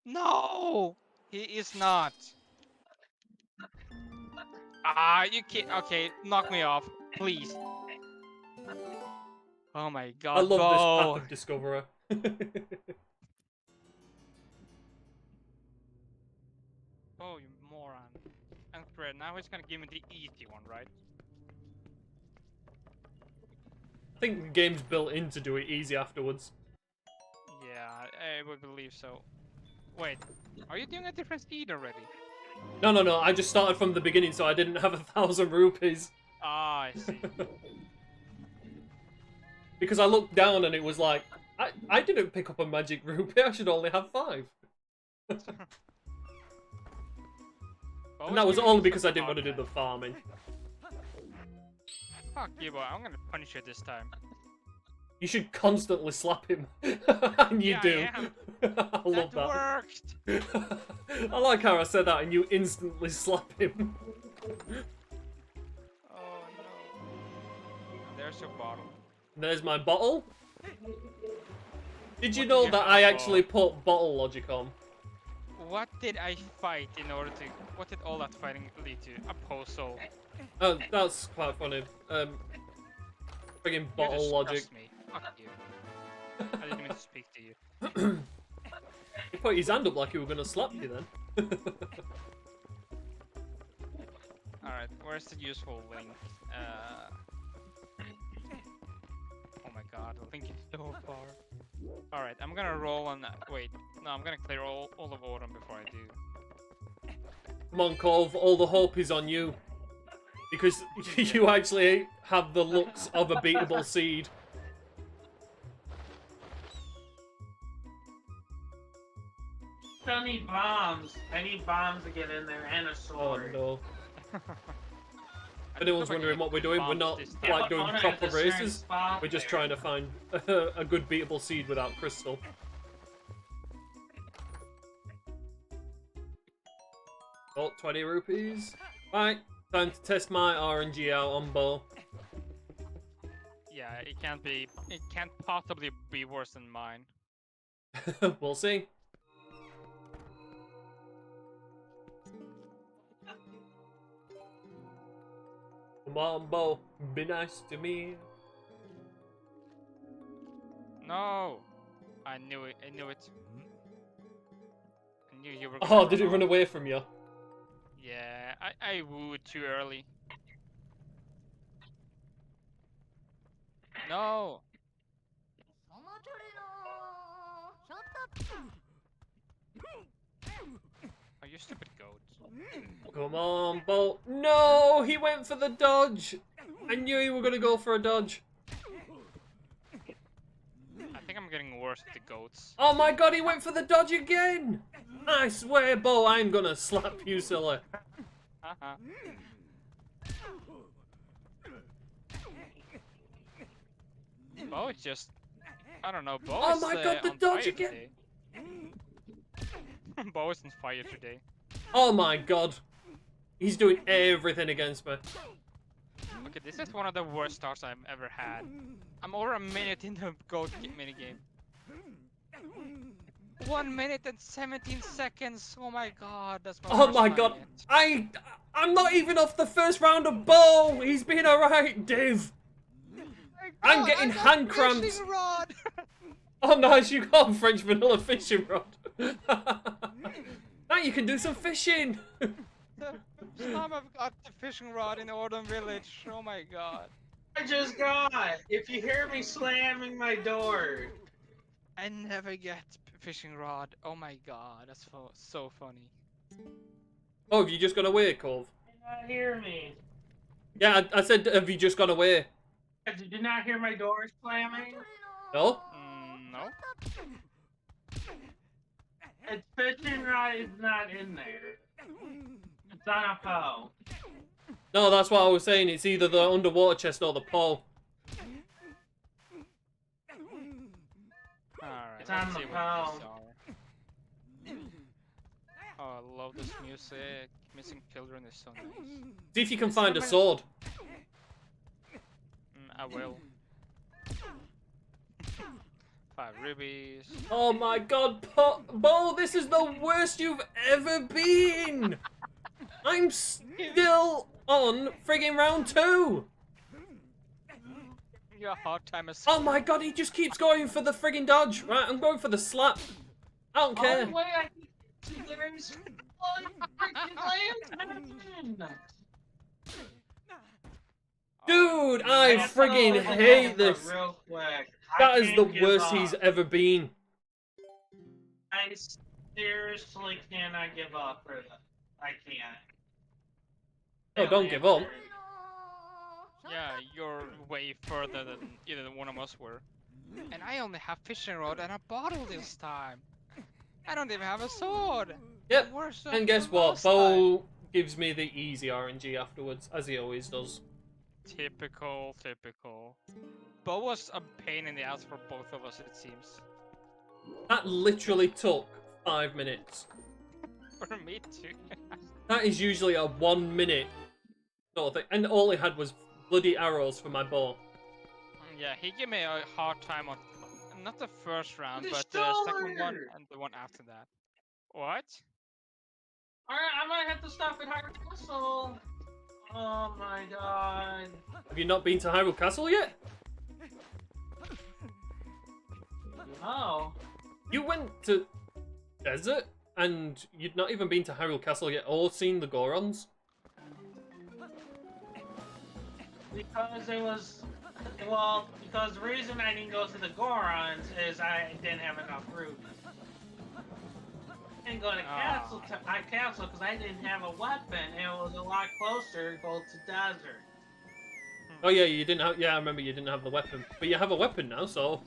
No! He is not. Ah, you can't. Okay, knock me off, please. Oh my I god, love this path Bo! of Discoverer. Oh, you moron. And Fred, now he's gonna give me the easy one, right? I think the game's built in to do it easy afterwards. Yeah, I would believe so. Wait, are you doing a different speed already? No, I just started from the beginning, so I didn't have 1,000 rupees. Ah, I see. Because I looked down and it was like, I didn't pick up a magic rupee, I should only have 5. And that was only because I didn't want to do the farming. Fuck you, boy. I'm gonna punish you this time. You should constantly slap him. And you Yeah, do. I am. I love that. Worked! I like how I said that and you instantly slap him. Oh no. There's your bottle. There's my bottle. Did you What know did you that have, I actually put bottle logic on? What did I fight in order to... What did all that fighting lead to? A puzzle. Oh, that's quite funny. Friggin' bottle logic. Me. Fuck you. I didn't mean to speak to you. He put his hand up like he was gonna slap you then. Alright, where's the useful link? Oh my god, the link is so far. Alright, I'm gonna roll on that. Wait, no, I'm gonna clear all of Autumn before I do. Come on, Cove, all the hope is on you. Because you actually have the looks of a beatable seed. I need bombs. I need bombs to get in there and a Oh sword. no. If anyone's wondering what we're doing, we're not like doing proper races. We're just trying to find a good beatable seed without crystal. Oh, 20 rupees. Right, time to test my RNG out on Bo. Yeah, it can't possibly be worse than mine. We'll see. Come on, Bo, be nice to me. No! I knew it, I knew it. I knew you were Oh, did it run away from you? Yeah, I wooed too early. No! Oh, you stupid goat. Come on, Bo. No, he went for the dodge. I knew you were going to go for a dodge. I think I'm getting worse at the goats. Oh my god, he went for the dodge again. I swear, Bo, I'm going to slap you, silly. Haha. Bo is just... I don't know, Bo Oh is my god, the on dodge fire again. today. Bo is on fire today. Oh my god. He's doing everything against me. Okay, this is one of the worst starts I've ever had. I'm over a minute in the goat minigame. 1 minute and 17 seconds. Oh my god, that's my Oh worst my time god. yet. I'm not even off the first round of Bo. He's been alright, Div. I'm getting hand cramps. Rod. Oh nice, you got a French vanilla fishing rod. Now you can do some fishing. The first time I've got the fishing rod in Autumn Village. Oh my god. I just got. If you hear me slamming my door. I never get fishing rod. Oh my god, that's so funny. Oh, have you just gone away, Cove? Did not hear me. Yeah, I said, have you just gone away? Did you not hear my door slamming? No? No? It's fishing rod is not in there. It's on a pole. No, that's what I was saying. It's either the underwater chest or the pole. Alright, It's on let's the see what phone. these are. Oh, I love this music. Missing children is so nice. See if you can find a sword. I will. 5 rubies. Oh my god, Bo, this is the worst you've ever been! I'm still on friggin' round 2! You're a hard time as Oh my god, he just keeps going for the friggin' dodge. Right, I'm going for the slap. I don't care. Oh, wait, there's one freaking land. Dude, I That's friggin' all hate over this. Real quick. That I is the can't give worst up. he's ever been. I seriously cannot give up for this. I can't. Oh, don't give up. Yeah, you're way further than either one of us were. And I only have fishing rod and a bottle this time. I don't even have a sword. Yep. Worse than And guess the what? last time. Bo gives me the easy RNG afterwards, as he always does. Typical, typical. Bo was a pain in the ass for both of us, it seems. That literally took 5 minutes. For me too. That is usually a 1 minute sort of thing. And all he had was bloody arrows for my bow. Yeah, he gave me a hard time on not the first round, but the second one and the one after that. What? Alright, I might have to stop at Hyrule Castle. Oh my god. Have you not been to Hyrule Castle yet? No. You went to desert and you'd not even been to Hyrule Castle yet or seen the Gorons? Because it was... Well, because the reason I didn't go to the Gorons is I didn't have enough rubies. I didn't go to castle because I didn't have a weapon. It was a lot closer to go to desert. Oh yeah, you didn't have. Yeah, I remember you didn't have the weapon, but you have a weapon now, so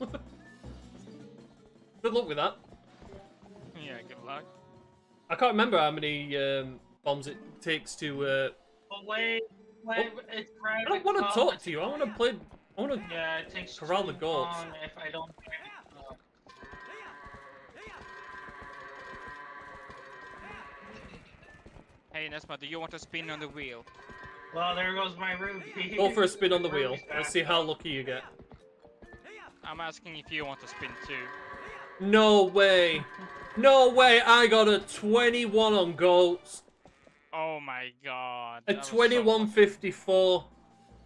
good luck with that. Yeah, good luck. I can't remember how many bombs it takes to. But wait, it's I don't want to talk to you. I want to play. I want to. Yeah, it takes corral too the goats. long if I don't. Hey Nesma, do you want to spin on the wheel? Well, there goes my ruby. Go for a spin on the wheel. Let's see how lucky you get. I'm asking if you want to spin too. No way. No way. I got a 21 on goats. Oh my god. A that was so 21.54.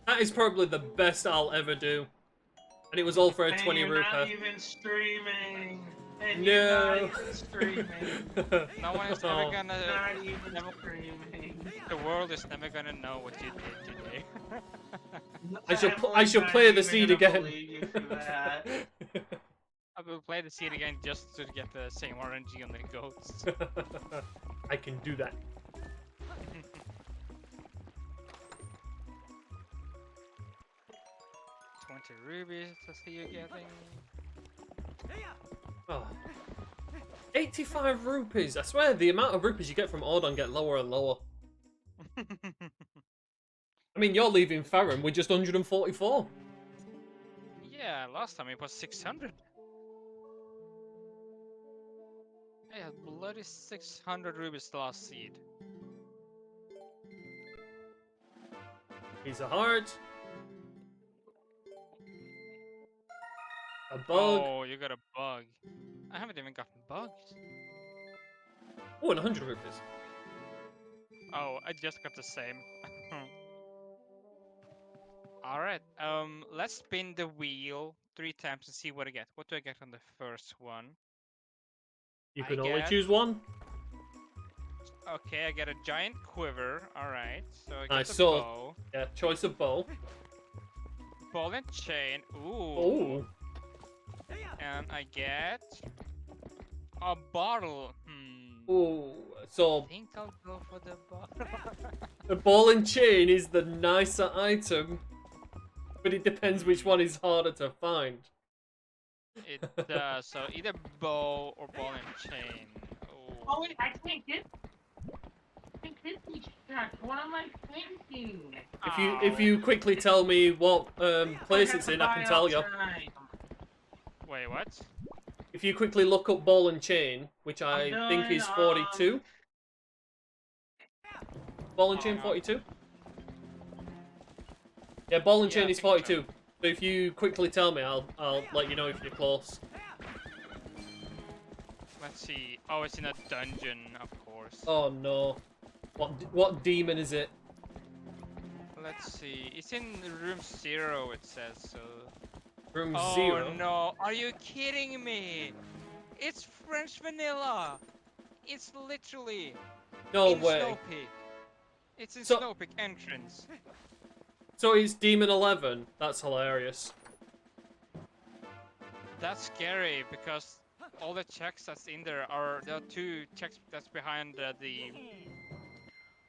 That is probably the best I'll ever do. And it was all for a 20 you're rupiah. not even streaming. And No. you're not even streaming. No one is ever Oh. gonna. Not even streaming. The world is never gonna know what you did today. I should play the seed again. I will play the seed again just to get the same RNG on the goats. I can do that. Rubies to see you getting. Oh. 85 rupees. I swear the amount of rupees you get from Ordon get lower and lower. I mean, you're leaving Farum with just 144. Yeah, last time it was 600. I had bloody 600 rubies the last seed. Piece of heart. A bug. Oh, you got a bug. I haven't even gotten bugs. Oh, and 100 rupees. Oh, I just got the same. Alright, let's spin the wheel 3 times and see what I get. What do I get on the first one? You can I only get- choose one. Okay, I get a giant quiver. Alright, so I get Nice, the so- bow. Yeah, choice of bow. Ball and chain. Ooh. Oh. And I get a bottle. Oh. So I think I'll go for the bottle. the ball and chain is the nicer item, but it depends which one is harder to find. It does. So either bow or ball and chain. Oh wait, I can't get these shots. What am I thinking? If you quickly tell me what place it's in, I can tell you. Wait, what? If you quickly look up ball and chain, which I think is 42. Ball and chain 42? Yeah, ball and Yeah, chain I is think so. 42. So if you quickly tell me, I'll let you know if you're close. Let's see. Oh, it's in a dungeon, of course. Oh no. What demon is it? Let's see. It's in room 0, it says, so... Room Oh 0? no, are you kidding me? It's French vanilla! It's literally No in way. Snow Peak. It's in So- Snow Peak entrance. So it's Demon 11. That's hilarious. That's scary because all the checks that's in there are the 2 checks that's behind the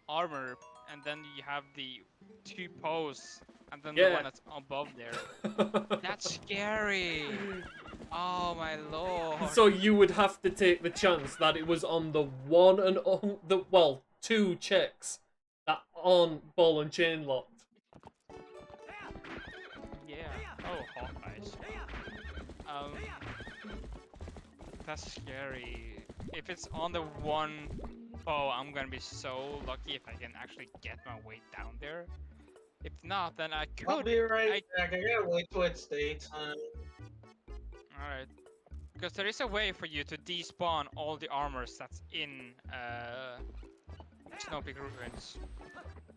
armor, and then you have the 2 posts, and then the Yeah. one that's above there. That's scary. Oh my lord. So you would have to take the chance that it was on the one and on the 2 checks that aren't ball and chain locked. Yeah. Oh, Hawkeyes. That's scary. If it's on the one, I'm gonna be so lucky if I can actually get my way down there. If not, then I could. I'll be right back. I gotta wait till it stays on. Alright. Because there is a way for you to despawn all the armors that's in Snow Peak Ruins.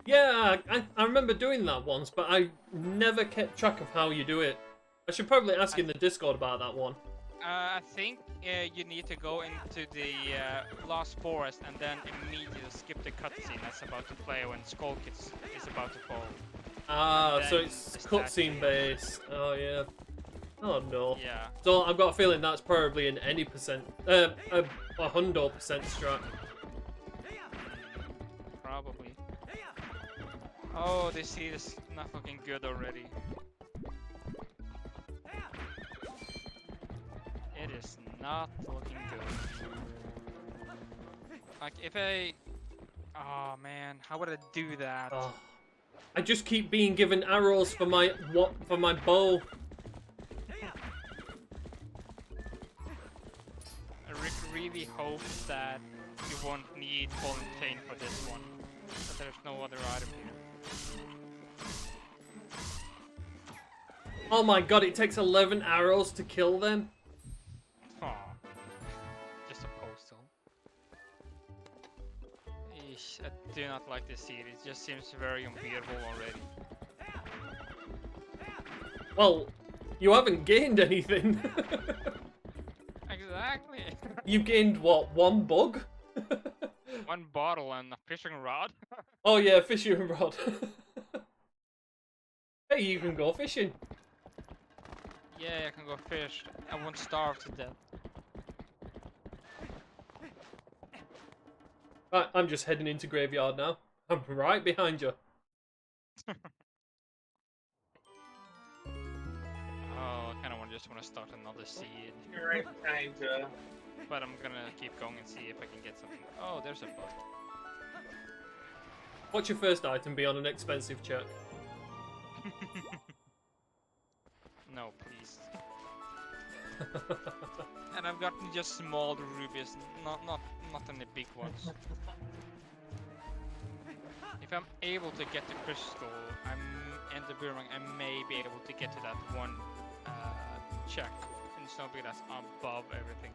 Yeah, I remember doing that once, but I never kept track of how you do it. I should probably ask in the Discord about that one. I think you need to go into the Lost Forest and then immediately skip the cutscene that's about to play when Skull Kid is about to fall. Ah, And so then it's the statue. cutscene based. Oh yeah. Oh no. Yeah. So I've got a feeling that's probably an any percent, a 100% strat. Probably. Oh, this seed is not fucking good already. It is not looking good. Like, if I... Oh, man. How would I do that? Oh. I just keep being given arrows for my bow. I really hope that you won't need ball and chain for this one. But there's no other item here. Oh my god, it takes 11 arrows to kill them. Aw. Just a postal. Eesh, I do not like this seed. It just seems very unbeatable already. Well, you haven't gained anything. Exactly. You gained what, 1 bug? 1 bottle and a fishing rod. Oh yeah, fishing rod. Hey, you can go fishing. Yeah, I can go fish. I won't starve to death. Right, I'm just heading into graveyard now. I'm right behind you. Oh, I kind of just want to start another seed. You're right behind you. But I'm gonna keep going and see if I can get something. Oh, there's a bug. What's your first item? Be on an expensive check. No, please. And I've gotten just small rubies, not any big ones. If I'm able to get the crystal, and the boomerang, I may be able to get to that one check in something that's above everything.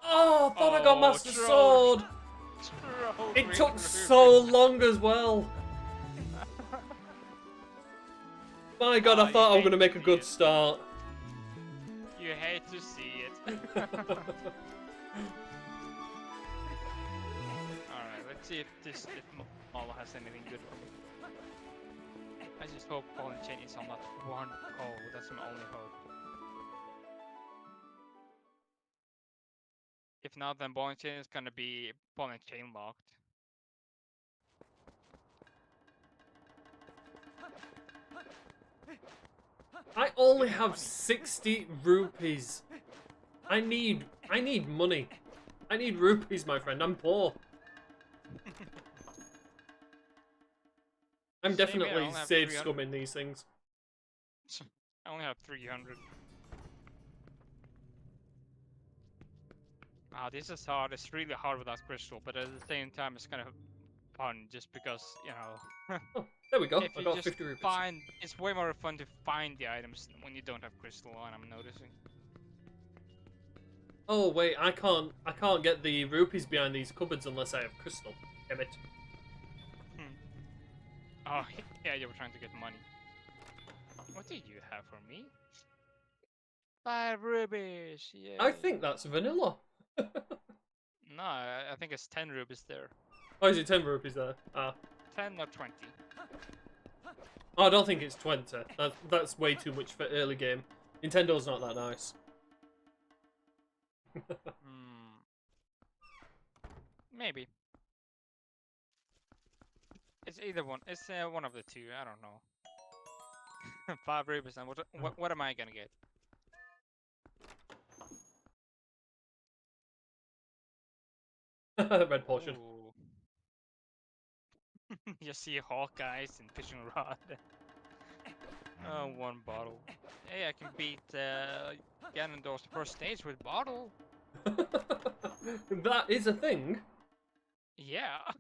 Oh, I thought I got Master troll. Sword. Troll It ring took ruby. so long as well. My god, I You thought I was hate going to make a to good see it. start. You hate to see it. Alright, let's see if Mala has anything good for me. I just hope Ball and Chain is on that one hole. That's my only hope. If not, then Ball and Chain is gonna be Ball and Chain locked. I only have 60 rupees. I need money. I need rupees, my friend. I'm poor. I'm Same here, I definitely only have save 300. scumming these things. I only have 300. Ah, this is hard. It's really hard without crystal, but at the same time, it's kind of fun just because, you know. Oh, there we go. If I you got just 50 rupees. find, it's way more fun to find the items when you don't have crystal on, I'm noticing. Oh wait, I can't get the rupees behind these cupboards unless I have crystal. Damn it. Oh, yeah, you were trying to get money. What do you have for me? 5 rubies, yeah. I think that's vanilla. No, I think it's 10 rubies there. Oh, is it 10 rupees there? Ah. 10 or 20. Oh, I don't think it's 20. That's way too much for early game. Nintendo's not that nice. Maybe. It's either one. It's one of the two. I don't know. 5 rupees. And what am I gonna get? Red potion. You see Hawkeyes and fishing rod. Oh, 1 bottle. Hey, I can beat Ganondorf's first stage with bottle. That is a thing. Yeah.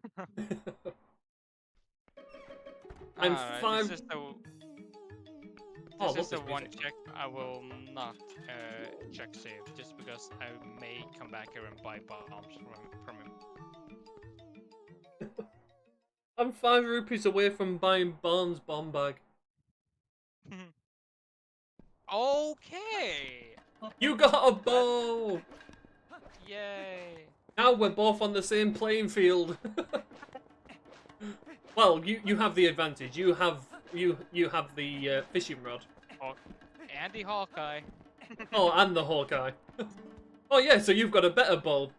I'm Alright, 5. This is the, Oh, this is the look, one music. check I will not check save, just because I may come back here and buy bombs from him. I'm 5 rupees away from buying Barnes bomb bag. Okay! You got a bow! Yay! Now we're both on the same playing field. Well, you have the advantage. You have the fishing rod. And the Hawkeye. Oh, and the Hawkeye. Oh yeah, so you've got a better bow.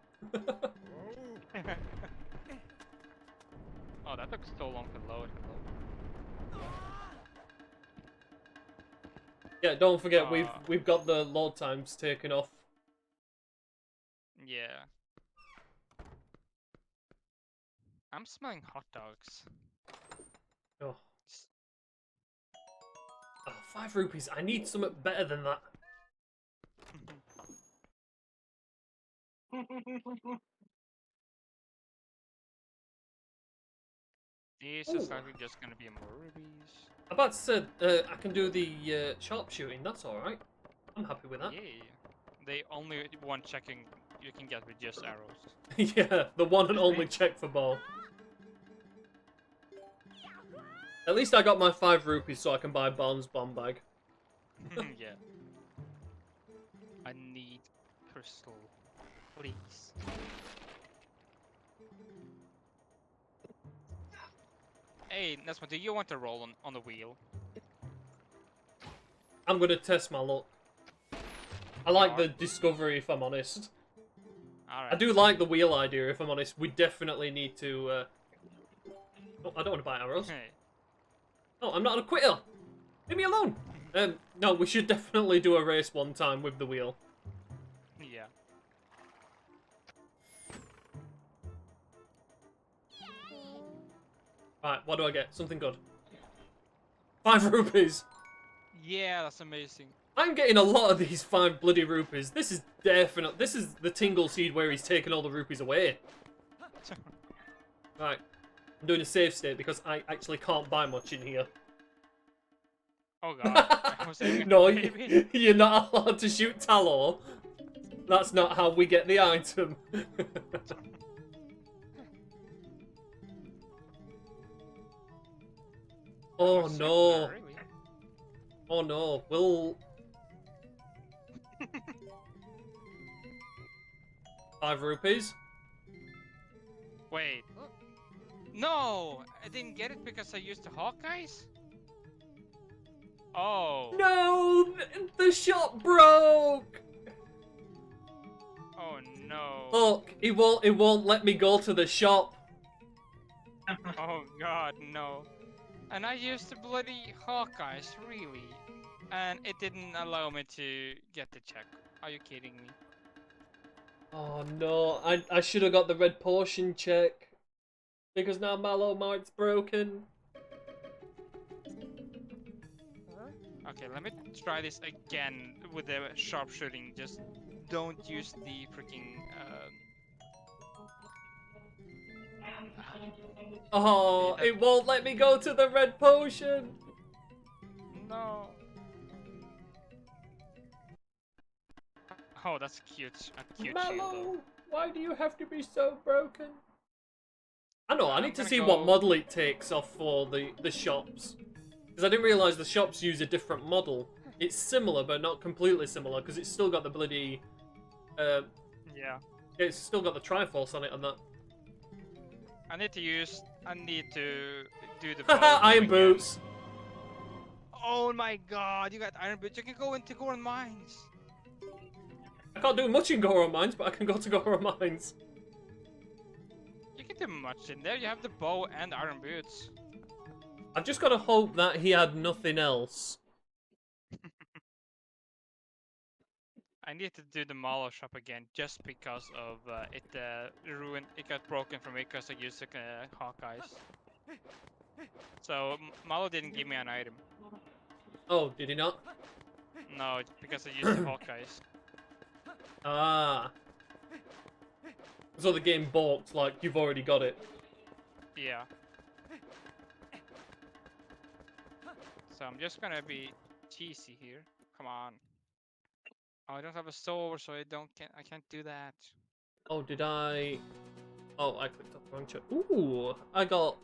Oh, that took so long to load. Yeah, don't forget we've got the load times taken off. Yeah. I'm smelling hot dogs. Oh. Oh, 5 rupees. I need something better than that. These is likely just gonna be more rubies. I'm about to say, I can do the sharpshooting. That's alright. I'm happy with that. Yay. The only one checking you can get with just arrows. Yeah, the one and only check for ball. At least I got my 5 rupees so I can buy Barnes bomb bag. Yeah. I need crystal. Please. Hey, NesmaN, do you want to roll on the wheel? I'm gonna test my luck. I like the discovery, if I'm honest. Alright. I do like the wheel idea, if I'm honest. We definitely need to... Oh, I don't want to buy arrows. Hey. Oh, I'm not a quitter! Leave me alone! No, we should definitely do a race one time with the wheel. Yeah. Right, what do I get? Something good. 5 rupees! Yeah, that's amazing. I'm getting a lot of these 5 bloody rupees. This is definite. This is the Tingle Seed where he's taking all the rupees away. Right. I'm doing a save state because I actually can't buy much in here. Oh god. I was aiming at No, the baby. you're not allowed to shoot Talor. That's not how we get the item. Oh no. Really? Oh no. Will 5 rupees? Wait. No! I didn't get it because I used the Hawkeyes? Oh. No! The shop broke! Oh no. Look, it won't let me go to the shop. Oh god, no. And I used the bloody Hawkeyes, really. And it didn't allow me to get the check. Are you kidding me? Oh no, I should have got the red potion check. Because now Mallow Mart's broken. Okay, let me try this again with the sharpshooting. Just don't use the freaking. Oh, it won't let me go to the red potion. No. Oh, that's cute. A cute shield, Mallow, though. why do you have to be so broken? I know, I I'm need to gonna see go- what model it takes off for the shops. Because I didn't realise the shops use a different model. It's similar, but not completely similar, because it's still got the bloody... Yeah. it's still got the Triforce on it and that. I need to do the bow Haha, thing Iron again. Boots! Oh my god, you got iron boots. You can go into Goron Mines. I can't do much in Goron Mines, but I can go to Goron Mines. You can do much in there. You have the bow and iron boots. I've just got to hope that he had nothing else. I need to do the Malo shop again just because of it ruined. It got broken for me because I used Hawkeyes. So Malo didn't give me an item. Oh, did he not? No, because I used the Hawkeyes. Ah. So the game balked, like, you've already got it. Yeah. So I'm just gonna be cheesy here. Come on. Oh, I don't have a sword, so I can't do that. Oh, did I... Oh, I clicked on the wrong check. Ooh, I got...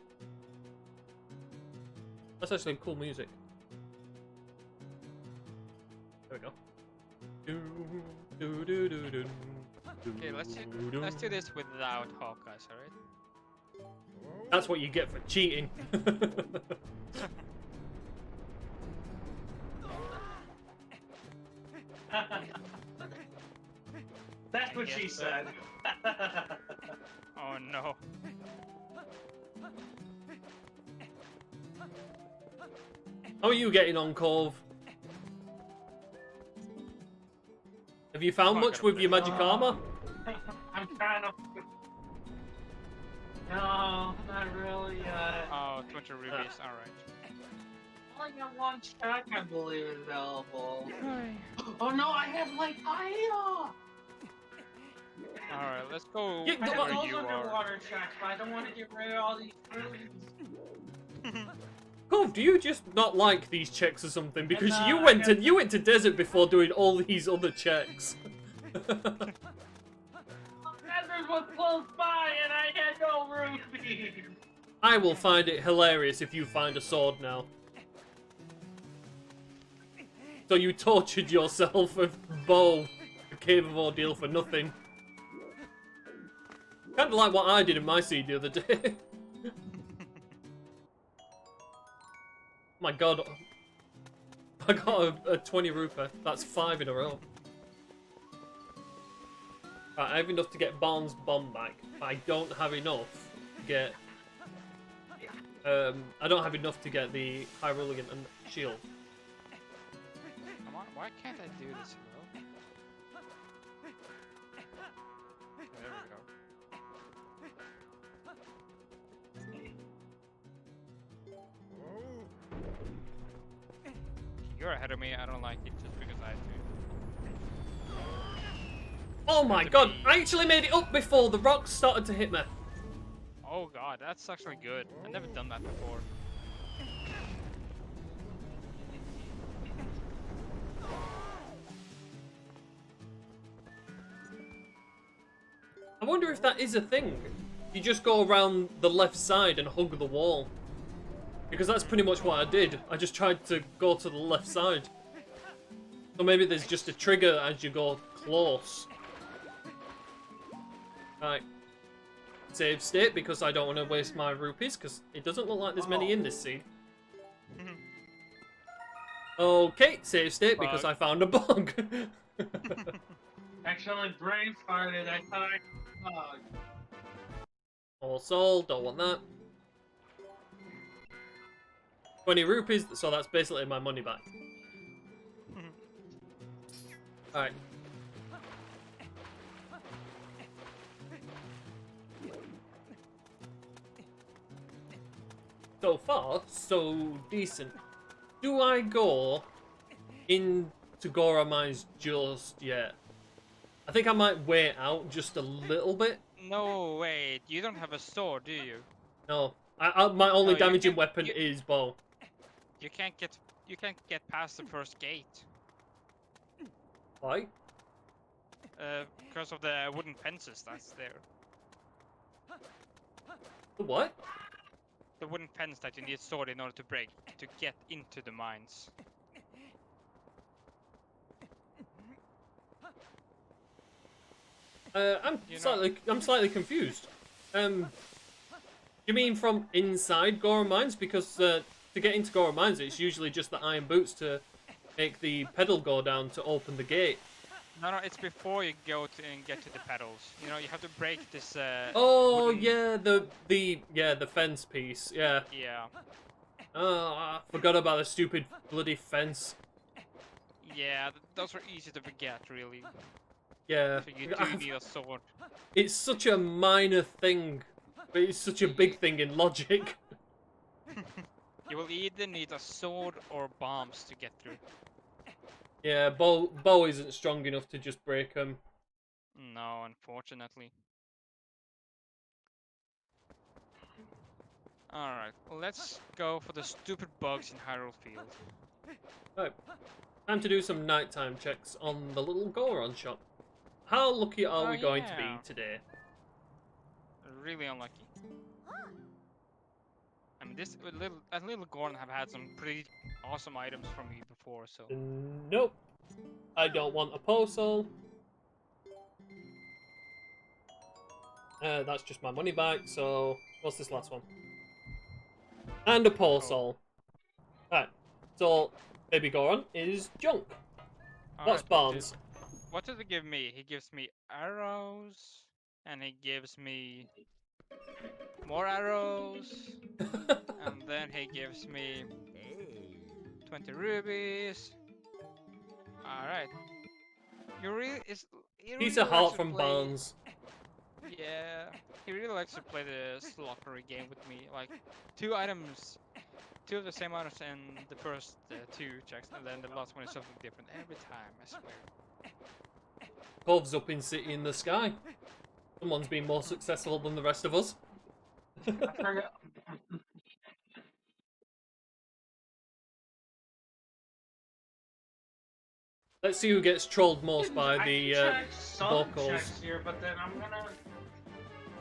That's actually cool music. There we go. Okay, let's do this without Hawkeyes, alright? That's what you get for cheating. That's what she Yes, said. Oh no. How are you getting on, Cove? Have you found Oh, I much gotta with put your it magic armor? I'm trying to. No, not really. Oh, 20 rubies, alright. I only got one check, I believe, available. Oh no, I have like fire! Alright, let's go Yeah, I go have where those you are. underwater checks, but I don't want to get rid of all these rubies. Cove, do you just not like these checks or something? Because And, you I went got- to desert before doing all these other checks. Desert was close by and I had no rubies! I will find it hilarious if you find a sword now. So you tortured yourself with bow, the Cave of Ordeal for nothing. Kind of like what I did in my seed the other day. My god. I got a 20 ruper. That's 5 in a row. Right, I have enough to get Barnes' bomb back. I don't have enough to get... I don't have enough to get the Hyrulean and shield. Come on, why can't I do this, bro? There we go. You're ahead of me, I don't like it just because I do. Oh my god, I actually made it up before the rocks started to hit me. Oh god, that's actually good. I've never done that before. I wonder if that is a thing. You just go around the left side and hug the wall. Because that's pretty much what I did. I just tried to go to the left side. So maybe there's just a trigger as you go close. Right. Save state because I don't want to waste my rupees because it doesn't look like there's many in this seed. Okay, save state because Bug. I found a bug. Actually, brain farted, I thought I... All sold, don't want that. 20 rupees, so that's basically my money back. Alright. So far, so decent. Do I go into Gora Mines just yet? I think I might wait out just a little bit. No, wait, you don't have a sword, do you? No, my only No, you damaging can't- weapon you- is bow. You can't get past the first gate. Why? Because of the wooden fences that's there. The what? The wooden fence that you need sword in order to break to get into the mines. I'm slightly confused. You mean from inside Goron Mines? Because to get into Goron Mines, it's usually just the iron boots to make the pedal go down to open the gate. No, it's before you go to and get to the pedals. You know, you have to break this. Oh wooden... yeah, the fence piece. Yeah. Yeah. Oh, I forgot about the stupid bloody fence. Yeah, those are easy to forget, really. Yeah. So you do need a sword. It's such a minor thing, but it's such a big thing in Logic. You will either need a sword or bombs to get through. Yeah, bow isn't strong enough to just break them. No, unfortunately. Alright, let's go for the stupid bugs in Hyrule Field. Right, time to do some nighttime checks on the little Goron shop. How lucky are we going to be today? Really unlucky. I mean, that little Goron have had some pretty awesome items from me before, so... Nope. I don't want a postal. That's just my money back, so... What's this last one? And a postal. Right, so Baby Goron is junk. What's Barnes? What does it give me? He gives me arrows, and he gives me more arrows, and then he gives me 20 rubies. Alright. Piece of heart from Barnes. Yeah, he really likes to play the sloppery game with me. Like, two of the same items in the first two checks, and then the last one is something different every time, I swear. Cove's up in City in the Sky. Someone's been more successful than the rest of us. Let's see who gets trolled most by the vocals. Here, but then I'm gonna...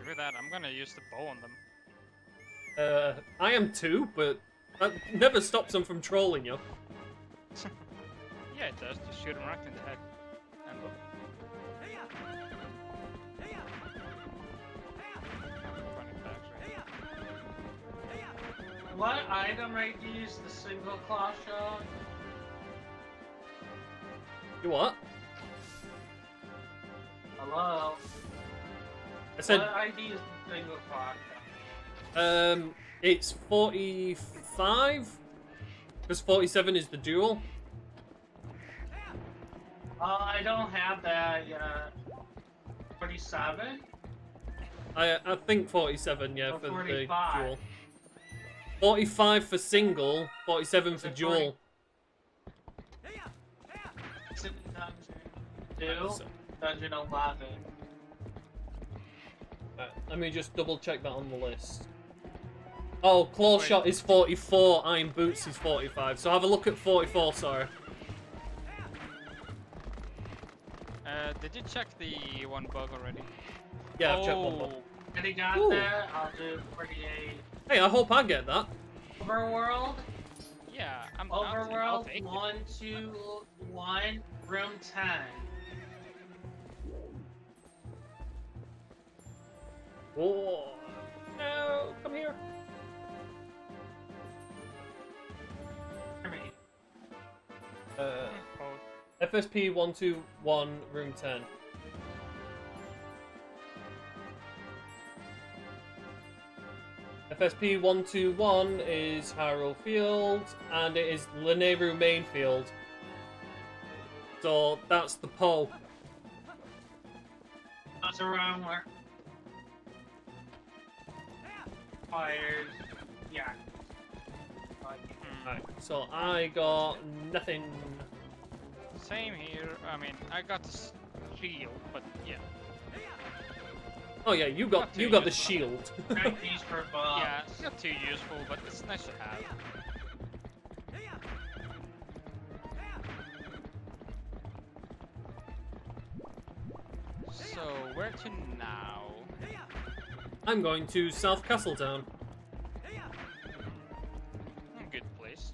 Look at that, I'm gonna use the bow on them. I am too, but that never stops them from trolling you. Yeah, it does. Just shoot them right in the head. And look. What item right do you use the single claw shot? You what? Hello? I said... What ID is the single claw shot? It's 45? Because 47 is the duel. I don't have that yet. 47? I think 47, yeah, Or for 45. the duel. 45 for single, 47 for duel. Dungeon 11. Right, let me just double check that on the list. Oh, claw shot is 44, iron boots is 45. So have a look at 44, sorry. Did you check the one bug already? Yeah, I've checked one bug. And he got that, I'll do 48. Hey, I hope I get that. Overworld? Yeah, I'll Overworld, take it. 1, 2, 1, room 10. Whoa. No, come here. For me. FSP 121, room 10. FSP 121 is Hyrule Field, and it is Lanayru main field. So that's the pole. That's around where... Fires. Yeah. Right, so I got nothing. Same here. I mean, I got the shield, but yeah. Oh yeah, you got the shield. Thank these for bugs. Yeah, it's not too useful, but it's nice to have. So, where to now? I'm going to South Castletown. Good place.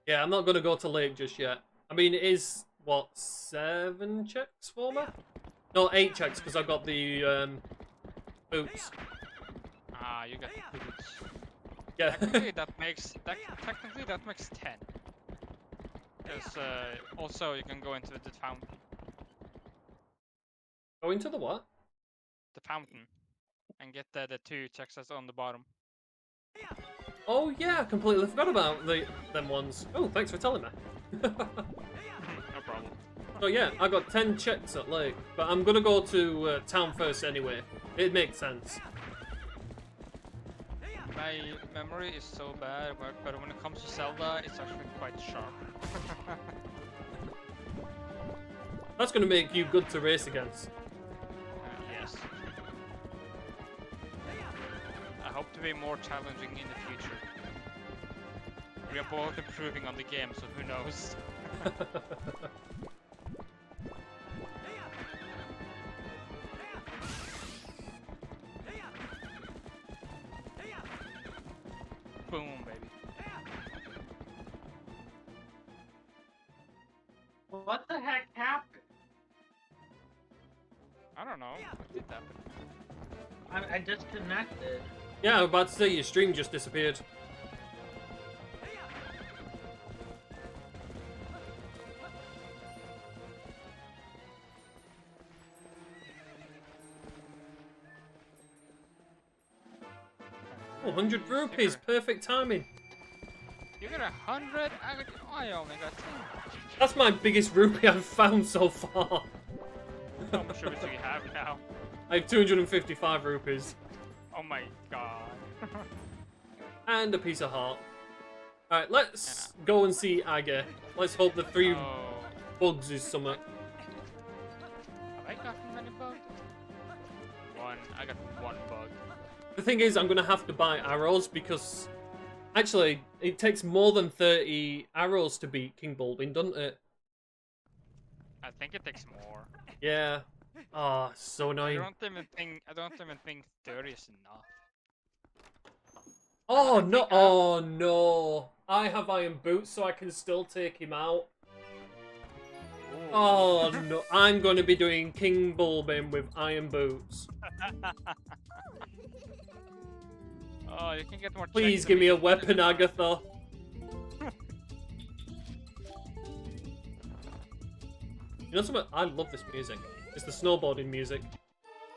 Yeah, I'm not going to go to Lake just yet. I mean, it is, what, 7 checks for me? No, 8 checks, because I've got the boots. Ah, you got boots. Yeah. Technically, that makes 10. Because also you can go into the fountain. Go into the what? The fountain, and get the 2 checks that's on the bottom. Oh yeah, I completely forgot about them ones. Oh, thanks for telling me. No problem. So yeah, I got 10 checks at Lake, but I'm gonna go to town first anyway. It makes sense. My memory is so bad, but when it comes to Zelda, it's actually quite sharp. That's gonna make you good to race against. Yes. I hope to be more challenging in the future. We are both improving on the game, so who knows? Boom, baby. What the heck happened? I don't know. What did happen? I disconnected. Yeah, I was about to say your stream just disappeared. Oh, 100 rupees, perfect timing. You got 100? I only got 10. That's my biggest rupee I've found so far. How much rupees do you have now? I have 255 rupees. Oh my god. And a piece of heart. Alright, let's go and see Aga. Let's hope the 3 Oh. bugs is something. Have I gotten many bugs? One. I got 1 bug. The thing is, I'm going to have to buy arrows because... Actually, it takes more than 30 arrows to beat King Bulbin, doesn't it? I think it takes more. Yeah. Ah, so I annoying. don't even think 30 is enough. Oh, I no. think Oh, no. I have iron boots, so I can still take him out. Ooh. Oh, no. I'm going to be doing King Bulbin with iron boots. Oh, you can get more. Please checks give me a than weapon, Agatha. You know something? I love this music. It's the snowboarding music.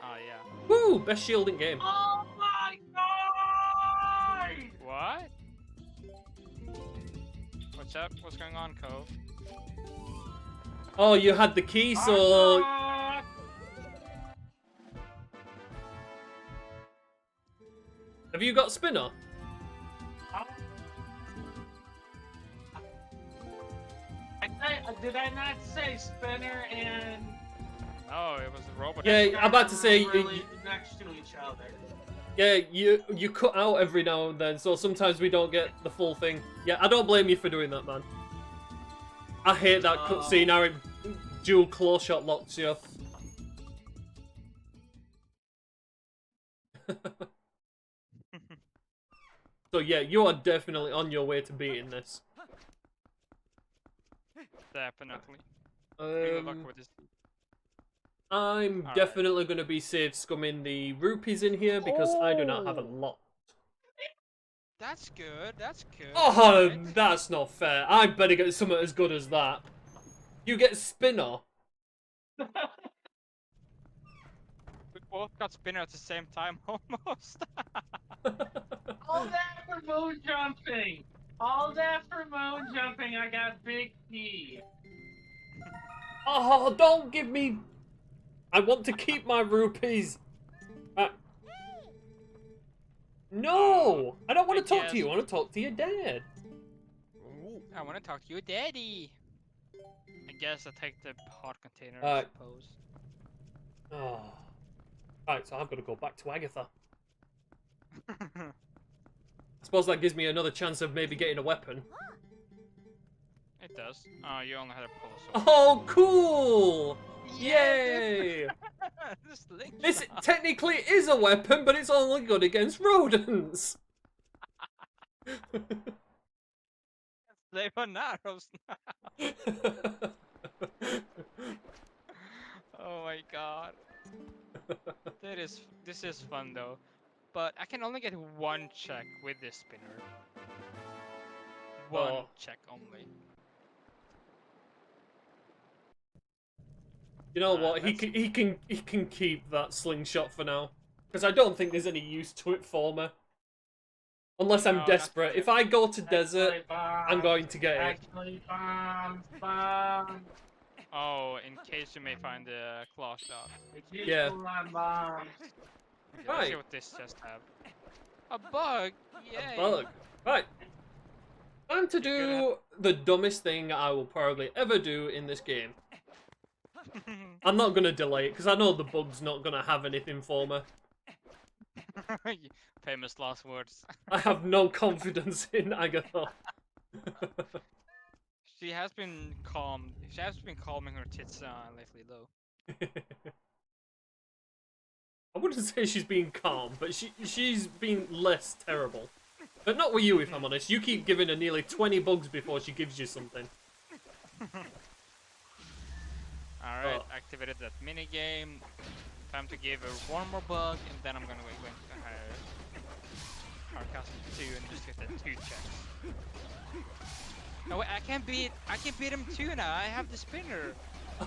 Oh yeah. Woo! Best shield in game. Oh my god! What? What's up? What's going on, Cove? Oh, you had the key, so... Have you got spinner? Did I not say spinner and... Oh, it was a robot. Yeah, I'm about to say... really next to each other. Yeah, you cut out every now and then, so sometimes we don't get the full thing. Yeah, I don't blame you for doing that, man. I hate that cutscene how it dual claw shot locks you. So yeah, you are definitely on your way to beating this. Definitely. Good luck Um, with this. I'm Alright. definitely going to be safe scumming the rupees in here because I do not have a lot. That's good. That's good. Oh, Right. that's not fair. I better get something as good as that. You get spinner. We both got spinner at the same time, almost. All that for moon jumping! All that for moon jumping, I got big P. Oh, don't give me... I want to keep my rupees. No! I don't want to talk to you. I want to talk to your dad. Ooh, I want to talk to your daddy. I guess I take the hot container, I Alright. suppose. Oh. Right, so I've got to go back to Agatha. I suppose that gives me another chance of maybe getting a weapon. It does. Oh, you only had a pulse. Oh, cool! Yay! The slingshot. This technically is a weapon, but it's only good against rodents. They were arrows now. Oh my god. This is fun though. But I can only get one check with this spinner. One check only. You know what? He can keep that slingshot for now, because I don't think there's any use to it for me. Unless I'm desperate. If I go to desert, I'm going to get it. Actually, bombs. Oh, in case you may find the claw shot. Yeah. Bombs. Okay, let's Right. see what this chest have. A bug! Yay! A bug. Right. Time to do the dumbest thing I will probably ever do in this game. I'm not gonna delay it because I know the bug's not gonna have anything for me. Famous last words. I have no confidence in Agatha. She has been calm. She has been calming her tits lately, though. I wouldn't say she's being calm, but she's been less terrible. But not with you, if I'm honest. You keep giving her nearly 20 bugs before she gives you something. Alright, activated that mini game. Time to give her one more bug, and then I'm gonna go into her castle 2 and just get the 2 checks. No, wait, I can beat him too now. I have the spinner.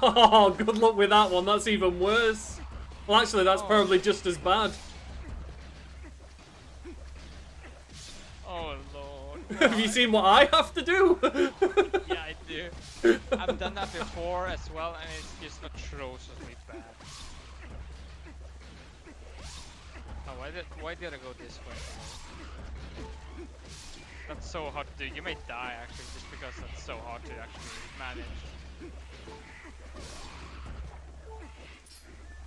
Oh, good luck with that one. That's even worse. Well, actually, that's probably just as bad. Oh lord. Have you seen what I have to do? Yeah, I do. I've done that before as well, and it's just atrociously bad. Oh, why did I go this way? That's so hard to do. You may die actually, just because that's so hard to actually manage.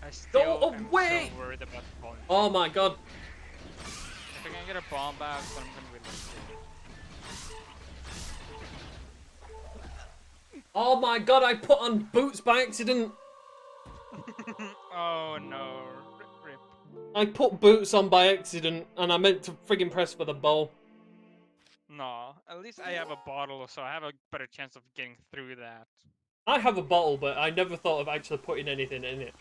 I still am so worried about the bomb. Oh my god. If I can get a bomb back, then I'm gonna be lucky. Oh my god, I put on boots by accident. Oh no, rip. I put boots on by accident, and I meant to friggin' press for the bow. No, at least I have a bottle, so I have a better chance of getting through that. I have a bottle, but I never thought of actually putting anything in it.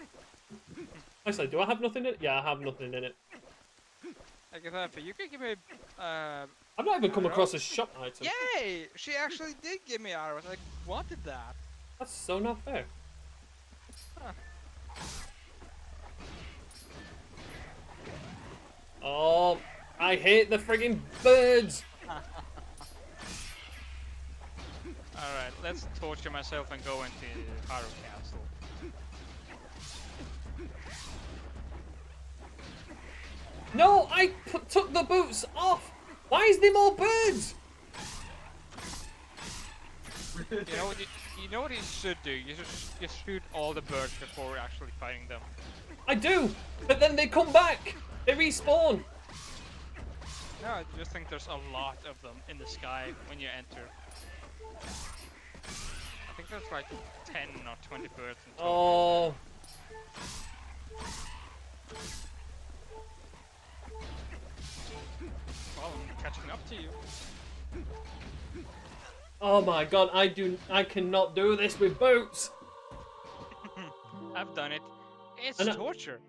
Actually, do I have nothing in it? Yeah, I have nothing in it. I guess you can give me. I've not even come across a shop item. Yay! She actually did give me arrows. I wanted that. That's so not fair. Huh. Oh, I hate the friggin' birds! Alright, let's torture myself and go into Haru Castle. No, I took the boots off! Why is there more birds? You know what you should do? You should shoot all the birds before actually fighting them. I do, but then they come back. They respawn. No, I just think there's a lot of them in the sky when you enter. I think there's like 10 or 20 birds in total. Oh. Well, I'm catching up to you. Oh my god, I cannot do this with boots. I've done it. It's torture.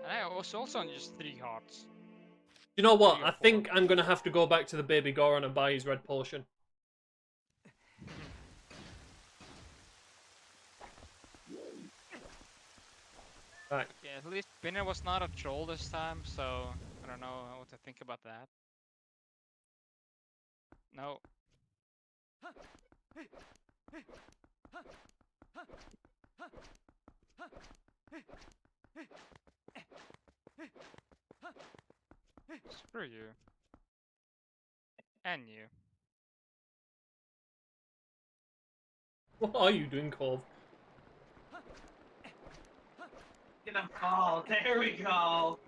And I was also on just 3 hearts. You know what? I think I'm gonna have to go back to the Baby Goron and buy his red potion. Right. Yeah, at least Spinner was not a troll this time, so I don't know what to think about that. No. Screw you. And you. What are you doing, Cove? Get a ball. There we go.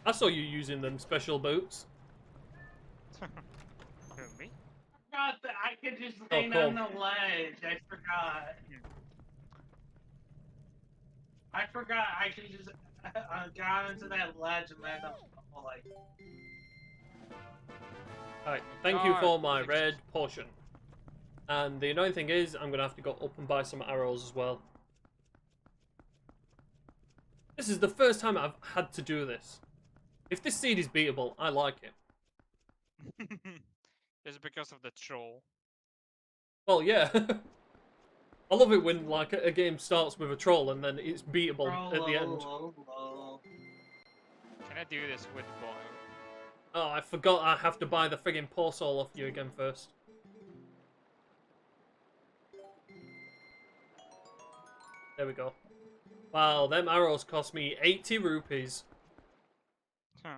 I saw you using them special boots. Who, me? forgot that I could just stand cool. on the ledge. I forgot. I forgot I could just got into that ledge and then like. Alright, thank you for my red potion. And the annoying thing is, I'm gonna have to go up and buy some arrows as well. This is the first time I've had to do this. If this seed is beatable, I like it. It's because of the troll. Well, yeah. I love it when like a game starts with a troll and then it's beatable at the end. Can I do this with boil? Oh, I forgot I have to buy the friggin' paw soul off you again first. There we go. Wow, them arrows cost me 80 rupees. Huh.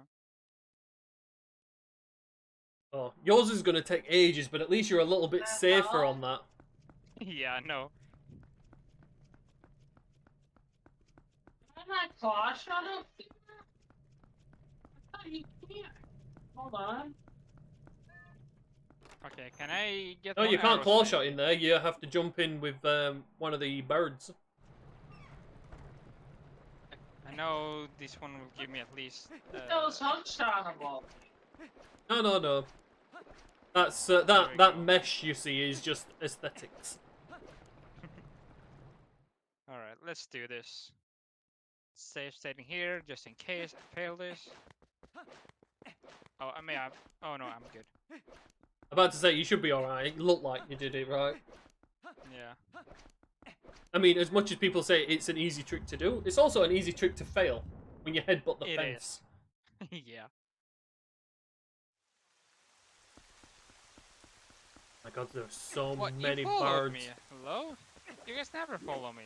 Oh, yours is going to take ages, but at least you're a little bit safer on that. Yeah, I know. Can I claw shot up there? I thought you can't. Hold on. Okay, can I get No, more you can't arrows claw then? shot in there. You have to jump in with one of the birds. I know this one will give me at least. Those hookshotable. No. That's that mesh you see is just aesthetics. All right, let's do this. Save stating here, just in case I fail this. Oh, I may have. Oh no, I'm good. About to say you should be alright. It looked like you did it right. Yeah. I mean, as much as people say it's an easy trick to do, it's also an easy trick to fail when you headbutt the It fence. Yeah. My God, there's so What? many You followed birds. me? Hello? You guys never follow me.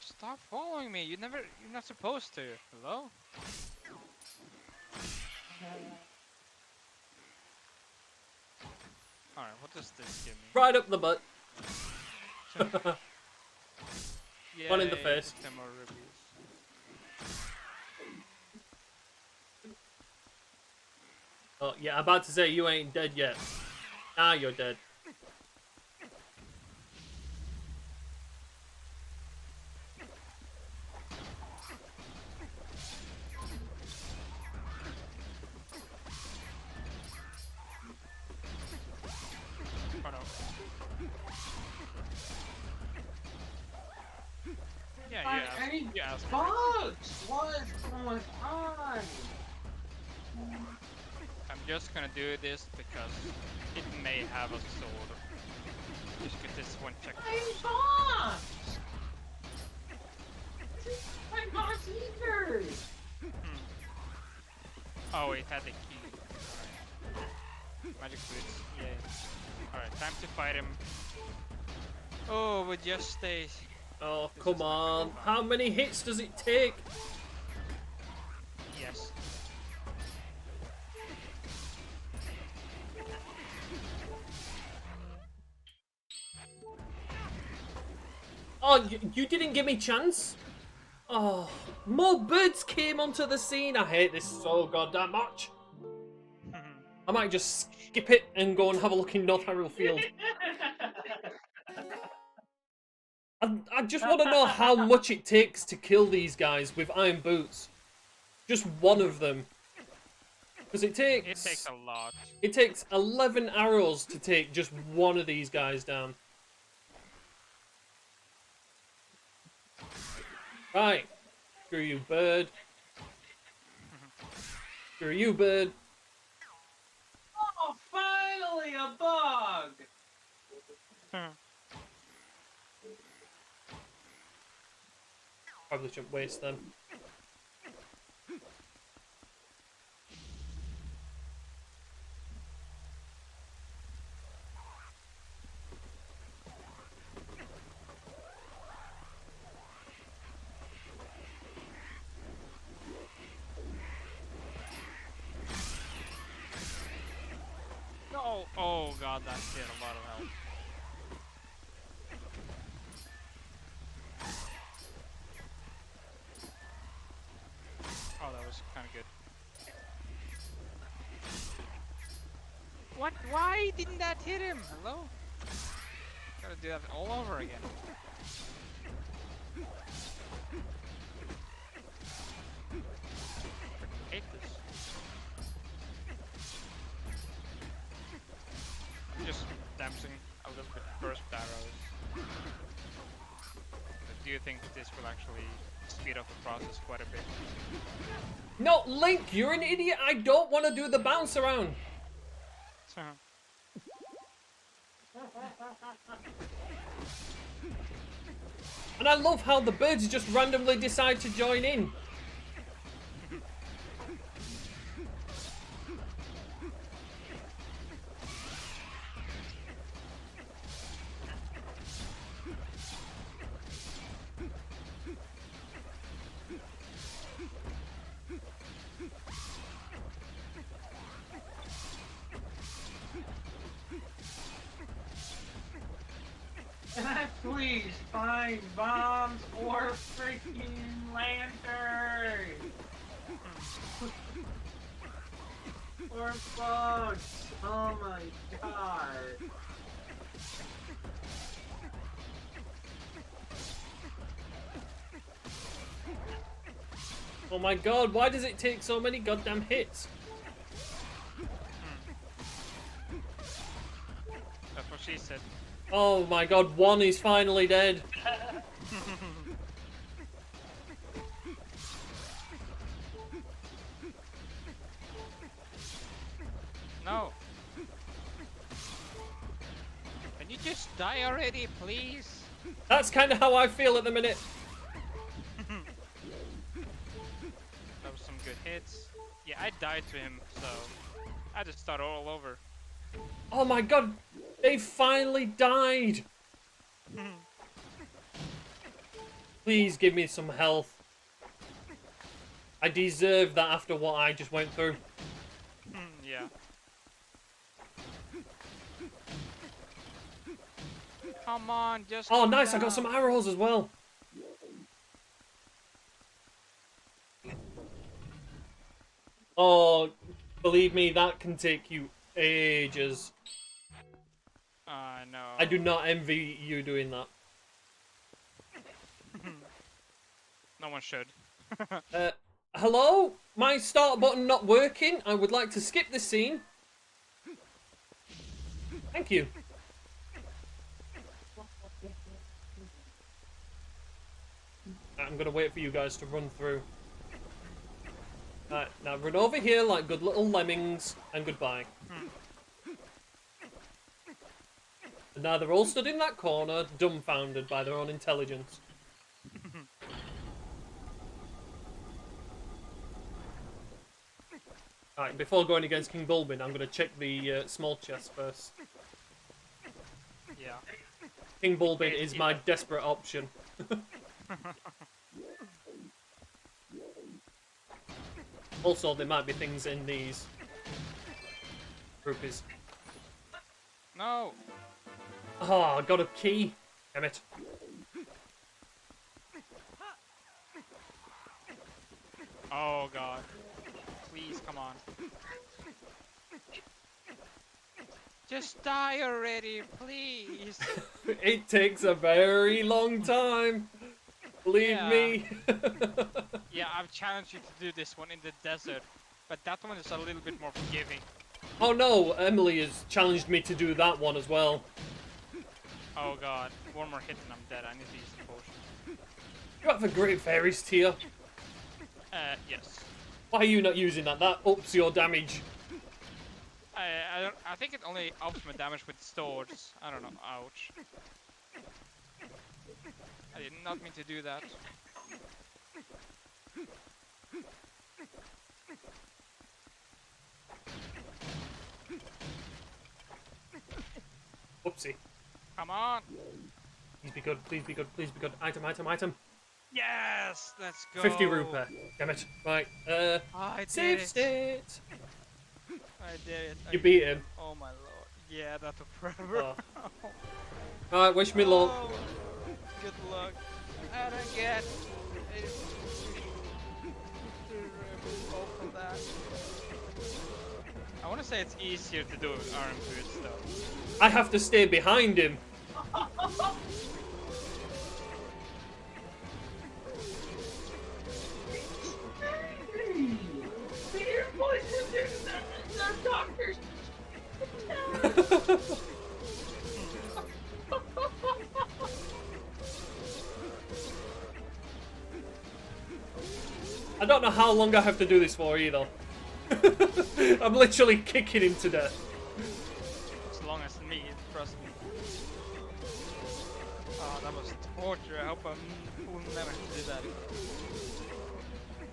Stop following me. You're not supposed to. Hello? Alright, what does this give me? Right up the butt. One in the Yay, face. 10 more rupees. Oh, yeah, I'm about to say you ain't dead yet. Ah, you're dead. Oh no. Yeah, you asked me. Bugs! What is going on? I'm just gonna do this because it may have a sword. Just get this one check. Hey, bugs! This is my boss eaters! Oh, it had the key. Alright. Magic boots. Yay. Alright, time to fight him. Oh, with just stays. Oh, This come is not on. gonna be fun. How many hits does it take? Yes. Oh, you didn't give me chance? Oh, more birds came onto the scene. I hate this so goddamn much. I might just skip it and go and have a look in North Harrow Field. I just want to know how much it takes to kill these guys with iron boots. Just one of them. Because it takes a lot. It takes 11 arrows to take just one of these guys down. Right. Screw you, bird. Screw you, bird. Oh, finally a bug! Probably shouldn't waste them. No! Oh god, that did a lot of help. Oh, that was kind of good. What? Why didn't that hit him? Hello? Gotta do that all over again. I hate this. I'm just dancing a little bit first with arrows. But do you think this will actually speed up the process quite a bit? No, Link, you're an idiot. I don't want to do the bounce around. And I love how the birds just randomly decide to join in. Can I please find bombs or freaking lanterns? Or bugs? Oh my god. Oh my god, why does it take so many goddamn hits? That's what she said. Oh my god, one is finally dead. No. Can you just die already, please? That's kind of how I feel at the minute. That was some good hits. Yeah, I died to him, so I had to start all over. Oh my god, they finally died. Please give me some health. I deserve that after what I just went through. Yeah. Come on, just. Oh come nice, I down. got some arrows as well. Oh, believe me, that can take you ages. No. I do not envy you doing that. No one should. Hello? My start button not working. I would like to skip this scene. Thank you. I'm gonna wait for you guys to run through. Alright, now run over here like good little lemmings, and goodbye. And now they're all stood in that corner, dumbfounded by their own intelligence. Alright, before going against King Bulbin, I'm gonna check the small chest first. Yeah. King Bulbin is my desperate option. Also, there might be things in these rupees. No. Oh, I got a key. Damn it. Oh god. Please, come on. Just die already, please. It takes a very long time. Believe me. Yeah, I've challenged you to do this one in the desert, but that one is a little bit more forgiving. Oh no, Emily has challenged me to do that one as well. Oh god, one more hit and I'm dead. I need to use the potion. You have a Great Fairies tier. Yes. Why are you not using that? That ups your damage. I think it only ups my damage with swords. I don't know. Ouch. I did not mean to do that. Whoopsie. Come on. Please be good, please be good, please be good. Item, item, item. Yes, let's go. 50 rupee. Damn it. Right, I did save it. state. I did it. You beat him. Oh my lord. Yeah, that took forever. Alright, wish me luck. Oh, good luck. I don't get all for that. I want to say it's easier to do arm boots though. I have to stay behind him. I don't know how long I have to do this for either. I'm literally kicking him to death. As long as me, trust me. Oh, that was torture. I hope I will never have to do that again.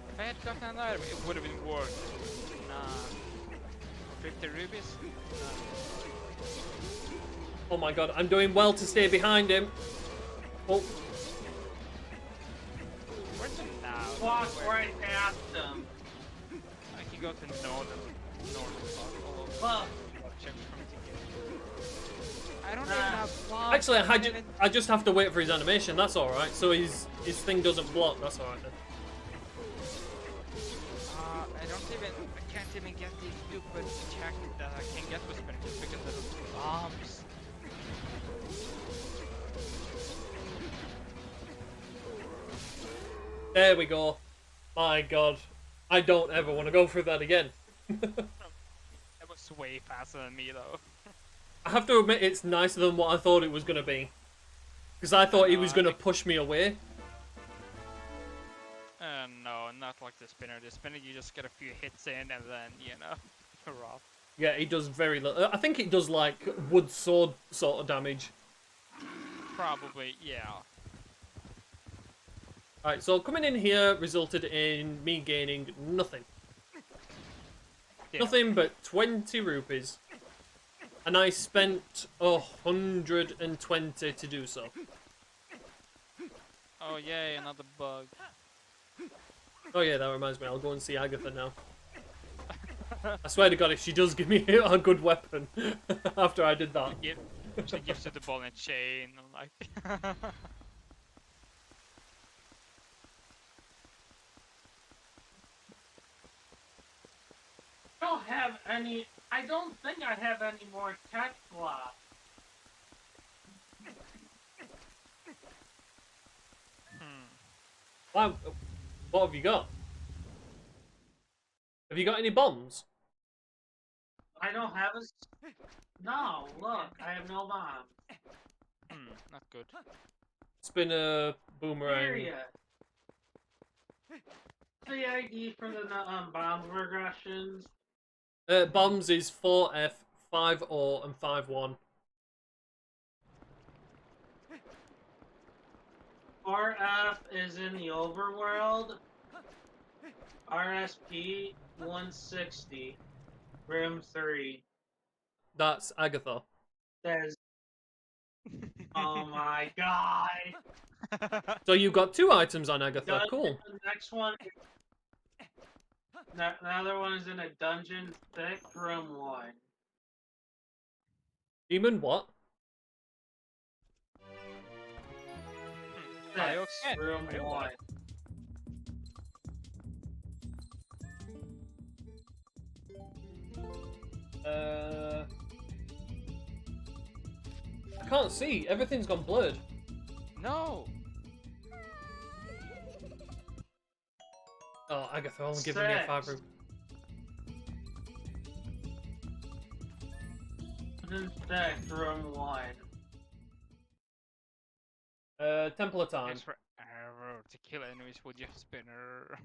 If I had gotten an item, it would have been worth it. Nah. 50 rubies? Nah. Oh my god, I'm doing well to stay behind him. Oh. Where's the now? Walk right past them. I can go to northern part. Fuck. Checks for me to get. I don't even have bombs. Actually, I just have to wait for his animation. That's all right. So his thing doesn't block. That's all right then. I can't even get the stupid check that I can get with spin just because of the bombs. There we go. My god. I don't ever want to go through that again. That was way faster than me though. I have to admit it's nicer than what I thought it was going to be. Because I thought he was going to push me away. No, not like the spinner. The spinner, you just get a few hits in and then, you know, you're off. Yeah, he does very little. I think it does like wood sword sort of damage. Probably, yeah. Alright, so coming in here resulted in me gaining nothing. Yeah. Nothing but 20 rupees. And I spent 120 to do so. Oh yay, another bug. Oh yeah, that reminds me, I'll go and see Agatha now. I swear to god, if she does give me a good weapon after I did that. She gives you the ball and chain, I'm like... I don't think I have any more tech left. Wow, what have you got? Have you got any bombs? I don't have a... No, look, I have no bomb. Not good. Spin a boomerang. Period. The ID for the bomb regressions. Bombs is 4F, 5O, and 5-1. RF is in the overworld. RSP 160. Room 3. That's Agatha. There's... Oh my god! So you've got 2 items on Agatha, Dungeon, cool. the next one... The other one is in a dungeon thick, room 1. Demon what? Six, room 1. I can't see. Everything's gone blurred. No! Oh, Agatha only giving me a 5 room. Thick, room 1. Temple of Time. Thanks for arrow to kill enemies with your spinner.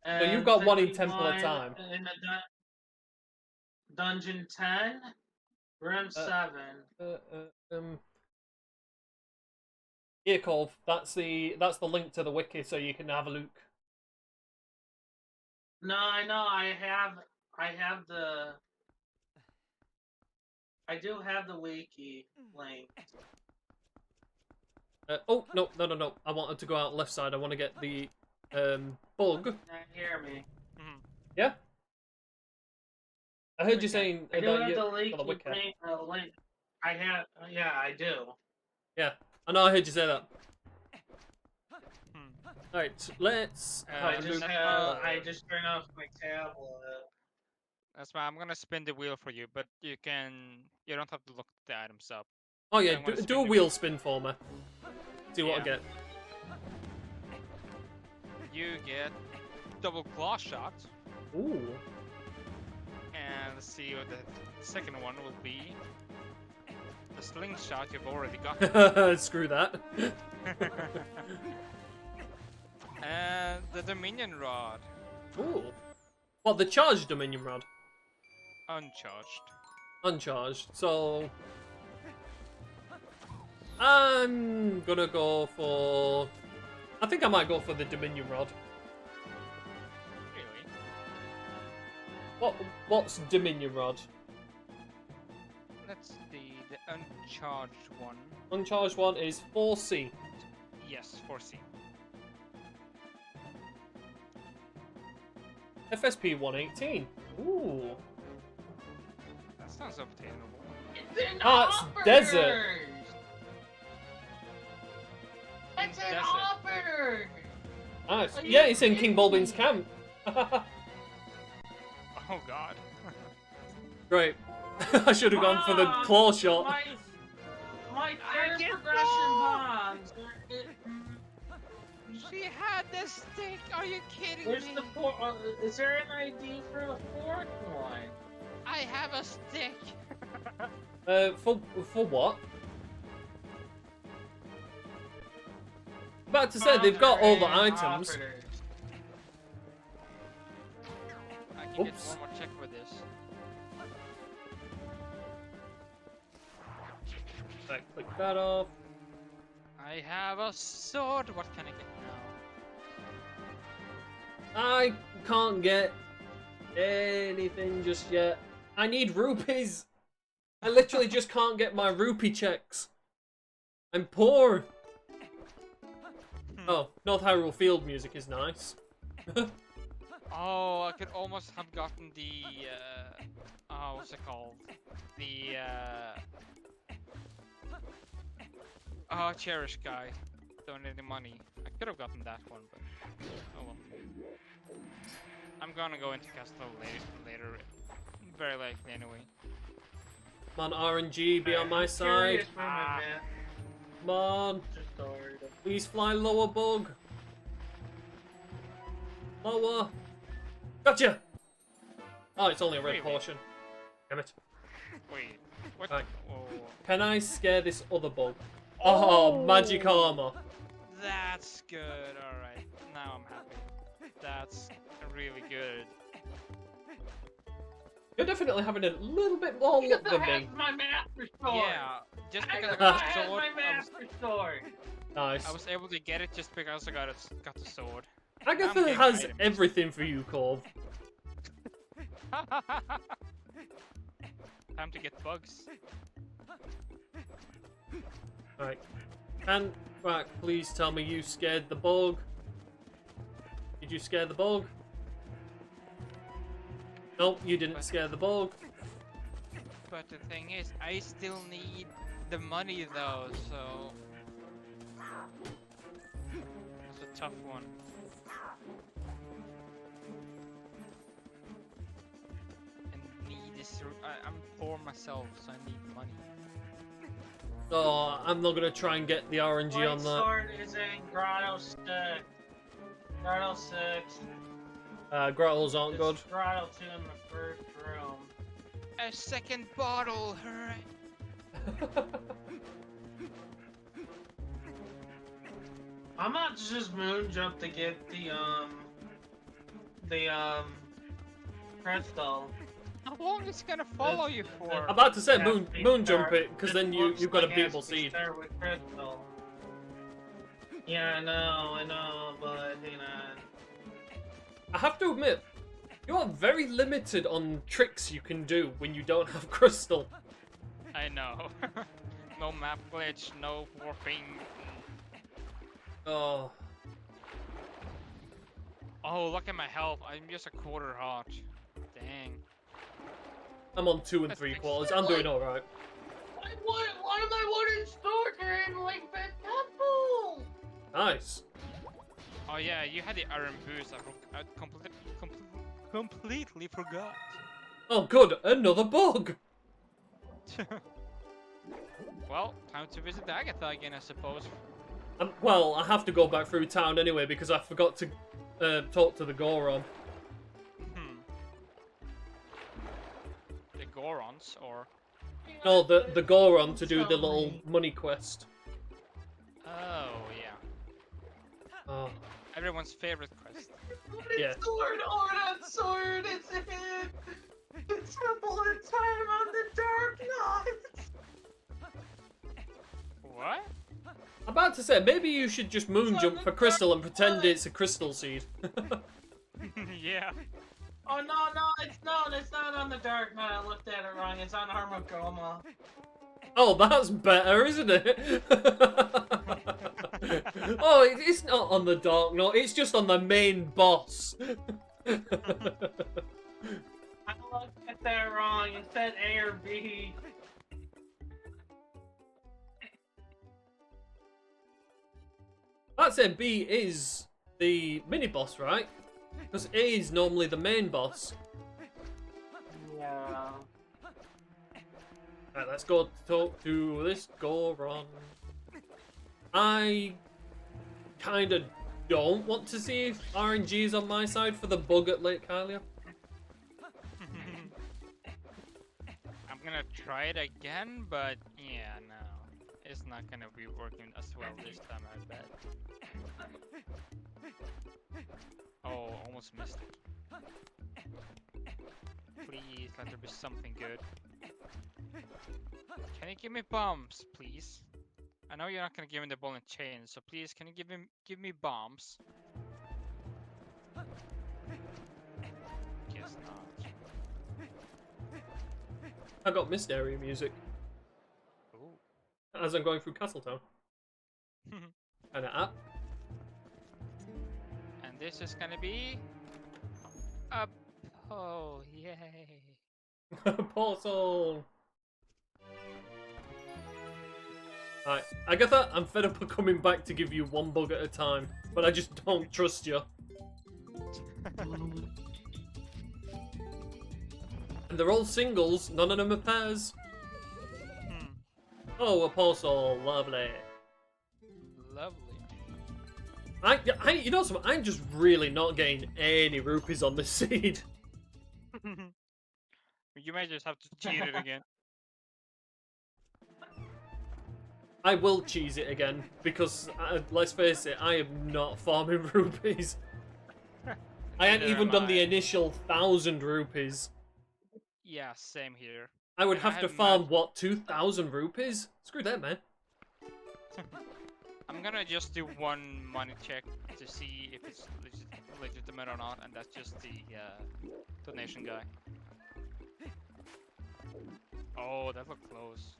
So you've got one in 51 Temple of Time. In the dungeon 10, room 7. Here, Cove. That's the link to the wiki, so you can have a look. No, I know. I do have the wiki link. Oh no! I wanted to go out left side. I want to get the bug. Can't hear me. Yeah. I heard you saying I do that have you the got the wiki. link. I have. Yeah, I do. Yeah, I know. I heard you say that. Alright, let's have a look. I just turned off my tablet. That's why I'm gonna spin the wheel for you, but you don't have to look the items up. Oh yeah, I'm gonna do spin a the wheel spin for me. See what I Yeah. get. You get double claw shot, Ooh. and let's see what the second one will be. The slingshot you've already got. Screw that. And the Dominion Rod, Ooh. What, the charged Dominion Rod? uncharged. Uncharged, so... I'm gonna go for... I think I might go for the Dominion Rod. Really? What's Dominion Rod? That's the uncharged one. Uncharged one is 4C. Yes, 4C. FSP 118. Ooh. That sounds obtainable. It's in Ah, it's desert. It's in Desert. Operators! Nice. Are you Yeah, it's in kidding King Bulbin's me? camp. Oh god. Great. I should have gone for the Mom, claw shot. My I third get progression bombed. bombs. She had the stick. Are you kidding Where's me? the fourth? Is there an ID for the fourth one? I have a stick. For what? About to say they've got all the items. Operators. I can get Oops. one more check with this. Right, click that off. I have a sword. What can I get now? I can't get anything just yet. I need rupees. I literally just can't get my rupee checks. I'm poor. Oh, North Hyrule Field music is nice. Oh, I could almost have gotten the oh, what's it called? The oh, Cherish guy donating money. I could have gotten that one, but oh well. I'm gonna go into Castle later, very likely anyway. Come on, RNG, be on my side. Curious moment, man. Come on, Just started. please fly lower, bug. Lower. Gotcha! Oh, it's only a red Really? portion. Damn it. Wait, what? Right. Oh, Can I scare this other bug? Oh, magic armor. that's good. All right, now I'm happy. That's really good. You're definitely having a little bit more luck Because than I me. have my master sword. Yeah, just because I I got the have sword, my master sword. Nice. I was able to get it just because I got the sword. Agatha getting has items. everything for you, Corv. Time to get bugs. Right. Can Rack please tell me you scared the bug? Did you scare the bug? Nope, you didn't scare the bug. But the thing is, I still need the money though, so it's a tough one. And need is I'm poor myself, so I need money. Oh, I'm not gonna try and get the RNG White on that. sword is in Grotto 6. Grotto 6. Grottos aren't It's good. Grotto 2 in the first room. A second bottle, hooray! I'm about to just moon jump to get the crystal. How long is it gonna follow you for? I'm about to say Yeah, moon we jump start- it, because then looks you've got a like beatable as we seed. start with crystal. Yeah, I know, but you know. I have to admit, you are very limited on tricks you can do when you don't have crystal. I know. No map glitch, no warping. Oh, Oh, look at my health. I'm just a quarter heart. Dang. I'm on 2 and That's 3 makes quarters. sense. I'm doing all right. One of my wooden swords are in like the temple. Nice. Oh yeah, you had the iron boost. I completely forgot. Oh, good, another bug. Well, time to visit Agatha again, I suppose. Well, I have to go back through town anyway because I forgot to talk to the Goron. The Gorons, or... No, the Goron to do the little money quest. Oh, yeah. Oh, Everyone's favorite quest. yeah. Sword, oh, that sword, it's it! It's triple in time on the Dark Knight! What? I'm about to say, maybe you should just moon jump for Crystal and pretend it's a crystal seed. Yeah. Oh it's not on the Dark Knight. I looked at it wrong. It's on Armor Coma. Oh, that's better, isn't it? Oh, it's not on the Dark Knight, it's just on the main boss. I looked at that wrong. It said A or B. I'd say B is the mini boss, right? Because A is normally the main boss. Yeah. Right, let's go talk to this Goron. I kind of don't want to see if RNG is on my side for the bug at Lake Hylia. I'm gonna try it again, but yeah, no. It's not gonna be working as well this time, I bet. Oh, almost missed it. Please, let there be something good. Can you give me bombs, please? I know you're not gonna give me the ball and chain, so please, can you give me bombs? Guess not. I got missed area music Ooh. as I'm going through Castletown. And up. And this is gonna be a oh yay! Portal. Alright, Agatha, I'm fed up of coming back to give you one bug at a time, but I just don't trust you. And they're all singles, none of them are pairs. Oh, a portal, lovely. Lovely. You know something? I'm just really not getting any rupees on this seed. You may just have to cheat it again. I will cheese it again because let's face it, I am not farming rupees. I hadn't even done the initial 1,000 rupees. Yeah, same here. I would And have I to had farm what, 2,000 rupees? Screw that, man. I'm gonna just do one money check to see if it's legitimate or not, and that's just the donation guy. Oh, that looked close.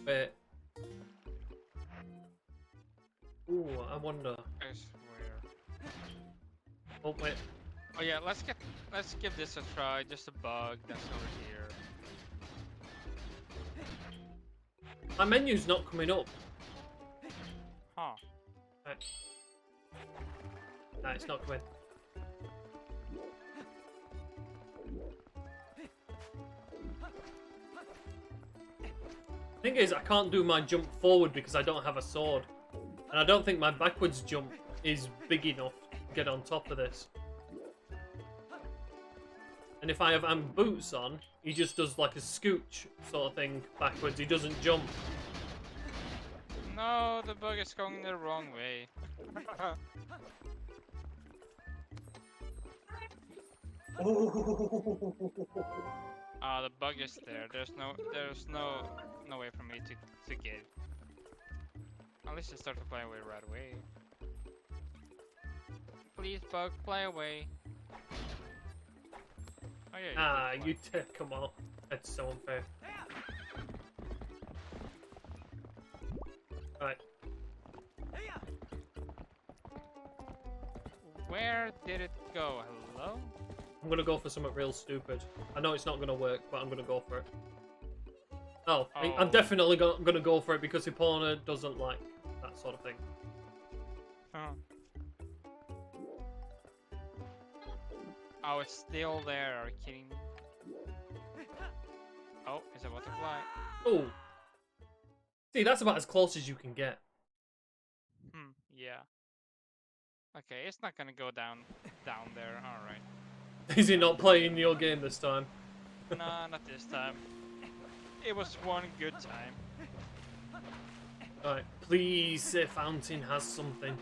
Wait. Ooh, I wonder. I swear. Oh, wait. Oh yeah, let's give this a try. Just a bug that's over here. My menu's not coming up. Huh. Right. No, it's not coming. Thing is, I can't do my jump forward because I don't have a sword. And I don't think my backwards jump is big enough to get on top of this. And if I have boots on, he just does like a scooch sort of thing backwards. He doesn't jump. No, the bug is going the wrong way. Ah, the bug is there. There's no way for me to get it. Unless you start to fly away right away. Please, bug, fly away. Oh yeah. Come on. That's so unfair. Alright. Where did it go? Hello? I'm gonna go for something real stupid. I know it's not gonna work, but I'm gonna go for it. Oh, I'm definitely gonna go for it because Epona doesn't like that sort of thing. Oh. Oh, it's still there. Are you kidding me? Oh, it's about to fly. Oh. See, that's about as close as you can get. Yeah. Okay, it's not gonna go down there. All right. Is he not playing your game this time? Nah, not this time. It was one good time. Alright, please say Fountain has something.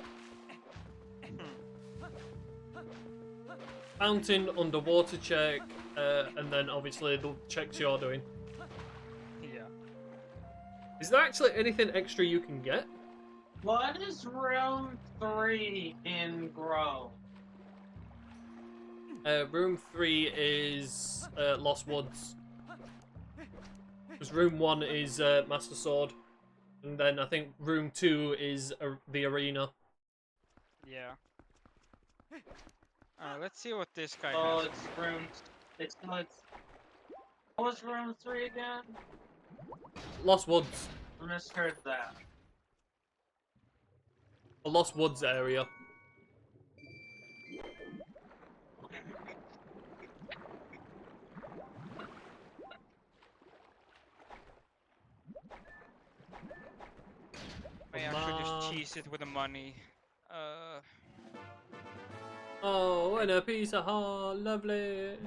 Fountain, underwater check, and then obviously the checks you're doing. Yeah. Is there actually anything extra you can get? What is room 3 in Grow? Room 3 is Lost Woods. Because room 1 is Master Sword. And then I think room 2 is the arena. Yeah. Let's see what this guy Oh, has. it's room. It's. What was room 3 again? Lost Woods. I misheard that. The Lost Woods area. Maybe I should just cheese it with the money. Oh, and a piece of heart, lovely.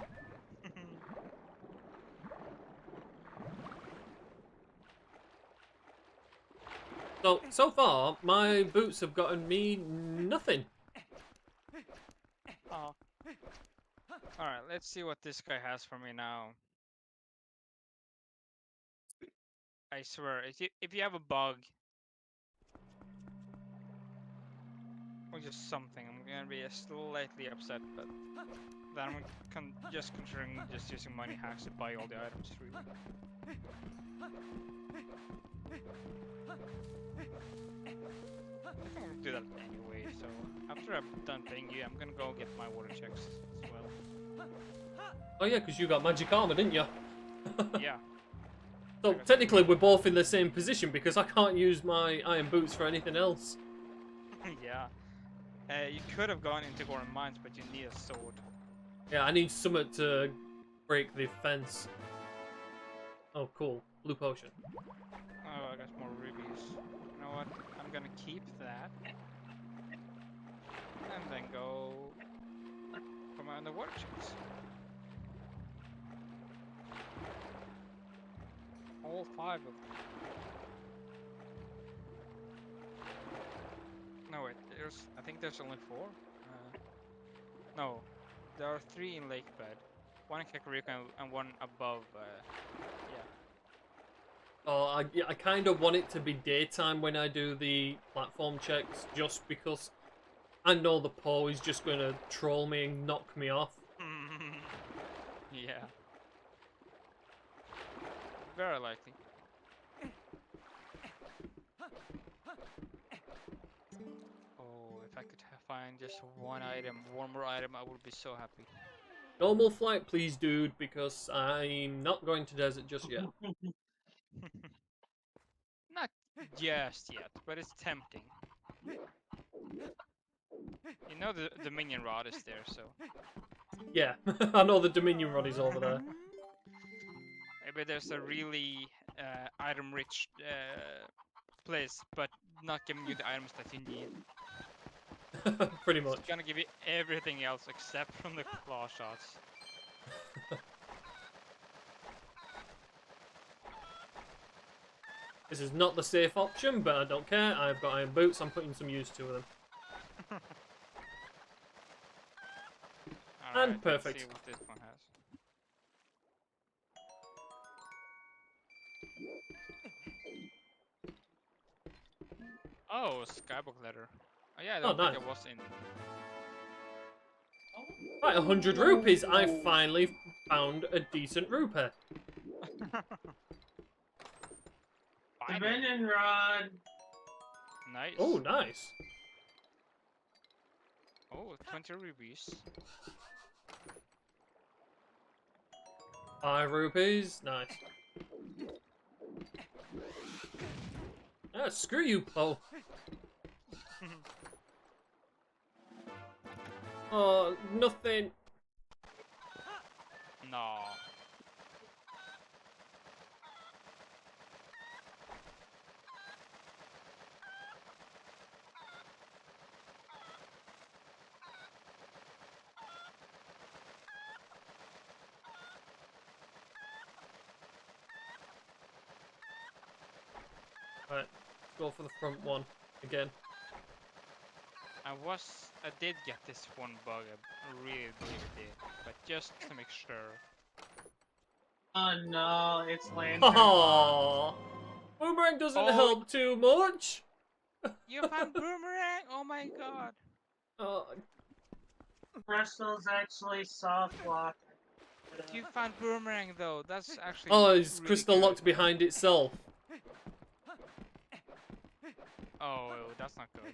So far, my boots have gotten me nothing. Oh. Alright, let's see what this guy has for me now. I swear, if you have a bug, or just something, I'm gonna be slightly upset, but then I'm just considering just using money hacks to buy all the items through. I think I'm gonna do that anyway, so after I'm done paying you, I'm gonna go get my water checks as well. Oh yeah, because you got magic armor, didn't you? Yeah. So technically we're both in the same position because I can't use my iron boots for anything else. Yeah. You could have gone into Goron Mines, but you need a sword. Yeah, I need something to break the fence. Oh, cool. Blue potion. Oh, I got more rubies. You know what? I'm gonna keep that. And then go for my underwater checks. All 5 of them. No wait, I think there's only 4. No, there are 3 in Lakebed, 1 in Kakariko and 1 above. Yeah. Oh, I kind of want it to be daytime when I do the platform checks, just because I know the Poe is just going to troll me and knock me off. Yeah. Very likely. Oh, if I could find just one more item, I would be so happy. Normal flight, please, dude, because I'm not going to desert just yet. Not just yet, but it's tempting. You know the minion rod is there, so... Yeah, I know the Dominion Rod is over there. Maybe there's a really item-rich place, but not giving you the items that you need. Pretty much. It's gonna give you everything else except from the claw shots. This is not the safe option, but I don't care. I've got iron boots, I'm putting some use to them. Alright, And perfect. Let's see what this one has. Oh, Skybook letter. Oh yeah, I don't think nice. it was in. Right, 100 rupees. I finally found a decent rupee. Dominion Rod. Nice. Oh, nice. Oh, 20 rupees. 5 rupees. Nice. Ah, screw you, Poe. Oh, nothing. No. Right, let's go for the front one again. I did get this one bug, I really did, but just to make sure. Oh no, it's lantern. Oh, boomerang doesn't Oh. help too much. You found boomerang? Oh my god. Oh, Crystal's actually soft lock. You found boomerang though. That's actually oh, is really crystal good. locked behind itself? Oh, that's not good.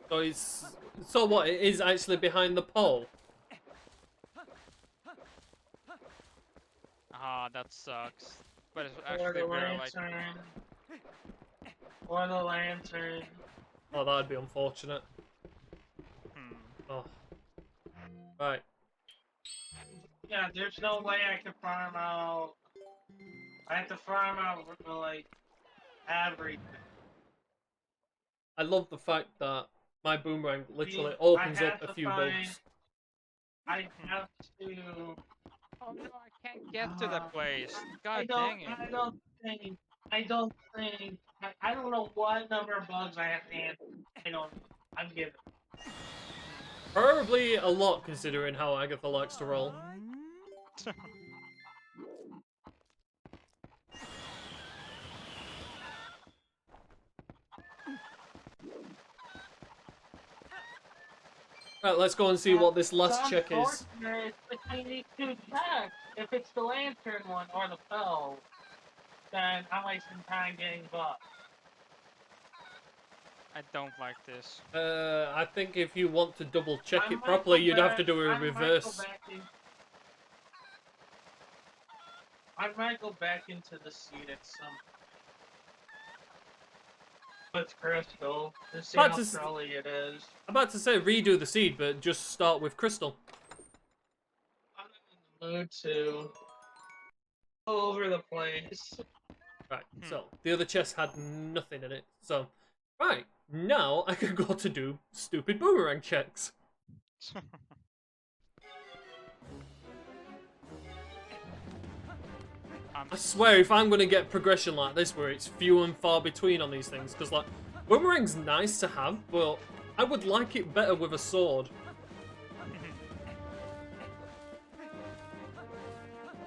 So it's so what? It is actually behind the pole. Ah, that sucks. But it's Or actually the very like. lantern. Or the lantern. Oh, that'd be unfortunate. Oh, right. Yeah, there's no way I can farm out. I have to farm out like everything. I love the fact that my boomerang literally See, opens I up have a to few find- bugs. I have to. Oh no, I can't get to that place. I God don't. dang it. I don't think. I don't know what number of bugs I have to handle. I don't. I'm giving. Probably a lot considering how Agatha likes to roll. Right, let's go and see what this last check is. It's between these two checks. If it's the lantern one or the pill, then I'm wasting time getting bugs. I don't like this. I think if you want to double check I it might properly, go you'd have to back- do a I might go reverse. back in- I might go back into the seat at some. With Crystal to see But how to s- trolly it is. I'm about to say redo the seed, but just start with crystal. I'm in the mood to go over the place. Right, so the other chest had nothing in it. So, right, now I can go to do stupid boomerang checks. I swear, if I'm going to get progression like this, where it's few and far between on these things, because, like, boomerang's nice to have, but I would like it better with a sword.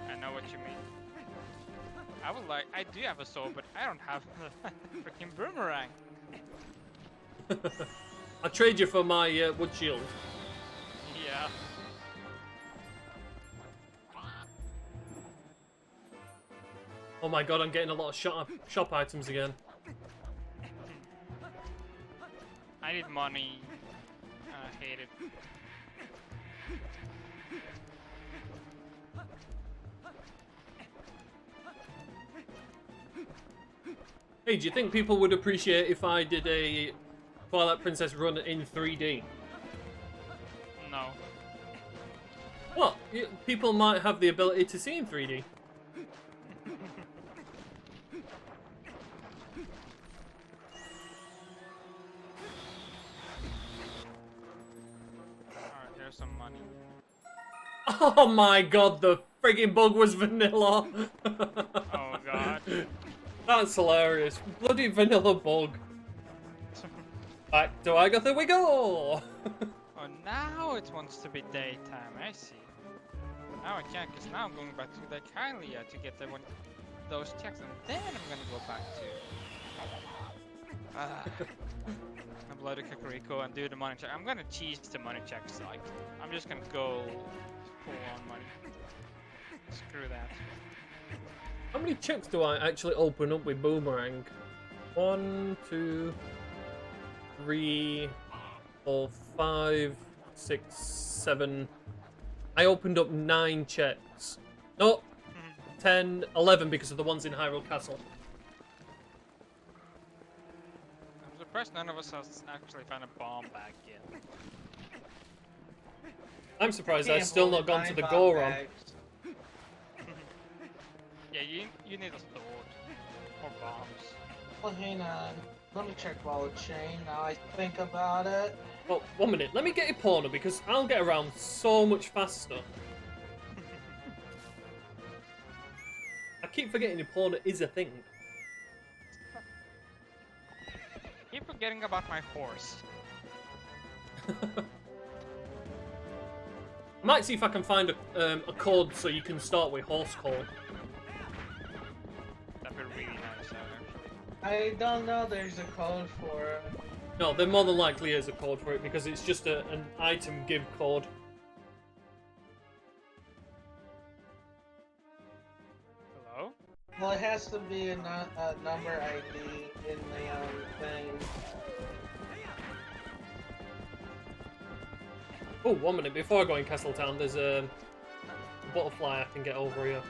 I know what you mean. I do have a sword, but I don't have the freaking boomerang. I'll trade you for my wood shield. Yeah. Oh my god, I'm getting a lot of shop items again. I need money. I hate it. Hey, do you think people would appreciate if I did a Twilight Princess run in 3D? No. What? People might have the ability to see in 3D. Alright, here's some money. Oh my god, the friggin' bug was vanilla. Oh god. That's hilarious. Bloody vanilla bug. Back to Agatha we go! Oh, now it wants to be daytime, I see. Now I can't, because now I'm going back to the Kylia to get those checks, and then I'm gonna go back to a bloody Kakariko and do the money check. I'm gonna cheese the money checks, like, I'm just gonna go full on money. Screw that. How many checks do I actually open up with Boomerang? 1, 2, 3, 4, 5, 6, 7. I opened up 9 checks. No, 10, 11 because of the ones in Hyrule Castle. surprised none of us has actually found a bomb bag yet. I'm surprised Can't I've still not believe gone to the bomb Goron. bags. Yeah, you need a sword or bombs. Well, hang on. Let me check wallet chain. Now I think about it. Oh, 1 minute. Let me get Epona because I'll get around so much faster. I keep forgetting Epona is a thing. Keep forgetting about my horse. I might see if I can find a code so you can start with horse call. That'd be really nice, actually. I don't know there's a code for it. No, there more than likely is a code for it because it's just an item give code. Hello? Well, it has to be a number ID in the thing. Oh, 1 minute. Before I go in Castletown, there's a butterfly I can get over here.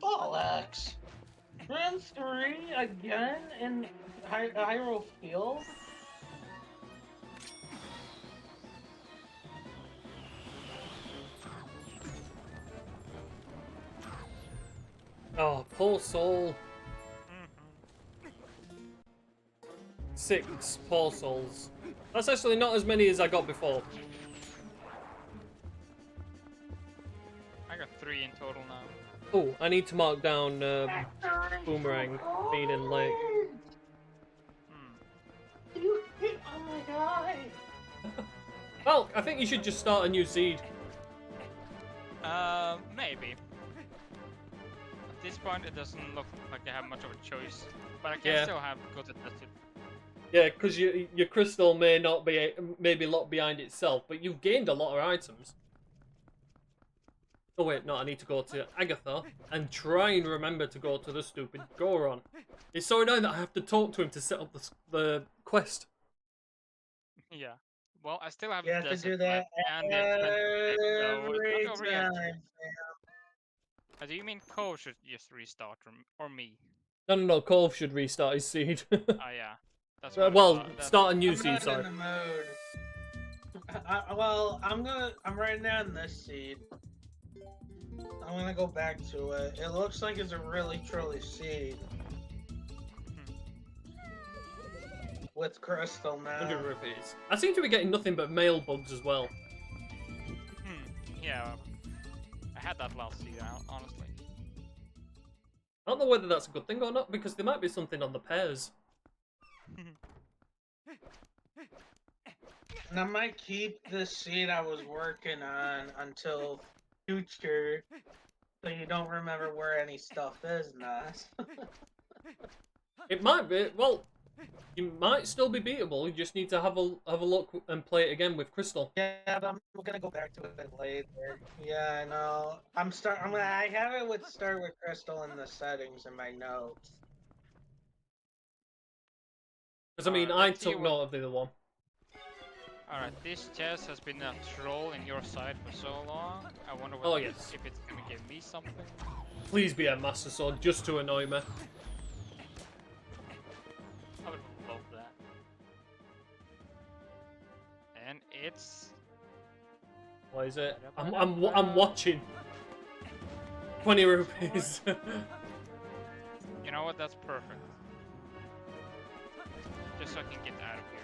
Bollocks! Room 3 again in Hyrule Field? Oh, poor soul. 6 poor souls. That's actually not as many as I got before. I got 3 in total now. Oh, I need to mark down Boomerang being in late. You hit on my guy! Well, I think you should just start a new seed. Maybe. At this point, it doesn't look like I have much of a choice, but I can Yeah. still have go to test it. Yeah, because your crystal may not be maybe locked behind itself, but you've gained a lot of items. Oh wait, no, I need to go to Agatha and try and remember to go to the stupid Goron. It's so annoying that I have to talk to him to set up the quest. Yeah. Well, I still have You have to desert do that left and the expensive so every it's not over yet. time. Do you mean Cole should just restart or me? No, Cole should restart his seed. Ah, yeah. That's what I Well, thought. start a new I'm seed, not sorry. in the mode. I'm right now in this seed. I'm gonna go back to it. It looks like it's a really truly seed. With crystal now. 100 rupees. I seem to be getting nothing but mail bugs as well. Yeah. I had that last season, honestly. I don't know whether that's a good thing or not, because there might be something on the pairs. And I might keep this seed I was working on until future, so you don't remember where any stuff is, Nas. It might be. Well, you might still be beatable. You just need to have a look and play it again with Crystal. Yeah, but I'm gonna go back to it later. Yeah, I know. I have it with start with crystal in the settings in my notes. Because I mean, Alright, I let's see took what- note of the other one. Alright, this chest has been a troll in your side for so long. I wonder Oh, what yes. if it's gonna give me something. Please be a Master Sword, just to annoy me. I would love that. And it's What is it? I'm watching. 20 rupees. you know what? That's perfect. Just so I can get out of here.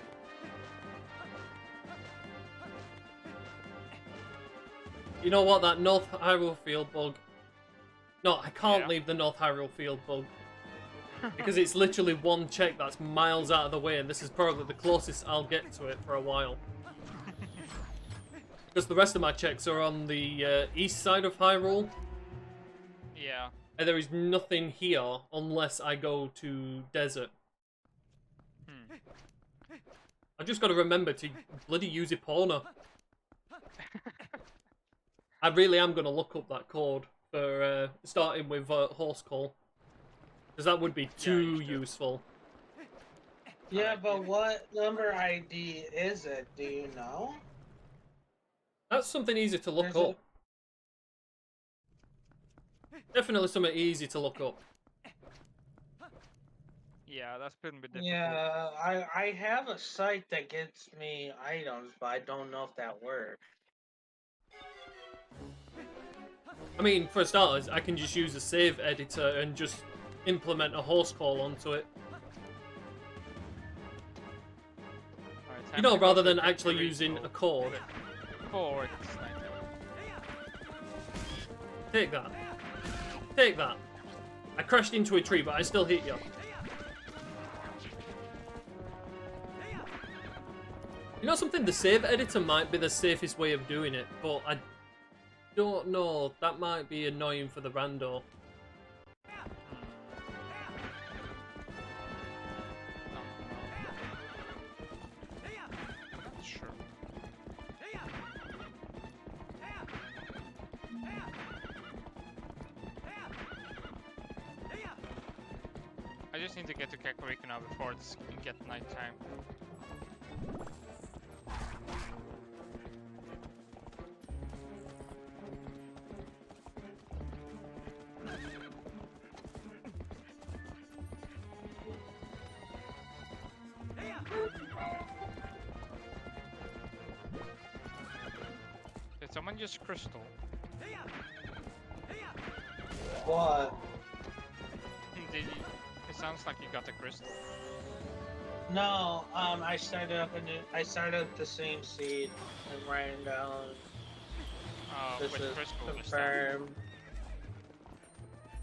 You know what? That North Hyrule Field bug. No, I can't Yeah. leave the North Hyrule Field bug. Because it's literally one check that's miles out of the way, and this is probably the closest I'll get to it for a while. Because the rest of my checks are on the east side of Hyrule, Yeah. and there is nothing here unless I go to Desert. I just got to remember to bloody use Epona. I really am going to look up that code for starting with Horse Call. Because that would be too useful. Yeah, but what number ID is it? Do you know? That's something easy to look There's up. Definitely something easy to look up. Yeah, that's been a bit difficult. Yeah, I have a site that gets me items, but I don't know if that works. I mean, for starters, I can just use a save editor and just implement a horse call onto it. Alright, You time know, to go rather to than the actually factory using to a cord. forward sniper. Take that. Take that. I crashed into a tree, but I still hit you. You know something? The save editor might be the safest way of doing it, but I don't know. That might be annoying for the rando. Not sure. I just need to get to Kakariko now before it's get nighttime. Did someone use crystal? What? Did you, it sounds like you got the crystal. No, I started up I started up the same seed and ran down. Oh, This with is crystal this time. confirmed.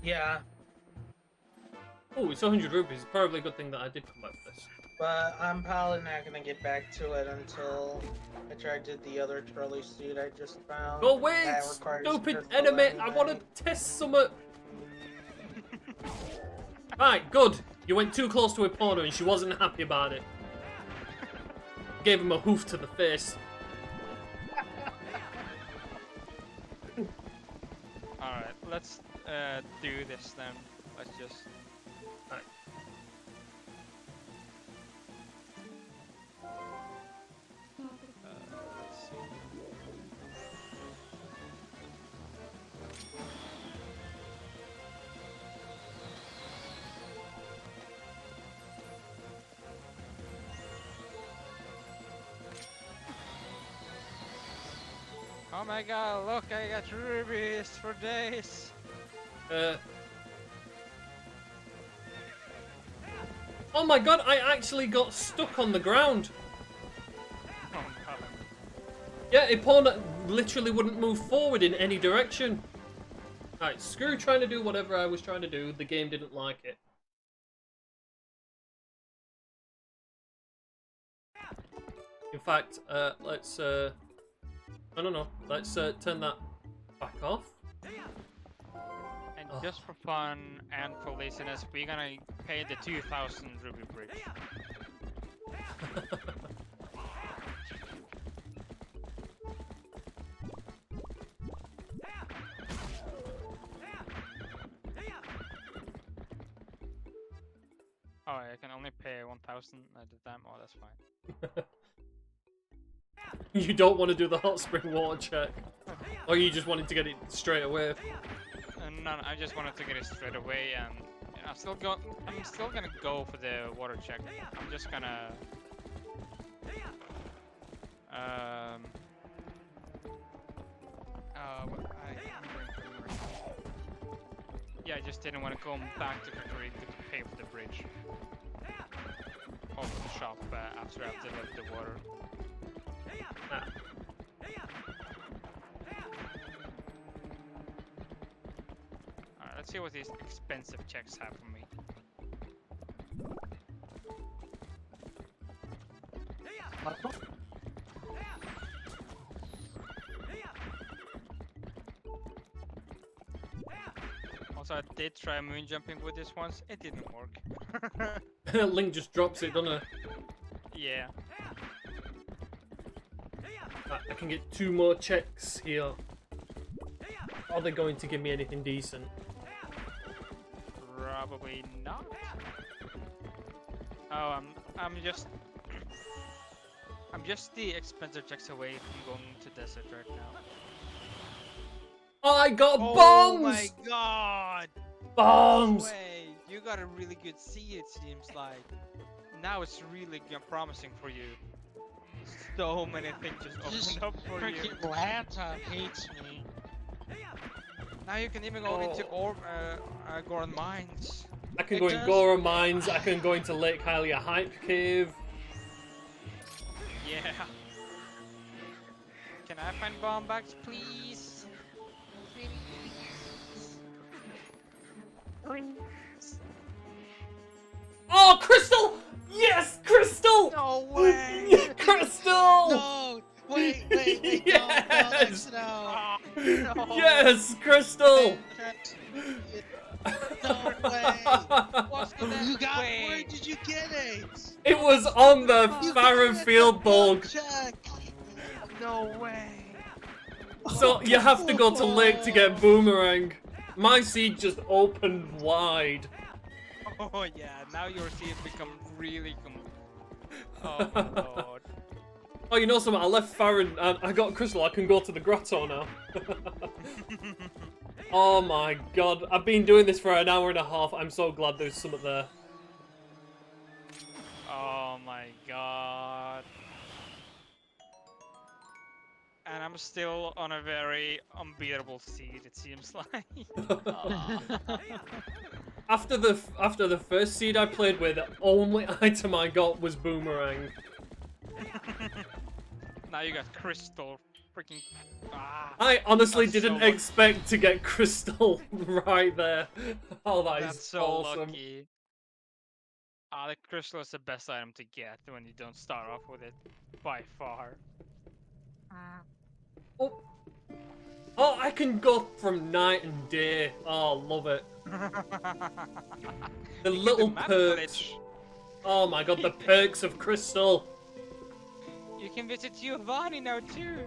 Yeah, Oh, it's 100 rupees. It's probably a good thing that I did come back for this. but I'm probably not gonna get back to it until I try to do the other trolley seed I just found. Go away, That requires stupid crystal enemy! I anyway. want to test something. Right, good. You went too close to Epona and she wasn't happy about it. Gave him a hoof to the face. Alright, let's do this then. Let's just... Right. let's see. Oh my god, look, I got rubies for days. Oh my god, I actually got stuck on the ground. Oh god. Yeah, Epona literally wouldn't move forward in any direction. Alright, screw trying to do whatever I was trying to do. The game didn't like it. In fact, let's, no. Let's turn that back off. And Oh. just for fun and for laziness, we're gonna pay the 2000 ruby bridge. Oh, I can only pay 1000 at a time. Oh, that's fine. You don't want to do the hot spring water check. Or you just wanted to get it straight away. No, I just wanted to get it straight away, and I'm still gonna go for the water check. I'm just gonna yeah, I just didn't want to go back to Kakariko to pay for the bridge. Or for the shop after I've delivered the water. Ah. Alright, let's see what these expensive checks have for me. Also, I did try moon jumping with this once. It didn't work. Link just drops it, doesn't it? Yeah. Right, I can get 2 more checks here. Are they going to give me anything decent? Probably not. Oh, I'm just the expensive checks away from going to desert right now. Oh, I got Oh bombs! my god! Bombs! No way! You got a really good seed, it seems like. Now it's really promising for you. So many things just opened up for you. Freaking Lanta hates me. Now you can even go into Goron Mines. I can It go in does- Gora Mines, I can go into Lake Hylia Hype Cave. Yeah. Can I find bomb bags, please? Oh, Crystal! Yes, Crystal! No way! Crystal! No! Wait, Yes! no, Oh, no. Yes, Crystal! no way! What's the next You got, way? where did you get it? It was on the You Farron got it Field at the bug. check. No way. So you have to go to Lake to get Boomerang. My seed just opened wide. Oh yeah, now your seed become really oh my lord. Oh, you know something? I left Farron and I got Crystal. I can go to the grotto now. Oh my god. I've been doing this for an hour and a half. I'm so glad there's something there. Oh my god. And I'm still on a very unbeatable seed, it seems like. Oh. After the first seed I played with, the only item I got was Boomerang. Now you got Crystal. Freaking. Ah, I honestly That's so didn't lucky. expect to get Crystal right there. Oh, that that's is so awesome. lucky. Ah, the Crystal is the best item to get when you don't start off with it. By far. Oh. Oh, I can go from night and day. Oh, love it. The You get little map perks. glitch. Oh my god, the perks of Crystal. You can visit Giovanni now too.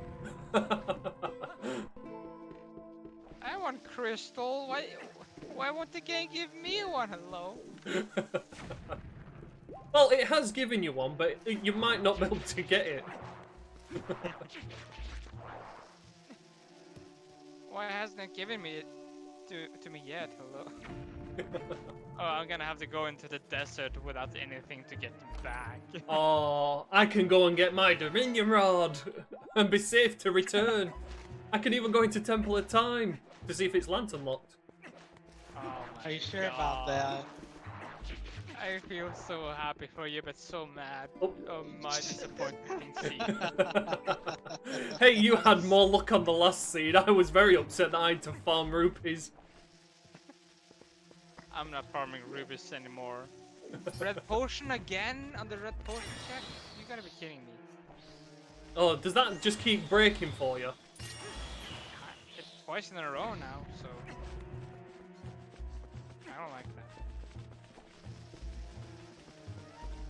I want Crystal. Why won't the game give me one? Hello. Well, it has given you one, but you might not be able to get it. Why hasn't it given me it to me yet? Hello. Oh, I'm gonna have to go into the desert without anything to get them back. Oh, I can go and get my Dominion Rod and be safe to return. I can even go into Temple of Time to see if it's lantern locked. Oh my Are you sure about that? I feel so happy for you, but so mad. Oh. Oh, my disappointing seed. Hey, you had more luck on the last seed. I was very upset that I had to farm rupees. I'm not farming rubies anymore. Red potion again on the red potion check? You gotta be kidding me. Oh, does that just keep breaking for you? It's twice in a row now, so I don't like that.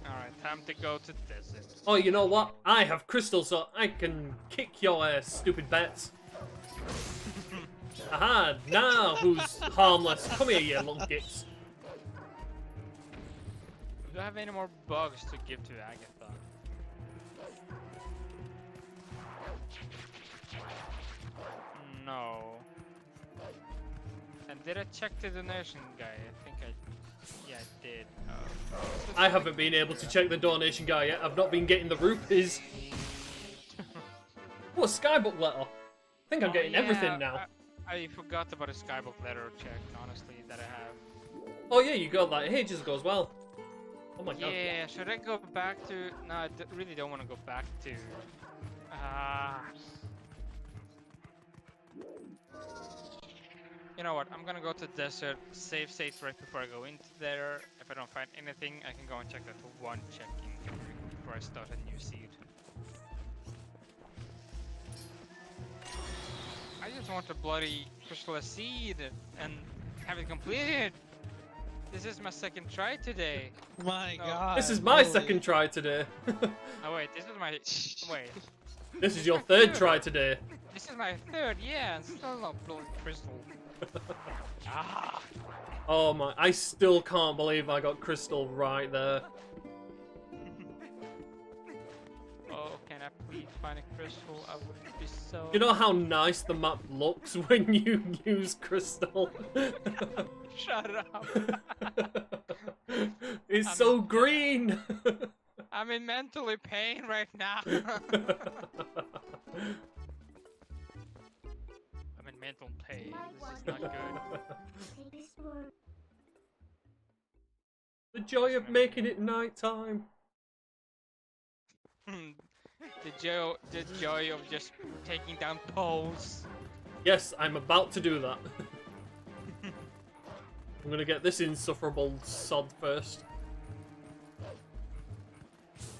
Alright, time to go to desert. Oh, you know what? I have crystals, so I can kick your ass, stupid bets. Aha, now who's harmless? Come here, you little gits. Do I have any more bugs to give to Agatha? No. And did I check the donation guy? I think yeah, I did. I haven't been able to check the donation guy yet. I've not been getting the rupees. What, a skybook letter? I think I'm Oh, getting yeah, everything now. I forgot about a skybook letter check, honestly, that I have. Oh yeah, you got that ages ago as well. Oh my god. Yeah, should I go back to... No, I really don't want to go back to... You know what, I'm gonna go to the desert, save states right before I go into there. If I don't find anything, I can go and check that one check-in before I start a new seed. I just want a bloody crystalline seed and have it completed. This is my second try today. My No. god. This is my really? second try today. Oh wait, this is my... Wait. This is your third try today. This is my third, yeah, and still not bloody crystal. Ah! Oh my, I still can't believe I got crystal right there. Oh, can I me find a crystal, I would be so... You know how nice the map looks when you use crystal? Shut up! It's I'm so in- green! I'm in mentally pain right now! I'm in mental pain, this is not good. The joy of making it nighttime. The joy of just taking down poles. Yes, I'm about to do that. I'm gonna get this insufferable sod first.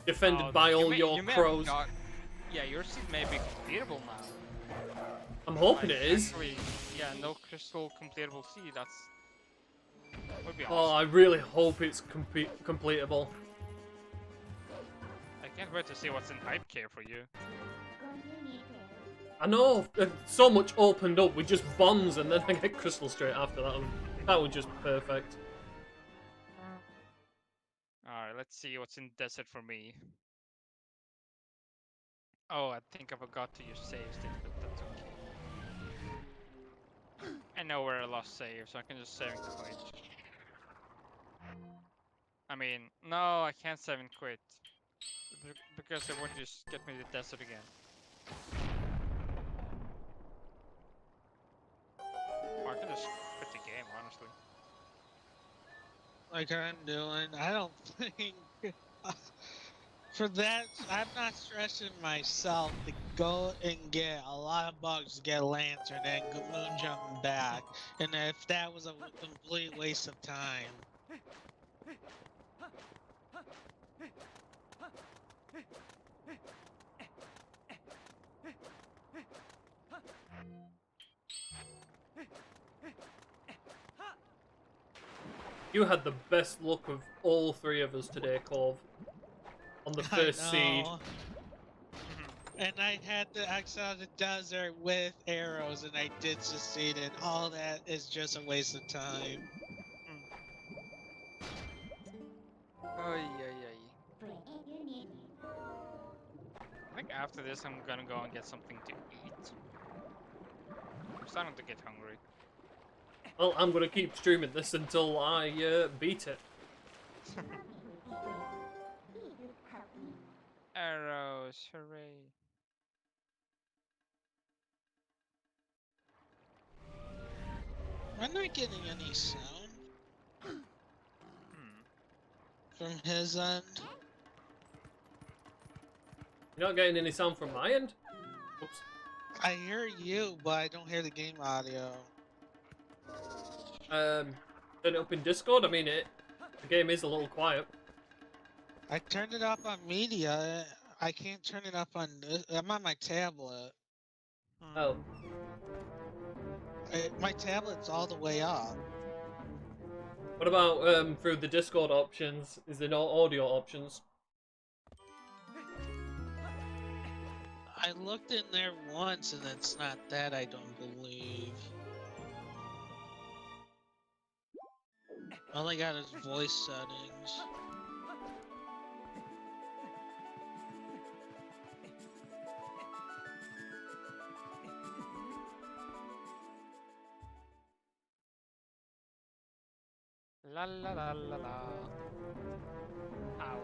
Defended by all your you may crows. Yeah, yours may be completable now. I'm hoping it is. Actually, yeah, no crystal completable sea, that's... would be Oh, awesome. I really hope it's completable. I can't wait to see what's in hype care for you. I know, so much opened up with just bombs and then I get crystal straight after that. That was just perfect. Alright, let's see what's in desert for me. Oh, I think I forgot to use save state, but that's okay. I know where I lost save, so I can just save and quit. I mean, no, I can't save and quit. Because it would just get me the desert again. Or I can just quit the game, honestly. Like I'm doing. I don't think for that. I'm not stressing myself to go and get a lot of bugs to get a lantern and go moon jumping back. And if that was a complete waste of time. You had the best luck of all three of us today, Corv. On the first seed. And I had to exit out the desert with arrows, and I did succeed, and all that is just a waste of time. Oh, yeah. I think after this I'm gonna go and get something to eat. I'm starting to get hungry. Well, I'm gonna keep streaming this until I beat it. Arrows, hooray. I'm not getting any sound from his end. You're not getting any sound from my end? Oops. I hear you, but I don't hear the game audio. Turn it up in Discord. I mean, the game is a little quiet. I turned it up on media. I can't turn it up on. I'm on my tablet. Oh. My tablet's all the way up. What about through the Discord options? Is there no audio options? I looked in there once, and it's not that. I don't believe. All I got is voice settings. La la la la la. Ow.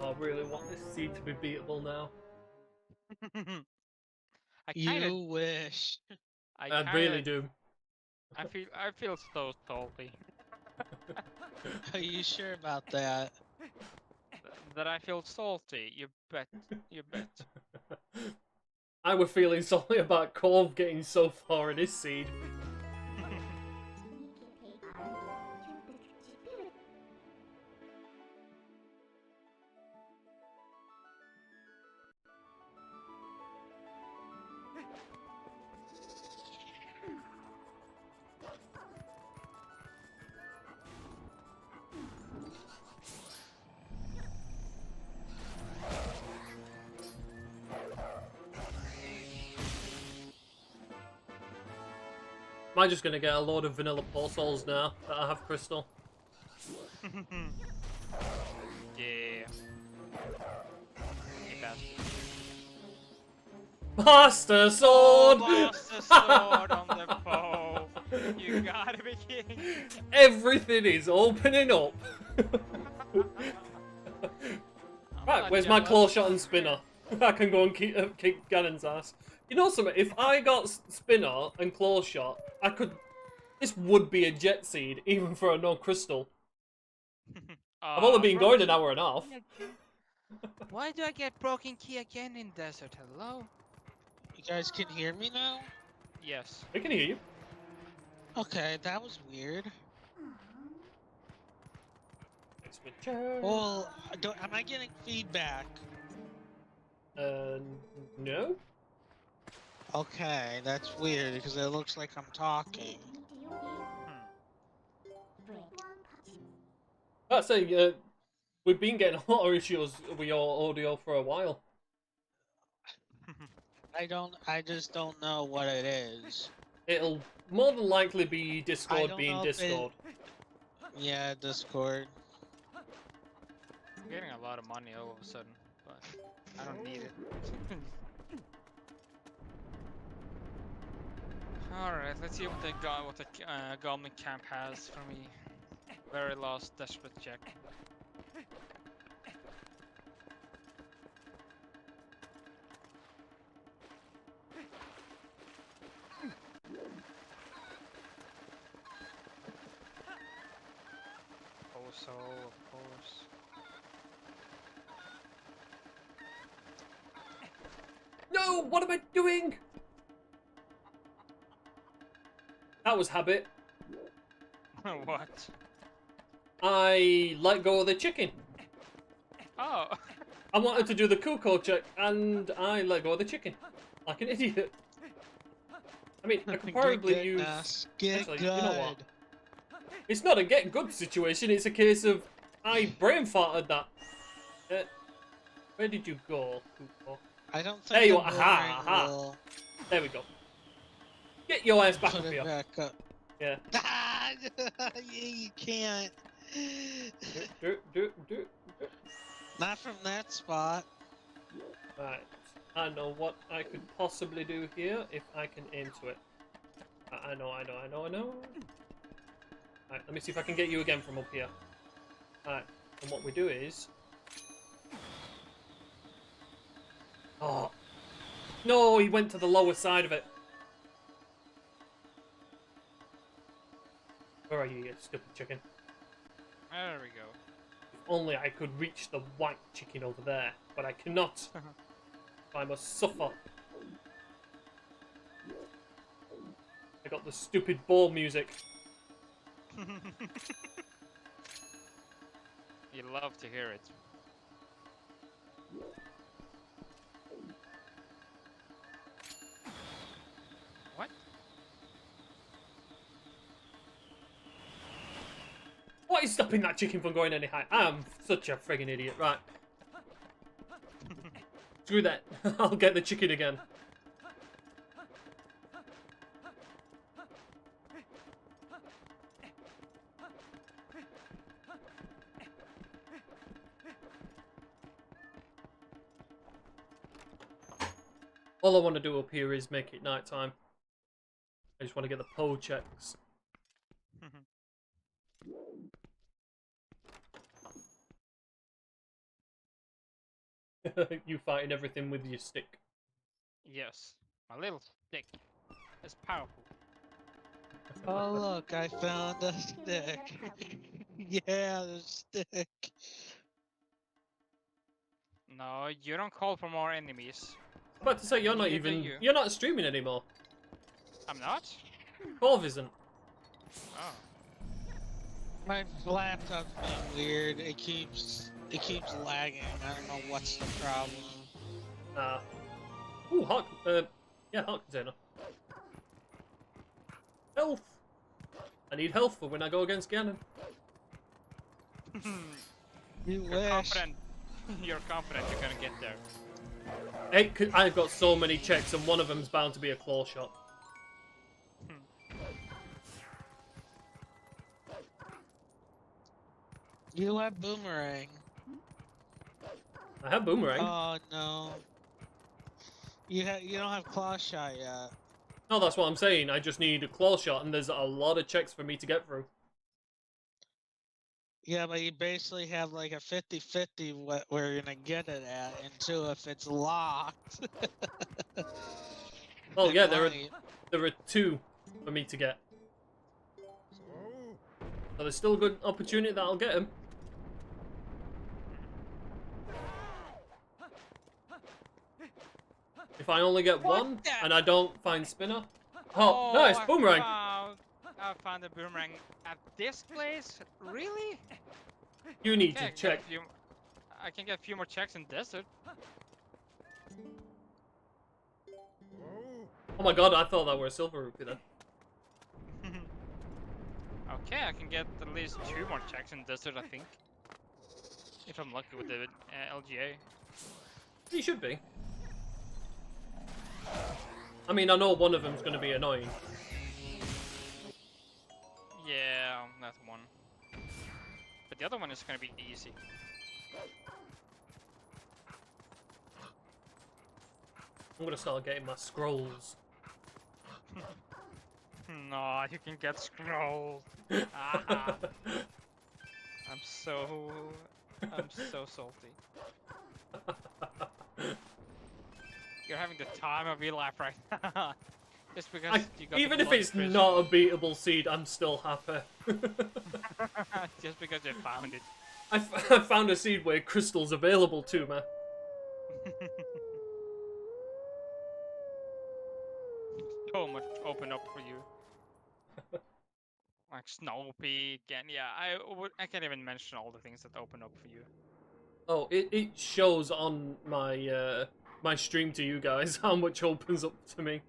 I really want this seed to be beatable now. You wish. I really do. I feel so salty. Are you sure about that? That I feel salty, you bet. You bet. I was feeling sorry about Corv getting so far in his seed. Am I just gonna get a load of vanilla portals now that I have crystal? Yeah. Master Sword! Master Sword on the bow. You gotta be kidding. Everything is opening up. Right, not where's my jealous. claw shot and spinner? I can go and kick Ganon's ass. You know something? If I got spinner and claw shot, I could. This would be a jet seed, even for a no crystal. I've only been going an hour and a half. Why do I get broken key again in desert? Hello? You guys can hear me now? Yes. I can hear you. Okay, that was weird. Switcher. Well, am I getting feedback? No. Okay, that's weird because it looks like I'm talking. That's a. We've been getting a lot of issues with your audio for a while. I just don't know what it is. It'll more than likely be I Discord don't being know if it- Discord. Yeah, Discord. I'm getting a lot of money all of a sudden, but I don't need it. Alright, let's see what the Goblin Camp has for me. Very last desperate check. Also, of course. No, what am I doing? That was habit. What? I let go of the chicken. Oh! I wanted to do the Kuko check, and I let go of the chicken. Like an idiot. I mean, I could probably use... Actually, you know what? It's not a get good situation, it's a case of... I brain farted that. Where did you go, Kuko? I don't There think you the are. Aha, boomerang aha. will There we go. Get your ass back put up it here. back up. Yeah. Yeah, you can't. Do. Not from that spot. Right. I know what I could possibly do here if I can aim to it. I know. Right, let me see if I can get you again from up here. Alright, and what we do is... Oh. No, he went to the lower side of it. Where are you, you stupid chicken? There we go. If only I could reach the white chicken over there, but I cannot. I must suffer. I got the stupid ball music. You love to hear it. What? What is stopping that chicken from going any higher? I'm such a friggin' idiot. Right. Screw that. I'll get the chicken again. All I want to do up here is make it night time. I just want to get the pole checks. You fighting everything with your stick. Yes. My little stick is powerful. Oh look, I found a stick. Yeah, the stick. No, you don't call for more enemies. I'm about to say you're not Neither do even. you. You're not streaming anymore. I'm not? Corv isn't. Oh. My laptop's being weird. It keeps lagging. I don't know what's the problem. Ooh, heart. Yeah, heart container. Health. I need health for when I go against Ganon. You You're wish. confident. You're confident you're gonna get there. Hey, I've got so many checks, and one of them's bound to be a claw shot. You have boomerang. I have boomerang. Oh no. You don't have claw shot yet. No, that's what I'm saying. I just need a claw shot, and there's a lot of checks for me to get through. Yeah, but you basically have like a 50-50 where you're gonna get it at, and two, if it's locked. Well, it yeah, might. there are 2 for me to get. So there's still a good opportunity that I'll get him. If I only get What one the- and I don't find spinner. Oh, nice, I boomerang. found a boomerang at this place? Really? You need Okay, to check. I can get a few more checks in desert. Oh my god, I thought that were a silver rupee then. Okay, I can get at least 2 more checks in desert, I think. If I'm lucky with the LGA. You should be. I mean, I know one of them's going to be annoying. Yeah, that's one. But the other one is gonna be easy. I'm going to start getting my scrolls. No, you can get scrolls. Ah, I'm so salty. You're having the time of your life right now. Just because you got Even the if it's blood not a beatable seed, I'm still happy. just because you found it. I found a seed where crystal's available to me. So much open up for you. Like Snow Peak and yeah, I can't even mention all the things that open up for you. Oh, it shows on my my stream to you guys how much opens up to me.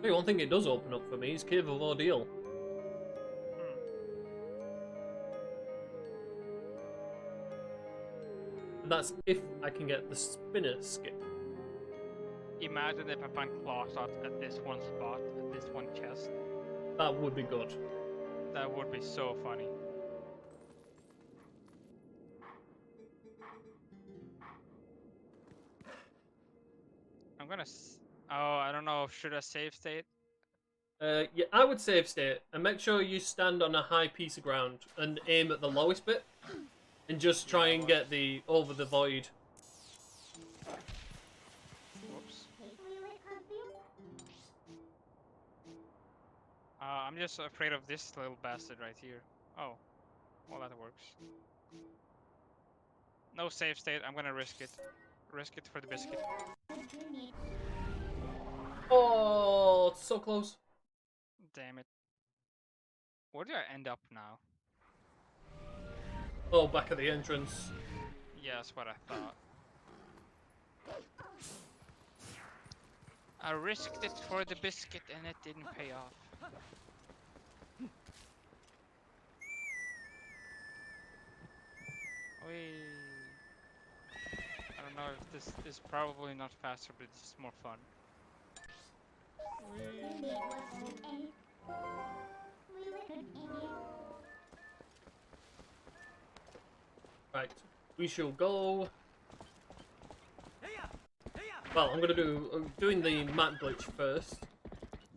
Hey, one thing it does open up for me is Cave of Ordeal. And that's if I can get the spinner skip. Imagine if I find claw shots at this one spot, at this one chest. That would be good. That would be so funny. I'm gonna. Oh, I don't know. Should I save state? Yeah, I would save state and make sure you stand on a high piece of ground and aim at the lowest bit, and just try and get the over the void. Whoops. I'm just afraid of this little bastard right here. Oh, well that works. No save state. I'm gonna risk it. Risk it for the biscuit. Oh, it's so close. Damn it. Where do I end up now? Oh, back at the entrance. Yeah, that's what I thought. I risked it for the biscuit and it didn't pay off. Whee. I don't know if this is probably not faster, but it's just more fun. Right, we shall go. Well, I'm gonna do doing the map glitch first,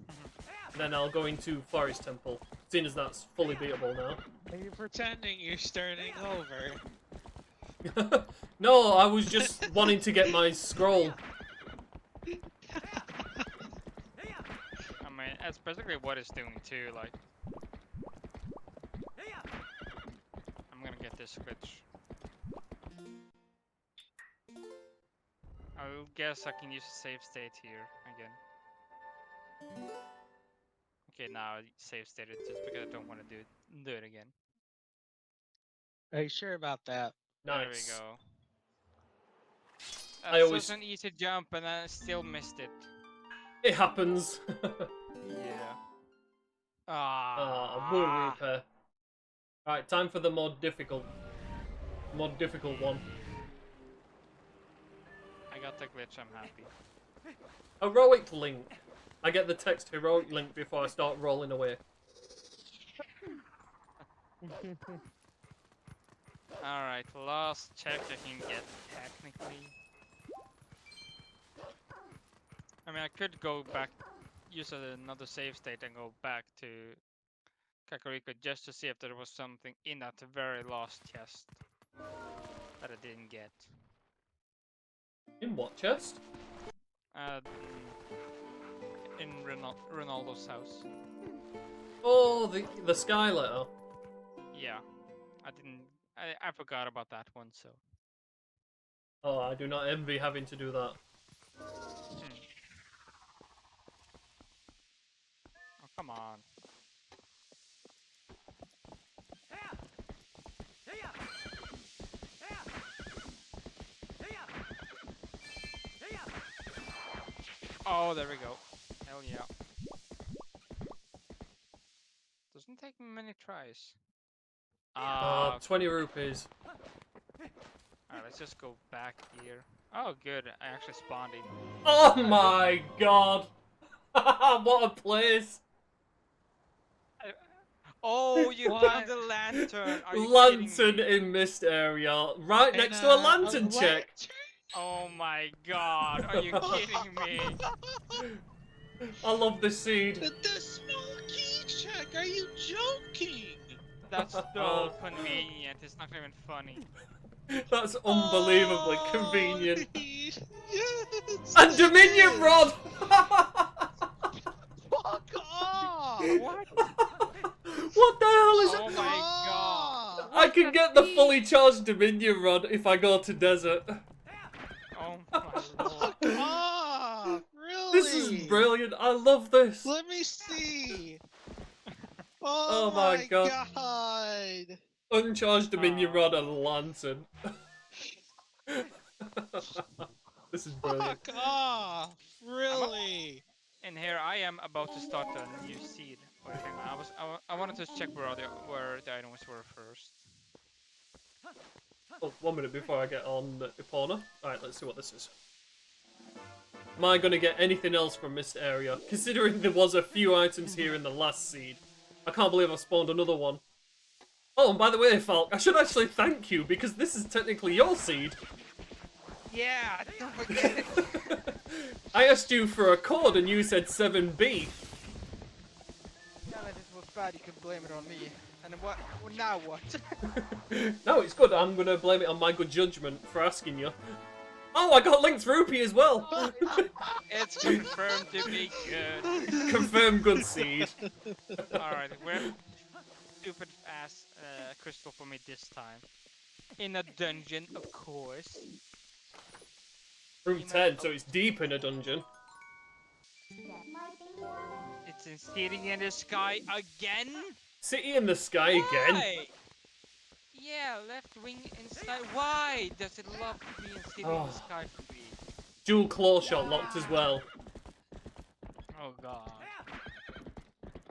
and then I'll go into Forest Temple, seeing as that's fully beatable now. Are you pretending you're starting over? No, I was just wanting to get my scroll. I mean, that's basically what it's doing too, like. I'm gonna get this glitch. I guess I can use a save state here again. Okay, now I save state it just because I don't want to do it again. Are you sure about that? Nice. There we go. I That's always- such an easy jump and I still missed it. It happens. Yeah. Ah, wool repair. Alright, time for the more difficult one. glitch, I'm happy. Heroic Link. I get the text Heroic Link before I start rolling away. Alright, last check I can get, technically. I mean, I could go back, use another save state and go back to Kakariko just to see if there was something in that very last chest that I didn't get. In what chest? Uh, in Ronaldo's house. Oh, the Sky Letter. Yeah, I didn't. I forgot about that one. So. Oh, I do not envy having to do that. Oh, come on. Oh, there we go. Hell yeah. Doesn't take me many tries. 20 rupees. Alright, let's just go back here. Oh, good. I actually spawned in. Oh my god! What a place! Oh, you found the lantern! Are you Lantern kidding me? in mist area, right next to a lantern check. Oh my god, are you kidding me? I love this seed. The small key check, are you joking? That's so convenient, it's not even funny. That's unbelievably convenient. Yes! And Dominion Rod! Fuck off! What? What the hell is Oh it? my god. I can get the fully charged Dominion Rod if I go to desert. Oh my lord. Fuck off! Really? This is brilliant. I love this. Let me see. Oh Oh my my God. god. Uncharged Dominion Rod and Lantern. This is brilliant. Fuck off! Really? And here I am about to start a new seed. Wait, hang on. I wanted to check where the items were first. Oh, 1 minute before I get on Epona. Alright, let's see what this is. Am I going to get anything else from this area? Considering there was a few items here in the last seed. I can't believe I've spawned another one. Oh, and by the way, Falk, I should actually thank you because this is technically your seed. Yeah, don't forget it. I asked you for a code and you said 7B. Now that it was bad, you can blame it on me. And what? Well, now what? No, it's good. I'm going to blame it on my good judgment for asking you. Oh, I got Link's Rupee as well. It's confirmed to be good. Confirmed good seed. Alright, where stupid ass crystal for me this time? In a dungeon, of course. Room 10, so it's deep in a dungeon. It's in City in the Sky again? City in the Sky again. Why? Yeah, left wing inside. Why does it love to be in City in the Sky for me? Dual claw shot locked as well. Oh god.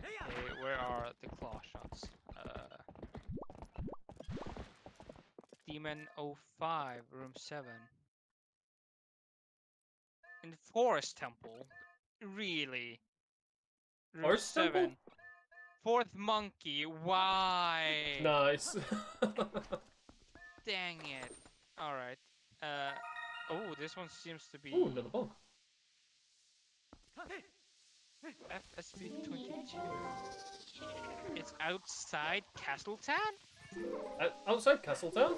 Okay, where are the claw shots? Demon 05, room 7. In Forest Temple? Really? Room Forest 7. Temple? Fourth monkey, why? Nice. Dang it. Alright. Oh, this one seems to be Ooh, another bug. FSB 22. It's outside Castletown? Outside Castletown?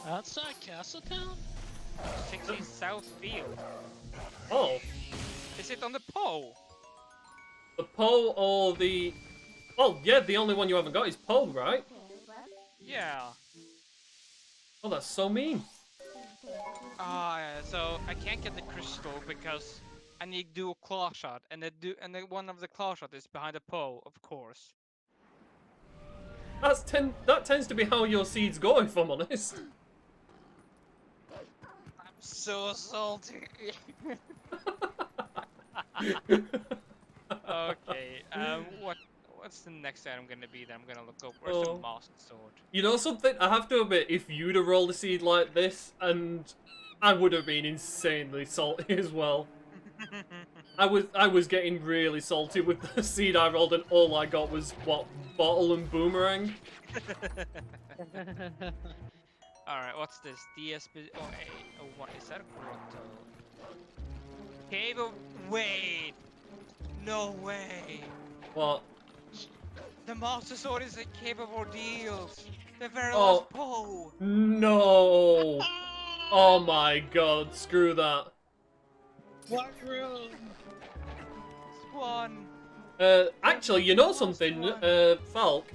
Outside Castletown? 16 Southfield. Oh. Is it on the pole? The Poe or the... Oh, yeah, the only one you haven't got is Poe, right? Yeah. Oh, that's so mean. So I can't get the crystal because I need to do a claw shot, and one of the claw shot is behind the pole, of course. That tends to be how your seeds go, if I'm honest. I'm so salty. Okay. What's the next item gonna be that I'm gonna look up? Where's the masked sword? You know something? I have to admit, if you'd have rolled a seed like this and I would have been insanely salty as well. I was getting really salty with the seed I rolled, and all I got was what, bottle and boomerang. All right, what's this? DSP. Oh, what is that? Grotto. Cave of. Wait. No way. What? The Master Sword is a Cave of Ordeals. The very Oh. last bow. No. Oh my god, screw that. What room? Swan. Actually, you know something, Falk?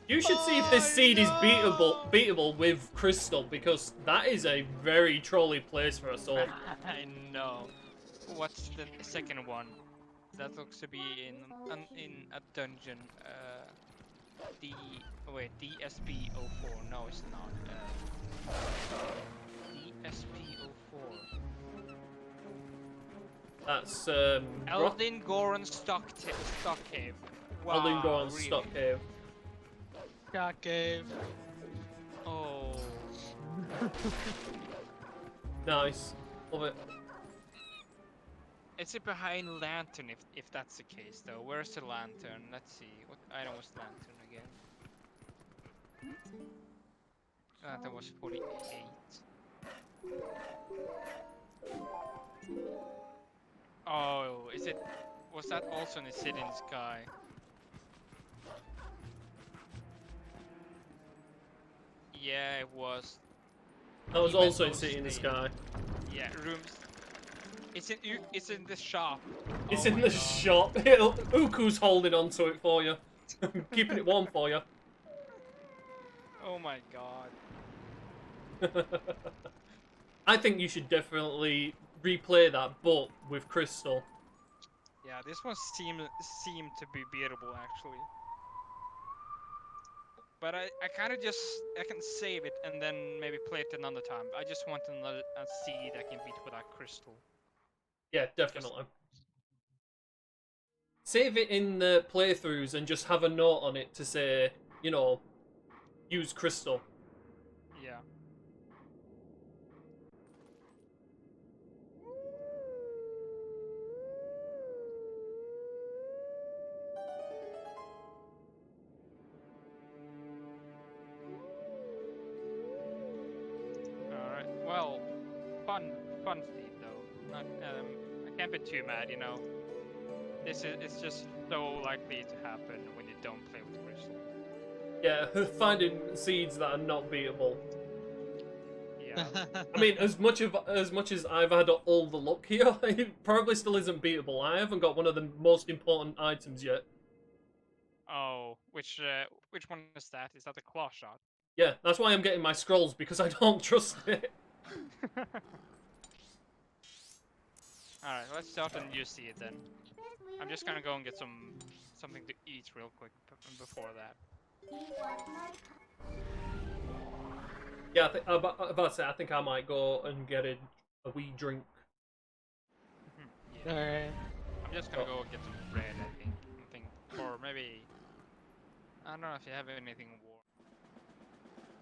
You should see if this seed is beatable with Crystal, because that is a very trolly place for a sword. I know. What's the second one? That looks to be in a dungeon. DSP04. No, it's not. DSP04. That's Eldin Goran Stock Cave. Wow, Eldin Goran really? Stock Cave. Got cave. Oh. Nice. Love it. Is it behind Lantern if that's the case though? Where's the Lantern? Let's see. What item was Lantern again? Lantern was 48. Oh, is it? Was that also in the City in the Sky? Yeah, it was. That was He went also in those City in the days. Sky. Yeah, rooms. It's in the shop. It's Oh in my the God. shop. Uku's holding on to it for you. Keeping it warm for you. Oh my God. I think you should definitely replay that, but with Crystal. Yeah, this one seemed to be beatable actually. But I kind of just I can save it and then maybe play it another time. I just want another seed I can beat without Crystal. Yeah, definitely. Save it in the playthroughs and just have a note on it to say, you know, use Crystal. Yeah. Alright, well, fun feed though. Not, I can't be too mad, you know. It's just so likely to happen when you don't play with Crystal. Yeah, finding seeds that are not beatable. Yeah. I mean, as much as I've had all the luck here, it probably still isn't beatable. I haven't got one of the most important items yet. Oh, which one is that? Is that the claw shot? Yeah, that's why I'm getting my scrolls, because I don't trust it. Alright, let's start a new seed then. I'm just gonna go and get something to eat real quick before that. Yeah, I'm about to say, I think I might go and get a wee drink. Yeah. Alright. I'm just gonna go and get some bread, I think. Or maybe... I don't know if you have anything warm.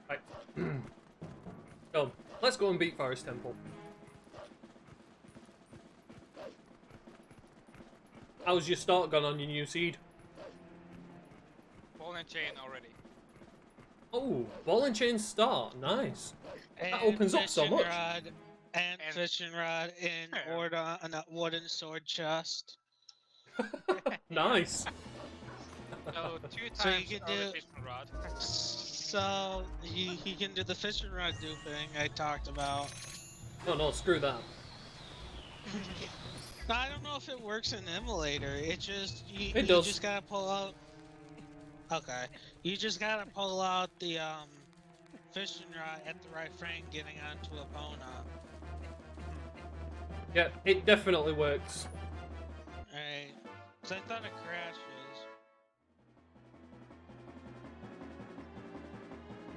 Right. So, let's go and beat Forest Temple. How's your start gone on your new seed? Ball and chain already. Oh, ball and chain start. Nice. And opens up so fishing much. Rod and fishing rod in order on a wooden sword chest. Nice. So 2 So you times can our do- fishing rod. So he can do the fishing rod duping I talked about. Oh no, screw that. Now, I don't know if it works in emulator. It just you It does. just gotta pull out. Okay, you just gotta pull out the fishing rod at the right frame, getting onto a bona. Yeah, it definitely works. Right? So I thought it crashes.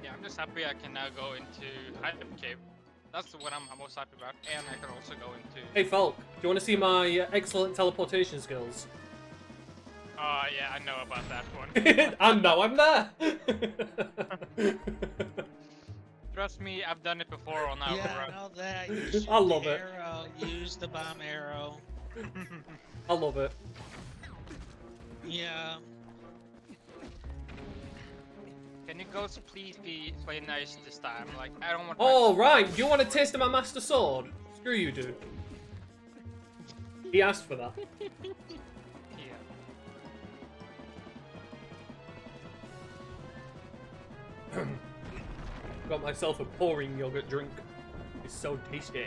Yeah, I'm just happy I can now go into Item Cave. That's what I'm most happy about. And I can also go into... Hey Falk, do you want to see my excellent teleportation skills? Yeah, I know about that one. And now I'm there! Trust me, I've done it before on our Yeah, I run. know that. You shoot I love the it. arrow, use the bomb arrow. I love it. Yeah. Can you ghosts please play nice this time? Like, I don't want. Oh, right. Do you want a taste of my master sword? Screw you, dude. He asked for that. Yeah. Got myself a pouring yogurt drink. It's so tasty.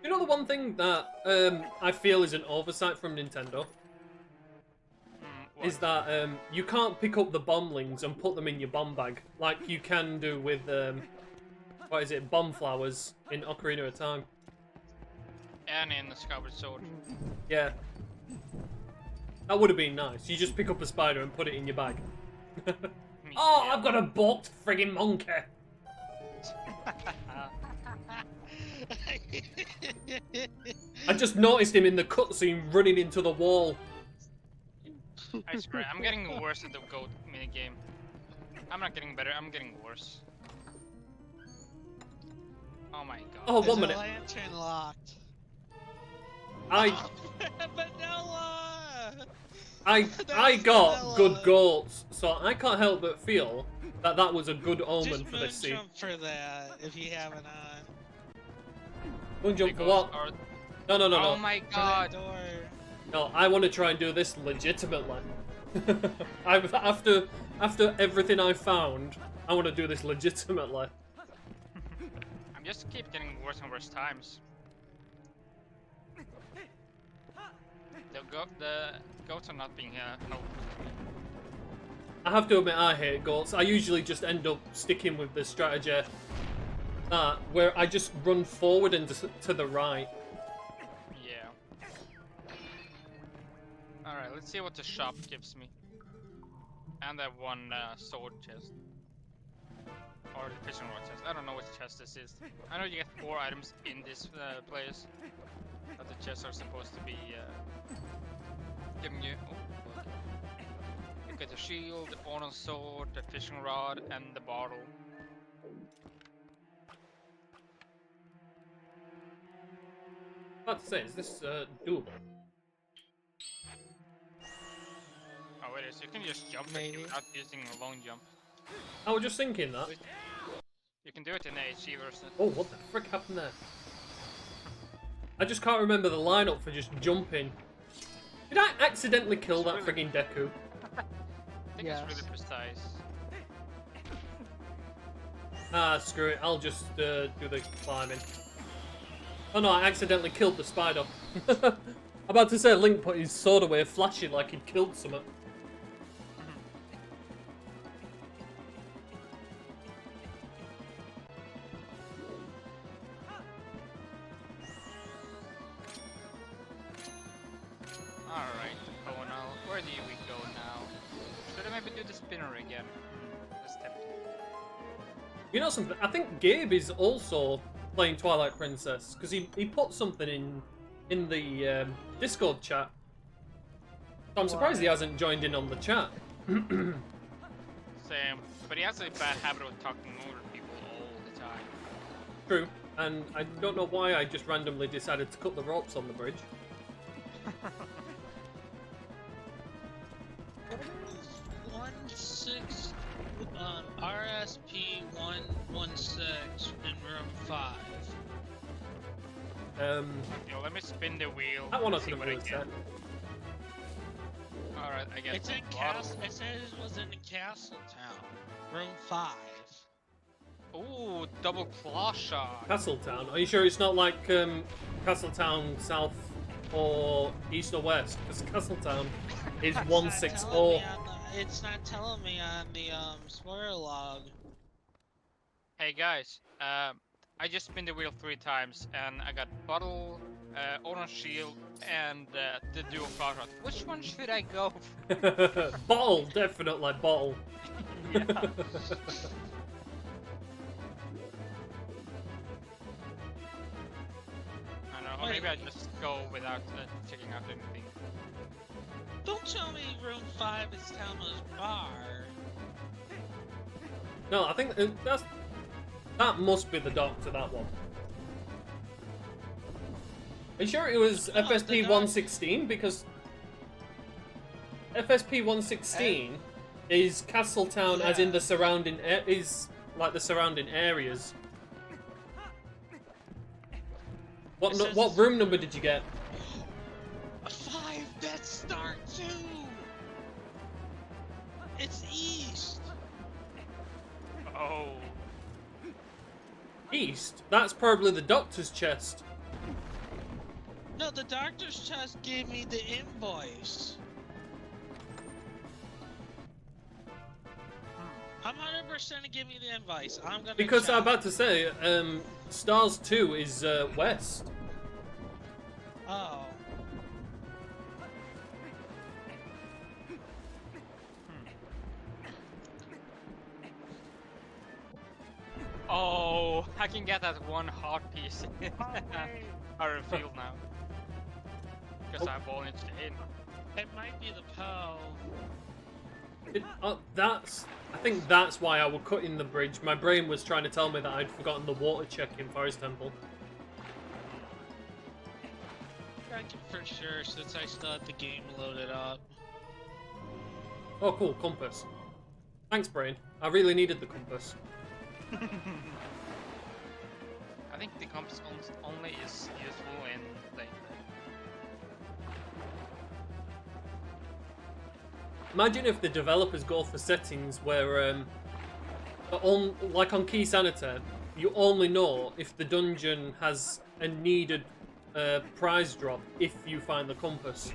You know the one thing that I feel is an oversight from Nintendo? What? Is that you can't pick up the bombings and put them in your bomb bag like you can do with what is it, bomb flowers in Ocarina of Time. And in the Skyward Sword. Yeah. That would have been nice. You just pick up a spider and put it in your bag. Oh, Yeah. I've got a balked friggin' monkey. I just noticed him in the cutscene running into the wall. I swear, I'm getting worse at the goat minigame. I'm not getting better, I'm getting worse. Oh my god. Oh, There's 1 a minute. lantern locked. I Vanilla! I That's got vanilla. good goats, so I can't help but feel that that was a good omen Just for this scene. jump for that if you have it on. Moon jump for Because what? our- No, no, no, Oh no. my For that god. door. No, I want to try and do this legitimately. After everything I found, I want to do this legitimately. I'm just keep getting worse and worse times. The goats are not being helpful to me. I have to admit I hate goats. I usually just end up sticking with the strategy where I just run forward and to the right. Yeah. Alright, let's see what the shop gives me. And that one sword chest. Or the fishing rod chest. I don't know which chest this is. I know you get 4 items in this place. But the chests are supposed to be giving you... Oh, okay. You get the shield, the honor sword, the fishing rod, and the bottle. About to say, is this doable? Oh, it is. You can just jump it Maybe. without using a long jump. I was just thinking that. You can do it in the HE version. Oh, what the frick happened there? I just can't remember the lineup for just jumping. Did I accidentally kill that frigging Deku? I think Yes. it's really precise. Ah, screw it. I'll just do the climbing. Oh no, I accidentally killed the spider. I'm about to say Link put his sword away flashing like he'd killed something. Alright, oh no. Where do we go now? Should I maybe do the spinner again? That's tempting. You know something? I think Gabe is also playing Twilight Princess because he put something in the Discord chat. So I'm surprised he hasn't joined in on the chat. Same. But he has a bad habit of talking over people all the time. True, and I don't know why I just randomly decided to cut the ropes on the bridge. RSP 116 in room 5. Yo, let me spin the wheel. That one I see could have what I really get. said. Alright, I guess. It's in Castle. It says it was in Castle Town, room 5. Ooh, double claw shot. Castletown. Are you sure it's not like Castletown South or East or West? Because Castletown is 164. It's not telling me on the spoiler log. Hey guys, I just spin the wheel 3 times and I got bottle, orange shield, and the dual claw shot. Which one should I go for? Bottle, definitely bottle. Yeah. Oh, I know. Wait, maybe I just go without checking out anything. Don't tell me room 5 is Telma's bar. No, I think that must be the doctor, that one. Are you sure it was No, FSP 116? Because FSP 116 is Castletown, as in the surrounding is like the surrounding areas. What room number did you get? 5 Death Star 2. It's east. Oh. East? That's probably the doctor's chest. No, the doctor's chest gave me the invoice. I'm 100% to give me the invoice. I'm gonna Because check. I'm about to say, Stars 2 is west. Oh. Oh, I can get that one heart piece. Our field now. Because I have all in chain. It might be the Poe. I think that's why I was cutting the bridge. My brain was trying to tell me that I'd forgotten the water check in Forest Temple. I can for sure since I still have the game loaded up. Oh, cool, compass. Thanks, brain. I really needed the compass. I think the compass only is useful in like. Imagine if the developers go for settings where, like on Key Sanitaire, you only know if the dungeon has a needed prize drop if you find the compass.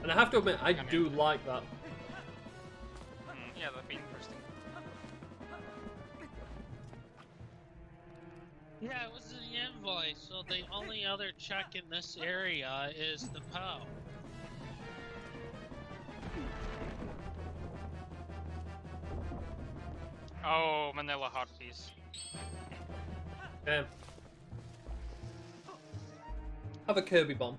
And I have to admit, I do like that. Yeah, that'd be interesting. Yeah, it was the invoice, so the only other check in this area is the Poe. Oh, Manila heart piece. Yeah. Have a Kirby bomb.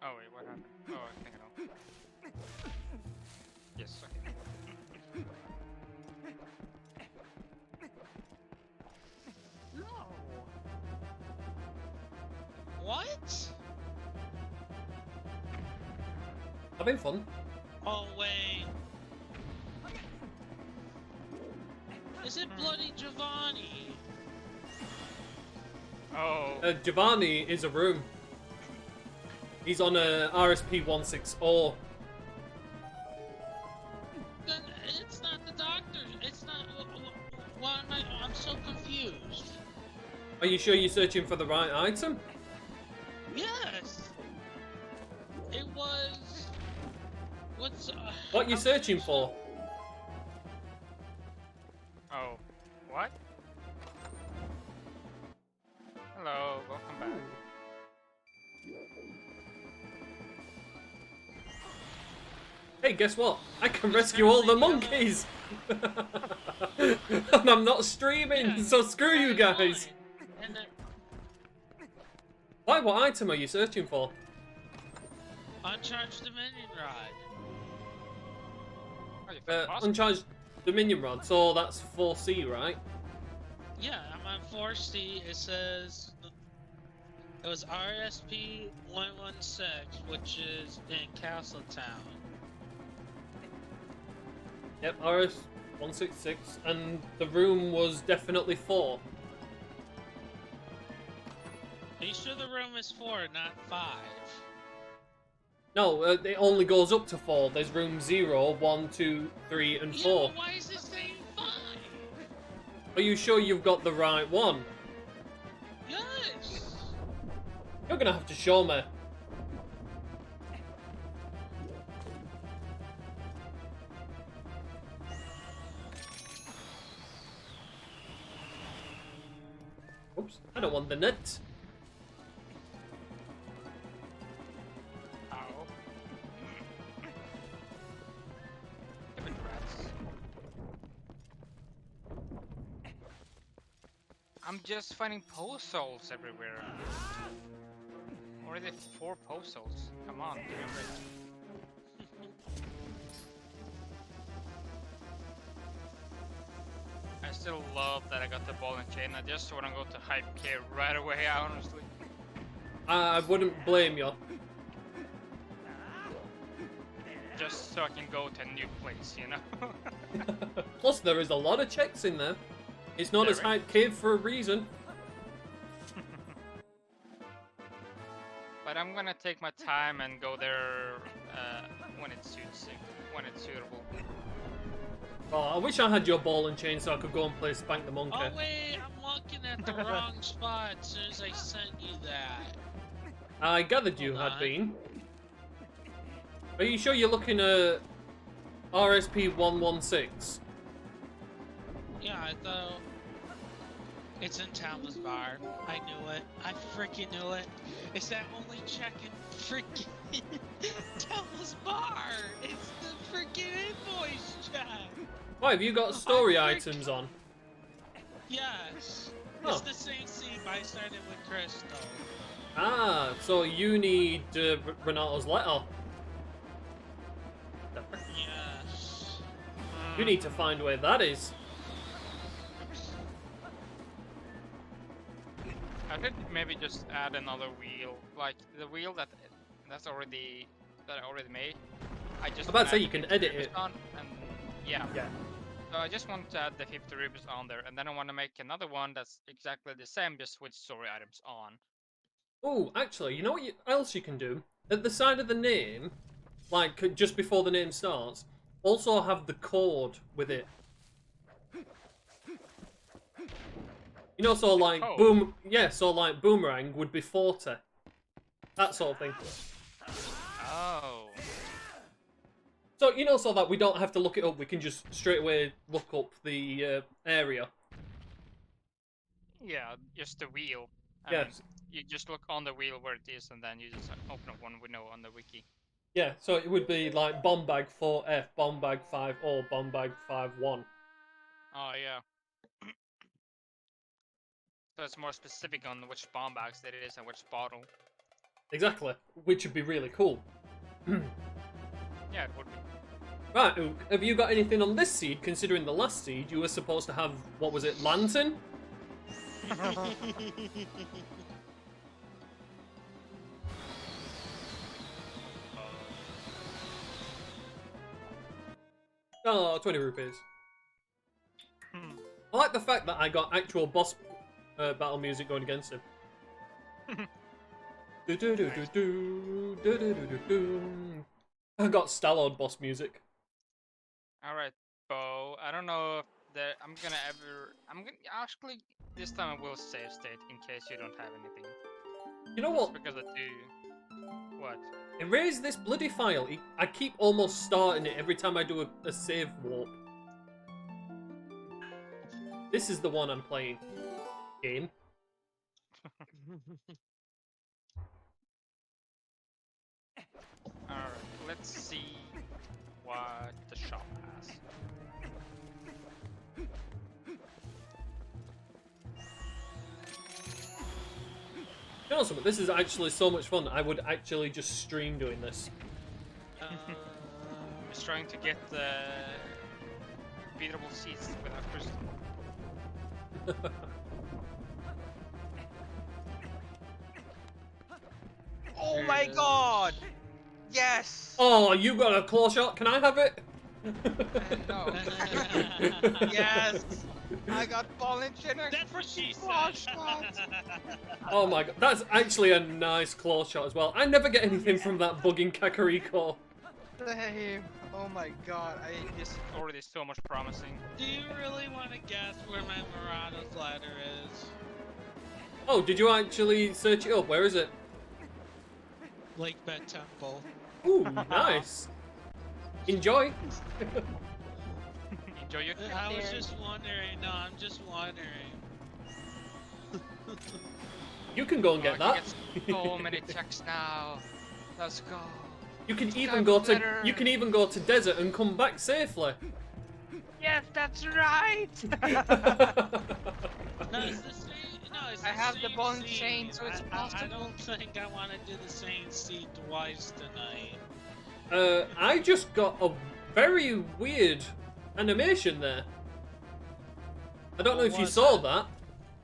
Oh wait, what happened? Oh, I think I know. Yes, okay. No. What? Having fun. Oh wait. Is it Bloody Giovanni? Oh. Giovanni is a room. He's on a RSP 160. Then it's not the doctor. It's not. Why am I? I'm so confused. Are you sure you're searching for the right item? Yes. It was. What's? What are you searching for? Oh. What? Hello, welcome back. Hey, guess what? I can rescue all the monkeys! And I'm not streaming, Yeah, so screw you guys! And then Why? What item are you searching for? uncharged Dominion Rod. Oh, you found boss? Uncharged Dominion Rod, so that's 4C, right? Yeah, I'm on 4C. It says it was RSP 116, which is in Castletown. Yep, RS 166, and the room was definitely 4. Are you sure the room is 4, not 5? No, it only goes up to 4. There's room 0, 1, 2, 3, and 4. Yeah, but why is it saying 5? Are you sure you've got the right one? Yes. You're gonna have to show me. Oops, I don't want on the net. Ow. Stupid rats. I'm just finding post holes everywhere. Already 4 post holes. Come on, give me a break. I still love that I got the ball and chain. I just want to go to Hype Cave right away, honestly. I wouldn't blame you. Just so I can go to a new place, you know? Plus, there is a lot of checks in there. It's known as There Hype Cave for a reason. But I'm gonna take my time and go there when it suits, when it's suitable. Oh, I wish I had your ball and chain so I could go and play Spank the Monkey. Oh wait, I'm looking at the wrong spot as soon as I sent you that. I gathered you Hold had on. been. Are you sure you're looking at RSP 116? Yeah, I thought it's in Talma's Bar. I knew it. I freaking knew it. It's that only check in freaking Talma's Bar. It's the freaking invoice check. Why, have you got story I items on? Yes. Oh. It's the same scene, but I started with Crystal. Ah, so you need Renato's letter. Yes. You need to find where that is. I could maybe just add another wheel, like the wheel that's already I already made. I just I'm about to say add you can 50 edit rupees it. on, and yeah. Yeah. So I just want to add the 50 rupees on there, and then I want to make another one that's exactly the same, just with story items on. Oh, actually, you know what else you can do? At the side of the name, like just before the name starts, also have the code with it. You know, so like code? so like boomerang would be 40. That sort of thing. Oh. So, you know, so that we don't have to look it up, we can just straight away look up the area. Yeah, just the wheel. I Yeah. mean, you just look on the wheel where it is, and then you just open up one window on the wiki. Yeah, so it would be like bomb bag 4F, bomb bag 5 or bomb bag 5-1. Oh yeah. So it's more specific on which bomb bags that it is and which bottle. Exactly, which would be really cool. Yeah, it would be. Right, Ook, have you got anything on this seed, considering the last seed you were supposed to have, what was it, Lantern? Oh, 20 rupees. I like the fact that I got actual boss battle music going against him. I got Stallard boss music. Alright, Bo. I don't know if I'm gonna actually, this time I will save state in case you don't have anything. You know what? Just because I do. What? Erase this bloody file. I keep almost starting it every time I do a save warp. This is the one I'm playing. Game. Alright, let's see what the shop has. You know something? This is actually so much fun. I would actually just stream doing this. I'm just trying to get the beatable seats without crystal. Oh my god! Yes! Oh, you got a claw shot? Can I have it? No. Yes! I got ball and chain. That's what she Claw said. shot. Oh my god, that's actually a nice claw shot as well. I never get anything from that bugging Kakariko. Same. Oh my god, I just... Already so much promising. Do you really want to guess where my Murata's ladder is? Oh, did you actually search it up? Where is it? Lakebed Temple. Ooh, nice. Enjoy. Enjoy your trip I was there. just wondering. No, I'm just wondering. You can go and get I that. can get so many checks now. Let's go. You can Sky even go to glitter. you can even go to desert and come back safely. Yes, that's right. No, it's the same. No, it's I the have the same bone seed. chain, so it's I possible. don't think I want to do the same seed twice tonight. I just got a very weird animation there. I don't know What if you was saw it? that.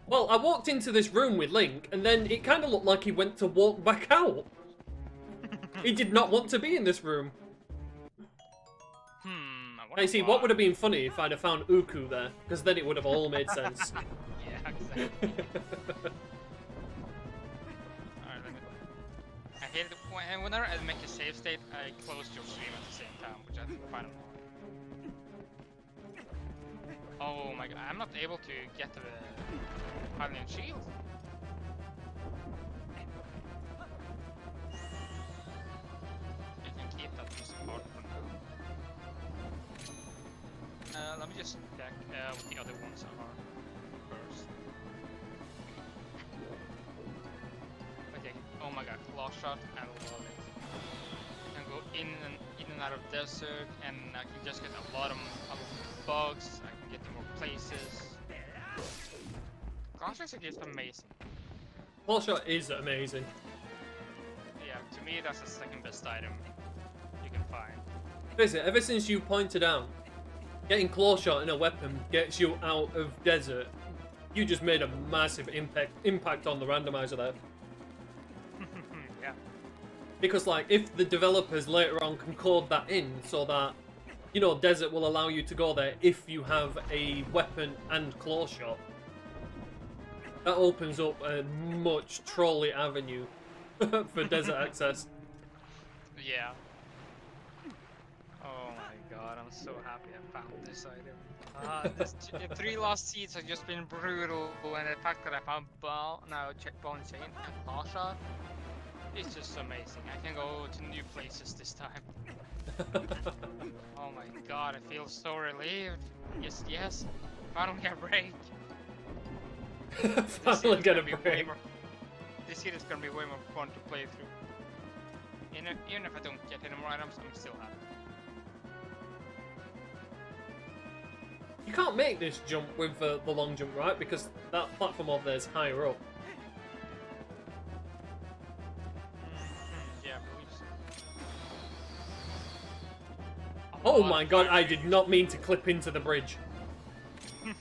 Well, I walked into this room with Link, and then it kind of looked like he went to walk back out. He did not want to be in this room. I I wonder see, why. what would have been funny if I'd have found Uku there, because then it would have all made sense. Yeah, exactly. Alright, let me... I hate it whenever I make a save state, I close your stream at the same time, which I find annoying. Oh my god, I'm not able to get to the Hylian shield. You can keep that piece of art for now. Let me just check what the other ones are first. Okay, oh my god, claw shot, I love it. I can go in and out of desert, and I can just get a lot of bugs. I can get to more places. Claw shots are just amazing. Claw shot is amazing. Yeah, to me that's the second best item you can find. Basically, ever since you pointed out, getting claw shot in a weapon gets you out of desert, you just made a massive impact on the randomizer there. Yeah. Because, like, if the developers later on can code that in so that, you know, desert will allow you to go there if you have a weapon and claw shot, that opens up a much trolley avenue for desert access. Yeah. Oh my god, I'm so happy I found this item. The 3 lost seeds have just been brutal, and the fact that I found bone chain and claw shot, it's just amazing. I can go to new places this time. Oh my god, I feel so relieved. Yes. Finally get a break. Finally get a break. This seed is gonna be way more fun to play through. Even if I don't get any more items, I'm still happy. You can't make this jump with the long jump, right? Because that platform over there is higher up. Yeah, I believe so. Oh my god, I did not mean to clip into the bridge. I'm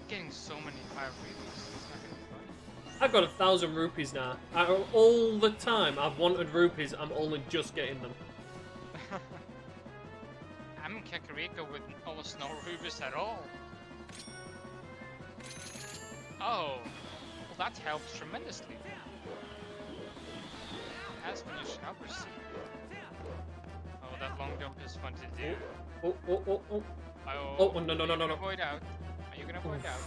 getting so many 5 rupees. It's not gonna be funny. I've got 1,000 rupees now. All the time I've wanted rupees, I'm only just getting them. I'm in Kakariko with almost no rubies at all. Oh, well that helps tremendously. As when you shall proceed. Oh, that long jump is fun to do. Oh. Oh, no. Are you gonna avoid out? Are you gonna avoid out?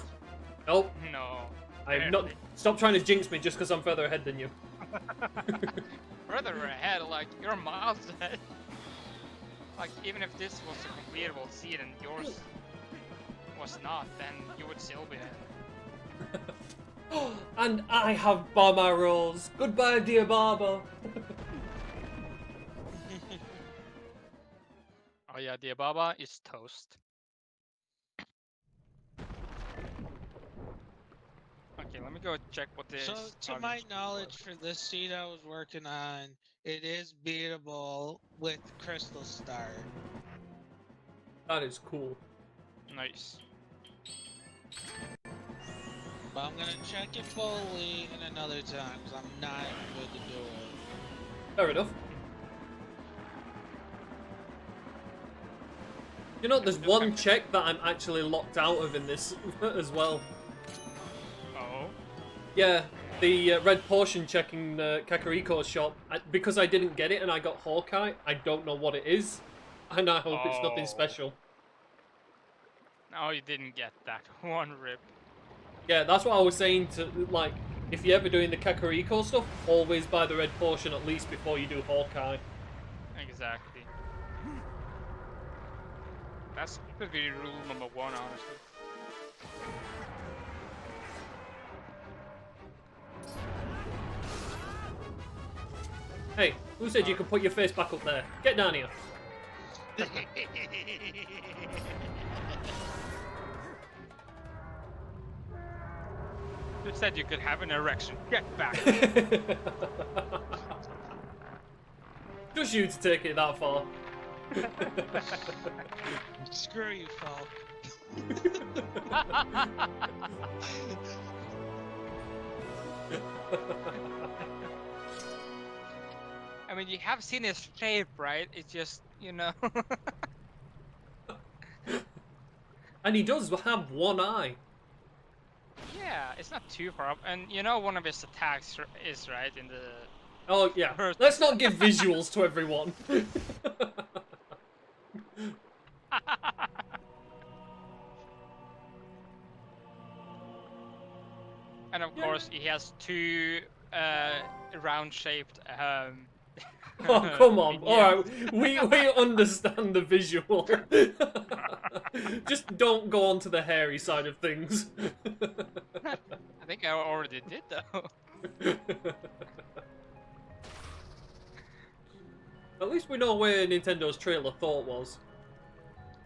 Nope. No. I'm not. Stop trying to jinx me just because I'm further ahead than you. Further ahead, like you're miles ahead. Like even if this was a completable seed and yours was not, then you would still be ahead. And I have bomb arrows. Goodbye, dear Barber. Oh yeah, the Ababa is toast. Okay, let me go check what this. So, to my knowledge, for this seed I was working on, it is beatable with Crystal Star. That is cool. Nice. But I'm gonna check it fully in another time, because I'm not good to do it. Fair enough. You know, there's one check that I'm actually locked out of in this as well. Oh. Yeah, the red potion checking the Kakariko shop. Because I didn't get it and I got Hawkeye, I don't know what it is. And I hope it's nothing Oh. special. No, you didn't get that one rip. Yeah, that's what I was saying to, like, if you're ever doing the Kakariko stuff, always buy the red potion at least before you do Hawkeye. Exactly. That could be rule number 1, honestly. Hey, who said you could put your face back up there? Get down here. You said you could have an erection. Get back. Just you to take it that far. Screw you, Falk. I mean, you have seen his shape, right? It's just, you know. And he does have one eye. Yeah, it's not too far up. And you know one of his attacks is, right, in the... Oh, yeah. Let's not give visuals to everyone. And of course, he has two round-shaped Oh, come on. vignettes. Alright, we understand the visual. Just don't go on to the hairy side of things. I think I already did, though. At least we know where Nintendo's trailer thought was.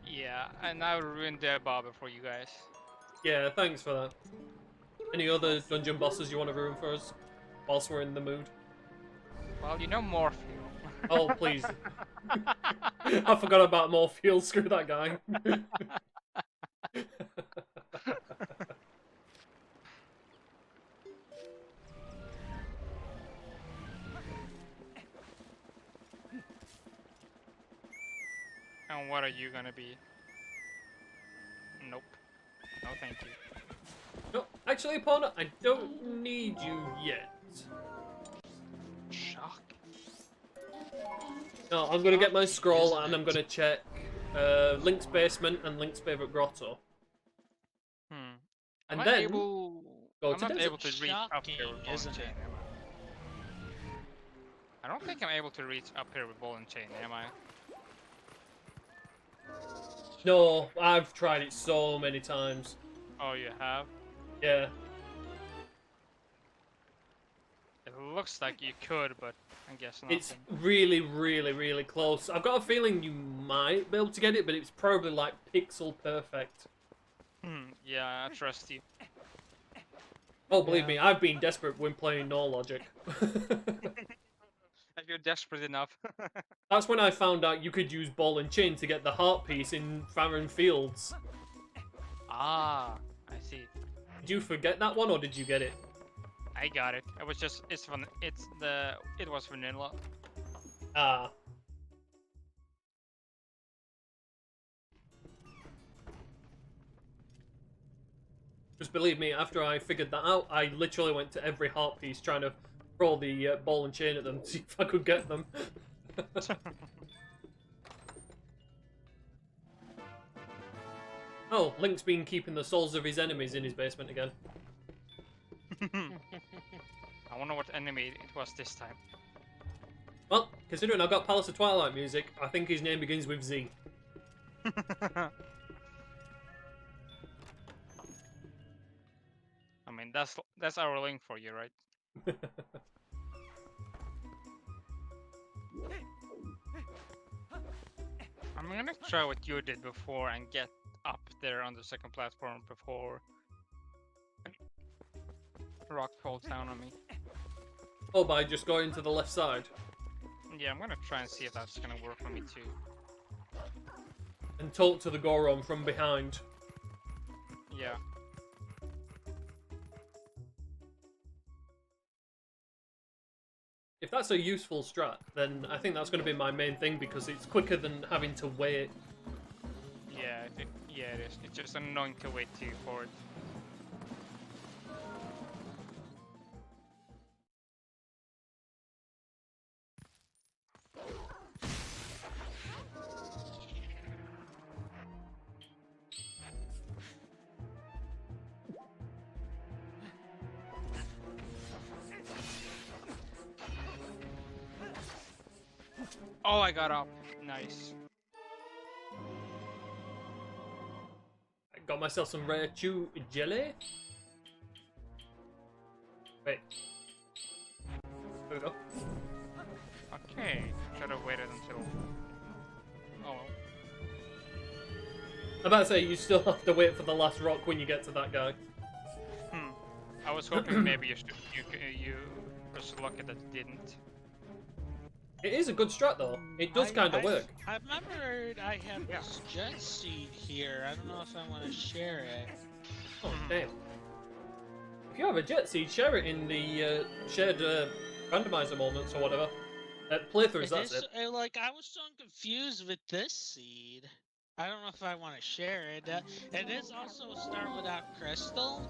Yeah, and I ruined their barber for you guys. Yeah, thanks for that. Any other dungeon bosses you want to ruin for us? Whilst we're in the mood? Well, you know Morphew. Oh, please. I forgot about Morpheus. Screw that guy. And what are you gonna be? Nope. No, thank you. No, actually, opponent, I don't need you yet. Shock. No, I'm gonna get my scroll and I'm gonna check Link's basement and Link's favorite grotto. And And I'm then able... go I'm to not desert. able to reach up here with Shocking, ball and isn't chain, it? am I? I don't think I'm able to reach up here with ball and chain, am I? No, I've tried it so many times. Oh, you have? Yeah. It looks like you could, but I guess not. It's really, really, really close. I've got a feeling you might be able to get it, but it's probably like pixel perfect. Yeah, I trust you. Oh, believe me, I've been desperate when playing No-Logic. If you're desperate enough. That's when I found out you could use ball and chain to get the heart piece in Farron Fields. Ah, I see. Did you forget that one, or did you get it? I got it. It was just it was vanilla. Ah. Just believe me, after I figured that out, I literally went to every heart piece trying to throw the ball and chain at them to see if I could get them. Oh, Link's been keeping the souls of his enemies in his basement again. I wonder what enemy it was this time. Well, considering I've got Palace of Twilight music, I think his name begins with Z. I mean, that's our link for you, right? I'm gonna try what you did before and get up there on the second platform before rock falls down on me. Oh, by just going to the left side. Yeah, I'm gonna try and see if that's gonna work for me too. And talk to the Goron from behind. Yeah. If that's a useful strat, then I think that's going to be my main thing because it's quicker than having to wait. Yeah, yeah, it is. It's just annoying to wait too for it. Oh, I got up. Nice. I got myself some rare chew jelly. Wait. There we go. Okay, should have waited until. Oh well. I'm about to say, you still have to wait for the last rock when you get to that guy. I was hoping maybe you were so lucky that you didn't. It is a good strat though. It does kind of work. I remembered I have this jet seed here. I don't know if I want to share it. Oh, damn. If you have a jet seed, share it in the shared randomizer moments or whatever. Playthroughs, that's it. Like, I was so confused with this seed. I don't know if I want to share it. It is also a start without crystal.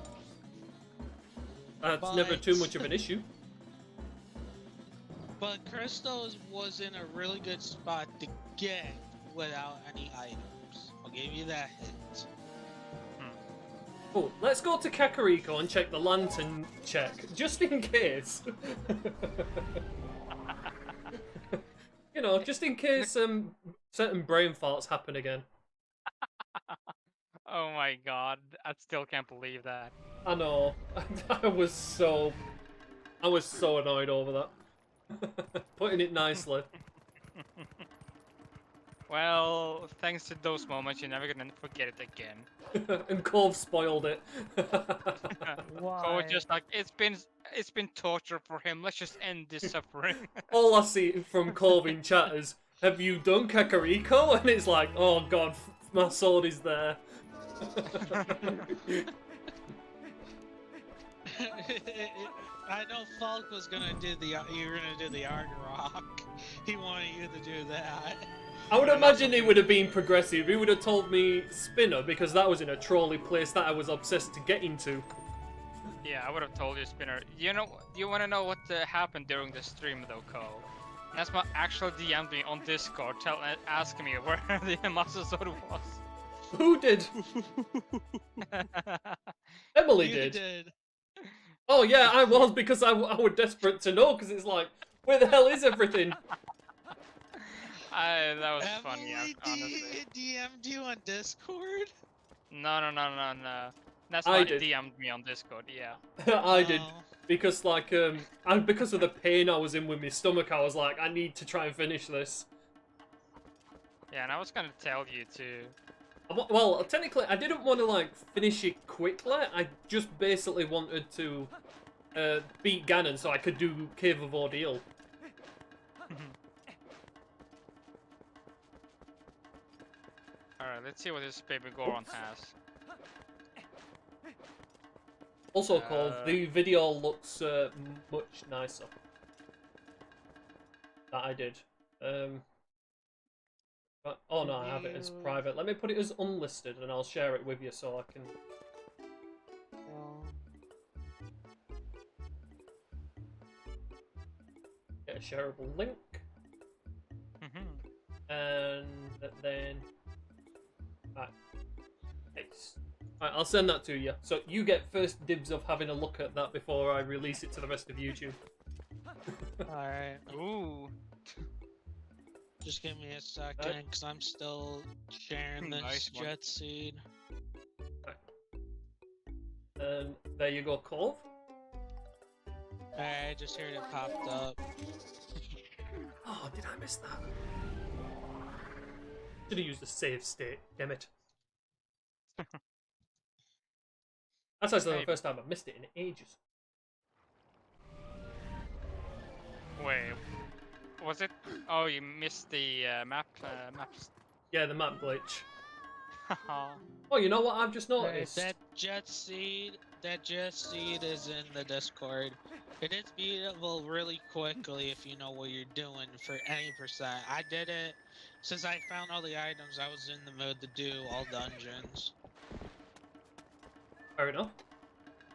That's never too much of an issue. But crystal was in a really good spot to get without any items. I'll give you that hint. Oh, let's go to Kakariko and check the lantern check, just in case. You know, just in case certain brain farts happen again. Oh my god, I still can't believe that. I know. I was so annoyed over that. Putting it nicely. Well, thanks to those moments, you're never gonna forget it again. And Cove spoiled it. So just like it's been torture for him. Let's just end this suffering. All I see from Cove in chat is, "Have you done Kakariko?" And it's like, "Oh god, my sword is there." I know Falk was gonna do you were gonna do the Arg Rock. He wanted you to do that. I would imagine it would have been progressive. He would have told me Spinner, because that was in a trolley place that I was obsessed to get into. Yeah, I would have told you, Spinner. You want to know what happened during the stream, though, Cole? NesmaN actually DM'd me on Discord, asking me where the Master Sword was. Who did? Emily You did. Oh yeah, I was, because I was desperate to know, because it's like, where the hell is everything? That was funny, honestly. DM'd you on Discord? No. I NesmaN did. DM'd me on Discord, yeah. I did. Because, like, because of the pain I was in with my stomach, I was like, I need to try and finish this. Yeah, and I was gonna tell you to... Well, technically, I didn't want to, like, finish it quickly. I just basically wanted to beat Ganon so I could do Cave of Ordeal. Alright, let's see what this baby Goron has. Also, Cole, the video looks much nicer. That I did. But, oh no, I have it as private. Let me put it as unlisted and I'll share it with you so I can... get a shareable link. And then... Right. Nice. Right, I'll send that to you. So you get first dibs of having a look at that before I release it to the rest of YouTube. Alright. Ooh. Just give me a second, because I'm still sharing this Nice one. jet seed. There you go, Cove. Alright, I just heard it popped up. Oh, did I miss that? Should have used a save state, damn it. That's actually the first time I've missed it in ages. Wait, was it? Oh, you missed the maps. Yeah, the map glitch. Oh, you know what I've just noticed? That jet seed is in the Discord. It is beatable really quickly if you know what you're doing for any percent. I did it since I found all the items. I was in the mood to do all dungeons. Fair enough.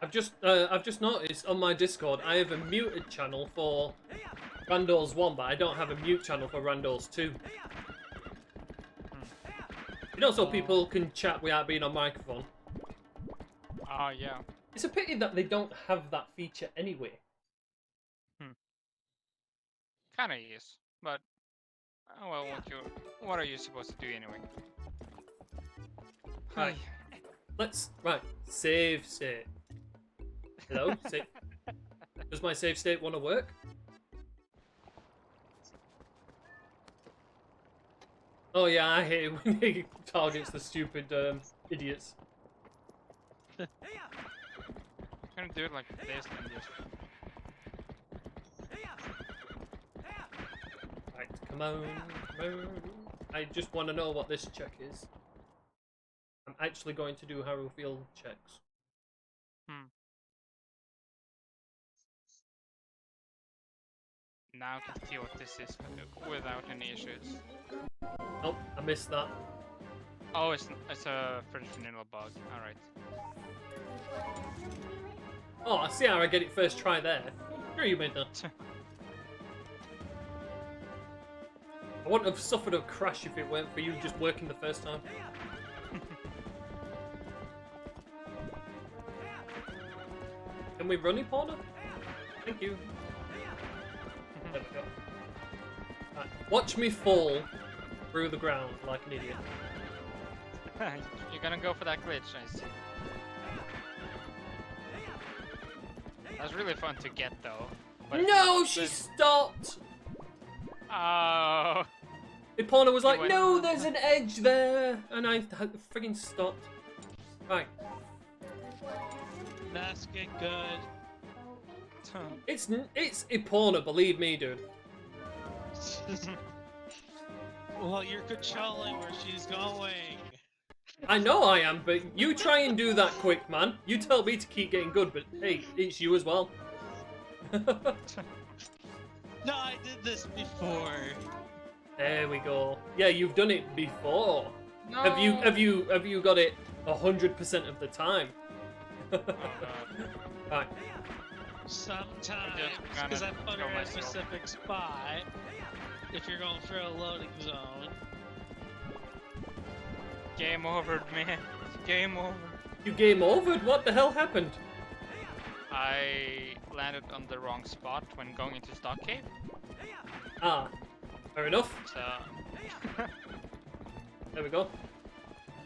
I've just noticed on my Discord I have a muted channel for Randos 1, but I don't have a mute channel for Randos 2. You know, so people can chat without being on microphone. Oh yeah. It's a pity that they don't have that feature anyway. Kinda is, but oh well. What are you supposed to do anyway? Right. Save state. Hello? Does my save state want to work? Oh yeah, I hate it when he targets the stupid idiots. I'm gonna do it like this and just. Right, come on, come on. I just want to know what this check is. I'm actually going to do Harrow Field checks. Now I can see what this is without any issues. Nope, I missed that. Oh, it's a French vanilla bug. All right. Oh, I see how I get it first try there. Sure you made that. I wouldn't have suffered a crash if it weren't for you just working the first time. Can we run it, Porter? Thank you. There we go. Right. Watch me fall through the ground like an idiot. You're gonna go for that glitch, I see. That's really fun to get, though. But No, she stopped! Oh. Ipona was like, went- no, there's an edge there! And I friggin' stopped. Right. That's get good. It's Ipona, believe me, dude. Well, you're controlling where she's going. I know I am, but you try and do that quick, man. You tell me to keep getting good, but hey, it's you as well. No, I did this before. There we go. Yeah, you've done it before. No. Have you got it 100% of the time? Oh, God. Right. Sometimes, gonna because I put her kill in a myself. specific spot. If you're going through a loading zone. Game over, man. Game over. You game overed? What the hell happened? I landed on the wrong spot when going into Stock Cave. Ah, fair enough. So. There we go.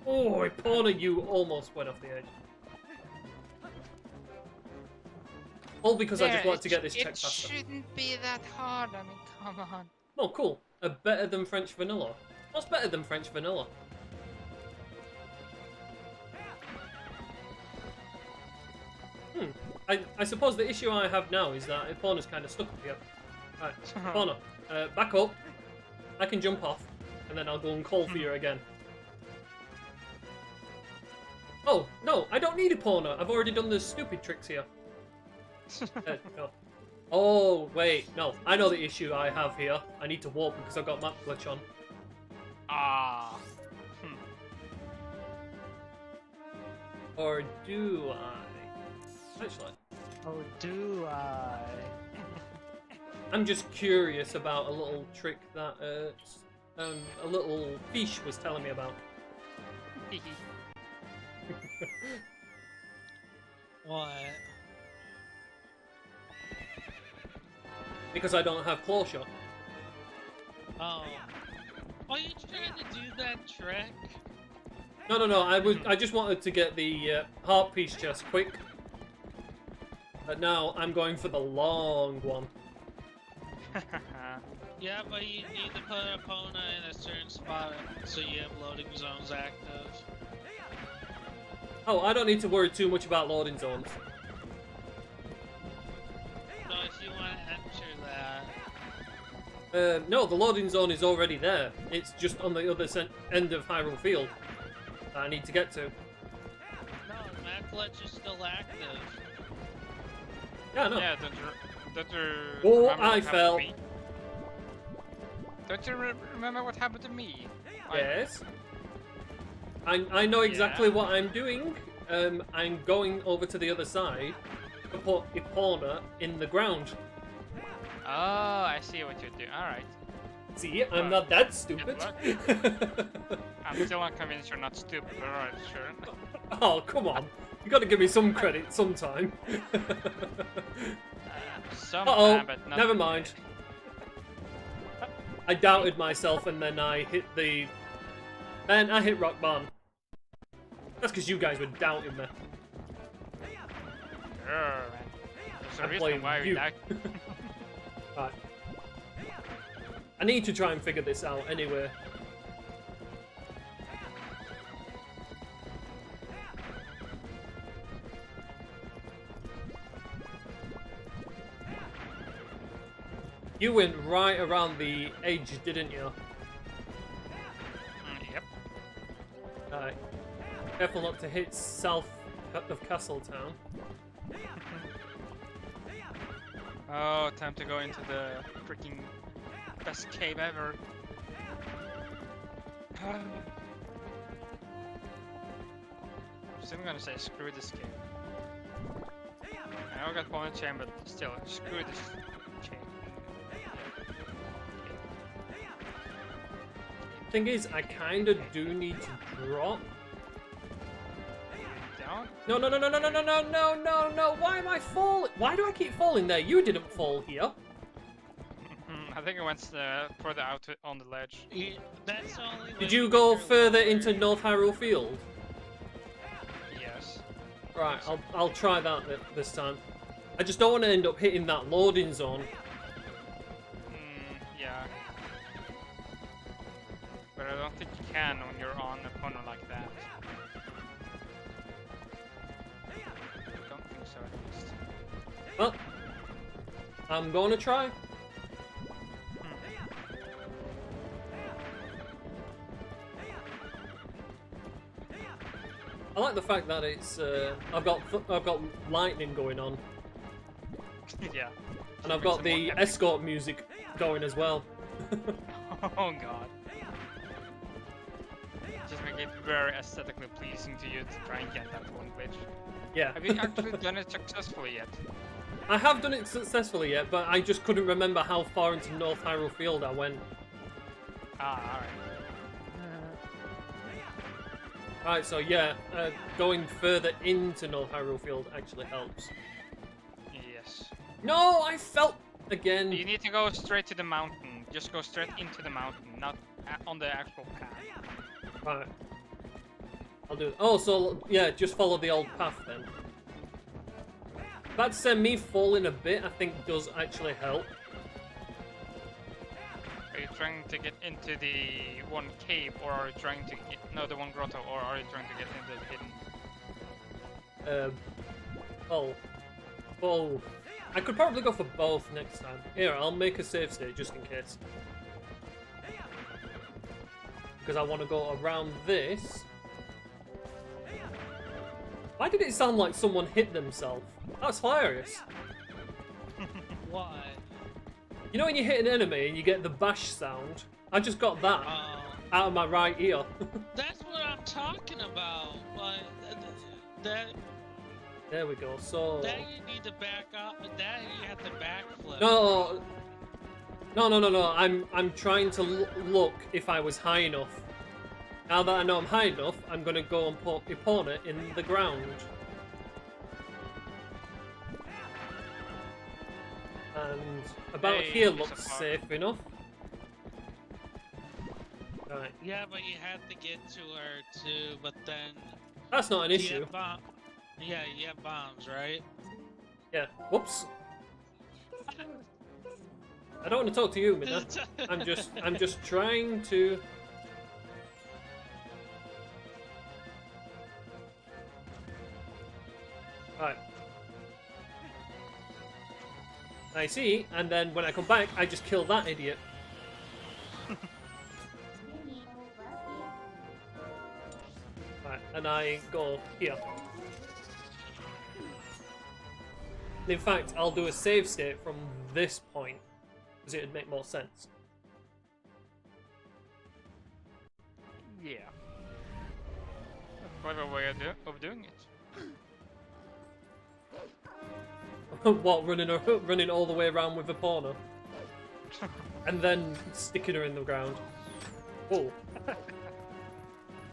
Oh, Ipona, you almost went off the edge. All because I just wanted to get this check faster. It shouldn't be that hard. I mean, come on. Oh, cool. Better than French vanilla. What's better than French vanilla? I suppose the issue I have now is that Ipona's kind of stuck up here. Right, Ipona, back up. I can jump off, and then I'll go and call for you again. Oh, no, I don't need Ipona. I've already done the stupid tricks here. No. Oh, wait, no. I know the issue I have here. I need to warp because I've got map glitch on. Ah. Or do I? Actually, Oh, do I? I'm just curious about a little trick that a little fish was telling me about. What? Because I don't have claw shot. Oh. Are you trying to do that trick? No. I just wanted to get the heart piece chest quick. But now I'm going for the long one. Yeah, but you need to put Epona in a certain spot so you have loading zones active. Oh, I don't need to worry too much about loading zones. No, if you want to enter that. No, the loading zone is already there. It's just on the other end of Hyrule Field that I need to get to. No, the map glitch is still active. Yeah, I know. Yeah, don't you Oh, remember what I happened to fell. me? Don't you remember what happened to me? Yes. I know exactly Yeah. what I'm doing. I'm going over to the other side to put Epona in the ground. Oh, I see what you're doing. Alright. See, I'm not that stupid. I'm still not convinced you're not stupid, but alright, sure. Oh, come on. You gotta give me some credit sometime. Sometime, but not never mind. I doubted myself and then I hit the... And I hit rock bottom. That's because you guys were doubting me. Sure, man. There's a I reason blame why we you. died. Right. I need to try and figure this out anyway. You went right around the edge, didn't you? Yep. Alright. Careful not to hit south of Castletown. Oh, time to go into the freaking best cave ever. I'm still gonna say screw this game. I know I got one chain, but still, screw this chain. Thing is, I kind of do need to drop. Down? No, no, no, no, no, no, no, no, no, no, no. Why am I falling? Why do I keep falling there? You didn't fall here. I think I went further out on the ledge. Yeah, that's the only way Did to you get go your further lower- into North Hyrule Field? Yes. Right, I'll try that this time. I just don't want to end up hitting that loading zone. Yeah. But I don't think you can when you're on a opponent like that. I don't think so, at least. Well, I'm gonna try. I like the fact that it's I've got lightning going on, Yeah. and I've Brings got some more the epic- escort music going as well. Oh god. Just make it very aesthetically pleasing to you to try and get that one glitch. Yeah. Have you actually done it successfully yet? I have done it successfully yet, but I just couldn't remember how far into North Hyrule Field I went. Ah, alright. Right, so yeah, going further into North Hyrule Field actually helps. Yes. No, I fell again. You need to go straight to the mountain. Just go straight into the mountain, not on the actual path. Right. I'll do it. Oh, so yeah, just follow the old path then. That said, me falling a bit, I think does actually help. Are you trying to get into the one cave, or are you trying to get the one grotto, or are you trying to get into the hidden? Oh. I could probably go for both next time. Here, I'll make a save state just in case. Because I want to go around this. Why did it sound like someone hit themselves? That's hilarious. What? You know when you hit an enemy and you get the bash sound? I just got that out of my right ear. That's what I'm talking about. But that There we go. So that you need to back up. That you have to backflip. no. I'm trying to look if I was high enough. Now that I know I'm high enough, I'm gonna go and put Epona in the ground. And about Hey, here piece of looks art. safe enough. Right, Yeah, but you have to get to her too. But then that's not an you issue. have yeah, you have bombs, right? Yeah. Whoops. I don't want to talk to you, Mina. I'm just trying to. Right. I see, and then when I come back, I just kill that idiot. Right, and I go here. In fact, I'll do a save state from this point, because it would make more sense. Yeah. A clever way of doing it. What, running all the way around with Epona? And then sticking her in the ground. Whoa.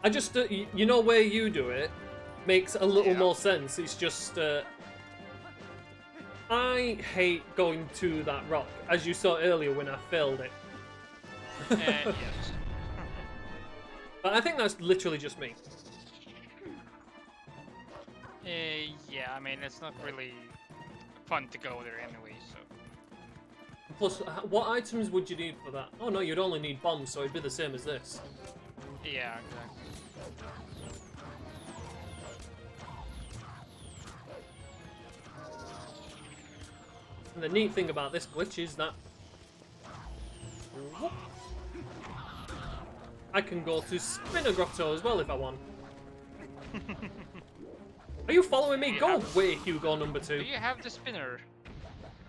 I just, you know where you do it makes a little more sense. It's just, I hate going to that rock, as you saw earlier when I failed it. Yes. But I think that's literally just me. Yeah, I mean, it's not really fun to go there anyway, so... Plus, what items would you need for that? Oh no, you'd only need bombs, so it'd be the same as this. Yeah, exactly. And the neat thing about this glitch is that Whoop. I can go to Spinner Grotto as well if I want. Are you following me? Go away, Hugo number 2. Do you have the spinner?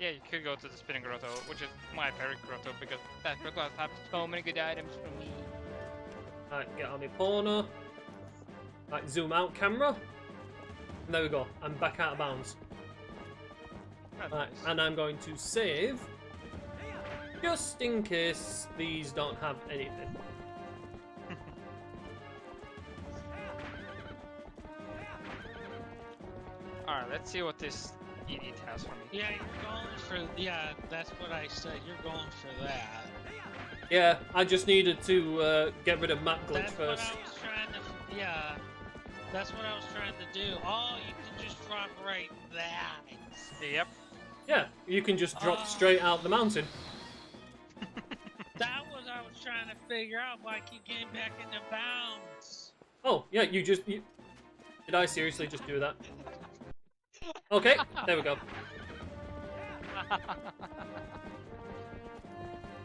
Yeah, you could go to the spinning grotto, which is my favorite grotto because that grotto has so many good items for me. Right, get on the corner. Right, zoom out camera. And there we go. I'm back out of bounds. That's Right, nice. and I'm going to save. Just in case these don't have anything. Alright, let's see what this idiot has for me. Yeah, you're going for. Yeah, that's what I said. You're going for that. Yeah, I just needed to get rid of map glitch That's first. what I was trying to. Yeah, that's what I was trying to do. Oh, you can just drop right that. Yep. Yeah, you can just drop Oh. straight out the mountain. That was I was trying to figure out why I keep getting back into bounds. Oh, yeah, you just... Did I seriously just do that? Okay, there we go.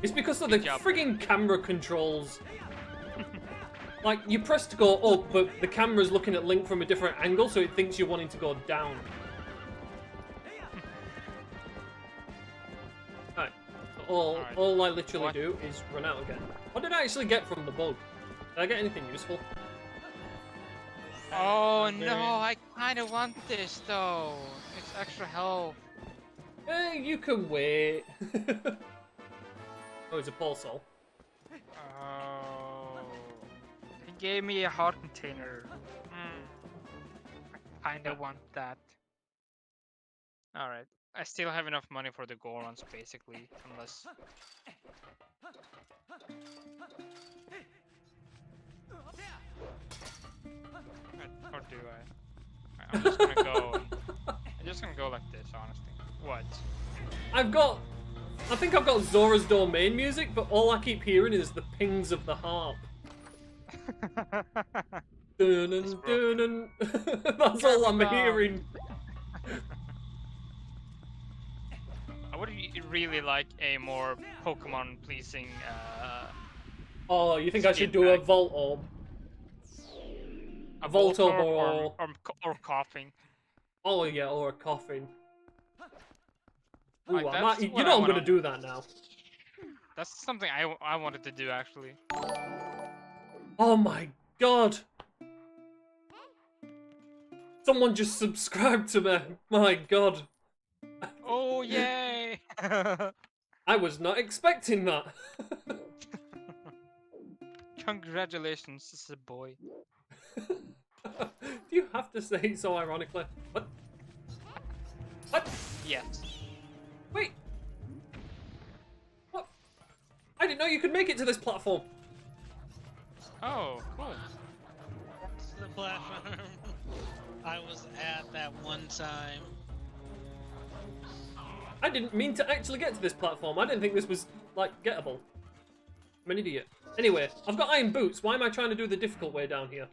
It's because of the Good job. frigging camera controls. Like, you press to go up, but the camera's looking at Link from a different angle, so it thinks you're wanting to go down. Right, so Alright. all I literally What? do is run out again. What did I actually get from the bug? Did I get anything useful? Oh no, I kinda want this though. It's extra health. You can wait. Oh, it's a pulse soul. Oh. He gave me a heart container. I kinda want that. Alright. I still have enough money for the Gorons basically, unless... Or do I? I'm just gonna go... I'm just gonna go like this, honestly. What? I think I've got Zora's Domain music, but all I keep hearing is the pings of the harp. Dun, It's dun, dun. That's all I'm hearing. I would really like a more Pokemon pleasing Oh, you think I should do a Volt Orb? a Volt Orb Voltorb or coughing. Oh yeah, or a coffin. Ooh, Like, I that's might, you what know I I'm gonna wanna- do that now. That's something I wanted to do actually. Oh my god! Someone just subscribed to me. My god. Oh yay! I was not expecting that. Congratulations, this is a boy. Do you have to say it so ironically? What? What? Yes. Wait. What? I didn't know you could make it to this platform. Oh, cool. That's the platform I was at that one time. I didn't mean to actually get to this platform. I didn't think this was, like, gettable. I'm an idiot. Anyway, I've got iron boots. Why am I trying to do the difficult way down here?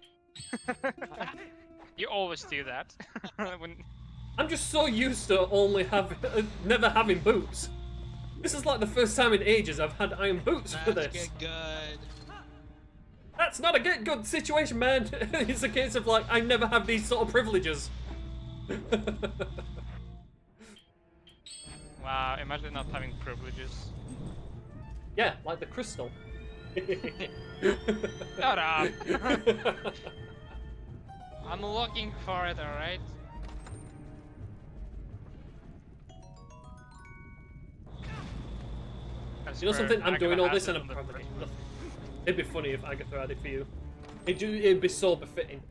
You always do that. When... I'm just so used to never having boots. This is like the first time in ages I've had iron boots for That's this. good. That's not a get good situation, man. It's a case of like, I never have these sort of privileges. Wow, imagine not having privileges. Yeah, like the crystal. Shut up! I'm looking for it, alright? You know something? I'm doing all this and I'm probably nothing. It'd be funny if Agatha had it for you. It'd be so befitting.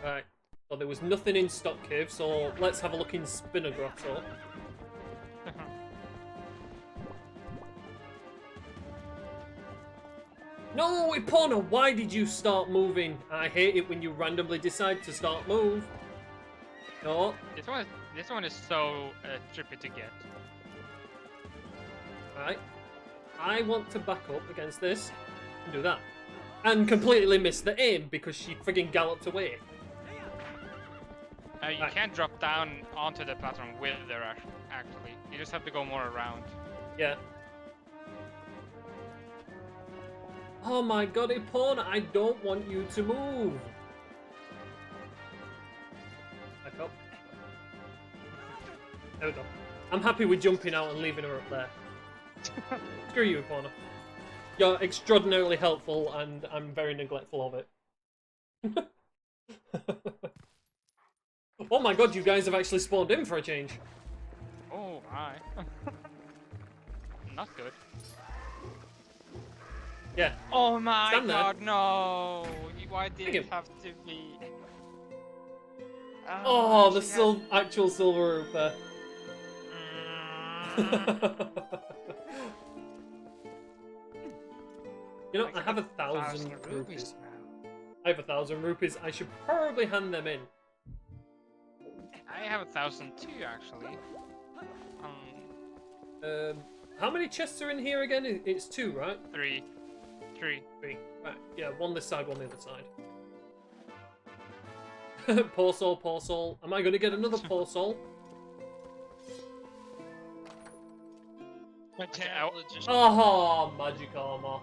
Right. So there was nothing in Stock Cave, so let's have a look in Spinner Grotto. No, Epona, why did you start moving? I hate it when you randomly decide to start move. No. This one is so trippy to get. Right. I want to back up against this and do that. And completely miss the aim because she friggin' galloped away. You Right. can't drop down onto the platform with her, actually. You just have to go more around. Yeah. Oh my god, Epona, I don't want you to move. Back up. There we go. I'm happy with jumping out and leaving her up there. Screw you, Epona. You're extraordinarily helpful, and I'm very neglectful of it. Oh my god, you guys have actually spawned in for a change. Oh, hi. Not good. Yeah. Oh my Stand there. god, no! Why did Pick it him. have to be? Oh, the she had- actual silver roofer. You know, I have 1,000 rupees. now. I have 1,000 rupees. I should probably hand them in. I have 1,000 too, actually. How many chests are in here again? It's 2, right? 3. 3. 3. Right. Yeah, one this side, one the other side. Poor soul, poor soul. Am I going to get another poor soul? My tablet just. Oh, magic armor.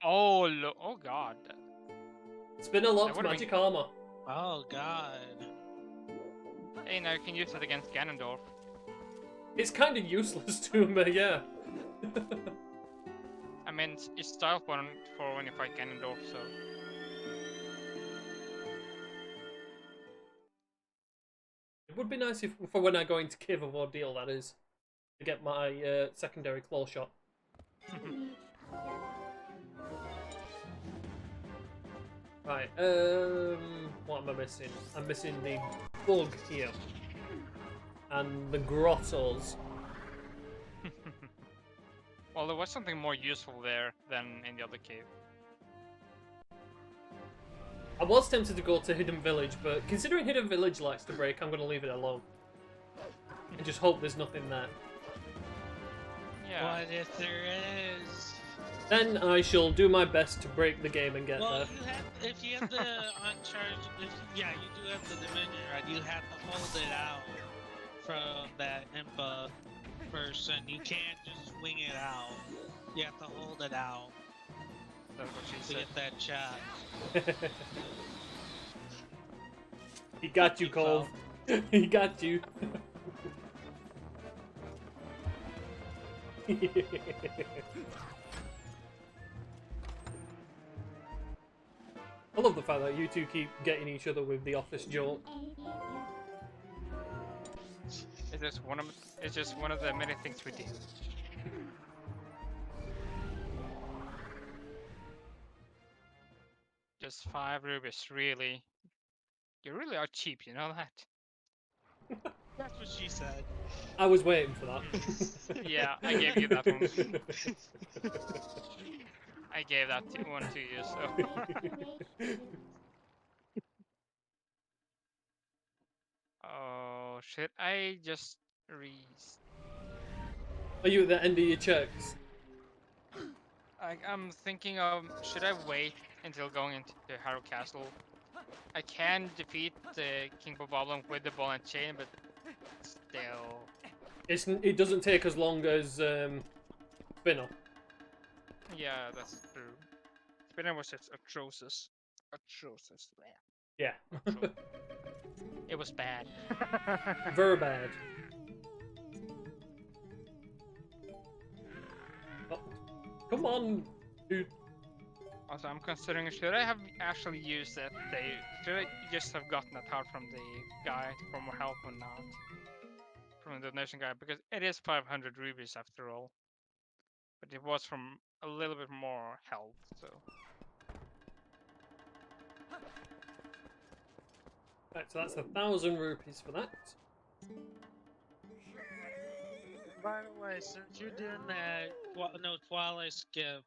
Oh, oh god. Spin a lot, That would've magic been- armor. Oh god. Hey, now you can use it against Ganondorf. It's kind of useless to him, but yeah. I mean, it's style for when you fight Ganondorf, so... It would be nice if, for when I go into Cave of Ordeal, that is, to get my secondary claw shot. Right, what am I missing? I'm missing the bug here. And the grottos. Well, there was something more useful there than in the other cave. I was tempted to go to Hidden Village, but considering Hidden Village likes to break, I'm going to leave it alone. And just hope there's nothing there. Yeah. What if there is? Then I shall do my best to break the game and get Well, there. you have, if you have the uncharged, yeah, you do have the dimension, right? You have to hold it out from that impa person. You can't just swing it out. You have to hold it out That's what she to said. get that shot. He got you, Cole. He got you. I love the fact that you two keep getting each other with the office joke. It's just one of the many things we do. Just 5 rubies, really. You really are cheap, you know that? That's what she said. I was waiting for that. Yeah, I gave you that one. I gave that one to you, so. Oh shit, I just Are you at the end of your checks? I'm thinking of, should I wait until going into the Harrow Castle? I can defeat the King Boboblin with the ball and chain, but still. It doesn't take as long as Spinner. Yeah, that's true. Spinner was just atrocious. Atrocious. Yeah. It was bad. Very bad. Oh, come on, dude. Also, I'm considering, should I have actually used that? Should I just have gotten that heart from the guy for more help or not? From the donation guy, because it is 500 rubies after all. But it was from a little bit more health, so. Right, so that's 1,000 rupees for that. By the way, since you're doing that Twilight skip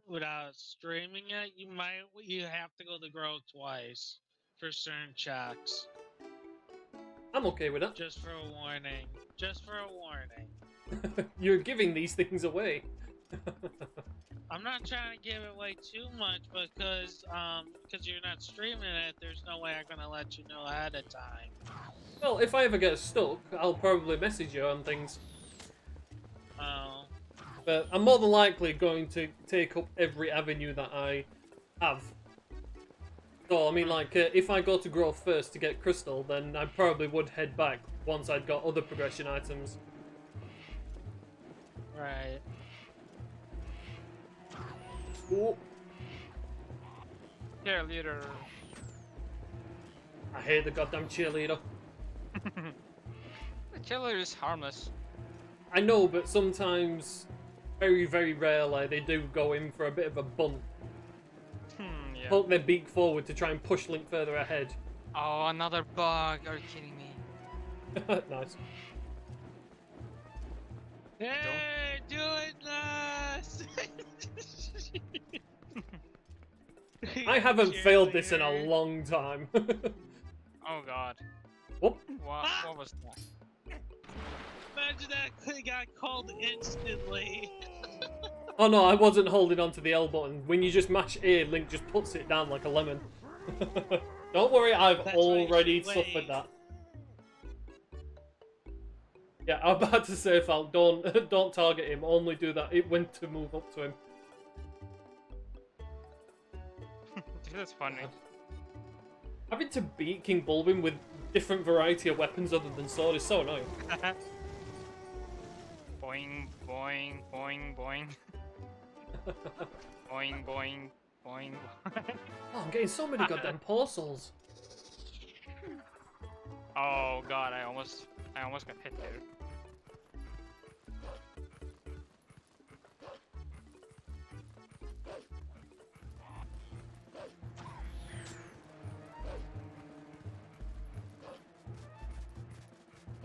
without streaming it, you have to go to Grow twice for certain checks. I'm okay with that. Just for a warning. Just for a warning. You're giving these things away. I'm not trying to give it away too much because you're not streaming it. There's no way I'm gonna let you know ahead of time. Well, if I ever get stuck, I'll probably message you on things. Oh. But I'm more than likely going to take up every avenue that I have. So, I mean, like, if I go to Grove first to get Crystal, then I probably would head back once I'd got other progression items. Right. Ooh, Cheerleader. I hate the goddamn cheerleader. The cheerleader is harmless. I know, but sometimes, very, very rarely, they do go in for a bit of a bunt. Yeah. Poke their beak forward to try and push Link further ahead. Oh, another bug. Are you kidding me? Nice. Hey, doing this! I haven't failed this in a long time. Oh god. Whoop. What was that? Imagine that could have got called instantly. Oh no, I wasn't holding onto the L button. When you just mash A, Link just puts it down like a lemon. Don't worry, I've That's why you already should suffered wait. that. Yeah, I'm about to say, Fal, don't target him. Only do that when to move up to him. Dude, that's funny. Having to beat King Bulbin with different variety of weapons other than sword is so annoying. Boing, boing, boing, boing. Boing, boing, boing. Oh, I'm getting so many goddamn portals. Oh god, I almost got hit there.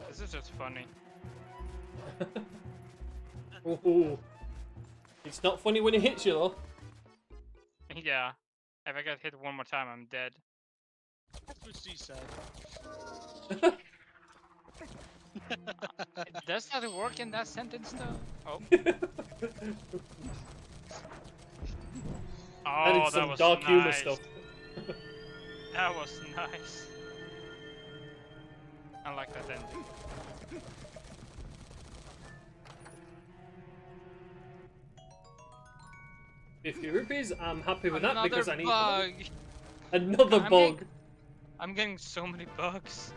This is just funny. Ooh. It's not funny when it hits you though. Yeah. If I get hit one more time, I'm dead. That's what she said. Does that work in that sentence though? Oh. That Oh, is some was dark humor nice. stuff. That was nice. I like that ending. 50 rupees, I'm happy with that Another because I need bug. another I'm bug. I'm getting so many bugs.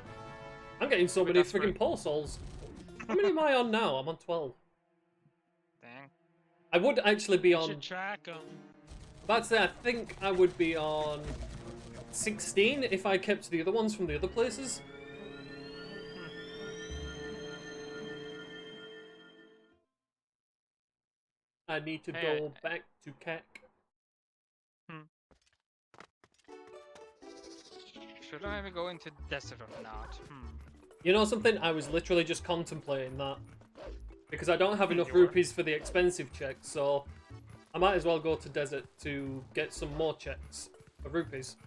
I'm getting so Wait, many that's friggin' right. pole souls. How many am I on now? I'm on 12. Dang. I would actually be You on. should track them. That's it. I think I would be on 16 if I kept the other ones from the other places. I need to Hey, go back to CAC. Should I maybe go into desert or not? You know something? I was literally just contemplating that. Because I don't have enough You were? rupees for the expensive checks, so I might as well go to desert to get some more checks of rupees.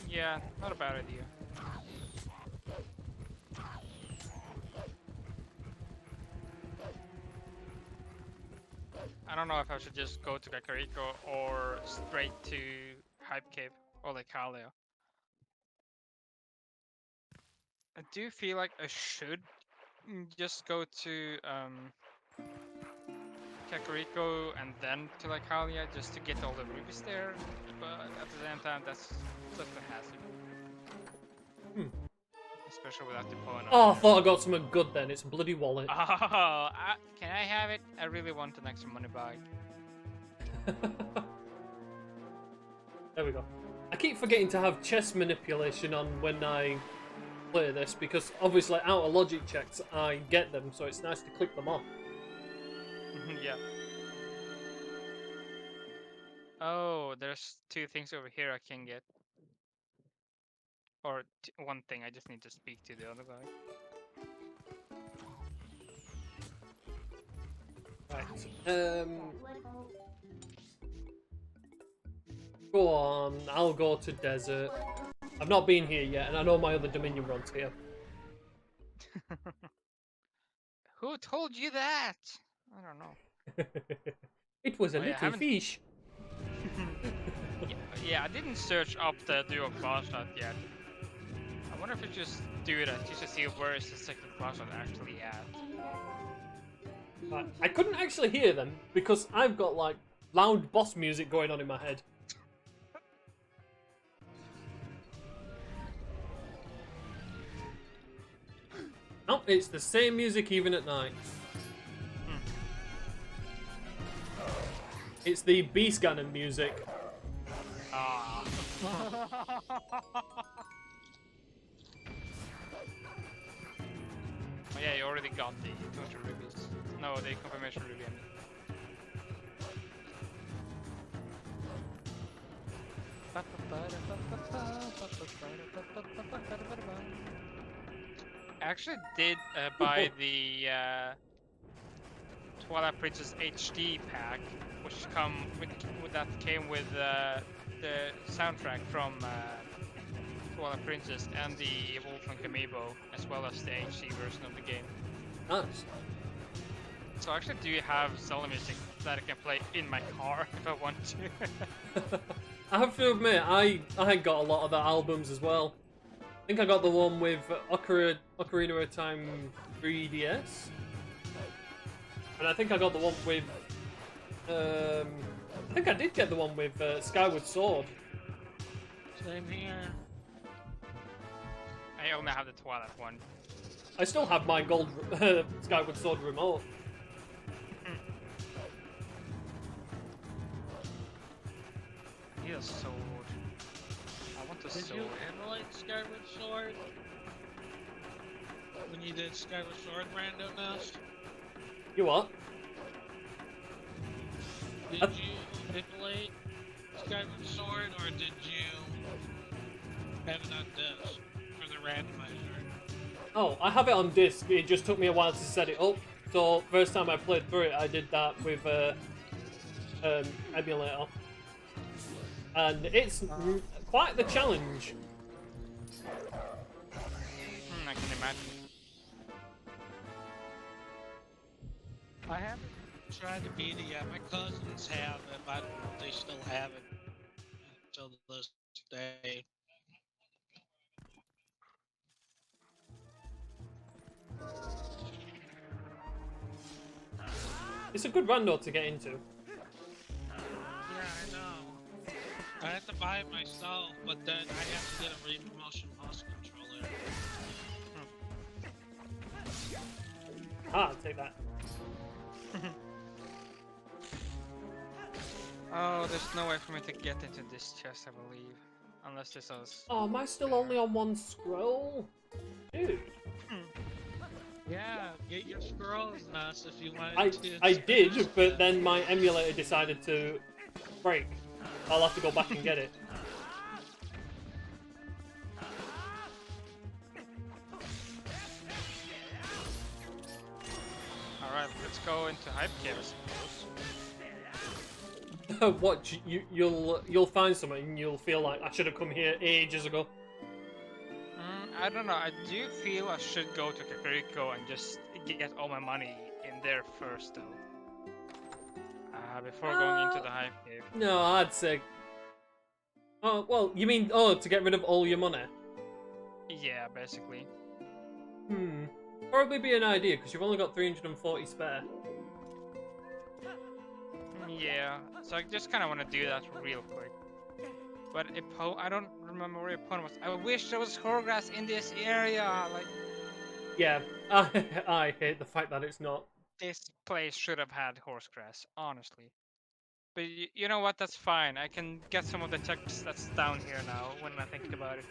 Yeah, not a bad idea. I don't know if I should just go to Kakariko or straight to Hype Cape or Lake Hylia. I do feel like I should just go to Kakariko and then to Lake Hylia just to get all the rubies there, but at the same time that's such a hassle. Especially without the opponent. Oh, I thought I got something good then. It's a bloody wallet. Oh, can I have it? I really want an extra money bag. There we go. I keep forgetting to have chess manipulation on when I play this because obviously out of logic checks I get them, so it's nice to click them off. Yeah. Oh, there's two things over here I can get. Or one thing, I just need to speak to the other guy. Right. Go on, I'll go to desert. I've not been here yet, and I know my other Dominion runs here. Who told you that? I don't know. It was a Oh, yeah, little fish. Yeah, I didn't search up the dual class shot yet. I wonder if you just do that just to see where is the second flashlight actually at. I couldn't actually hear them because I've got like loud boss music going on in my head. No, it's the same music even at night. It's the B-scanning music. Ah. Oh yeah, you already got the total rubies. No, the confirmation ruby. I actually did buy the Twilight Princess HD pack, which came with the soundtrack from Twilight Princess and the Wolfman Amiibo, as well as the HD version of the game. Nice. So I actually do have Zelda music that I can play in my car if I want to. I have to admit, I got a lot of the albums as well. I think I got the one with Ocarina of Time 3DS. And I think I got the one with... I think I did get the one with Skyward Sword. Same here. I only have the Twilight one. I still have my gold Skyward Sword remote. I need a sword. I want a Did sword. you emulate Skyward Sword? When you did Skyward Sword Rando Nest? You what? Did you emulate Skyward Sword, or did you have it on disc for the randomizer? Oh, I have it on disc. It just took me a while to set it up. So first time I played through it, I did that with emulator, and it's quite the challenge. I can imagine. I haven't tried to beat it yet. My cousins have it, but I don't know if they still have it until this day. It's a good rando to get into. Yeah, I know. I have to buy it myself, but then I have to get a remote motion mouse controller. Ah, I'll take that. Oh, there's no way for me to get into this chest, I believe. Unless this is... Oh, am I still only on one scroll? Dude. Yeah, get your scrolls, Nuss, if you wanted to. I did, but then my emulator decided to break. I'll have to go back and get it. Alright, let's go into Hype Cave, I suppose. What, you'll find something and you'll feel like I should have come here ages ago. I don't know, I do feel I should go to Kakariko and just get all my money in there first, though. Before going into the Hype Cave. No, I'd say... Oh, well, you mean, to get rid of all your money? Yeah, basically. Probably be an idea, because you've only got 340 spare. Yeah, so I just kind of want to do that real quick. But I don't remember where Epona was. I wish there was Horgrass in this area. Like, Yeah, I hate the fact that it's not. this place should have had horsegrass, honestly. But you know what? That's fine. I can get some of the checks that's down here now when I think about it.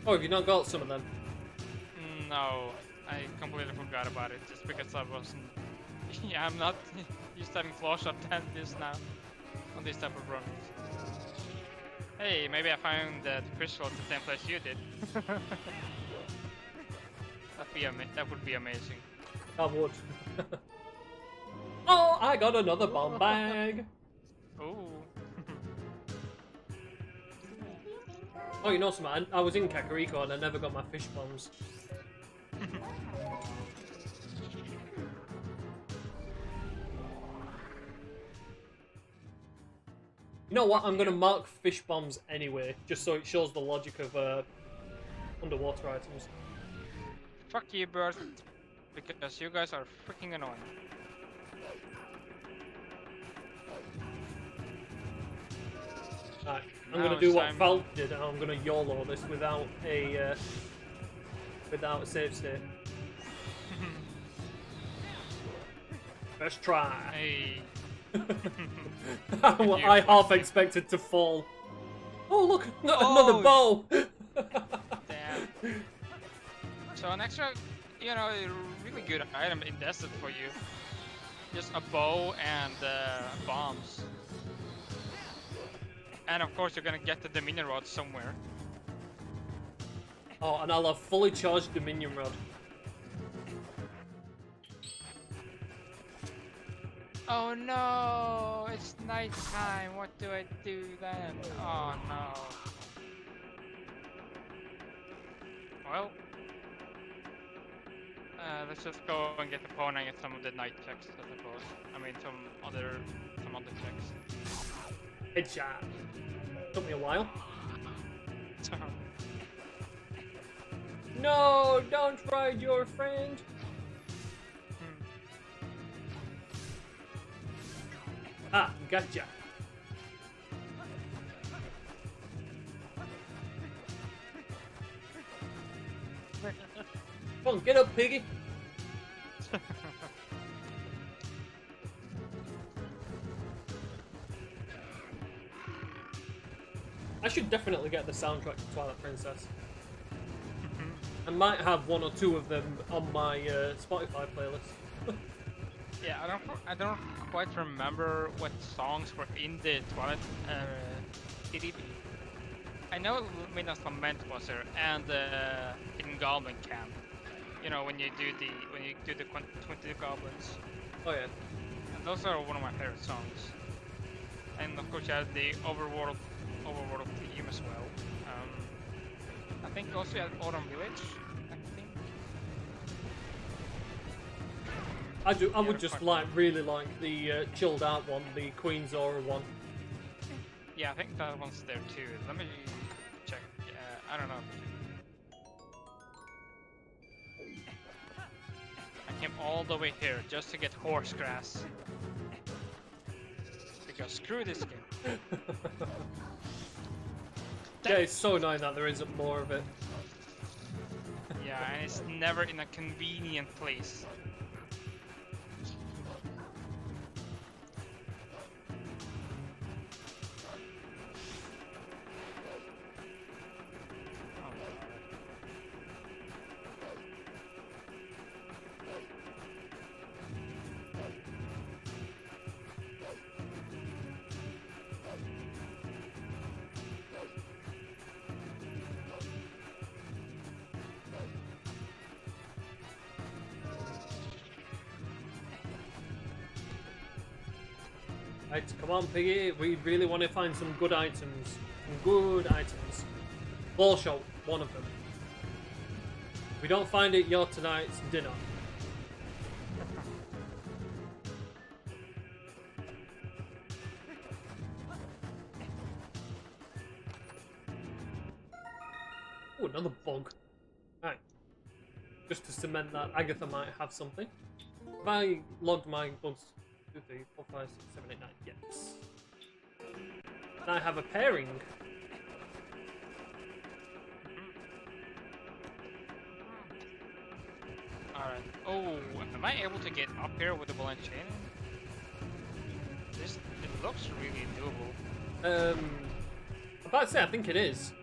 Oh, have you not got some of them? No, I completely forgot about it just because I wasn't. Yeah, I'm not used to having claw shot than this now on this type of runs. Hey, maybe I found the crystal at the same place you did. That would be amazing. I would. Oh, I got another bomb bag. Ooh. Oh, you know something? I was in Kakariko and I never got my fish bombs. You know what? I'm gonna mark fish bombs anyway, just so it shows the logic of underwater items. Fuck you, bird. Because you guys are freaking annoying. Right, I'm Now gonna do it's what time- Falk did, and I'm gonna YOLO this without a save state. First try. Hey. Well, I half expected to fall. Oh look, another bow. Damn. So an extra, you know, really good item in desert for you. Just a bow and bombs. And of course you're gonna get the Dominion Rod somewhere. Oh, and I'll have fully charged Dominion Rod. Oh no, it's night time. What do I do then? Oh no. Well, let's just go and get the pawn and get some of the night checks, I suppose. I mean, some other checks. Headshot. Took me a while. No, don't ride your friend. Ah, gotcha. Come on, get up, piggy. I should definitely get the soundtrack to Twilight Princess. I might have one or two of them on my Spotify playlist. Yeah, I don't quite remember what songs were in the Twilight CD. I know Midnight's Lament was there, and Hidden Goblin Camp. You know, when you do the 20 Goblins. Oh yeah. And those are one of my favorite songs. And of course you have the Overworld theme as well. I think also you had Autumn Village, I think. I would just really like the chilled out one, the Queen Zora one. Yeah, I think that one's there too. Let me check. I don't know. I came all the way here just to get horse grass. Because screw this game. Yeah, it's so annoying that there isn't more of it. Yeah, and it's never in a convenient place. Right, come on, piggy. We really want to find some good items. Some good items. Ball shot, one of them. If we don't find it, you're tonight's dinner. Oh, another bug. Right. Just to cement that Agatha might have something. Have I logged my bugs? 2, 3, 4, 5, 6, 7, 8, 9. Yes. And I have a pairing. Alright. Oh, am I able to get up here with the ball and chain? It looks really doable. I'm about to say, I think it is.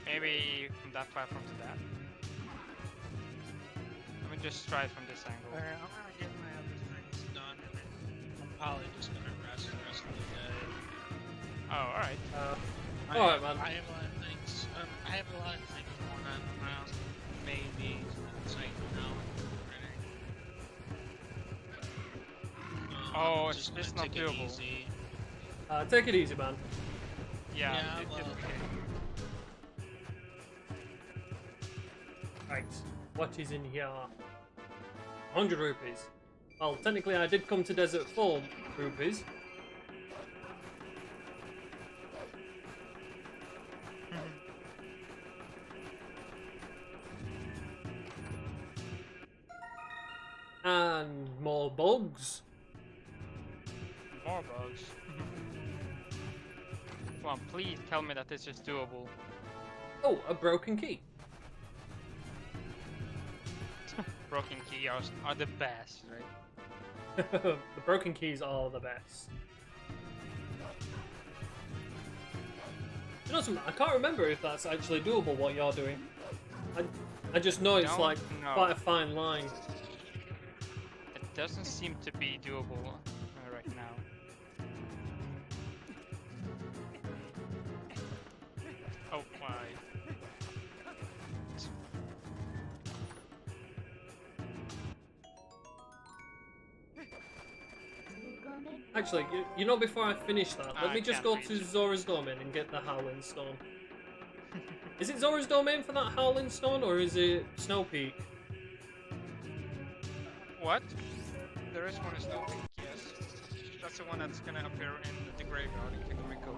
Maybe from that platform to that. Let me just try it from this angle. Alright, I'm gonna get my other things done, and then I'm probably just gonna rest the rest of the day. Oh, alright. Alright, man. I have a lot of things. I have a lot of things going on around. Maybe it's like now. Oh, just it's gonna not take it doable. easy. Take it easy, man. Yeah, Yeah, it's well. okay. Right, what is in here? 100 rupees. Well, technically I did come to Desert for rupees. And more bugs. More bugs. Come on, please tell me that this is doable. Oh, a broken key. Broken key are the best, right? The broken keys are the best. You know something? I can't remember if that's actually doable what you're doing. I just know it's like quite a fine line. It doesn't seem to be doable right now. Oh my. Actually, you know, before I finish that, let me just can't go reach. to Zora's Domain and get the Howling Stone. Is it Zora's Domain for that Howling Stone, or is it Snow Peak? What? There is one in Snow Peak, yes. That's the one that's gonna appear in the graveyard in Kakariko.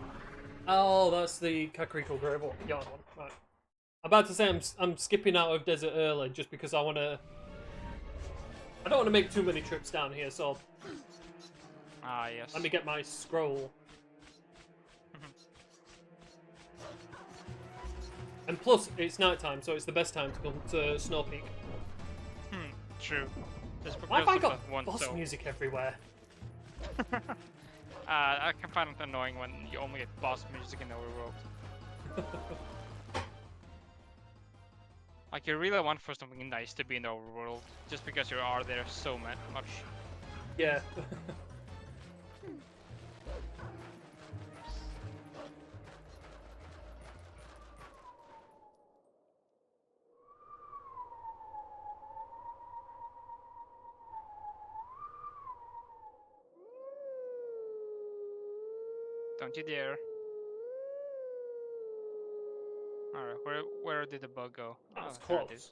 Oh, that's the Kakariko Graveyard one. Right. I'm about to say I'm skipping out of Desert early just because I don't want to make too many trips down here, so Ah, yes. let me get my scroll. And plus, it's nighttime, so it's the best time to come to Snow Peak. True. Just Why have I because of got that one boss zone. music everywhere? I can find it annoying when you only get boss music in Overworld. Like, you really want for something nice to be in the Overworld, just because you are there so much. Yeah. Don't you dare. Alright, where did the bug go? That's Oh, there it is. close.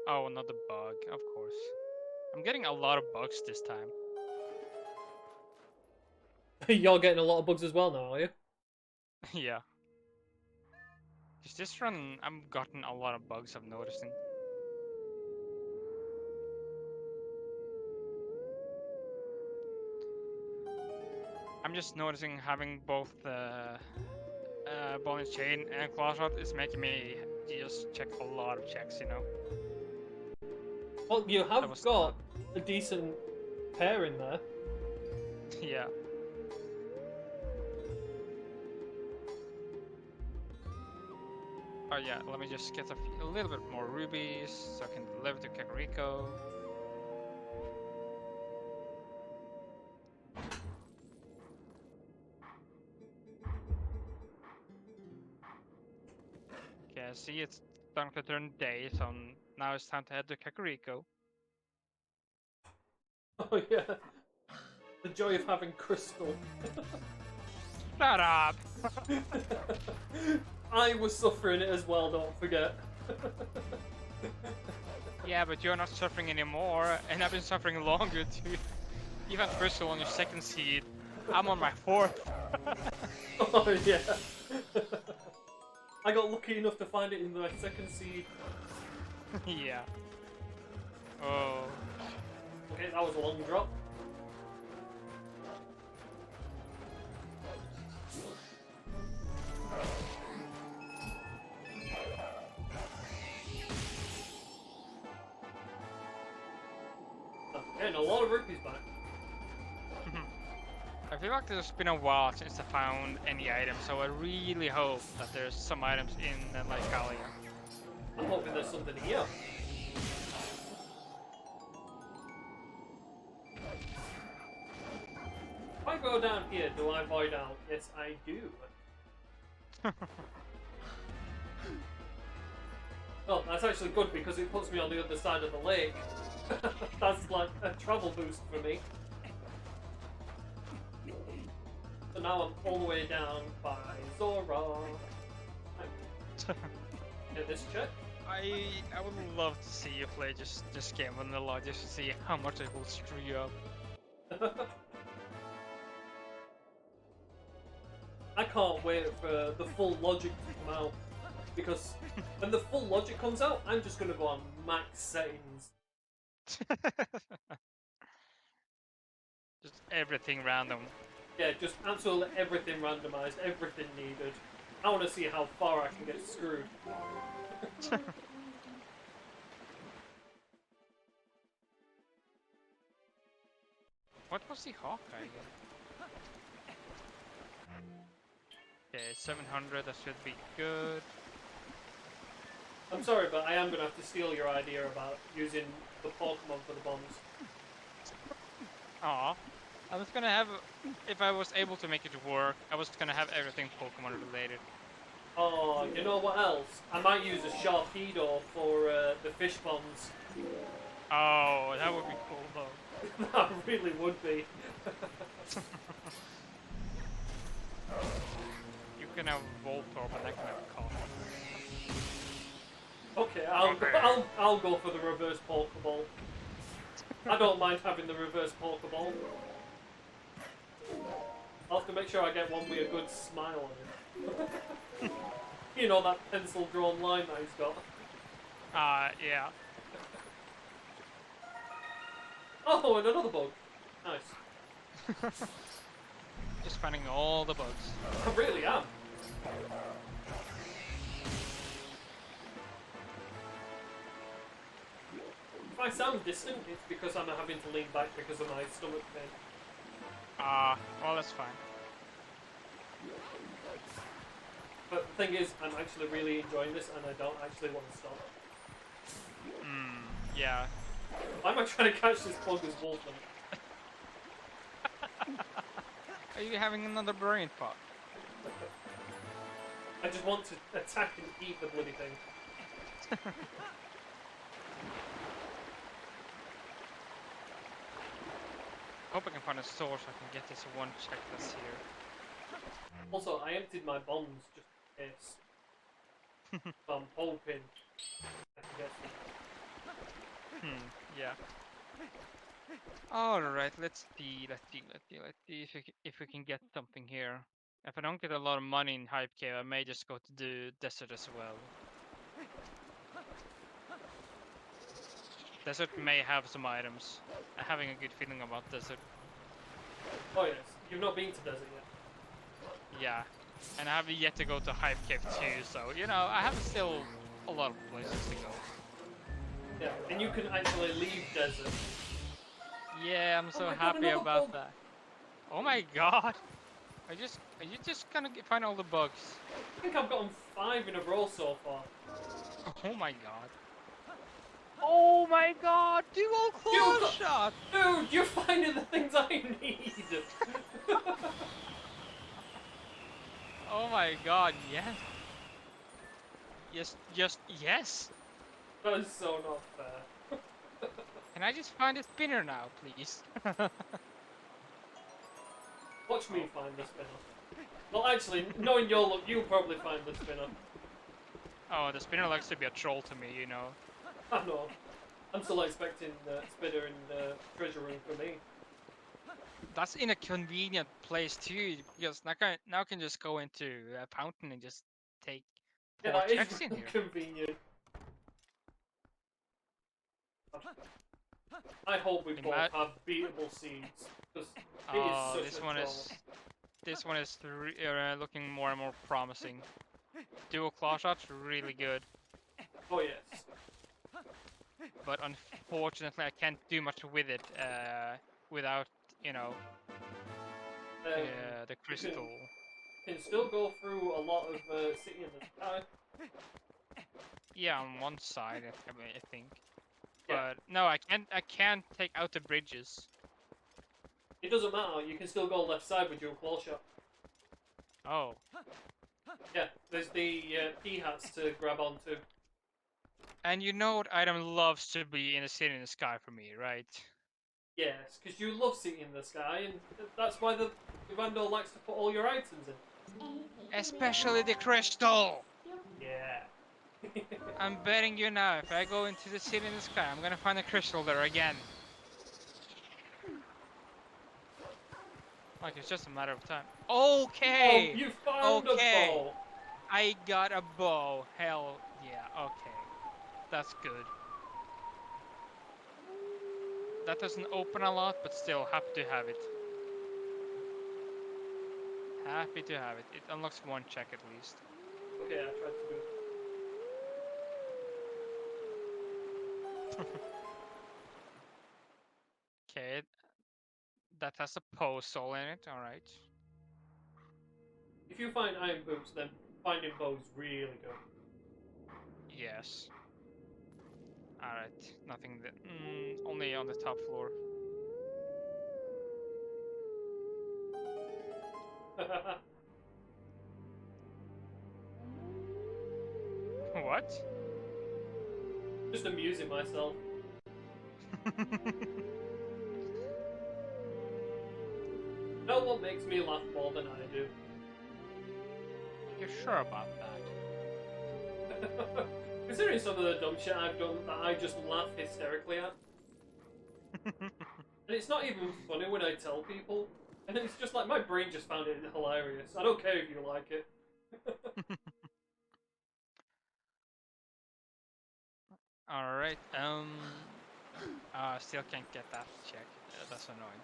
Oh, another bug, of course. I'm getting a lot of bugs this time. You're getting a lot of bugs as well now, are you? Yeah. Just this run, I've gotten a lot of bugs I'm noticing. I'm just noticing having both ball and chain and claw shot is making me just check a lot of checks, you know? Well, you have was got a decent pair in there. Yeah. Oh yeah, let me just get a little bit more rubies so I can deliver to Kakariko. Okay, I see it's starting to turn day, so now it's time to head to Kakariko. Oh yeah. The joy of having crystal. Shut up! I was suffering it as well, don't forget. Yeah, but you're not suffering anymore, and I've been suffering longer too. You've had crystal on your second seed. I'm on my fourth. Oh yeah. I got lucky enough to find it in my second seed. Yeah. Oh. Okay, that was a long drop. Getting a lot of rupees back. I feel like there's been a while since I found any items, so I really hope that there's some items in Lycalia. I'm hoping there's something here. If I go down here, do I void out? Yes, I do. Oh, that's actually good because it puts me on the other side of the lake. That's like a travel boost for me. So now I'm all the way down by Zora. Get this check. I would love to see you play this game vanilla just to see how much it will screw you up. I can't wait for the full logic to come out. Because when the full logic comes out, I'm just gonna go on max settings. Just everything random. Yeah, just absolutely everything randomized, everything needed. I want to see how far I can get screwed. What was the Hawkeye again? Okay, 700, that should be good. I'm sorry, but I am gonna have to steal your idea about using the Pokemon for the bombs. Aw. I was gonna have, if I was able to make it work, I was gonna have everything Pokemon related. Oh, you know what else? I might use a Sharpedo for the fish bombs. Oh, that would be cool though. That really would be. You can have Voltorb and I can have Cough. Okay, I'll go for the reverse Pokeball. I don't mind having the reverse Pokeball. I'll have to make sure I get one with a good smile on it. You know, that pencil drawn line that he's got. Yeah. Oh, and another bug. Nice. Just finding all the bugs. I really am. If I sound distant, it's because I'm having to lean back because of my stomach pain. Well, that's fine. But the thing is, I'm actually really enjoying this and I don't actually want to stop. Yeah. Why am I trying to catch this bug as Wolfman? Are you having another brain fog? I just want to attack and eat the bloody thing. Hope I can find a source so I can get this one checklist here. Also, I emptied my bombs just in case. So I'm hoping I can get some. Yeah. Alright, let's see if we can get something here. If I don't get a lot of money in Hype Cave, I may just go to the desert as well. Desert may have some items. I'm having a good feeling about desert. Oh yes, you've not been to desert yet. Yeah. And I have yet to go to Hype Cave too, so you know, I have still a lot of places to go. Yeah, and you can actually leave desert. Yeah, I'm so my God, happy another about bug. that. Oh my god! Are you just gonna find all the bugs? I think I've gotten 5 in a row so far. Oh my god. Oh my god! Dual claw got- shot! Dude, you're finding the things I need! Oh my god, yes! Yes! That is so not fair. Can I just find a spinner now, please? Watch me find the spinner. Well, actually, knowing your luck, you'll probably find the spinner. Oh, the spinner likes to be a troll to me, you know. I know. I'm still expecting the spinner in the treasure room for me. That's in a convenient place too, because now I can just go into a fountain and just take Yeah, 4 that checks is in here. convenient. I hope we both have beatable seeds, because it is such This a one troll. this one is looking more and more promising. Dual claw shots really good, Oh yes. but unfortunately I can't do much with it without, you know, the crystal. You can still go through a lot of City in the Sky. Yeah, on one side I think. Yeah. But no, I can't take out the bridges. It doesn't matter, you can still go left side with your claw shot. Oh. Yeah, there's the P-hats to grab onto. And you know what item loves to be in a city in the sky for me, right? Yes, because you love City in the Sky, and that's why the Rando likes to put all your items in. Especially the crystal! Yeah. I'm betting you now, if I go into the city in the sky, I'm gonna find a crystal there again. Like, it's just a matter of time. Okay! Oh, you found a bow! I got a bow. Hell yeah. Okay, that's good. That doesn't open a lot, but still happy to have it. Happy to have it. It unlocks one check at least. Okay, I tried to do. Okay, that has a postal in it. All right. If you find iron boots, then finding bows really good. Yes. All right. Nothing that. Only on the top floor. What? Just amusing myself. No one makes me laugh more than I do. You're sure about that? Considering some of the dumb shit I've done that I just laugh hysterically at. And it's not even funny when I tell people. And it's just like, my brain just found it hilarious. I don't care if you like it. All right. Still can't get that check. That's annoying.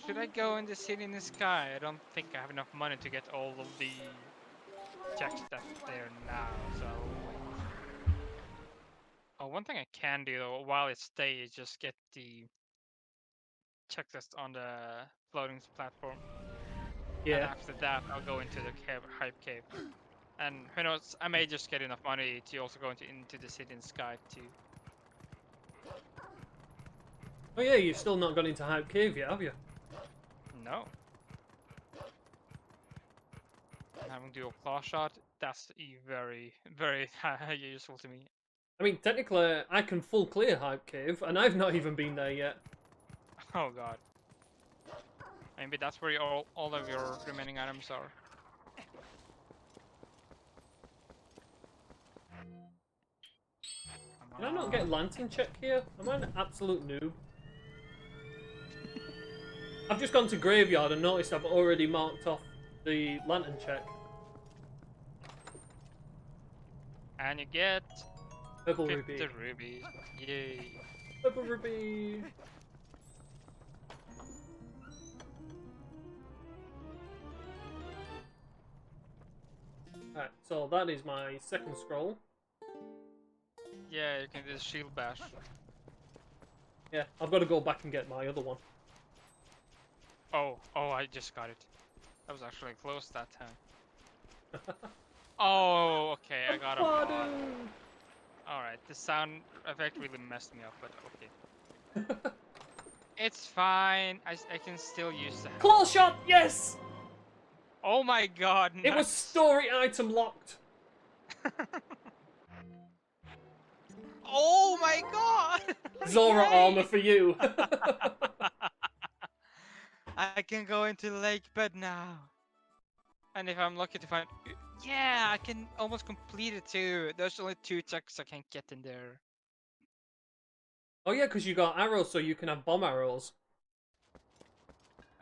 Should I go in the city in the sky? I don't think I have enough money to get all of the checks that's there now, so I'll wait. Oh, one thing I can do though, while it stays, is just get the checklist on the floating platform. And Yeah. after that, I'll go into the cave, hype cave. And who knows, I may just get enough money to also go into the city in the sky too. Oh yeah, you've still not gone into Hype Cave yet, have you? No. Having dual claw shot, that's very, very useful to me. I mean, technically, I can full clear Hype Cave, and I've not even been there yet. Oh god. Maybe that's where all of your remaining items are. Can I not get lantern check here? Am I an absolute noob? I've just gone to graveyard and noticed I've already marked off the lantern check. And you get Purple 50 ruby. rubies. Yay. Purple ruby. Alright, so that is my second scroll. Yeah, you can do the shield bash. Yeah, I've got to go back and get my other one. Oh, I just got it. That was actually close that time. Oh, okay, I got a mod. Alright, the sound effect really messed me up, but okay. It's fine, I can still use that. Claw shot, yes! Oh my god, It was nice. story item locked. Oh my god! Zora Yay! armor for you. I can go into the lake bed now. And if I'm lucky to find... Yeah, I can almost complete it too. There's only 2 checks I can't get in there. Oh yeah, because you got arrows, so you can have bomb arrows.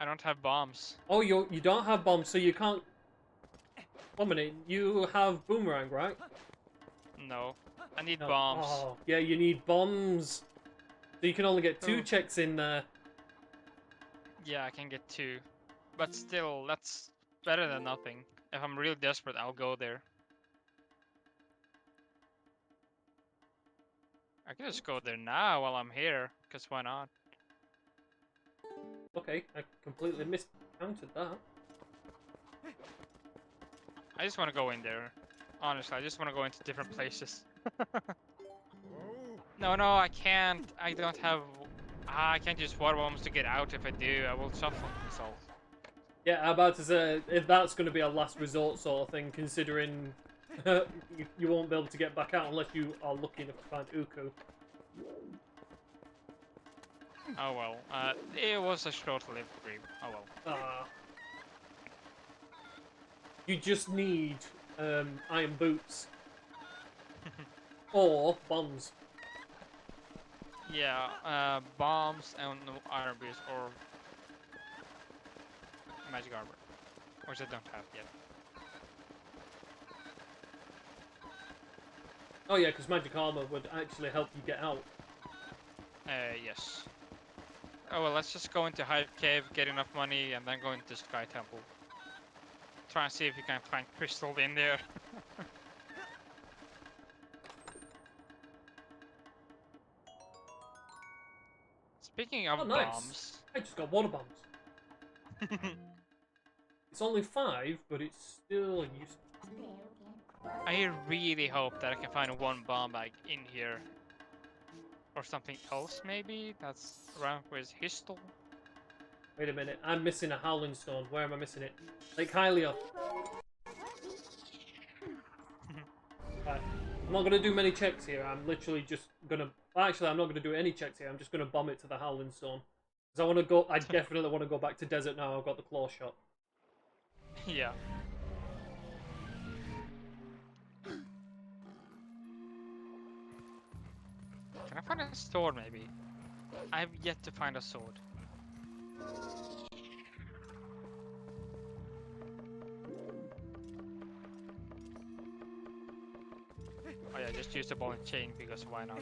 I don't have bombs. Oh, you don't have bombs, so you can't... 1 minute, you have boomerang, right? No. I need No. bombs. Oh, yeah, you need bombs. So you can only get 2 Oh. checks in there. Yeah, I can get 2. But still, that's better than nothing. If I'm really desperate, I'll go there. I can just go there now while I'm here, because why not? Okay, I completely miscounted that. I just want to go in there. Honestly, I just want to go into different places. No, I can't. I don't have... I can't use water bombs to get out. If I do, I will shuffle myself. Yeah, I'm about to say, if that's going to be a last resort sort of thing, considering you won't be able to get back out unless you are lucky enough to find Uku. Oh well, it was a short-lived dream. Oh well. You just need iron boots. Or bombs. Yeah, bombs and iron beast or magic armor. which I don't have yet. Oh yeah, because magic armor would actually help you get out. Yes. Oh well, let's just go into Hive Cave, get enough money, and then go into Sky Temple. Try and see if you can find crystal in there. Speaking of Oh, nice. bombs, I just got water bombs. It's only 5, but it's still useful. I really hope that I can find one bomb bag in here. Or something else, maybe? That's around with Histel? Wait a minute, I'm missing a Howling Stone. Where am I missing it? Lake Hylia. Right. I'm not going to do many checks here. I'm literally just going to... Actually, I'm not going to do any checks here. I'm just going to bomb it to the Howling Stone. Because I want to go... I definitely want to go back to Desert now. I've got the claw shot. Yeah. Can I find a sword, maybe? I have yet to find a sword. Oh yeah, just use the ball and chain, because why not?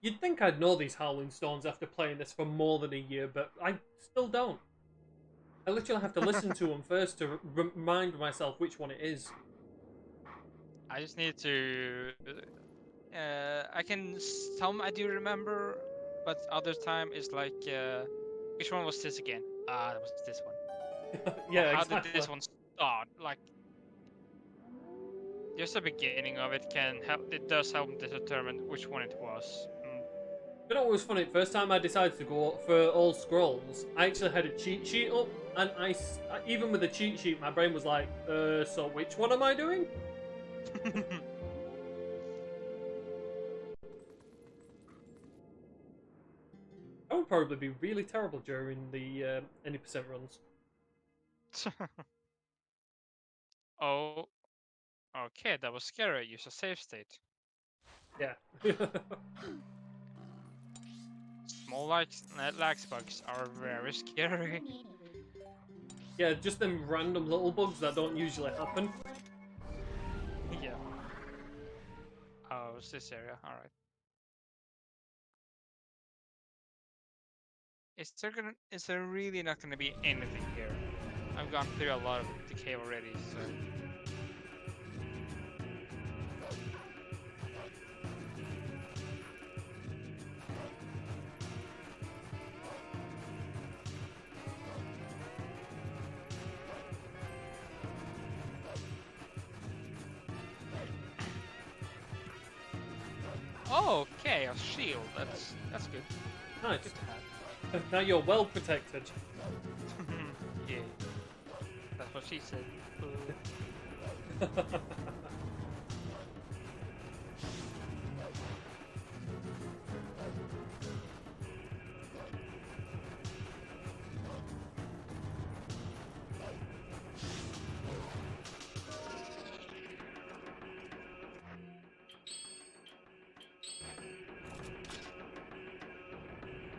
You'd think I'd know these Howling Stones after playing this for more than a year, but I still don't. I literally have to listen to them first to remind myself which one it is. I just need to... I can... Some I do remember, but other time is like... which one was this again? Ah, that was this one. Yeah, How exactly. did this one start? Like... Just the beginning of it can help. It does help to determine which one it was. You know what was funny? First time I decided to go for all scrolls, I actually had a cheat sheet up, and even with the cheat sheet, my brain was like, so which one am I doing? I would probably be really terrible during the any percent runs. Oh, okay, that was scary. Use a save state. Yeah. Small lax bugs are very scary. Yeah, just them random little bugs that don't usually happen. Yeah. Oh, it's this area. All right. Is there really not gonna be anything here? I've gone through a lot of the cave already, so. Oh, okay, a shield. That's good. Nice. Good to have. Now you're well protected. Yeah. That's what she said.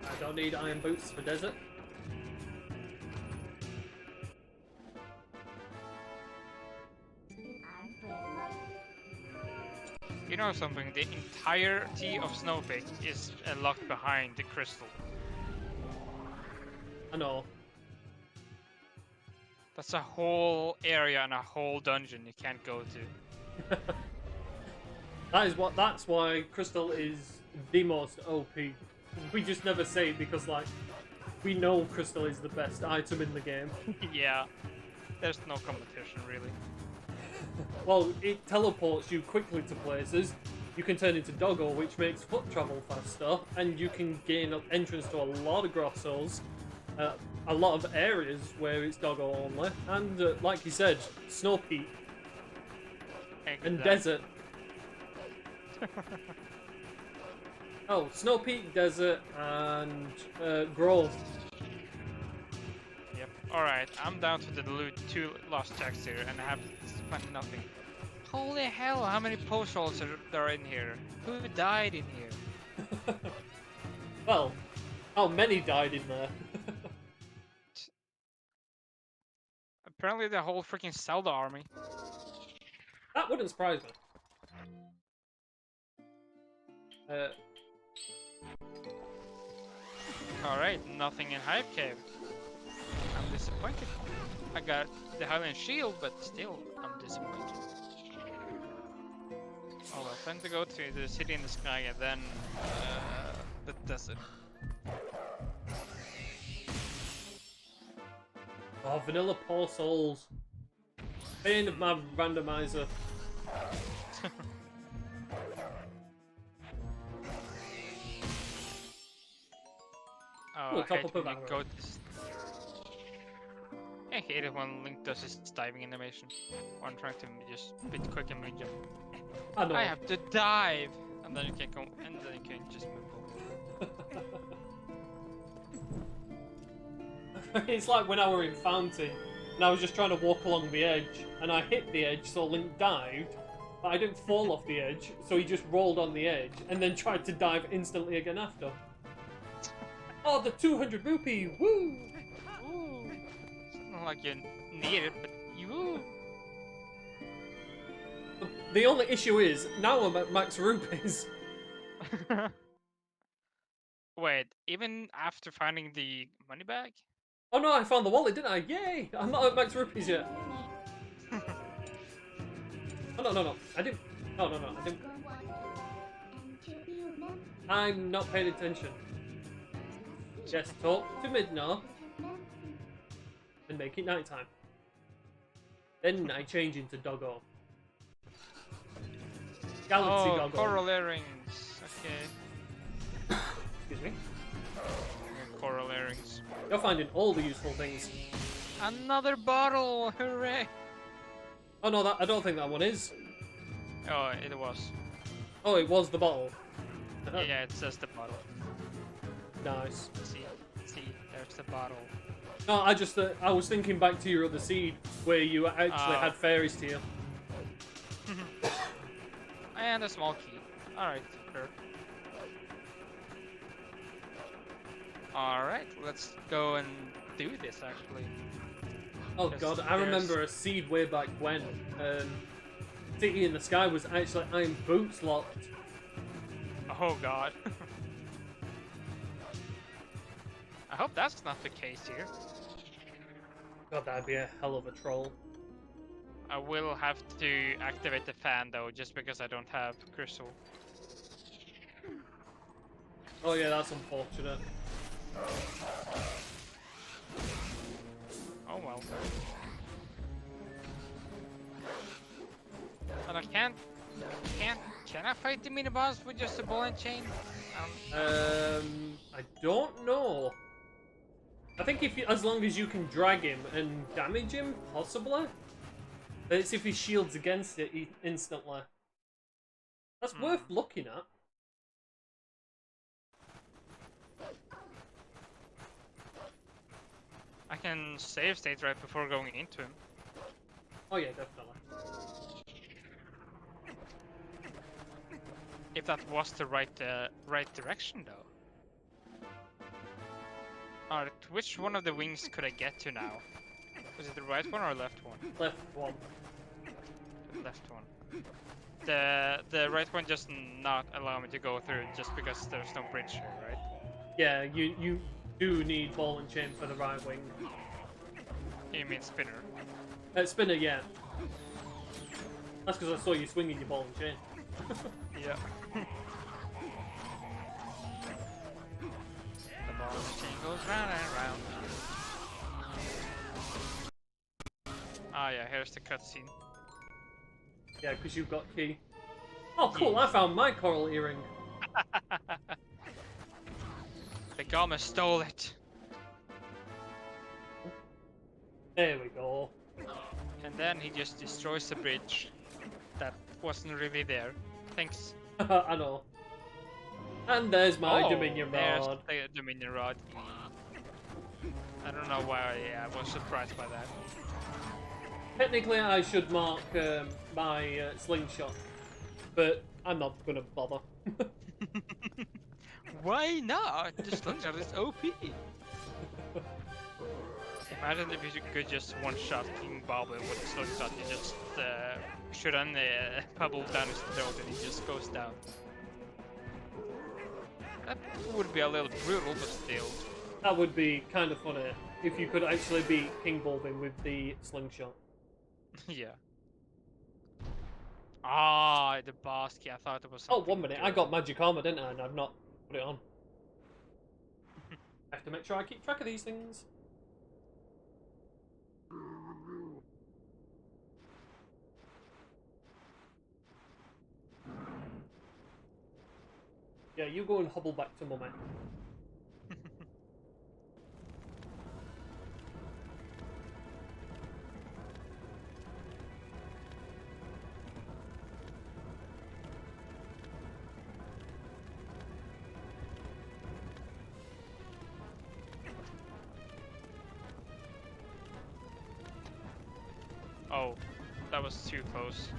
I don't need iron boots for desert. You know something? The entirety of Snowpeak is locked behind the crystal. I know. That's a whole area and a whole dungeon you can't go to. That's why Crystal is the most OP. We just never say it because, like, we know Crystal is the best item in the game. Yeah. There's no competition, really. Well, it teleports you quickly to places. You can turn into Doggo, which makes foot travel faster, and you can gain entrance to a lot of grottos, a lot of areas where it's Doggo only, and like you said, Snow Peak and Exactly. Desert. Oh, Snow Peak, Desert, and Grove. Yep. Alright, I'm down to the loot 2 lost checks here, and I have spent nothing. Holy hell, how many post holes are there in here? Who died in here? Well, how many died in there? Apparently the whole freaking Zelda army. That wouldn't surprise me. Alright, nothing in Hive Cave. I'm disappointed. I got the Highland Shield, but still, I'm disappointed. Oh well, time to go to the city in the sky and then the desert. Oh, Vanilla Poor Souls. Pain of my randomizer. Oh, Ooh, I top hate up of when you arrow. go I hate it when Link does his diving animation. Or I'm trying to just bit quick and move jump. I know. I have to dive! And then you can go, and then you can just move over. It's like when I were in Fountain, and I was just trying to walk along the edge, and I hit the edge, so Link dived, but I didn't fall off the edge, so he just rolled on the edge, and then tried to dive instantly again after. Oh, the 200 rupee! Woo! Ooh! It's not like you need it, but you. The only issue is, now I'm at max rupees. Wait, even after finding the money bag? Oh no, I found the wallet, didn't I? Yay! I'm not at max rupees yet. Oh no, I didn't. No, I didn't. I'm not paying attention. Just talk to Midna and make it nighttime. Then I change into Doggo. Galaxy Oh, Doggo. coral earrings. Okay. Excuse me. Coral earrings. You're finding all the useful things. Another bottle! Hooray! Oh no, I don't think that one is. Oh, it was. Oh, it was the bottle. Yeah, it says the bottle. Nice. See, there's the bottle. No, I was thinking back to your other seed where you actually had fairies to you. And a small key. Alright, sure. Alright, let's go and do this actually. Oh Because god, I remember a seed way back when. City in the Sky was actually Iron Boots locked. Oh god. I hope that's not the case here. God, that'd be a hell of a troll. I will have to activate the fan though, just because I don't have crystal. Oh yeah, that's unfortunate. Oh well. And I can't. Can I fight the mini boss with just a ball and chain? I don't know. I think as long as you can drag him and damage him, possibly. But it's if he shields against it instantly. That's worth looking at. I can save state right before going into him. Oh yeah, definitely. If that was the right direction though. Alright, which one of the wings could I get to now? Was it the right one or left one? Left one. The left one. The right one just not allow me to go through just because there's no bridge here, right? Yeah, you do need ball and chain for the right wing. You mean spinner? Spinner, yeah. That's because I saw you swinging your ball and chain. Yeah. The ball and chain goes round and round. Ah yeah, here's the cutscene. Yeah, because you've got key. Oh cool, I found my coral earring. The Gama stole it. There we go. And then he just destroys the bridge that wasn't really there. Thanks, I know. And there's my Dominion there's Rod. the Dominion Rod. I don't know why I was surprised by that. Technically, I should mark my slingshot, but I'm not gonna bother. Why not? The slingshot is OP. Imagine if you could just one-shot King Bobbin with the slingshot. You just shoot an pebble down his throat and he just goes down. That would be a little brutal, but still. That would be kind of funny if you could actually beat King Bulbin with the slingshot. Yeah. Ah, the boss key. I thought it was Oh, something. 1 minute. I got magic armor, didn't I? And I've not put it on. I have to make sure I keep track of these things. Yeah, you go and hobble back to Mummy. Oh, that was too close.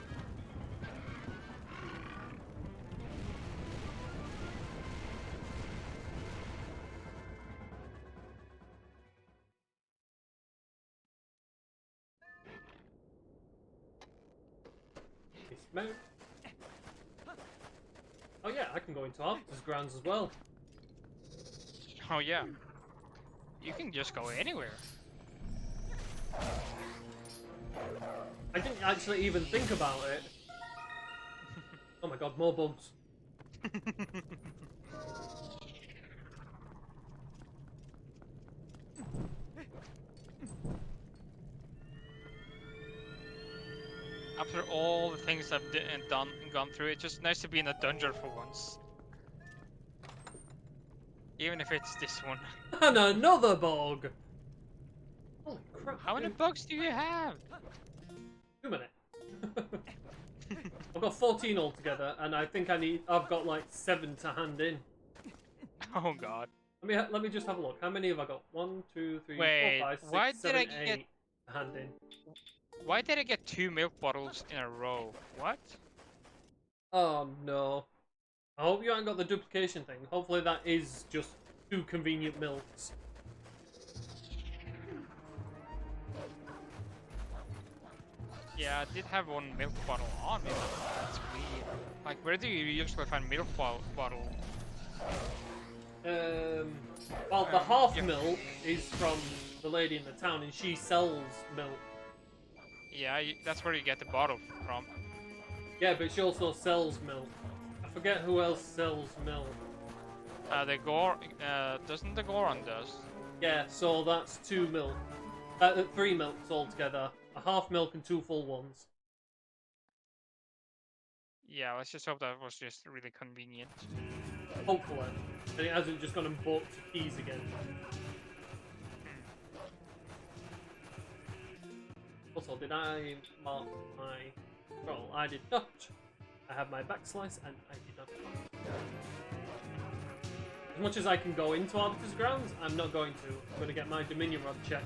Dismount. Oh yeah, I can go into Arbiter's grounds as well. Oh yeah. You can just go anywhere. I didn't actually even think about it. Oh my god, more bugs. After all the things I've gone through, it's just nice to be in a dungeon for once. Even if it's this one. And another bug! Holy crap. How many bugs do you have? 2 minutes. I've got 14 altogether, and I think I've got like 7 to hand in. Oh god. Let me just have a look. How many have I got? 1, 2, 3, Wait, 4, 5, 6, why 7, did I 8 get- to hand in. Why did I get 2 milk bottles in a row? What? Oh no. I hope you haven't got the duplication thing. Hopefully that is just 2 convenient milks. Yeah, I did have 1 milk bottle on me, but that's weird. Like, where do you usually find milk bottle? Well, the half yeah. milk is from the lady in the town, and she sells milk. Yeah, that's where you get the bottle from. Yeah, but she also sells milk. I forget who else sells milk. The Gore, doesn't the Goron does? Yeah, so that's 2 milk. 3 milks altogether. A half milk and 2 full ones. Yeah, let's just hope that was just really convenient. Hopefully. And it hasn't just gone and bought keys again. Also, did I mark my control? I did not. I have my backslice and I did not. As much as I can go into Arbiter's grounds, I'm not going to. I'm going to get my Dominion Rod check.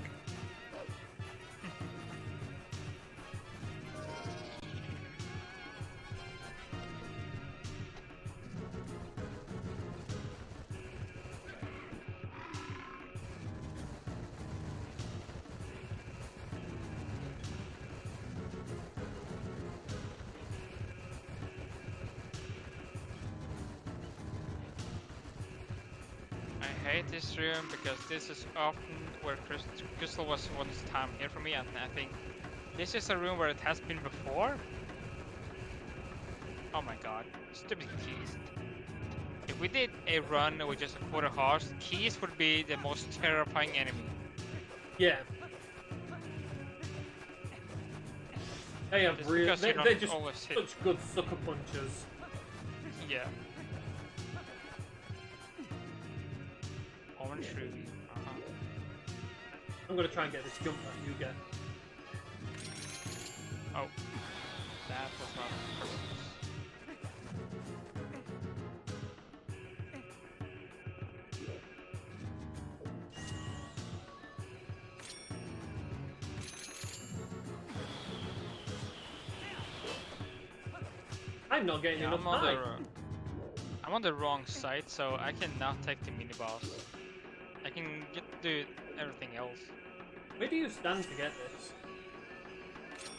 I hate this room because this is often where Crystal was once time here for me, and I think this is a room where it has been before. Oh my god, stupid keys. If we did a run with just a quarter horse, keys would be the most terrifying enemy. Yeah. They have Just real. because you They're don't just always hit. such good sucker punchers. Yeah. Orange ruby. I'm gonna try and get this jump that you get. Oh. That was not purpose. I'm not getting Yeah, enough height. I'm on the wrong side, so I cannot take the mini boss. I can do everything else. Where do you stand to get this?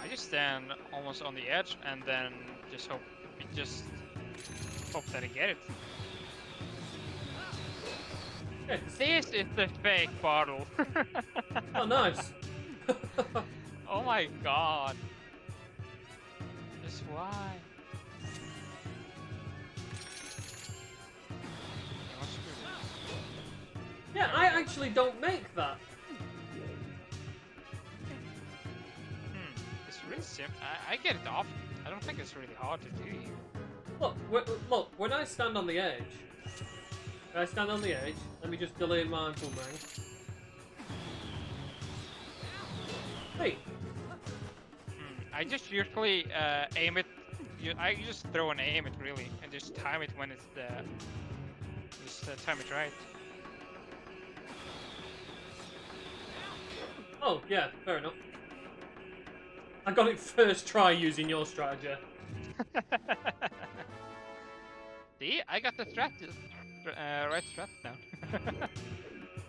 I just stand almost on the edge and then just hope that I get it. Yeah, This is the fake bottle. oh, nice. Oh my god. Just why? Yeah, I actually don't make that. It's really simple. I get it off. I don't think it's really hard to do. Look, when I stand on the edge, let me just delay my boomerang. Hey! I just usually aim it. I just throw and aim it really, and just time it when it's just time it right. Oh, yeah, fair enough. I got it first try using your strategy. See, I got the right strat down.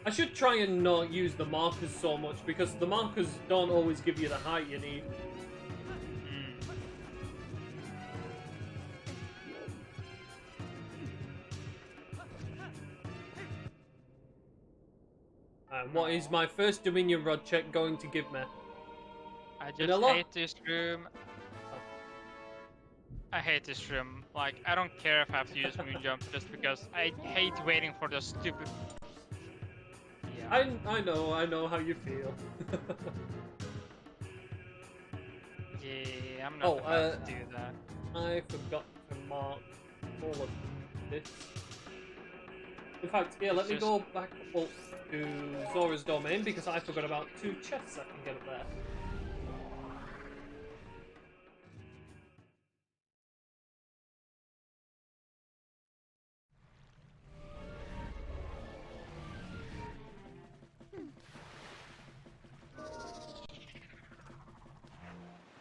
I should try and not use the markers so much, because the markers don't always give you the height you need. And what is my first Dominion Rod check going to give me? I just hate this room. I hate this room. Like, I don't care if I have to use moon jump just because I hate waiting for the stupid. Yeah. I know how you feel. Yeah, I'm not about to do that. I forgot to mark all of this. In fact, yeah, let me go back up to Zora's domain because I forgot about 2 chests I can get up there.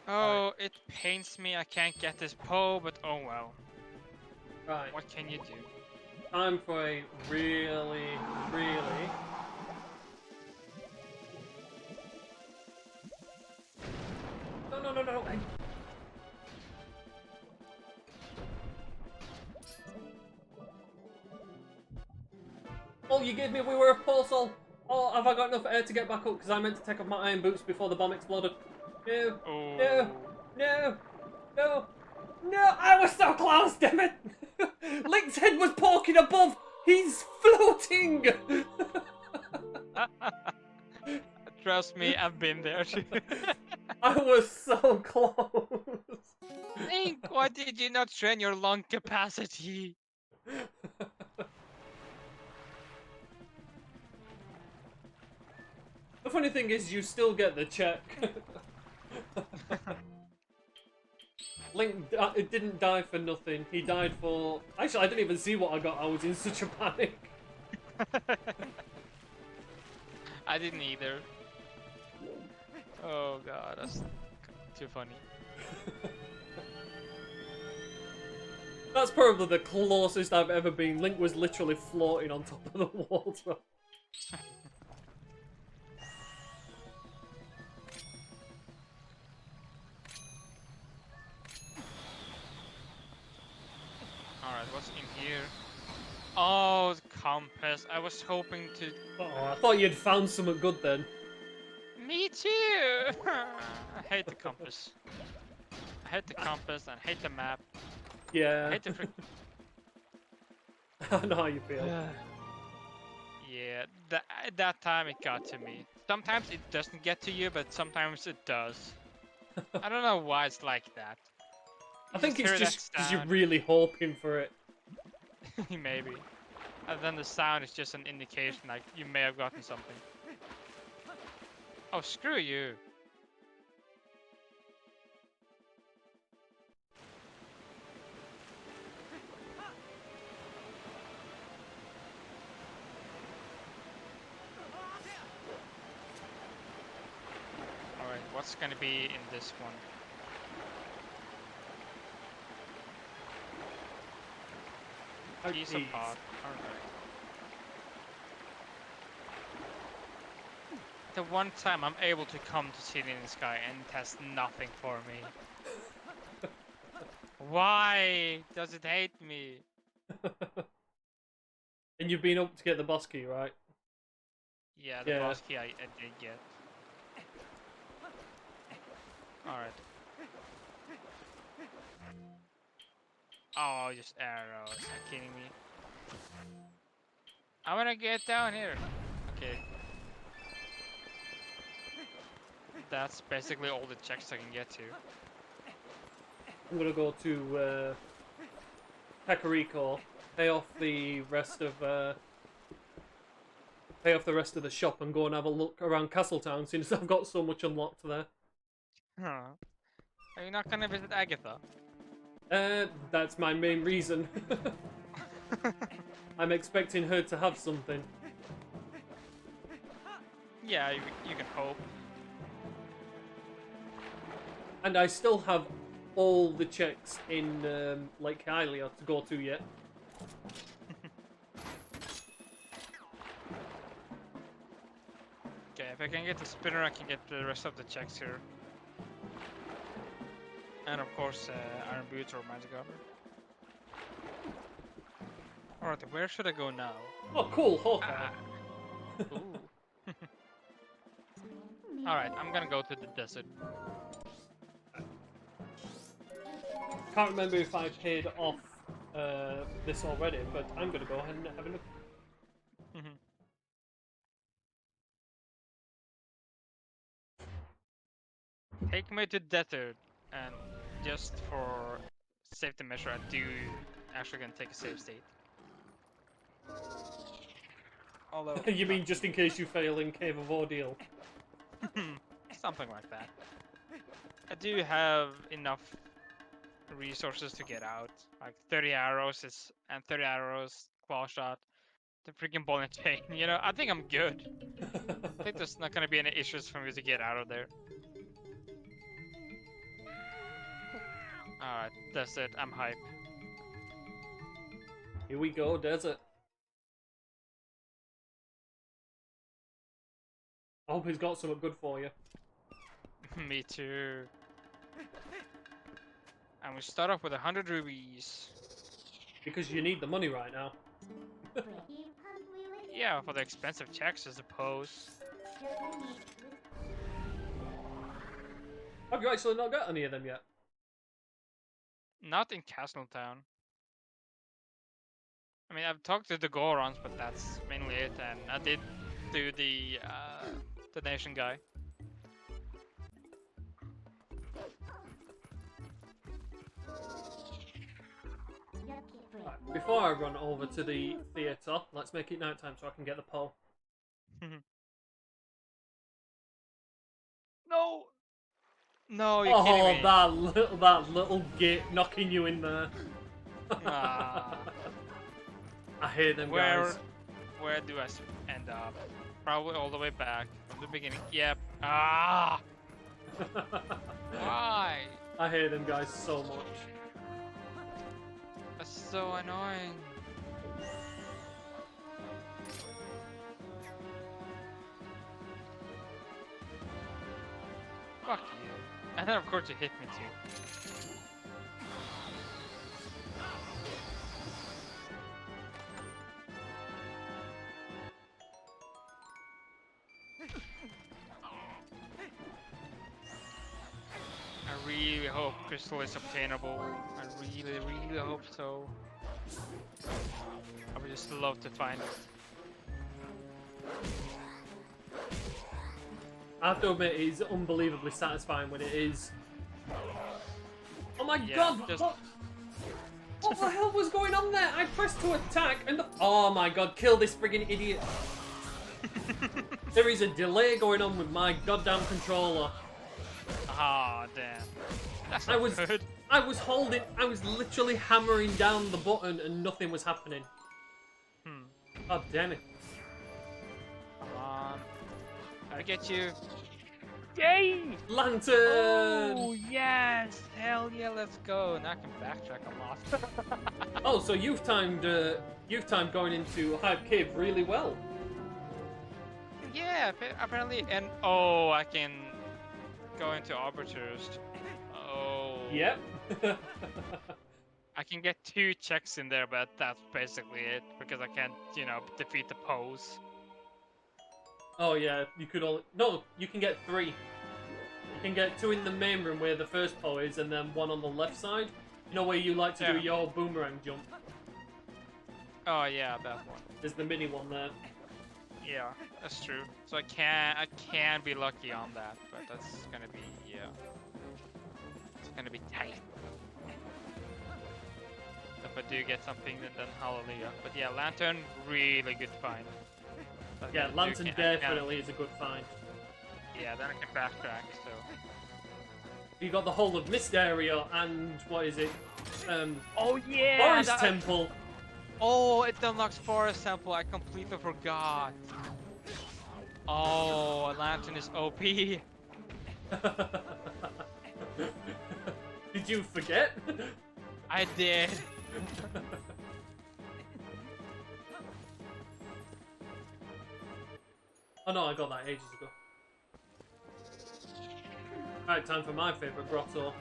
Oh, it pains me I can't get this pole, but oh well. Right. What can you do? Time for a really... No. Oh, you gave me we were a portal. Oh, have I got enough air to get back up? Because I meant to take off my iron boots before the bomb exploded. No. Oh. No, I was so close, damn it! Link's head was poking above! He's floating! Trust me, I've been there. I was so close! Link, why did you not train your lung capacity? The funny thing is, you still get the check. Link didn't die for nothing. He died for... Actually, I didn't even see what I got. I was in such a panic. I didn't either. Oh god, that's too funny. That's probably the closest I've ever been. Link was literally floating on top of the water. Alright, what's in here? Oh, the compass. I was hoping to... Oh, I thought you'd found something good then. Me too! I hate the compass. I hate the compass and I hate the map. Yeah. I hate the I know how you feel. Yeah, that time it got to me. Sometimes it doesn't get to you, but sometimes it does. I don't know why it's like that. I think it's just because you're sound. really hoping for it. Maybe. And then the sound is just an indication, like, you may have gotten something. Oh, screw you. Alright, what's gonna be in this one? Piece of pot. Alright. The one time I'm able to come to City in the Sky and it has nothing for me. Why does it hate me? And you've been up to get the boss key, right? Yeah, the boss key I did get. Alright. Oh, just arrows. Are you kidding me? I wanna get down here. Okay. That's basically all the checks I can get to. I'm gonna go to Kakariko, pay off the rest of the shop, and go and have a look around Castletown since I've got so much unlocked there. Huh. Are you not gonna visit Agatha? That's my main reason. I'm expecting her to have something. Yeah, you can hope. And I still have all the checks in Lake Hylia to go to yet. Okay, if I can get the spinner, I can get the rest of the checks here. And of course, Iron Boots or Magic Armor. Alright, where should I go now? Oh, cool, Hawkeye. Ah. Ooh. Alright, I'm gonna go to the desert. Can't remember if I paid off this already, but I'm gonna go ahead and have a look. Take me to desert, and just for safety measure, I do actually gonna take a save state. Although You mean just in case you fail in Cave of Ordeal? something like that. I do have enough resources to get out, like 30 arrows and 30 arrows, claw shot, the freaking ball and chain. You know, I think I'm good. I think there's not gonna be any issues for me to get out of there. Alright, that's it. I'm hype. Here we go, desert. I hope he's got something good for you. Me too. And we start off with 100 rubies. Because you need the money right now. Yeah, for the expensive checks, I suppose. Have you actually not got any of them yet? Not in Castletown. I mean, I've talked to the Gorons, but that's mainly it. And I did do the donation guy. Right, before I run over to the theatre, let's make it nighttime so I can get the pole. No! No, you're kidding me. that little git knocking you in there. Ah. I hate them guys. Where do I end up? Probably all the way back from the beginning. Yep. Ah! Why? I hate them guys so much. That's so annoying. Fuck you. And then of course you hit me too. I really hope Crystal is obtainable. I really, really hope so. I would just love to find it. I have to admit, it is unbelievably satisfying when it is. Oh my Yeah, god! just- What the hell was going on there? I pressed to attack and oh my god, kill this friggin' idiot. There is a delay going on with my goddamn controller. Ah, damn. That's I not was good. I was literally hammering down the button and nothing was happening. God damn it. Come on. I get you. Yay! Lantern! Oh yes! Hell yeah, let's go. Now I can backtrack a lot. Oh, so you've timed going into Hype Cave really well. Yeah, apparently, and oh, I can go into arbiters. Oh. Yep. I can get 2 checks in there, but that's basically it because I can't, you know, defeat the pose. Oh yeah, you could only... No, you can get 3. You can get 2 in the main room where the first pole is, and then 1 on the left side. You know where you like to do your boomerang jump? Oh yeah, that one. There's the mini one there. Yeah, that's true. So I can be lucky on that, but that's gonna be, yeah. It's gonna be tight. If I do get something, then hallelujah. But yeah, Lantern, really good find. Yeah, Lantern definitely is a good find. Yeah, then I can backtrack, so... You got the whole of Mist area and, what is it? Oh yeah! Forest Temple! Oh, it unlocks Forest Temple, I completely forgot. Oh, Lantern is OP. Did you forget? I did. Oh no, I got that ages ago. Alright, time for my favourite grotto.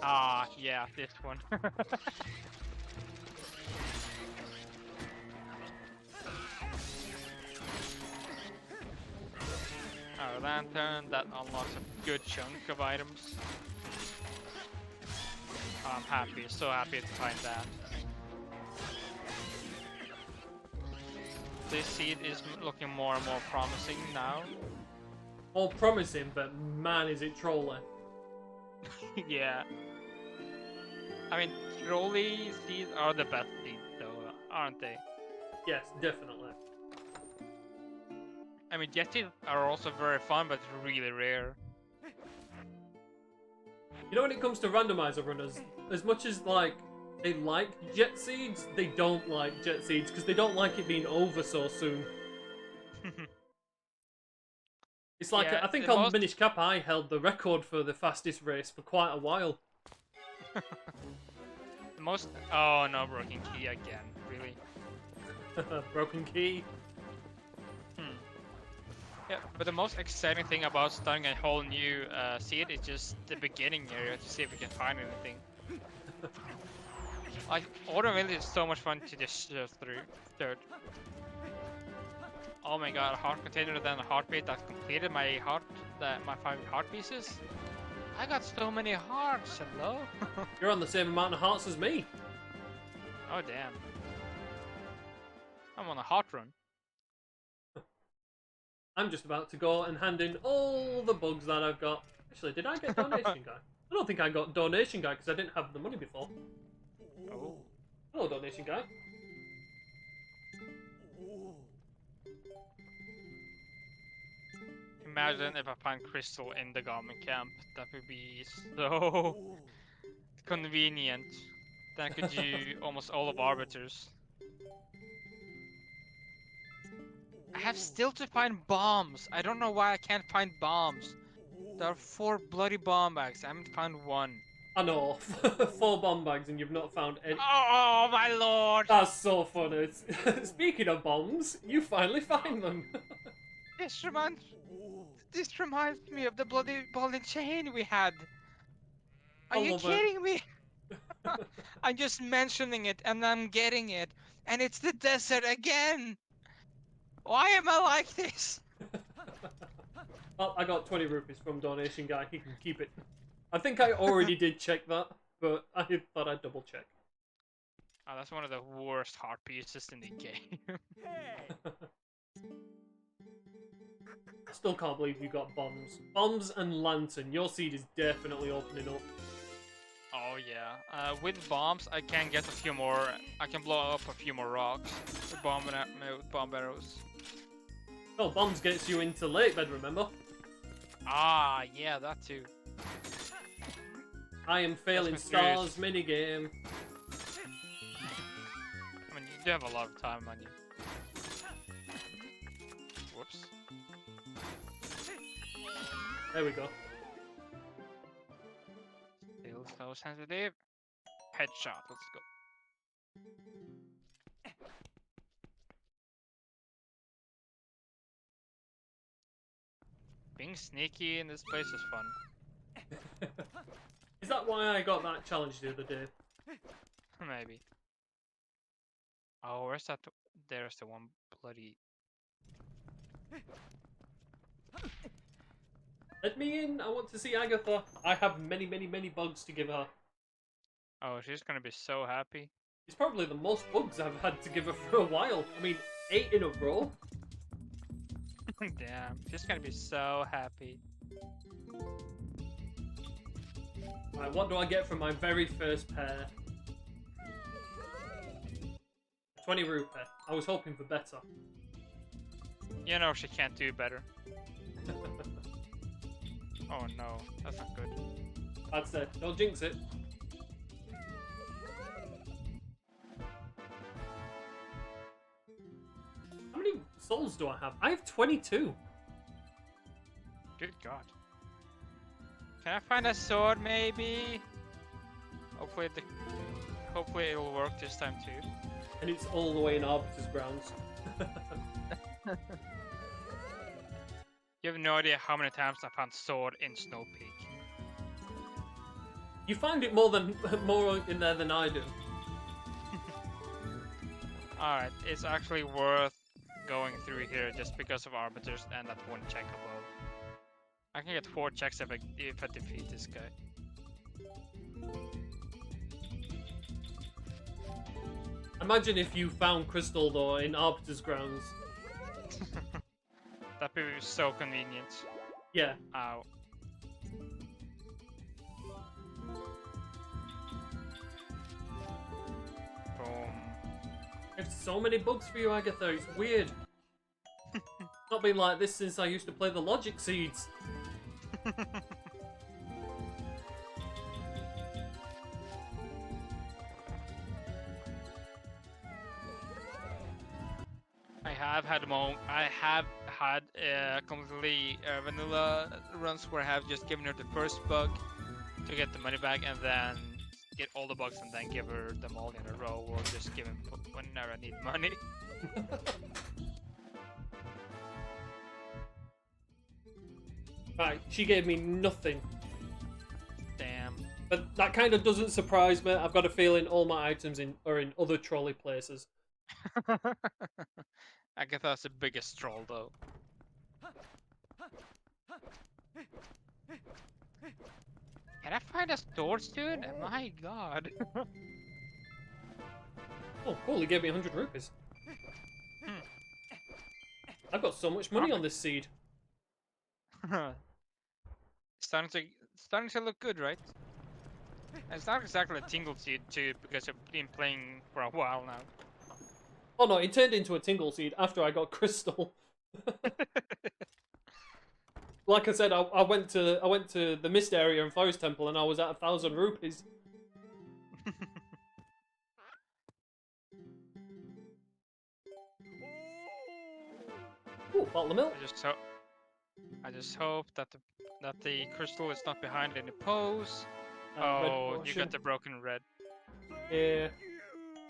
Ah, yeah, this one. Our Lantern, that unlocks a good chunk of items. I'm happy, so happy to find that. This seed is looking more and more promising now. All promising, but man is it trolly. Yeah. I mean, trolley seeds are the best seeds though, aren't they? Yes, definitely. I mean, jet seeds are also very fun, but really rare. You know, when it comes to randomizer runners, as much as like they like jet seeds, they don't like jet seeds because they don't like it being over so soon. It's like Yeah, I think the on most- Minish Cap I held the record for the fastest race for quite a while. The most... Oh no, broken key again, really? Broken key. Yeah, but the most exciting thing about starting a whole new seed is just the beginning area to see if we can find anything. Like, Autumn is so much fun to just through. Oh my god, a heart container, then a heartbeat that completed my heart, my 5 heart pieces. I got so many hearts, hello? You're on the same amount of hearts as me. Oh damn. I'm on a heart run. I'm just about to go and hand in all the bugs that I've got. Actually, did I get donation guy? I don't think I got donation guy because I didn't have the money before. Oh. Hello, donation guy. Imagine if I find Crystal in the Garmin camp. That would be so convenient. Then I could do almost all of Arbiters. I have still to find bombs. I don't know why I can't find bombs. There are 4 bloody bomb bags. I haven't found 1. I know, 4 bomb bags and you've not found any. Oh my lord! That's so funny. Speaking of bombs, you finally find them. This reminds me of the bloody ball and chain we had. Are I you love it. kidding me? I'm just mentioning it and I'm getting it. And it's the desert again! Why am I like this? Well, I got 20 rupees from donation guy. He can keep it. I think I already did check that, but I thought I'd double check. Oh, that's one of the worst heart pieces in the game. I still can't believe you got bombs. Bombs and lantern. Your seed is definitely opening up. Oh yeah. With bombs, I can get a few more. I can blow up a few more rocks with bomb arrows. Oh, bombs gets you into lake bed, remember? Ah, yeah, that too. I am failing That's mysterious. stars minigame. I mean, You have a lot of time on you. Whoops. There we go. Still so sensitive. Headshot, let's go. Being sneaky in this place is fun. Is that why I got that challenge the other day? Maybe. Oh, where's that? There's the one bloody. Let me in. I want to see Agatha. I have many, many, many bugs to give her. Oh, she's gonna be so happy. It's probably the most bugs I've had to give her for a while. I mean, 8 in a row. Damn, she's gonna be so happy. Right, what do I get from my very first pair? 20 rupee. I was hoping for better. You know she can't do better. Oh no, that's not good. I'd say, don't jinx it. How many souls do I have? I have 22. Good God. Can I find a sword, maybe? Hopefully it'll work this time too. And it's all the way in Arbiter's grounds. You have no idea how many times I found sword in Snow Peak. You find it more in there than I do. Alright, it's actually worth going through here just because of Arbiters and that one check above. I can get 4 checks if I defeat this guy. Imagine if you found Crystal though in Arbiter's grounds. That'd be so convenient. Yeah. Ow. Boom. I have so many bugs for you, Agatha. It's weird. It's not been like this since I used to play the Logic Seeds. I have had completely vanilla runs where I have just given her the first bug to get the money back and then get all the bugs and then give her them all in a row, or just give them whenever I need money. Right, she gave me nothing. Damn. But that kind of doesn't surprise me. I've got a feeling all my items are in other trolley places. Agatha's the biggest troll though. Can I find a sword, dude? My God. Oh, cool, he gave me 100 rupees. Hmm. I've got so much money on this seed. starting to look good, right? It's not exactly a tingle seed too, because I've been playing for a while now. Oh no, it turned into a tingle seed after I got Crystal. Like I said, I went to the Mist area in Forest Temple and I was at 1,000 rupees. Ooh, bottle of milk. I just hope that the crystal is not behind any pose. Red Oh, you potion. got the broken red. Yeah.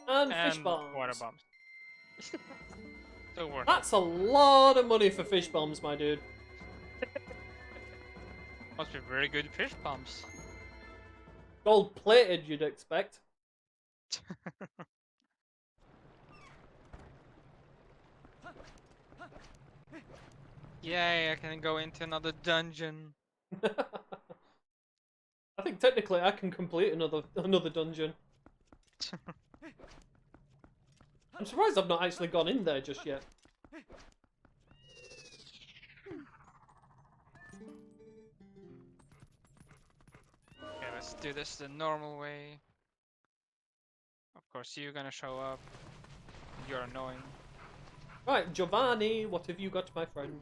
And fish And bombs. water bombs. Still worth That's a lot of money for fish bombs, my dude. it. Must be very good fish bombs. Gold plated, you'd expect. Yay, I can go into another dungeon. I think technically I can complete another dungeon. I'm surprised I've not actually gone in there just yet. Okay, let's do this the normal way. Of course, you're gonna show up. You're annoying. Right, Giovanni, what have you got, my friend?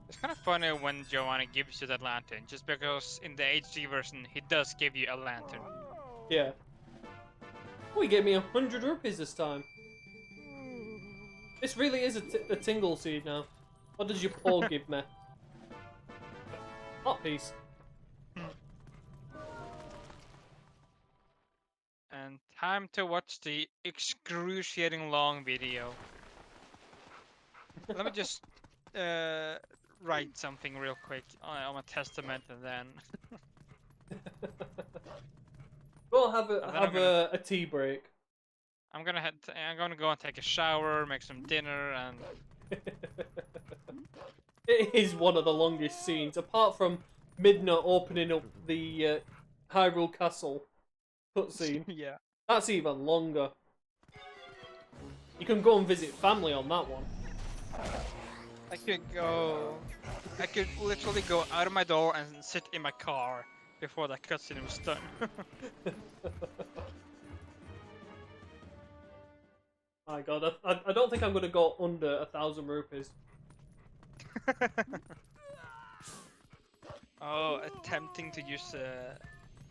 This kind of funny when Giovanni gives you that lantern, just because in the HD version he does give you a lantern. Yeah. Oh, he gave me 100 rupees this time. This really is a tingle seed now. What does your paw give me? Hot piece. And time to watch the excruciating long video. Let me just write something real quick on my testament, and then We'll have And then I'm a tea break. I'm gonna go and take a shower, make some dinner, and It is one of the longest scenes, apart from Midna opening up the Hyrule Castle cutscene. yeah. That's even longer. You can go and visit family on that one. I could literally go out of my door and sit in my car before that cutscene was done. My God, I don't think I'm gonna go under 1,000 rupees. Oh, attempting to use a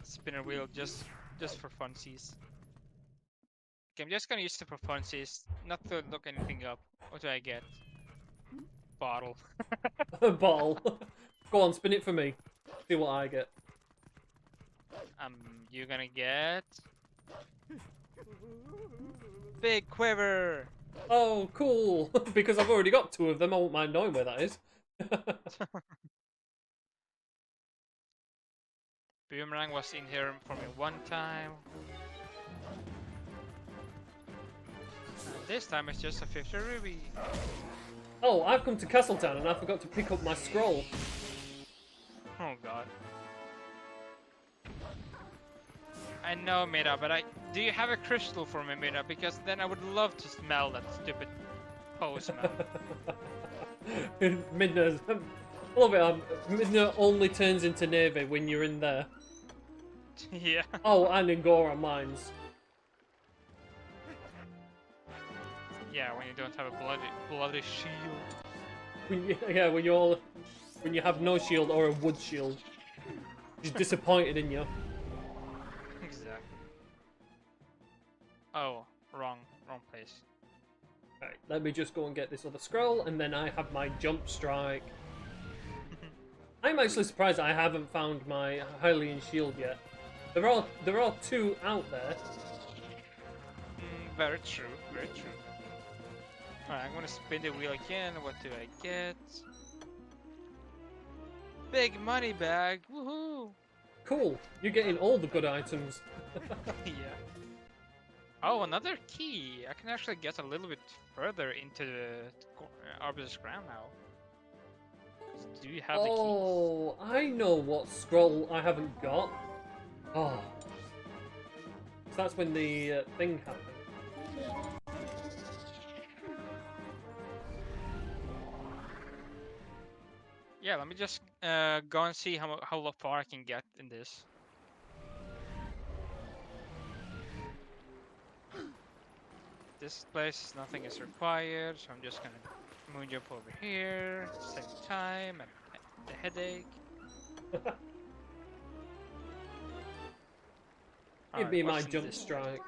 spinner wheel just for funsies. Okay, I'm just gonna use it for funsies, not to look anything up. What do I get? Bottle. Ball. Go on, spin it for me. See what I get. You're gonna get big quiver. Oh, cool! Because I've already got 2 of them, I won't mind knowing where that is. Boomerang was in here for me one time. And this time it's just a 50 ruby. Oh, I've come to Castletown and I forgot to pick up my scroll. Oh god. I know, Mira, but do you have a crystal for me, Mira? Because then I would love to smell that stupid postman. Midna's... I love it, Midna only turns into Navy when you're in there. Yeah. Oh, and in Gora Mines. Yeah, when you don't have a bloody shield. When you have no shield or a wood shield. She's disappointed in you. Exactly. Oh, wrong place. Right, let me just go and get this other scroll, and then I have my jump strike. I'm actually surprised I haven't found my Hylian shield yet. There are 2 out there. Very true, very true. Alright, I'm gonna spin the wheel again. What do I get? Big money bag! Woohoo! Cool, you're getting all the good items. Yeah. Oh, another key! I can actually get a little bit further into the Arbiter's Ground now. Do you have the keys? Oh, I know what scroll I haven't got. Oh. So that's when the thing happened. Yeah, let me just go and see how far I can get in this. This place, nothing is required, so I'm just gonna moon jump over here, save time and the headache. Give me my what's in jump this? strike.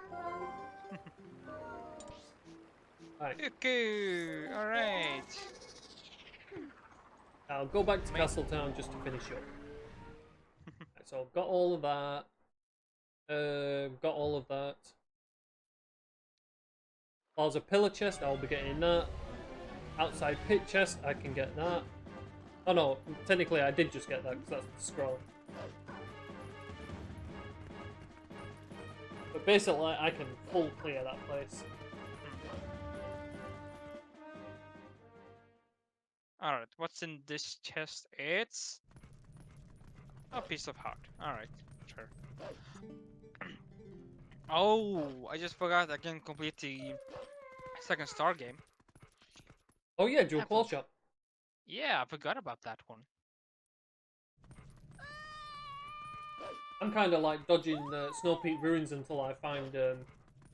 Right, Okay, alright. I'll go back to Castletown just to finish up. Right, so I've got all of that. Got all of that. There's a pillar chest, I'll be getting that. Outside pit chest, I can get that. Oh no, technically I did just get that because that's the scroll. But basically I can full clear that place. Alright, what's in this chest? It's a piece of heart. Alright, sure. Oh, I just forgot I can complete the second star game. Oh yeah, dual claw shot. Yeah, I forgot about that one. I'm kind of like dodging Snow Peak ruins until I find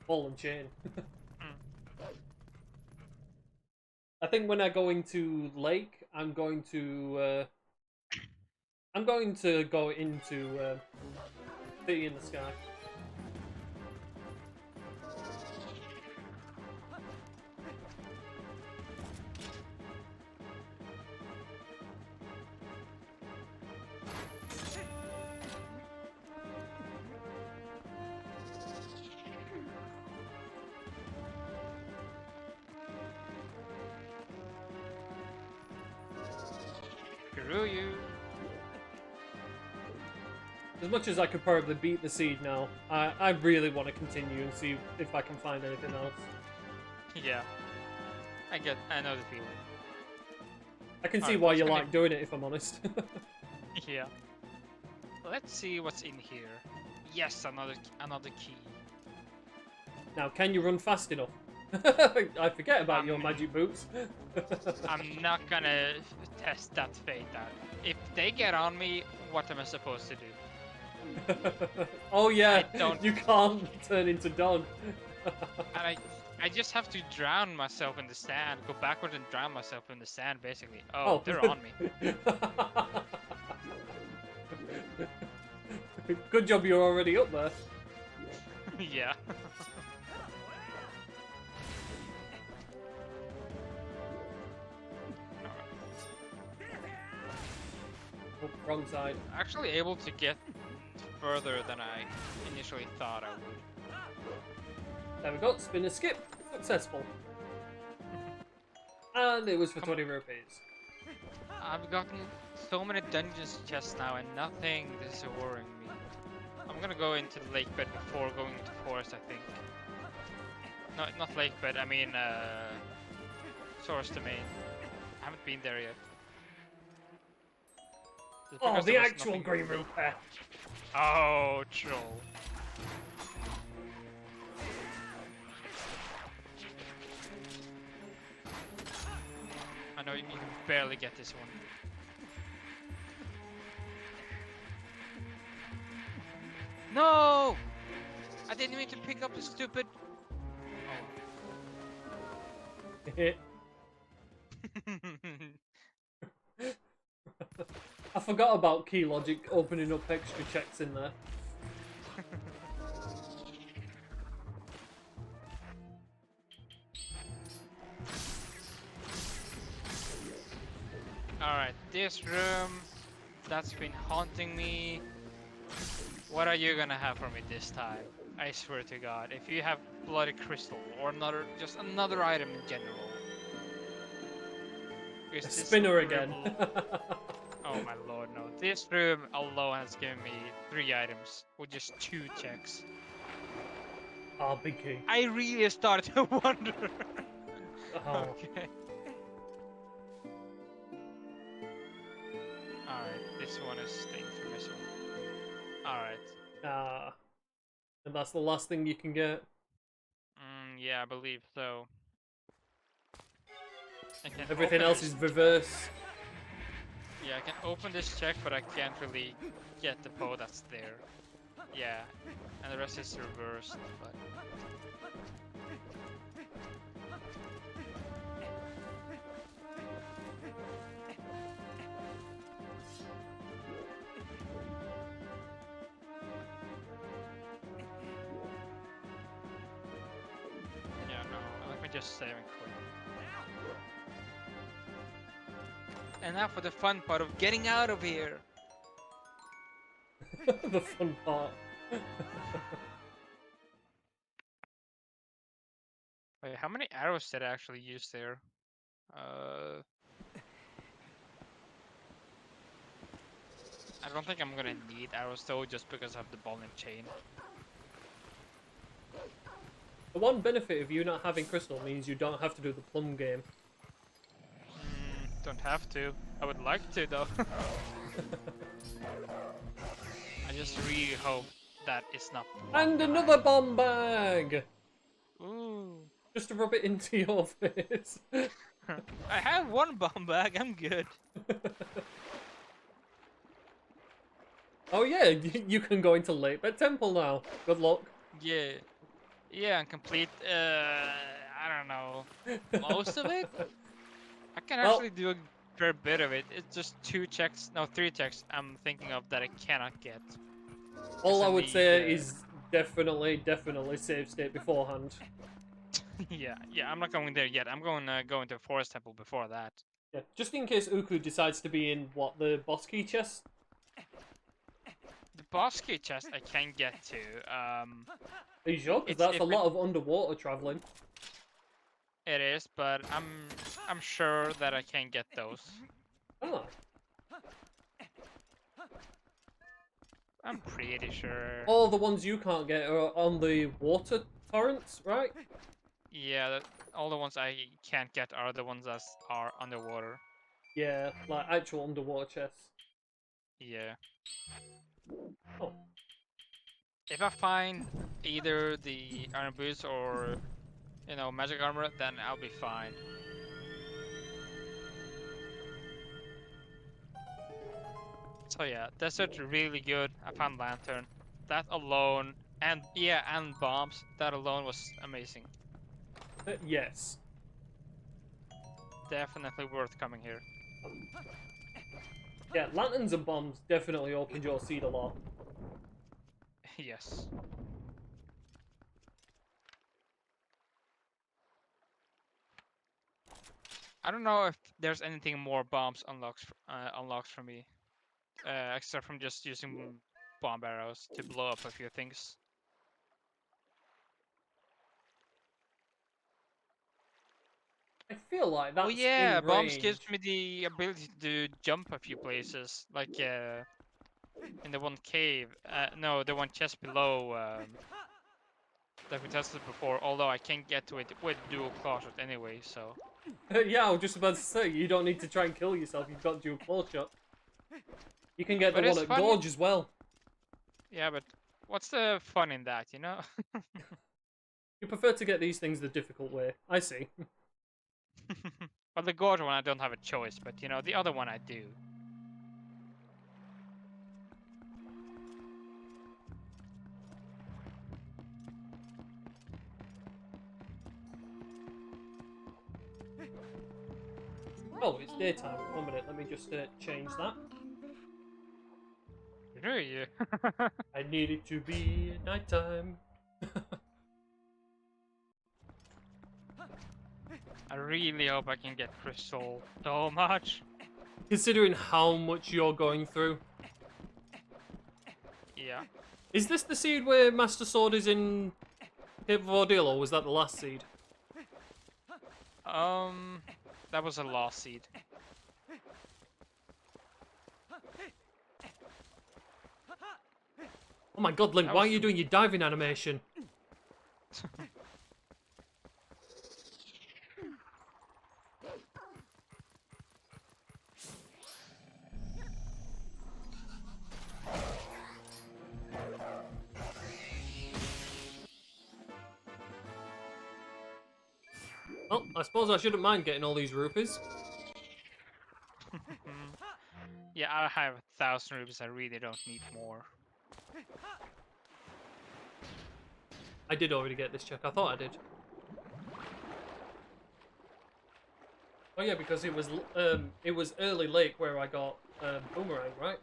Ball and Chain. I think when I go into Lake, I'm going to go into City in the Sky. Screw you. As much as I could probably beat the seed now, I really want to continue and see if I can find anything else. Yeah. I know the feeling. I can see Alright, why it's you gonna- like doing it, if I'm honest. Yeah. Let's see what's in here. Yes, another key. Now, can you run fast enough? I forget about your magic boots. I'm not gonna test that fate out. If they get on me, what am I supposed to do? Oh yeah, I don't- you can't turn into dog. And I just have to drown myself in the sand, go backward and drown myself in the sand, basically. Oh, they're on me. Good job you're already up there. Yeah. Oh, wrong side. Actually able to get further than I initially thought I would. There we go, spin and skip. Successful. And it was for 20 rupees. I've gotten so many dungeons chests now and nothing is worrying me. I'm gonna go into the lake bed before going into forest, I think. No, not lake bed, I mean source domain. I haven't been there yet. Just Oh, because the there was actual nothing- green rupee. Oh, troll. I know you can barely get this one. No! I didn't mean to pick up the stupid. I forgot about key logic opening up extra checks in there. Alright, this room that's been haunting me. What are you gonna have for me this time? I swear to God, if you have bloody crystal or another, just another item in general. Because A this spinner room again. Oh my lord, no. This room alone has given me 3 items with just 2 checks. Ah, big key. I really started to wonder. Oh. Okay. Alright, this one is the infamous one. Alright. Ah. And that's the last thing you can get. Yeah, I believe so. I can Everything open else this- is reverse. Yeah, I can open this check, but I can't really get the bow that's there. Yeah, and the rest is reversed, but... Yeah, no, let me just save and quit. And now for the fun part of getting out of here! The fun part. Wait, how many arrows did I actually use there? I don't think I'm gonna need arrows though, just because I have the ball and chain. The one benefit of you not having crystal means you don't have to do the plum game. Don't have to. I would like to though. I just really hope that it's not. And another bomb bag! Ooh. Just to rub it into your face. I have one bomb bag, I'm good. Oh yeah, you can go into Lakebed Temple now. Good luck. Yeah. Yeah, and complete, I don't know, most of it? I can Well- actually do a fair bit of it. It's just 2 checks, no 3 checks I'm thinking of that I cannot get. All I would say need, is definitely save state beforehand. yeah, I'm not going there yet. I'm going to go into Forest Temple before that. Yeah, just in case Uku decides to be in what, the boss key chest. The boss key chest I can get to. Are you sure? Because that's a lot of underwater traveling. It is, but I'm sure that I can get those. Oh. I'm pretty sure. All the ones you can't get are on the water torrents, right? Yeah, all the ones I can't get are the ones that are underwater. Yeah, like actual underwater chests. Yeah. Oh. If I find either the iron boots or, you know, magic armor, then I'll be fine. So yeah, desert really good. I found lantern. That alone, and yeah, and bombs. That alone was amazing. Yes. Definitely worth coming here. Yeah, lanterns and bombs definitely opened your seed a lot. Yes. I don't know if there's anything more bombs unlocks for me, except from just using bomb arrows to blow up a few things. I feel like that's Oh yeah, in bombs range. gives me the ability to jump a few places, like in the one cave. No, the one chest below that we tested before. Although I can't get to it with dual claw shot anyway, so. Yeah, I was just about to say, you don't need to try and kill yourself, you've got dual claw shot. You can get But the one it's at funny. Gorge as well. Yeah, but what's the fun in that, you know? You prefer to get these things the difficult way. I see. Well, the gorge one I don't have a choice, but you know, the other one I do. Oh, it's daytime. 1 minute, let me just change that. Do you? I need it to be nighttime. I really hope I can get crystal so much. Considering how much you're going through. Yeah. Is this the seed where Master Sword is in Cave of Ordeal, or was that the last seed? That was a lost seed. Oh my god, Link, That why are was- you doing your diving animation? Well, I suppose I shouldn't mind getting all these rupees. Yeah, I have 1,000 rupees. I really don't need more. I did already get this check, I thought I did. Oh yeah, because it was Early Lake where I got Boomerang, right?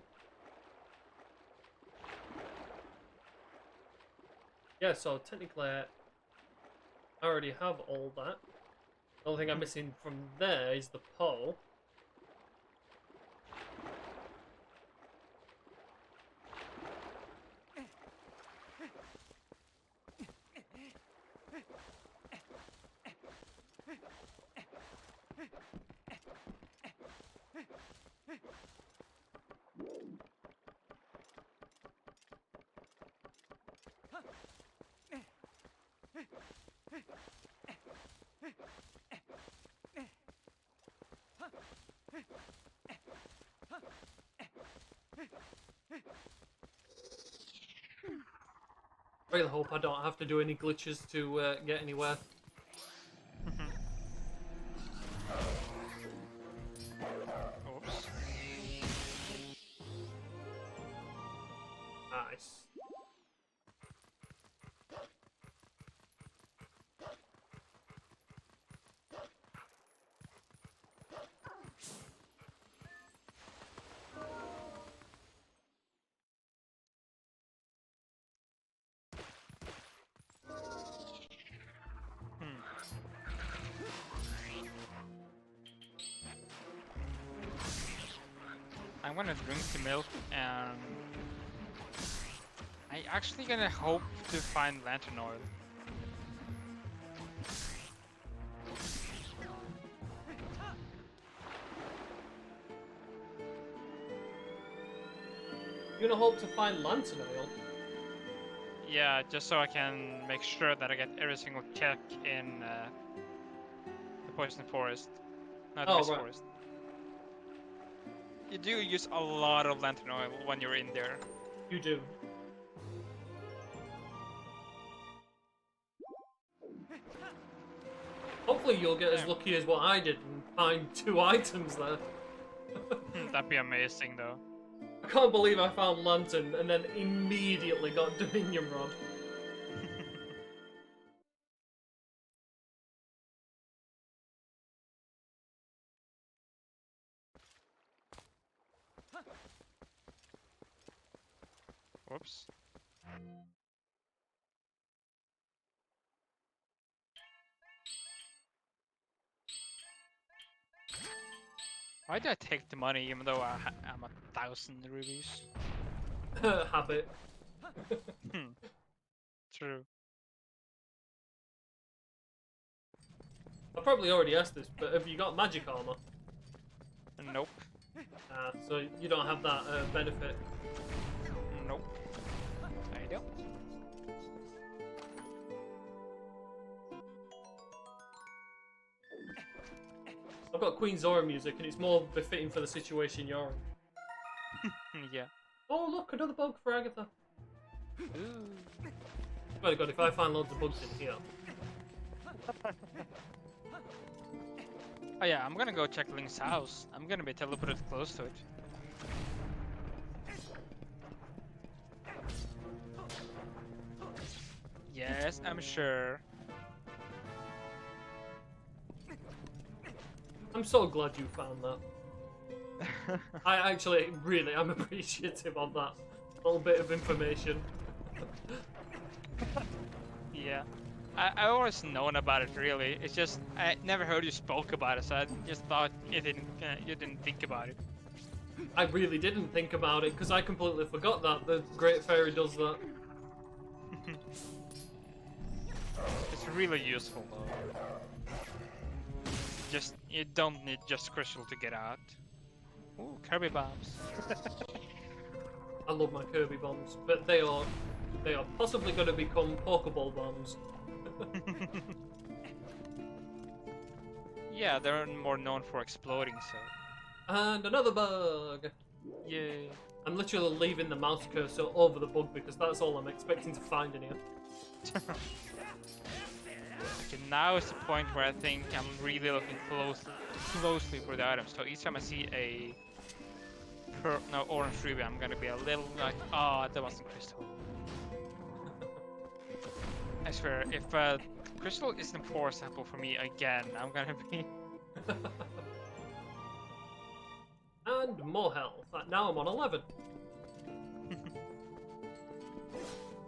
Yeah, so technically I already have all that. The only thing I'm missing from there is the pole. Really hope I don't have to do any glitches to get anywhere. Oops. Nice. I'm gonna drink the milk and I actually gonna hope to find lantern oil. You're gonna hope to find lantern oil? Yeah, just so I can make sure that I get every single check in the poison forest. No, the Oh, mist right. forest. You do use a lot of lantern oil when you're in there. You do. Hopefully you'll get as Yeah. lucky as what I did and find 2 items there. That'd be amazing, though. I can't believe I found lantern and then immediately got Dominion Rod. Whoops. Why did I take the money even though I'm 1,000 rubies? Habit. True. I probably already asked this, but have you got magic armor? Nope. So you don't have that benefit. Nope. I don't. I've got Queen Zora music, and it's more befitting for the situation you're in. Yeah. Oh look, another bug for Agatha. Ooh. Swear to God, if I find loads of bugs in here. Oh yeah, I'm gonna go check Link's house. I'm gonna be teleported close to it. Yes, I'm sure. I'm so glad you found that. I actually really am appreciative of that little bit of information. Yeah. I always known about it really. It's just I never heard you spoke about it, so I just thought you didn't think about it. I really didn't think about it because I completely forgot that the Great Fairy does that. It's really useful though. Just you don't need just crystal to get out. Ooh, Kirby bombs. I love my Kirby bombs, but they are possibly going to become Pokeball bombs. Yeah, they're more known for exploding, so. And another bug. Yay. I'm literally leaving the mouse cursor over the bug because that's all I'm expecting to find in here. Okay, now is the point where I think I'm really looking closely for the items. So each time I see a orange ruby, I'm gonna be a little like, oh, that wasn't crystal. I swear, if crystal isn't for example for me again, I'm gonna be. And more health. Now I'm on 11.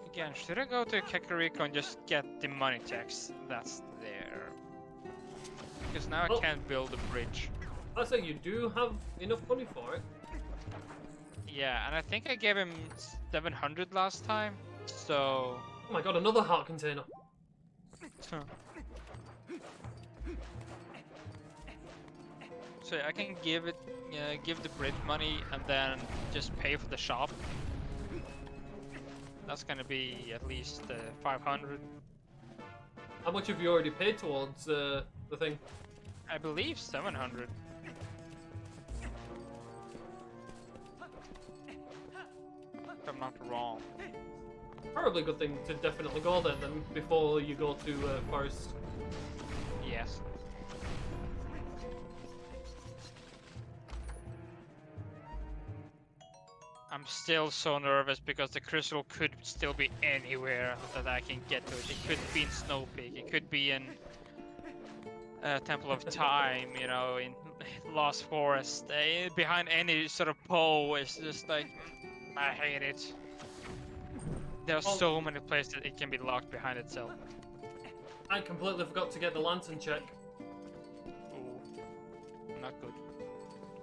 Again, should I go to Kakariko and just get the money checks that's there? Because now I can't build a bridge. I say you do have enough money for it. Yeah, and I think I gave him 700 last time, so. Oh my god, another heart container. So I can give the bridge money and then just pay for the shop. That's gonna be at least 500. How much have you already paid towards the thing? I believe 700. If I'm not wrong. Probably a good thing to definitely go there then before you go to Forest. Yes. I'm still so nervous because the crystal could still be anywhere that I can get to it. It could be in Snow Peak, it could be in Temple of Time, you know, in Lost Forest, behind any sort of pole. It's just like, I hate it. There are so many places it can be locked behind itself. I completely forgot to get the lantern check. Ooh, not good.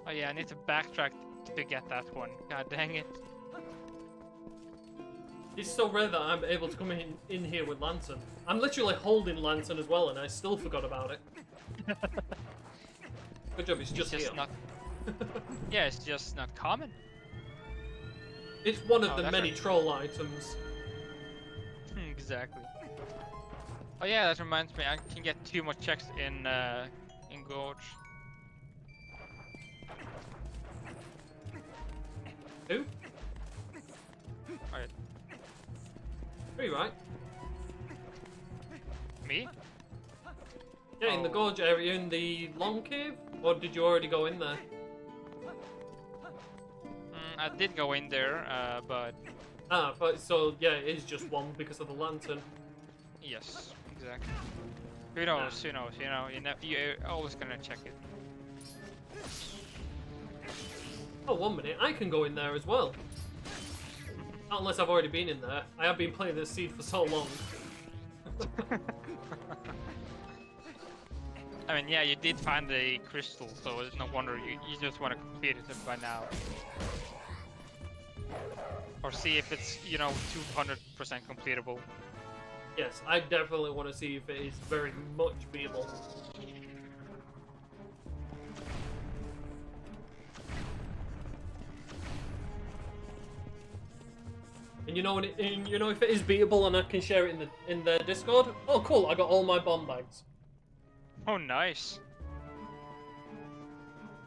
Oh yeah, I need to backtrack to get that one. God dang it. It's so rare that I'm able to come in here with Lantern. I'm literally holding Lantern as well, and I still forgot about it. Good job, it's just here. Not. Yeah, it's just not common. It's one of Oh, the that's many right. troll items. Exactly. Oh yeah, that reminds me. I can get 2 more checks in Gorge. Who? Alright. Are you right? Me? Yeah, in the Oh. gorge area, in the long cave? Or did you already go in there? I did go in there, but Ah, but so yeah, it is just one because of the lantern. yes, exactly. Who knows? Who knows? You know, you're always gonna check it. Oh, 1 minute, I can go in there as well. Not unless I've already been in there. I have been playing this seed for so long. I mean, yeah, you did find the crystal, so it's no wonder you just want to complete it by now. Or see if it's, you know, 200% completable. Yes, I definitely want to see if it is very much beatable. And you know when you know if it is beatable and I can share it in the Discord. Oh, cool! I got all my bomb bags, Oh, nice.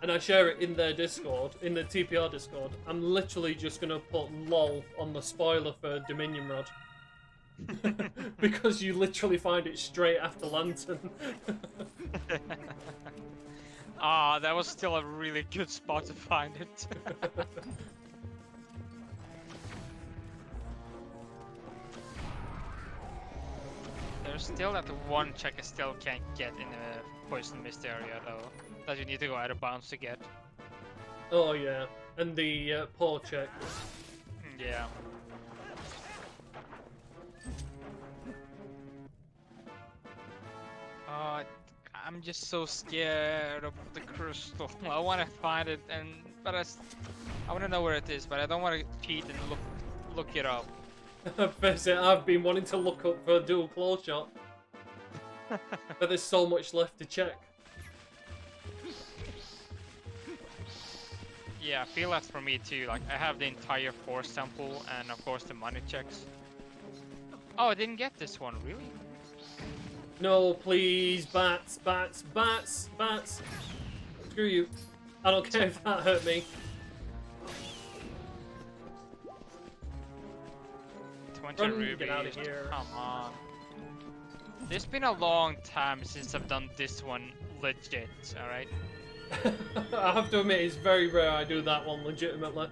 and I share it in their Discord, in the TPR Discord. I'm literally just gonna put LOL on the spoiler for Dominion Rod. Because you literally find it straight after Lantern. Ah, that was still a really good spot to find it. There's still that one check I still can't get in the Poison Mist area, though. That you need to go out of bounds to get. Oh yeah, and the paw check. Yeah. Oh, I'm just so scared of the crystal. I want to find it, but I want to know where it is, but I don't want to cheat and look it up. Basically, I've been wanting to look up for a dual claw shot, but there's so much left to check. Yeah, I feel that's for me too. Like, I have the entire force temple and of course the money checks. Oh, I didn't get this one, really? No, please, bats, bats, bats, bats. Screw you. I don't care if that hurt me. 20 Run, rubies, get out of here. come on. It's been a long time since I've done this one legit, alright? I have to admit, it's very rare I do that one legitimately.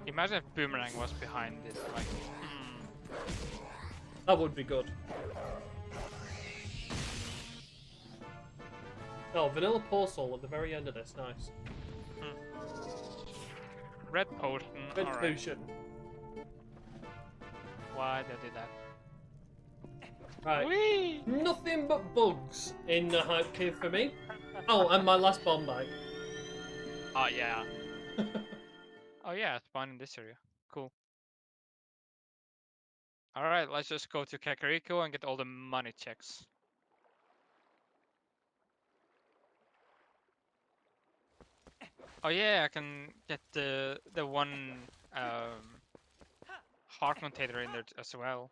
Imagine if Boomerang was behind it, like, That would be good. Oh, vanilla porcel at the very end of this, nice. Red potion, Red alright. potion. Why did I do that? Right. Whee! Nothing but bugs in the hype cave for me. Oh, and my last bomb bag. Oh, yeah. Oh, yeah, it's fun in this area. Cool. Alright, let's just go to Kakariko and get all the money checks. Oh yeah, I can get the one heart container in there as well.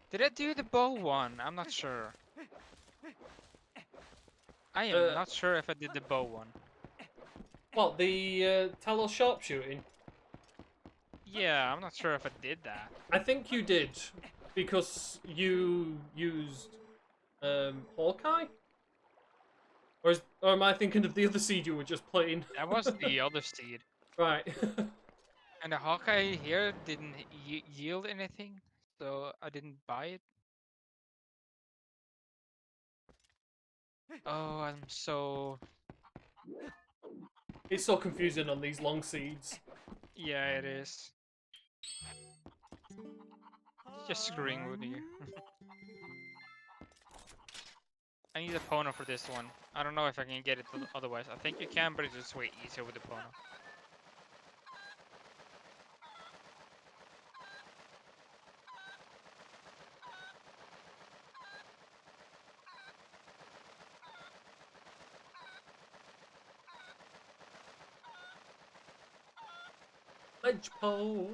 Did I do the bow one? I'm not sure. I am not sure if I did the bow one. What, the Talos sharpshooting? Yeah, I'm not sure if I did that. I think you did, because you used Hawkeye? Or am I thinking of the other seed you were just playing? That was the other seed. Right. And the Hawkeye here didn't yield anything, so I didn't buy it. Oh, I'm so... It's so confusing on these long seeds. Yeah, it is. Just screwing with you. I need a Pono for this one. I don't know if I can get it otherwise. I think you can, but it's just way easier with the Pono. Ledge pole.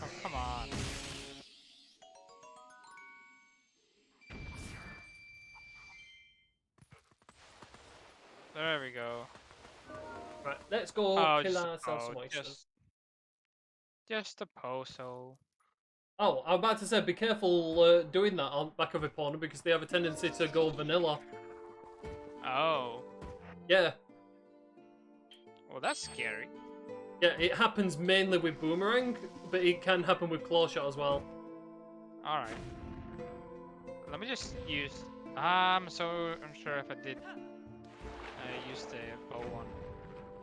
Oh, come on. There we go. Right, let's go Oh, kill just a ourselves some po. oysters. Just a poso. Oh, I'm about to say, be careful doing that on back of opponent because they have a tendency to go vanilla. Oh. Yeah, Well, that's scary. yeah, it happens mainly with boomerang, but it can happen with claw shot as well. Alright. Let me just use... I'm so unsure if I did use the bow one.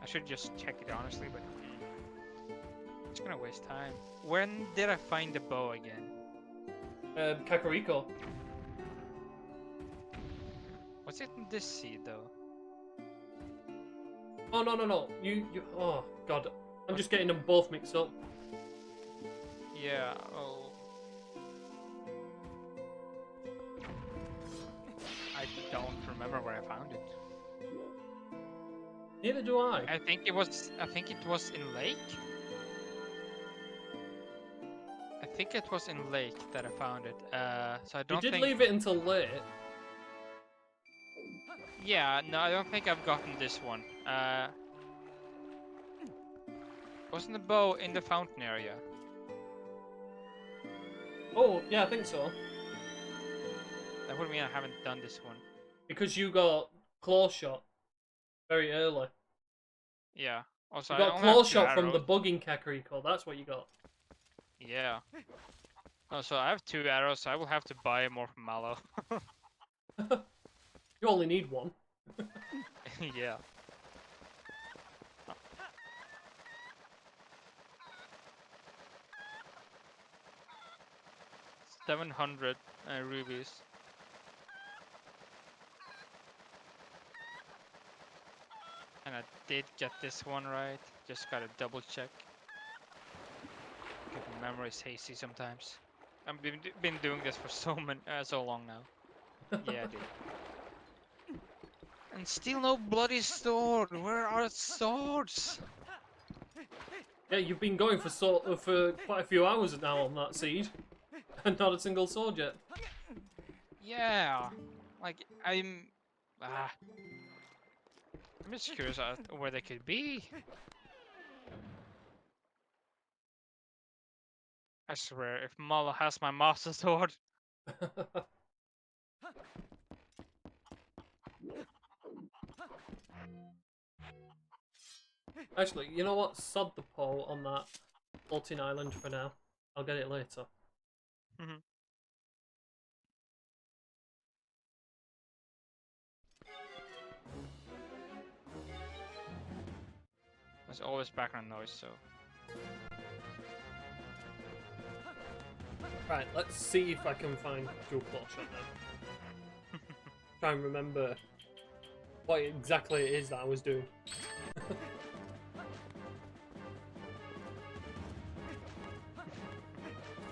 I should just check it honestly, but... It's gonna waste time. When did I find the bow again? Kakariko. Was it in this seed though? Oh no! You. Oh god, I'm just getting them both mixed up. Yeah, oh... I don't remember where I found it. Neither do I. I think it was in Lake. I think it was in Lake that I found it. So I You don't did think... leave it until late. Yeah, no, I don't think I've gotten this one. Wasn't the bow in the fountain area? Oh yeah, I think so. That would mean I haven't done this one. Because you got claw shot very early. Yeah. Also, You I got only claw have 2 shot from the arrows. bugging Kakariko. That's what you got. Yeah. Oh, so I have 2 arrows, so I will have to buy more from Mallow. You only need one. Yeah. 700 rubies. And I did get this one right. Just gotta double check. Because my memory is hazy sometimes. I've been doing this for so long now. Yeah, I did. And still no bloody sword. Where are the swords? Yeah, you've been going for quite a few hours now on that seed, and not a single sword yet. Yeah, like I'm just curious where they could be. I swear, if Malo has my master sword. Actually, you know what? Sod the pole on that floating island for now. I'll get it later. Mhm. There's always background noise, so. Right, let's see if I can find dual claw shot now. Try and remember what exactly it is that I was doing.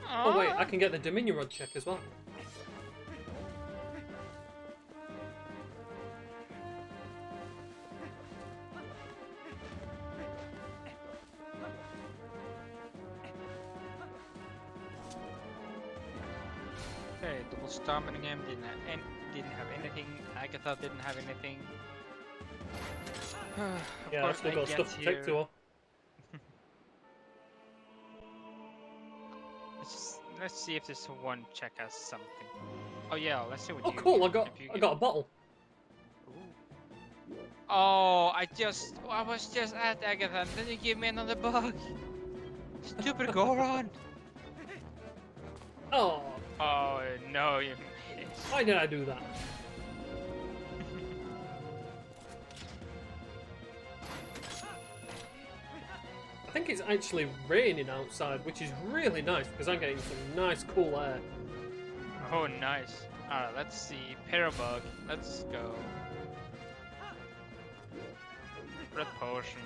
Oh wait, I can get the Dominion Rod check as well. Okay, double summoning him didn't have anything. Agatha didn't have anything. Of Yeah, I've course, still I got get stuff to take to here. her. Let's see if this one check has something. Oh yeah, let's see what Oh you cool, get, I got if you I get- got a bottle. Ooh. Oh, I was just at Agatha, and then you give me another bug. Stupid Goron. Oh, Oh no, you missed. why did I do that? think it's actually raining outside, which is really nice because I'm getting some nice cool air. Oh, nice. Alright, let's see. Parabug. Let's go. Red potion.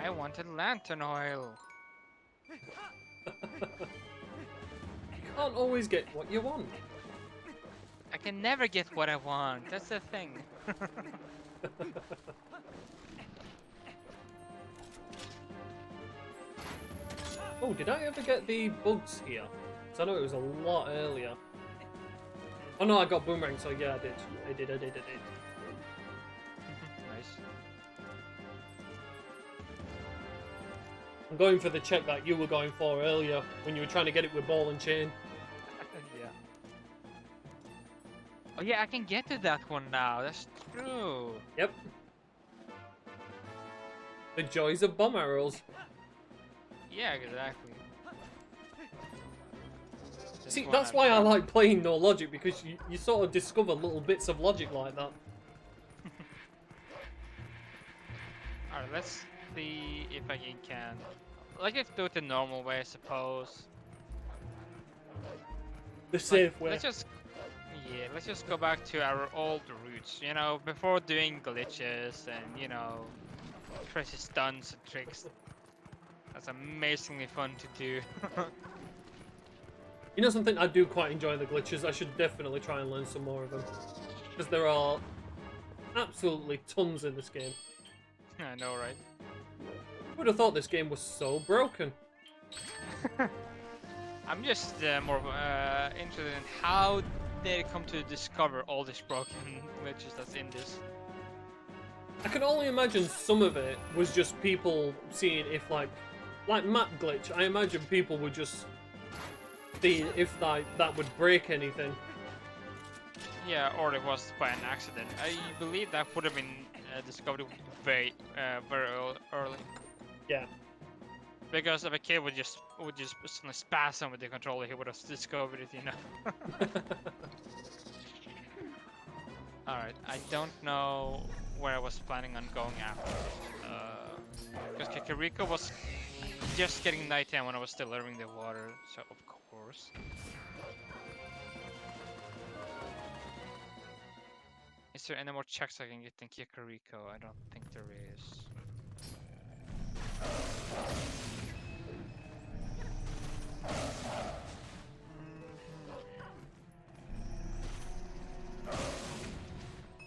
I wanted lantern oil. You can't always get what you want. I can never get what I want. That's the thing. Oh, did I ever get the bugs here? Because I know it was a lot earlier. Oh no, I got boomerang, so yeah, I did. Nice. I'm going for the check that you were going for earlier when you were trying to get it with ball and chain. Yeah. Oh yeah, I can get to that one now. That's true. Yep. The joys of bomb arrows. Yeah, exactly. This See, one that's I'm why I sure- like playing No Logic, because you sort of discover little bits of logic like that. Alright, let's see if I can. Like, let's do it the normal way, I suppose. The Like, safe way. let's just go back to our old roots, you know, before doing glitches and, you know, crazy stunts and tricks. That's amazingly fun to do. You know something? I do quite enjoy the glitches. I should definitely try and learn some more of them. Because there are absolutely tons in this game. I know, right? Who would have thought this game was so broken? I'm just more interested in how they come to discover all these broken glitches that's in this. I can only imagine some of it was just people seeing if like map glitch. I imagine people would just see if that would break anything. Yeah, or it was by an accident. I believe that would have been discovered very early. Yeah. Because if a kid would just suddenly spasm with the controller, he would have discovered it, you know. Alright, I don't know where I was planning on going after. Because Kakariko was just getting nighttime when I was still learning the water, so of course. Is there any more checks I can get in Kakariko? I don't think there is.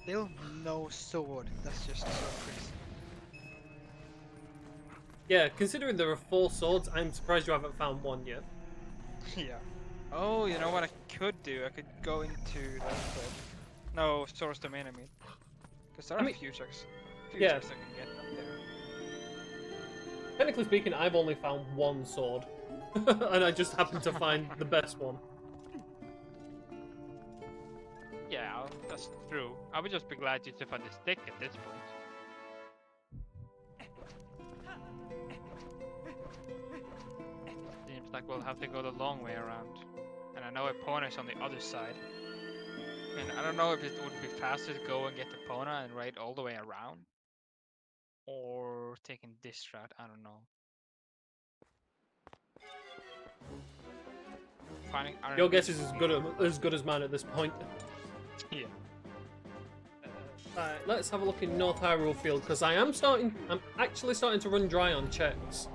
Still no sword. That's just so crazy. Yeah, considering there are 4 swords, I'm surprised you haven't found one yet. Yeah. Oh, you know what I could do? I could go into no, source domain, I mean. Because there are I mean, a few checks. yeah. Checks I can get up there. Technically speaking, I've only found 1 sword. And I just happened to find the best one. Yeah, that's true. I would just be glad just to find the stick at this point. Seems like we'll have to go the long way around. And I know Epona's on the other side. And I don't know if it would be faster to go and get Epona and ride all the way around. Or taking this route, I don't know. Finding iron Your guess boots is would as good as mine at this point. be- Yeah. Alright, let's have a look in North Hyrule Field, because I'm actually starting to run dry on checks.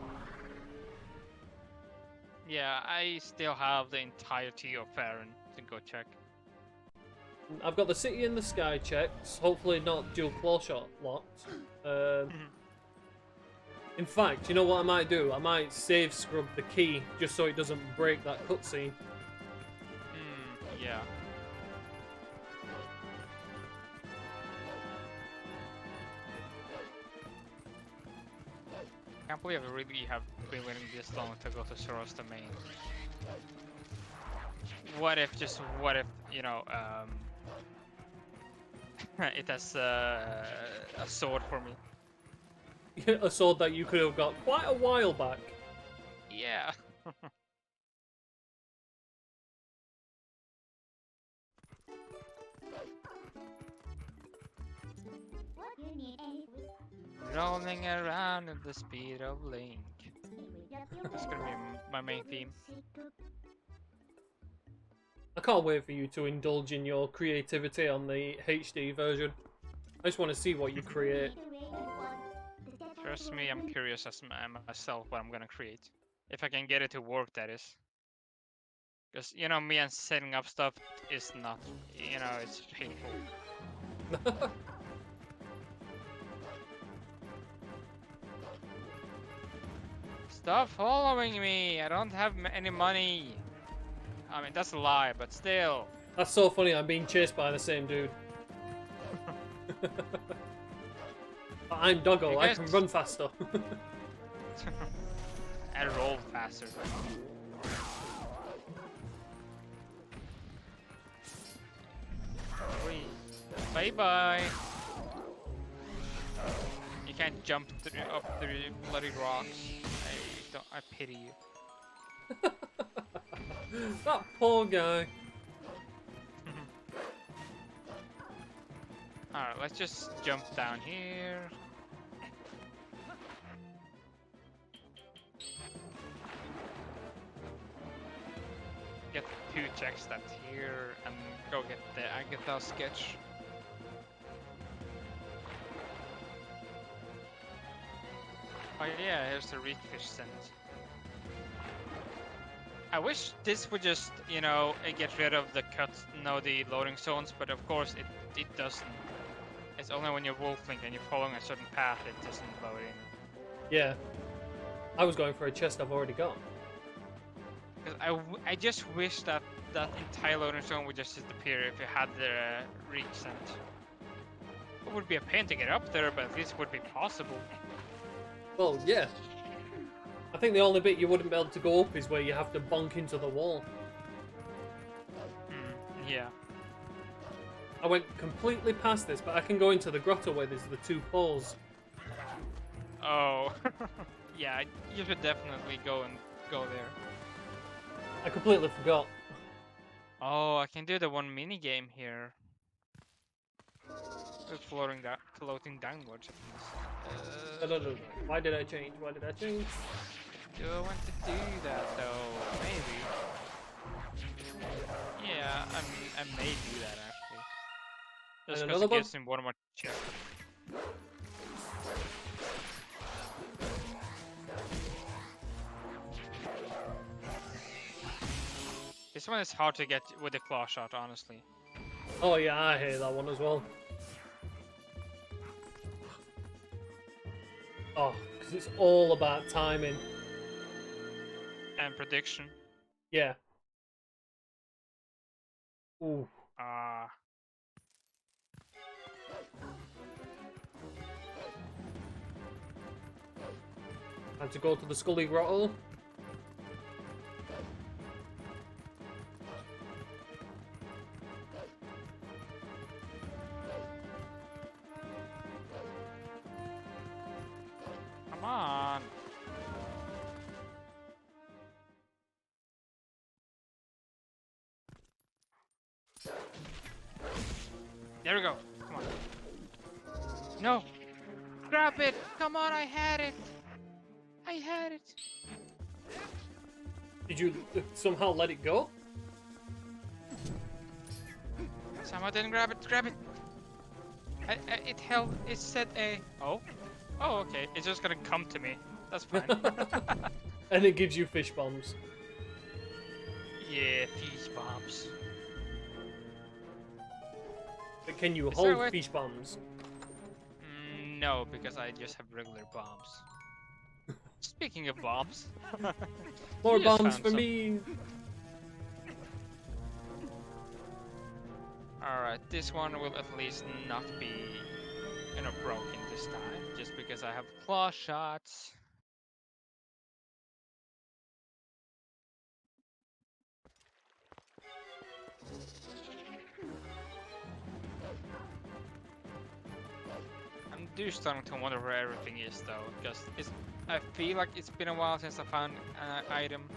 Yeah, I still have the entirety of Farron to go check. I've got the City in the Sky checks, hopefully not dual claw shot locked. In fact, you know what I might do? I might save scrub the key just so it doesn't break that cutscene. Yeah. Can't believe I really have been waiting this long to go to Soros domain. What if, you know, it has a sword for me? A sword that you could have got quite a while back. Yeah. rolling around at the speed of Link. That's gonna be my main theme. I can't wait for you to indulge in your creativity on the HD version. I just want to see what you create. Trust me, I'm curious as myself what I'm gonna create. If I can get it to work, that is. Because, you know, me and setting up stuff is not, you know, it's painful. Stop following me! I don't have any money! I mean, that's a lie, but still. That's so funny, I'm being chased by the same dude. I'm Doggo, I can run faster. And roll faster. Bye bye. You can't jump up the bloody rocks. I pity you. That poor guy. Alright, let's just jump down here. Get 2 checks that's here and go get the Agatha sketch. Oh yeah, here's the reedfish scent. I wish this would just, you know, get rid of the the loading zones, but of course it doesn't. It's only when you're wolfling and you're following a certain path it doesn't load in. Yeah. I was going for a chest I've already got. Because I just wish that that entire loading zone would just disappear if you had the reach scent. It would be a pain to get up there, but at least it would be possible. Well, yeah. I think the only bit you wouldn't be able to go up is where you have to bonk into the wall. Yeah. I went completely past this, but I can go into the grotto where there's the 2 poles. Oh. Yeah, you should definitely go there. I completely forgot. Oh, I can do the one mini game here. With floating downwards. No. Why did I change? Why did I change? Do I want to do that though? Maybe. Yeah, I may do that actually. Just because it gives him one more check. This one is hard to get with the claw shot, honestly. Oh yeah, I hate that one as well. Oh, because it's all about timing. And prediction. Yeah. Ooh. Time to go to the Scully Grotto. Come on. There we go. Come on. No. Grab it. Come on, I had it. I had it. Did you somehow let it go? Somehow didn't grab it. Grab it. It held. It said a. Oh. Oh, okay. It's just gonna come to me. That's fine. And it gives you fish bombs. Yeah, fish bombs. But can you Is there a hold way- fish bombs? No, because I just have regular bombs. Speaking of bombs. More You just bombs found for some. me! Alright, this one will at least not be, you know, broken this time, just because I have claw shots. I'm starting to wonder where everything is though, because I feel like it's been a while since I found an item.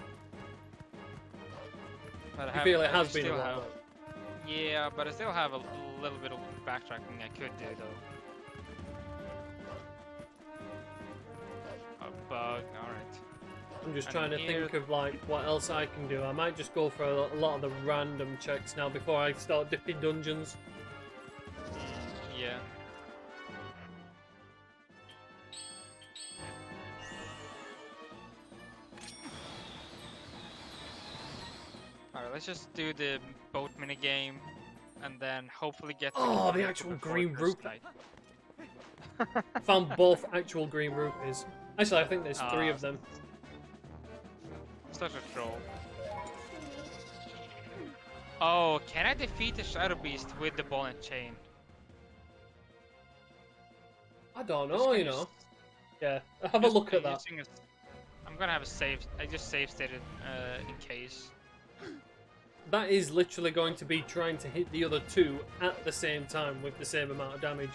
But I feel it I has been a still while. have- Yeah, but I still have a little bit of backtracking I could do though. bug. Alright. I'm just And trying to here- think of like what else I can do. I might just go for a lot of the random checks now before I start dipping dungeons. Yeah. Alright, let's just do the boat mini game, and then hopefully get. Oh, the vehicle actual before green first rupee. night. Found both actual green rupees. Actually, I think there's 3 of them. Such a troll. Oh, can I defeat the Shadow Beast with the ball and chain? I don't Just know, gonna you know. s- Yeah, have a just look at that. using I'm gonna have a save. I just save stated in case. That is literally going to be trying to hit the other 2 at the same time with the same amount of damage.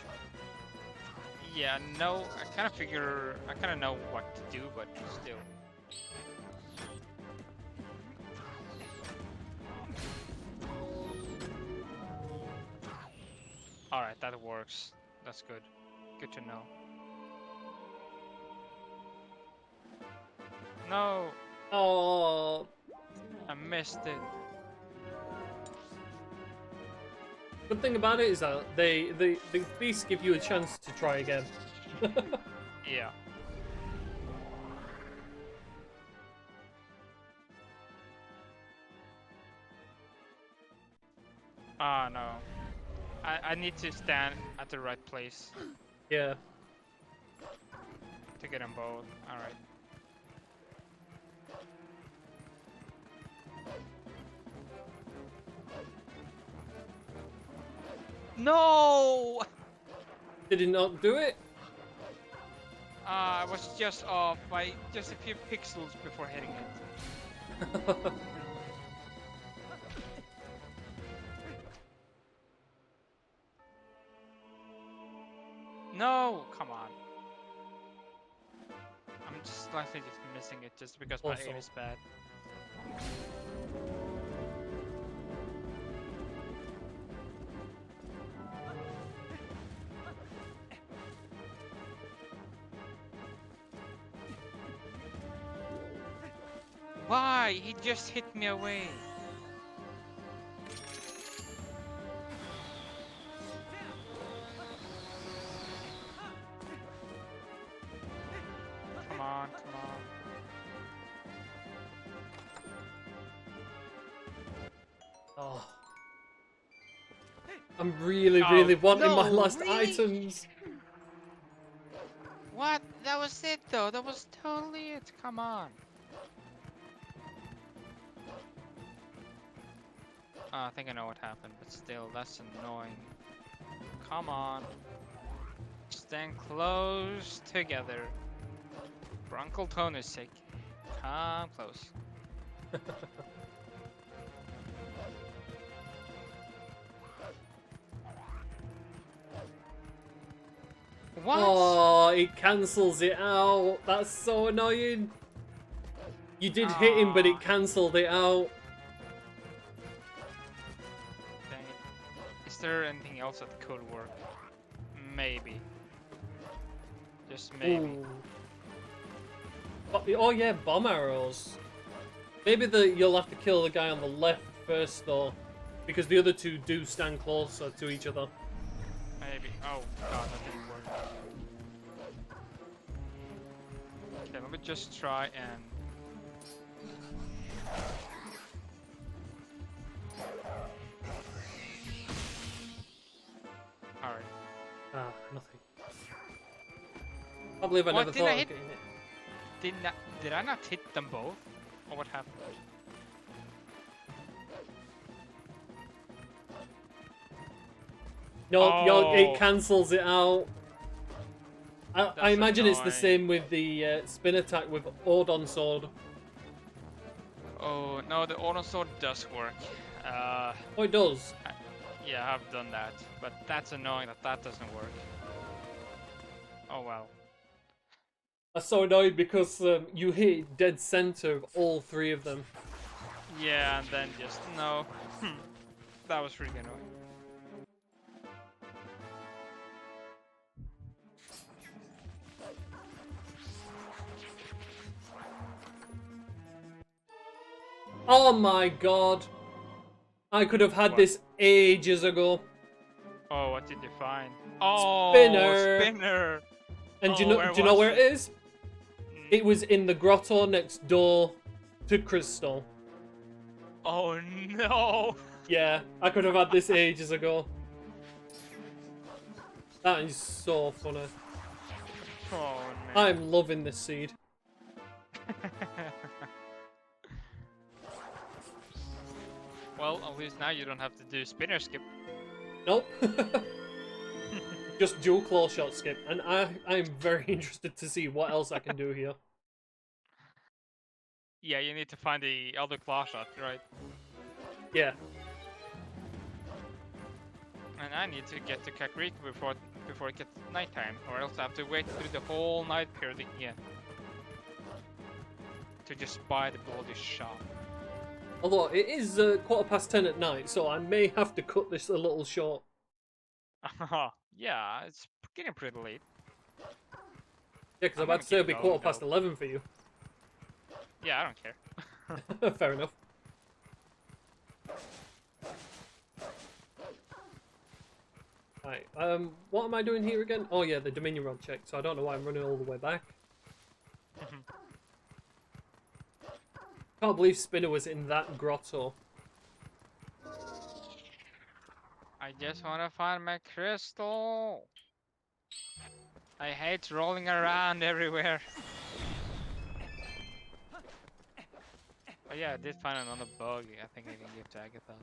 Yeah, no, I kind of know what to do, but still. Alright, that works. That's good. Good to know. No, Oh, I missed it. good thing about it is that the beasts give you a chance to try again. Yeah. Ah, no. I need to stand at the right place Yeah. to get them both. Alright. No! Did it not do it? I was just off by just a few pixels before hitting it. No! Come on. I'm just slightly just missing it just because my aim Also. is bad. Why? He just hit me away. Come on, come on. Oh. I'm really, Oh, really wanting my no, last really? items. What? That was it though. That was totally it. Come on. I think I know what happened, but still, that's annoying. Come on. Stand close together. For Uncle Tony's sake. Come close. What? Oh, it cancels it out. That's so annoying. You did hit him, but it cancelled it out. Dang it. Is there anything else that could work? Maybe. Just maybe. Ooh. Oh yeah, bomb arrows. Maybe you'll have to kill the guy on the left first though, because the other 2 do stand closer to each other. Maybe. Oh god, that didn't work. Okay, let me just try and... Alright. Ah, nothing. I believe I What, never did thought I of hit- getting it. Did I not hit them both? Or what happened? No, it Oh. cancels it out. I That's imagine it's the annoying. same with the spin attack with Odon Sword. Oh, no, the auto sword does work. Oh, it does. Yeah, I've done that. But that's annoying that that doesn't work. Oh well. That's so annoying because you hit dead center of all 3 of them. Yeah, and then just... No. That was really annoying. Oh my god. I could have had What? this ages ago. Oh, what did you find? Oh, Spinner. spinner. And Oh, do you know was where it is? Mm. It was in the grotto next door to Crystal. Oh no. Yeah, I could have had this ages ago. That is so funny. Oh man. I'm loving this seed. Well, at least now you don't have to do spinner skip. Nope. Just dual claw shot skip. And I'm very interested to see what else I can do here. Yeah, you need to find the other claw shot, right? Yeah. And I need to get to Kakariko before it gets nighttime, or else I have to wait through the whole night period again to just buy the bloody shop. Although it is 10:15 at night, so I may have to cut this a little short. Yeah, it's getting pretty late. Yeah, because I'm I'm about to say it'll be gonna keep going, 11:15 for you. Yeah, I don't care. Fair enough. Right, what am I doing here again? Oh yeah, the Dominion Rod check, so I don't know why I'm running all the way back. Can't believe Spinner was in that grotto. I just want to find my crystal. I hate rolling around everywhere. Oh yeah, I did find another bug. I think I can give to Agatha.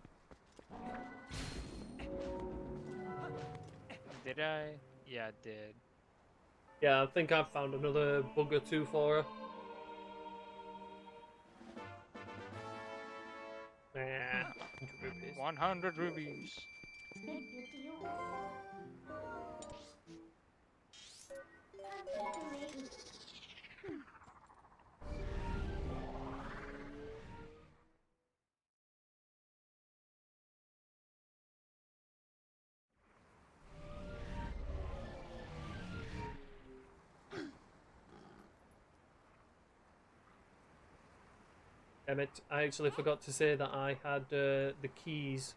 Did I? Yeah, I did. Yeah, I think I've found another bug or two for her. Nah, 100 rupees. 100 rubies. Damn it, I actually forgot to say that I had the keys.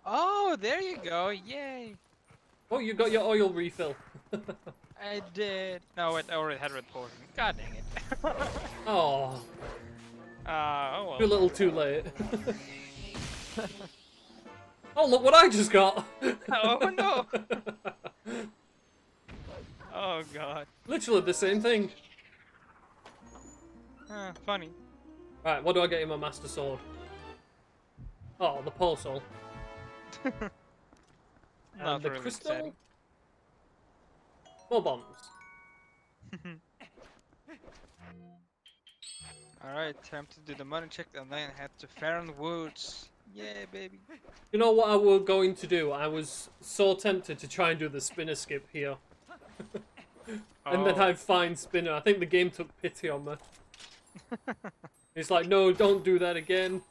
Oh, there you go! Yay! Oh, you got your oil refill. I did. No, wait, I already had red potion. God dang it. Oh, Oh well. too little too late. Oh, look what I just got! Oh no! Oh god. Literally the same thing. Funny. Right, what do I get in my Master Sword? Oh, the Pole Soul. Not And the really crystal? exciting. More bombs. Alright, time to do the money check and then head to Farron Woods. Yeah, baby. You know what I was going to do? I was so tempted to try and do the spinner skip here. And then I'd find Spinner. I think the game took pity on me. It's like, no, don't do that again.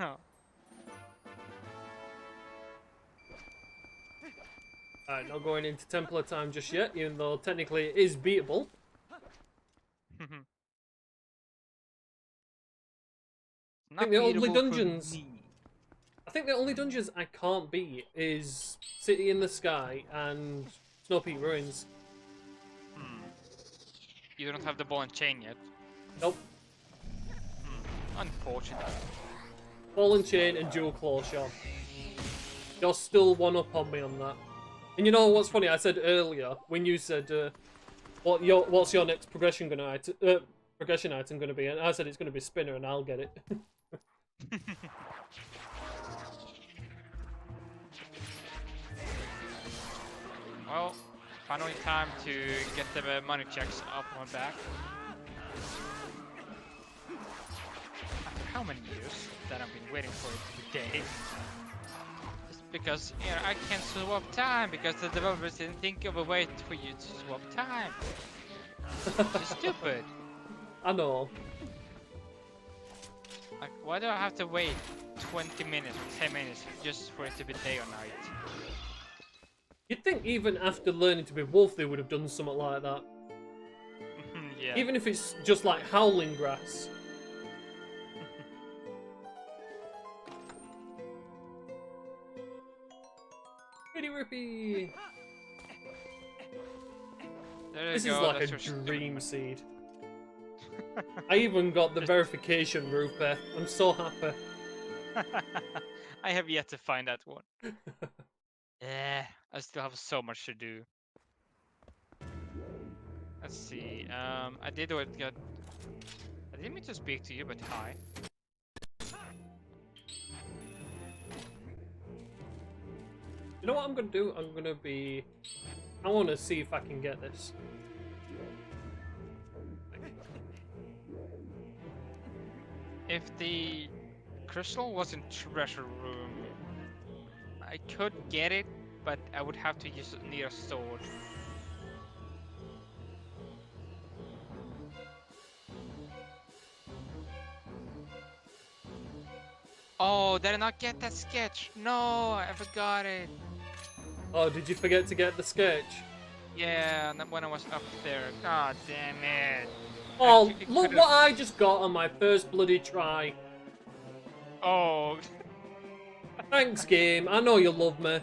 Oh. Alright, not going into Templar time just yet, even though technically it is beatable. I think the only dungeons... I think the only dungeons I can't beat is City in the Sky and Snow Peak Ruins. You don't have the ball and chain yet. Nope. Unfortunate. Ball and Chain and Dual Claw Shot. You're still one up on me on that. And you know what's funny? I said earlier when you said, "What's your next progression item going to be?" And I said it's going to be Spinner, and I'll get it. Well, finally time to get the money checks up on back. After how many years that I've been waiting for it today? Just because, you know, I can't swap time because the developers didn't think of a way for you to swap time. It's stupid. I know. Like, why do I have to wait 20 minutes, 10 minutes just for it to be day or night? You'd think even after learning to be wolf, they would have done something like that. Yeah. Even if it's just like howling grass. Pretty rippy. There you This is go. like That's a your stupid dream map. seed. I even got the verification rupee. I'm so happy. I have yet to find that one. Yeah, I still have so much to do. Let's see. I did what got. I didn't mean to speak to you, but hi. You know what I'm gonna do? I'm gonna be. I want to see if I can get this. If the crystal was in treasure room, I could get it, but I would have to need a sword. Oh, did I not get that sketch? No, I forgot it. Oh, did you forget to get the sketch? Yeah, when I was up there. God damn it. Oh, It look could've- what I just got on my first bloody try. Oh. Thanks, game. I know you love me.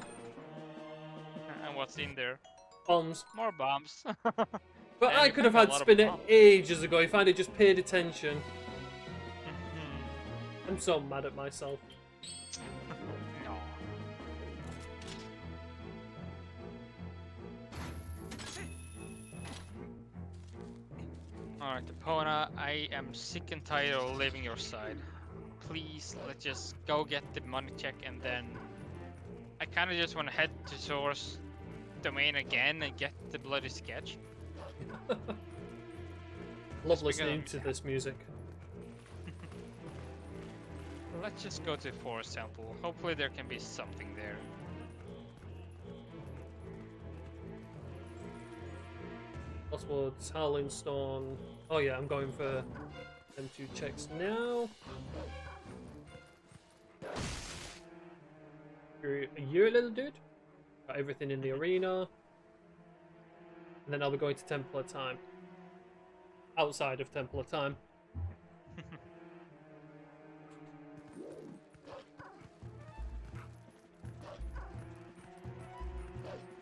And what's in there? Bombs. More bombs. But Damn, I you could have found had a lot of spin it bombs. ages ago if I'd have just paid attention. Mhm. I'm so mad at myself. No. Alright, Epona, I am sick and tired of leaving your side. Please, let's just go get the money check and then... I kinda just wanna head to source domain again and get the bloody sketch. Love Just listening because to this music. Let's just go to Forest Temple. Hopefully there can be something there. Crosswoods, Howling Stone. Oh yeah, I'm going for them two checks now. Are you a little dude? Got everything in the arena. And then I'll be going to Temple of Time. Outside of Temple of Time.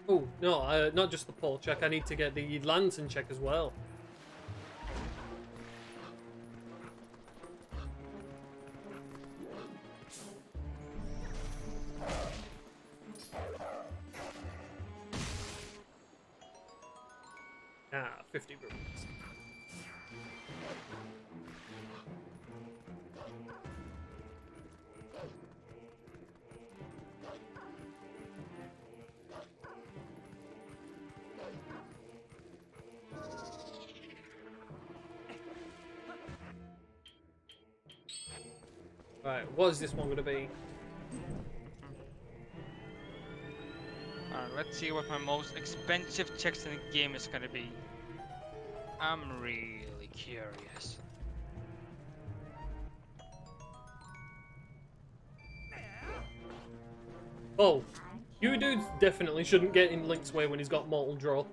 Oh, no, not just the pole check. I need to get the lantern check as well. Ah, 50 rupees. Right, what is this one going to be? Alright, let's see what my most expensive checks in the game is gonna be. I'm really curious. Oh, you dudes definitely shouldn't get in Link's way when he's got Mortal Draw.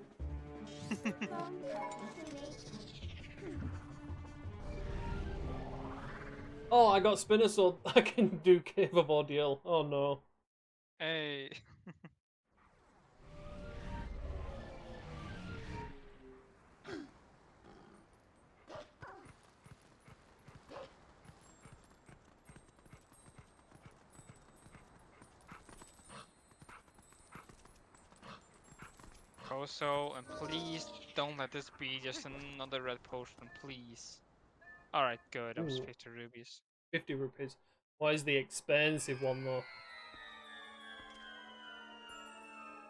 Oh, I got Spinner so I can do Cave of Ordeal. Oh no. Hey. Koso, and please don't let this be just another red potion, please. Alright, good. That was Ooh. 50 rubies. 50 rupees. Why is the expensive one though?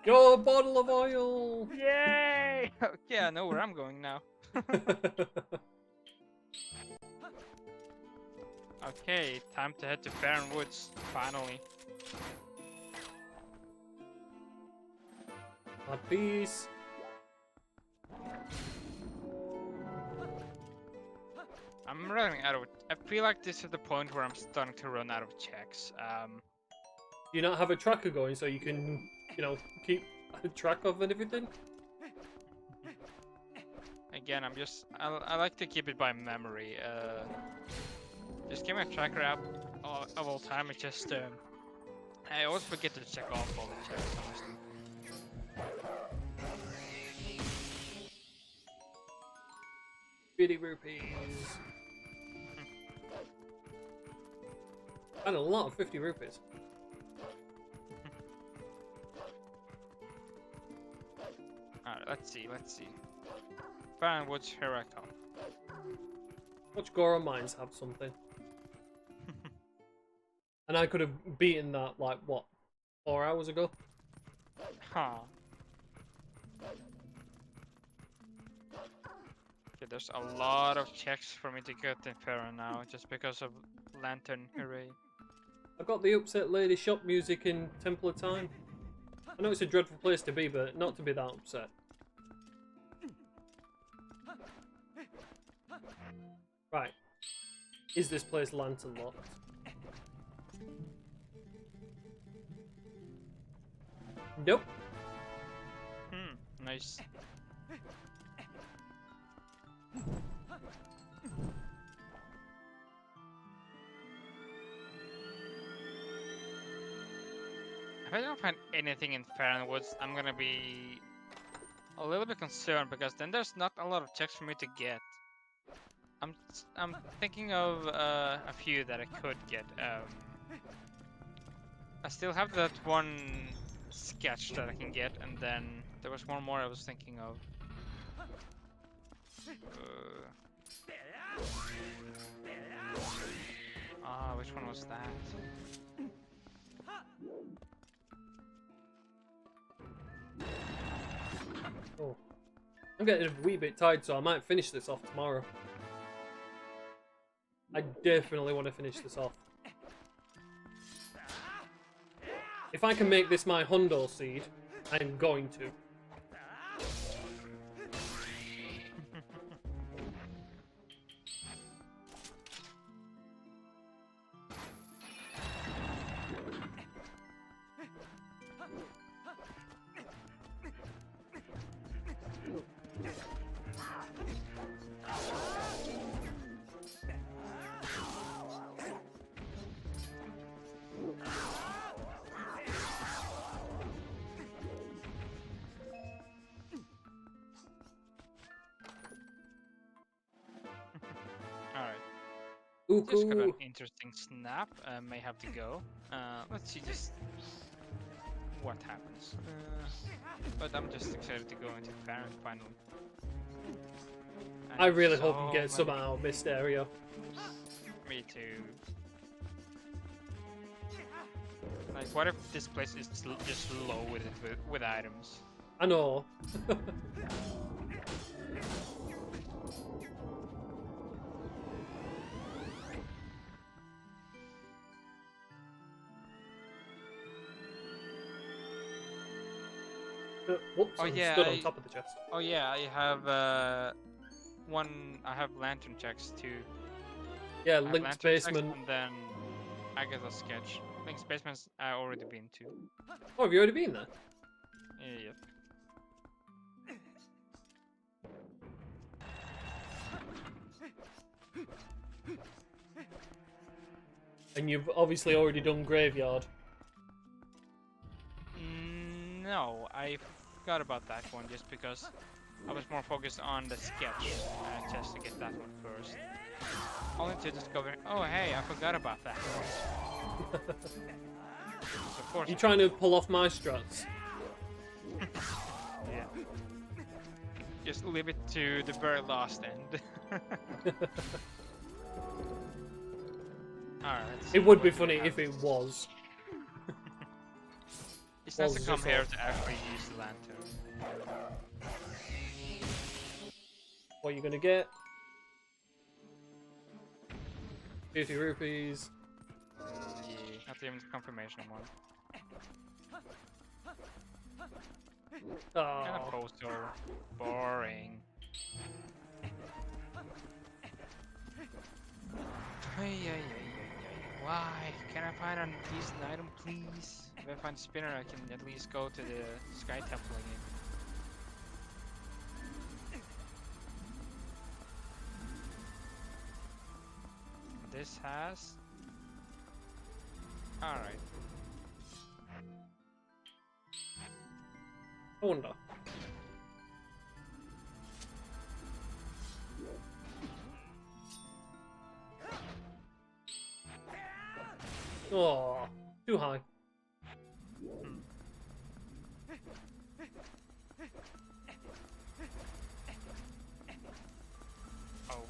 Your bottle of oil! Yay! Okay, I know where I'm going now. Okay, time to head to Barren Woods, finally. My piece. I'm running out of... I feel like this is the point where I'm starting to run out of checks. Do you not have a tracker going so you can, you know, keep track of and everything? I again, I like to keep it by memory. Just keep my tracker up of all time. It's just I always forget to check off all the checks. Honestly. 50 rupees. And a lot of 50 rupees. Alright, let's see. Fine, what's here I come. Watch Goro Mines have something. And I could have beaten that, like, what, 4 hours ago? Huh. Okay, there's a lot of checks for me to get in Farron now, just because of Lantern, hooray. I got the Upset Lady shop music in Temple of Time. I know it's a dreadful place to be, but not to be that upset. Right. Is this place lantern locked? Nope. Nice. If I don't find anything in Farronwoods, I'm gonna be a little bit concerned, because then there's not a lot of checks for me to get. I'm thinking of a few that I could get. I still have that one sketch that I can get, and then there was one more I was thinking of. Which one was that? Oh. I'm getting a wee bit tired, so I might finish this off tomorrow. I definitely want to finish this off. If I can make this my Hundo seed, I'm going to. Just got an interesting snap. May have to go. Let's see just what happens. But I'm just excited to go into Farron finally. I really hope you get some out of Mist area. Me too. Like, what if this place is just low with items? I know. Whoops, Oh, I yeah, stood on top of the chest. Oh yeah, I have I have lantern checks too. Yeah, I have Link's lantern checks, basement. and then Agatha's sketch. Link's basement's I already been to. Oh, have you already been there? Yep. And you've obviously already done Graveyard. No, I forgot about that one just because I was more focused on the sketch, just to get that one first. Only to discover, oh hey, I forgot about that one. So of course. You trying to pull off my struts? Yeah. Just leave it to the very last end. Alright. It would be funny if it was. It's nice to come here to actually use the lantern. What are you gonna get? 50 rupees. Yeah, not even the confirmation one. Kind of Oh. poster. Boring. Why? Can I find a decent item, please? If I find a spinner, I can at least go to the Sky Temple again. this has. Alright. I wonder. Oh, too high. Oh.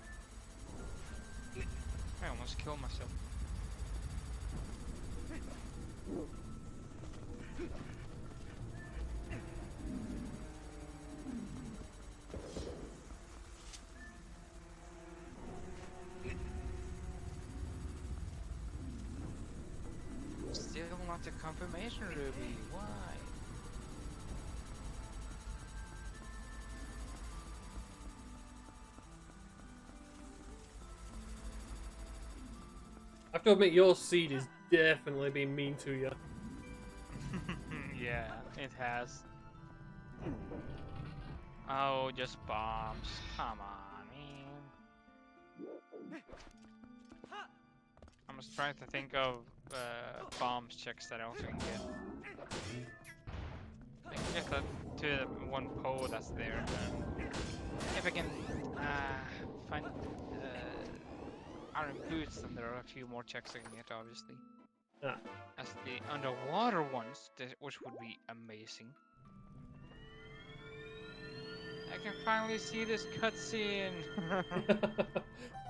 I almost killed myself. Still not a confirmation ruby. Why? I have to admit, your seed is definitely being mean to you. Yeah, it has. Oh, just bombs. Come on, man. I'm just trying to think of bombs checks that I also can get. I can get that to the one pole that's there. If I can find iron boots, then there are a few more checks I can get, obviously. Ah. As the underwater ones, which would be amazing. I can finally see this cutscene.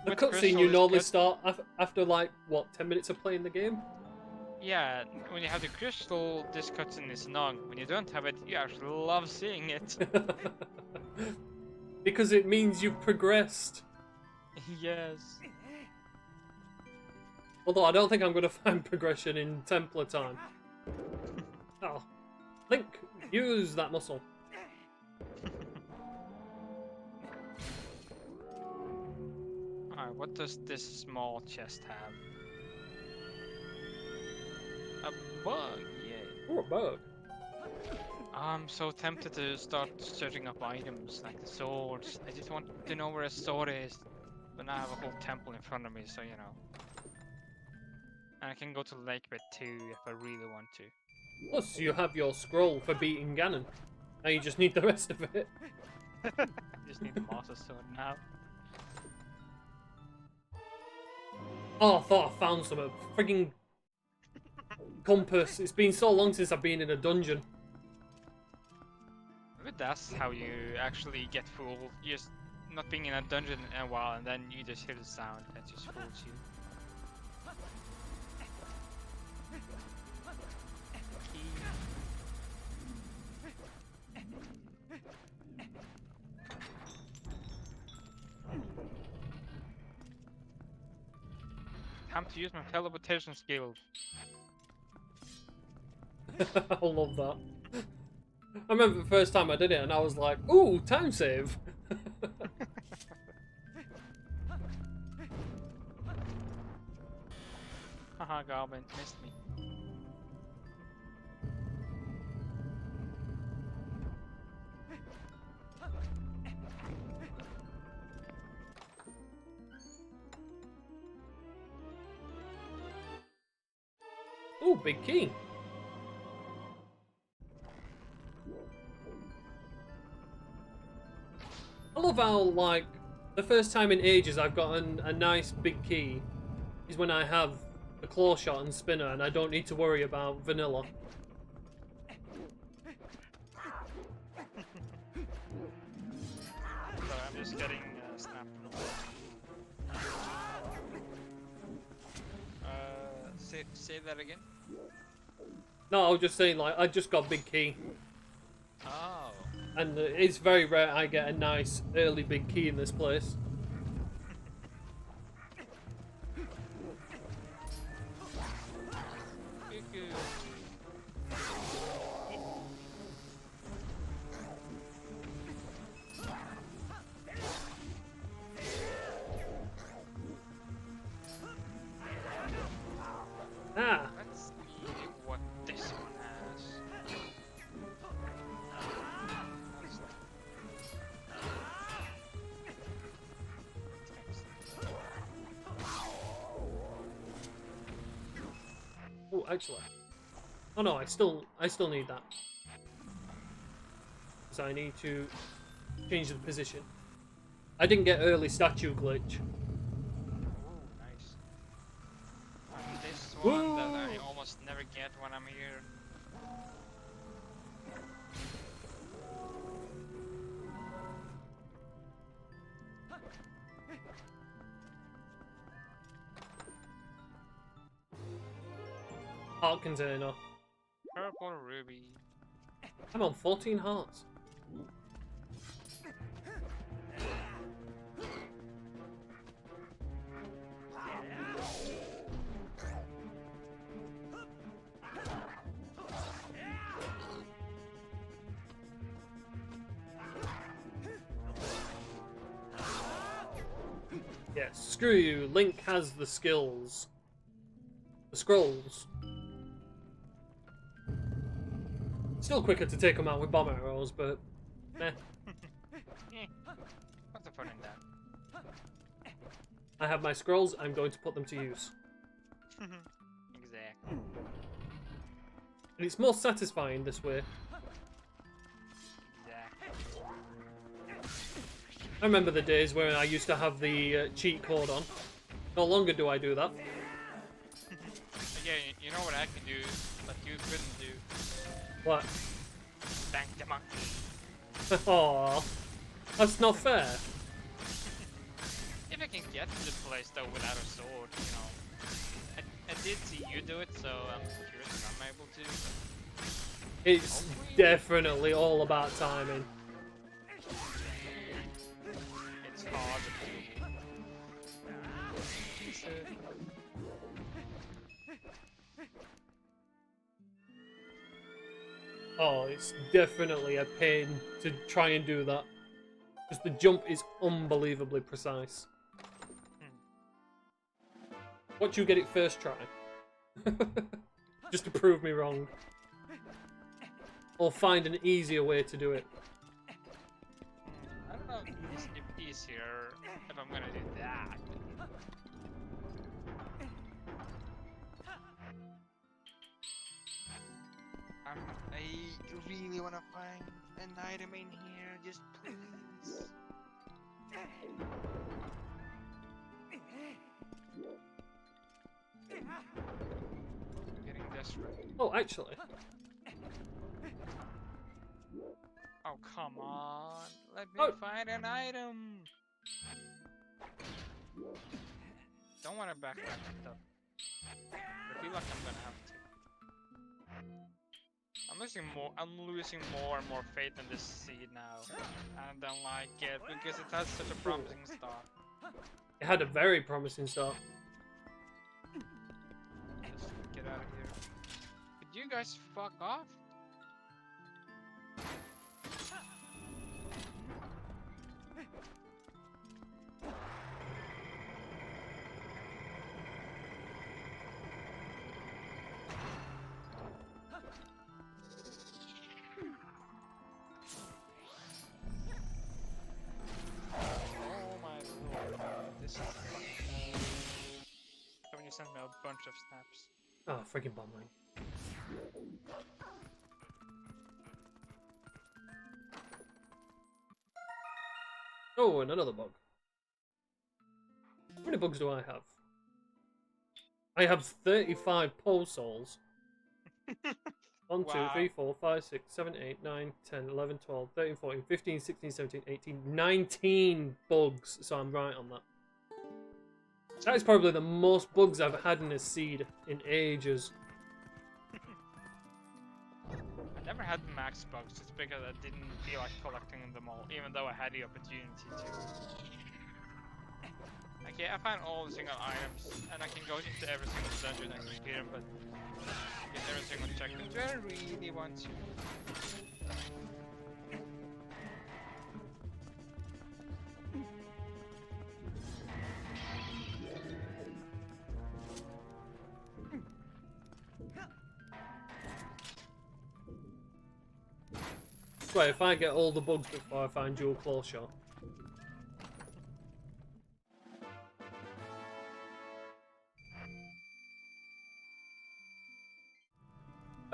The With cutscene Crystal you is normally cut- start after like what 10 minutes of playing the game. Yeah, when you have the crystal, this cutscene is long. When you don't have it, you actually love seeing it. Because it means you've progressed. Yes. Although I don't think I'm going to find progression in Templar time. Oh, Link, use that muscle. Alright, what does this small chest have? A bug, yay. Ooh, a bug. I'm so tempted to start searching up items like the swords. I just want to know where a sword is. But now I have a whole temple in front of me, so you know. And I can go to Lake Bed too if I really want to. Plus, you have your scroll for beating Ganon. Now you just need the rest of it. I just need the Master Sword now. Oh, I thought I found some frigging compass. It's been so long since I've been in a dungeon. Maybe that's how you actually get fooled. Just not being in a dungeon in a while, and then you just hear the sound that just fools you. Time to use my teleportation skills. I love that. I remember the first time I did it and I was like, ooh, time save. Haha, Goblin missed me. Ooh, big key. I love how, like, the first time in ages I've gotten a nice big key is when I have a claw shot and spinner and I don't need to worry about vanilla. Sorry, I'm just getting snapped. Say that again? No, I was just saying, like, I just got big key. Oh. And it's very rare I get a nice early big key in this place. Ah, Let's see what this one has. actually. Oh no, I still need that. So I need to change the position. I didn't get early statue glitch. Oh, nice. This one that I almost never get when I'm here. Heart container. Purple ruby. I'm on 14 hearts. Yes, screw you. Link has the skills. The scrolls. Still quicker to take them out with bomb arrows, but meh. What's the fun in that? I have my scrolls, I'm going to put them to use. Exactly. And it's more satisfying this way. Exactly. I remember the days when I used to have the cheat code on. No longer do I do that. Yeah, you know what I can do that you couldn't do? What? Bank the monkey. Aww. That's not fair. If I can get to the place though without a sword, you know. I did see you do it, so I'm curious if I'm able to. It's definitely all about timing. It's hard. Oh, it's definitely a pain to try and do that. Because the jump is unbelievably precise. Watch you get it first try. Just to prove me wrong. Or find an easier way to do it. I don't know if it's easier if I'm gonna do that. I really wanna find an item in here, just please. I'm getting desperate. Oh, actually. Oh, come on. Let me Oh. find an item. Don't want to backtrack though. I feel like I'm gonna have to. I'm losing more and more faith in this seed now. And I don't like it because it has such a promising start. It had a very promising start. Just get out of here. Could you guys fuck off? Oh my lord. This is fucking... Haven't you sent me a bunch of snaps? Oh, freaking bomb ring. Oh, and another bug. How many bugs do I have? I have 35 pole souls. 1, 2, Wow. 3, 4, 5, 6, 7, 8, 9, 10, 11, 12, 13, 14, 15, 16, 17, 18, 19 bugs. So I'm right on that. That is probably the most bugs I've had in a seed in ages. I never had max bugs just because I didn't feel like collecting them all, even though I had the opportunity to. Okay, I find all the single items, and I can go into every single dungeon and complete them, but get every single checkpoint. Do I really want to? Right, if I get all the bugs before I find dual claw shot.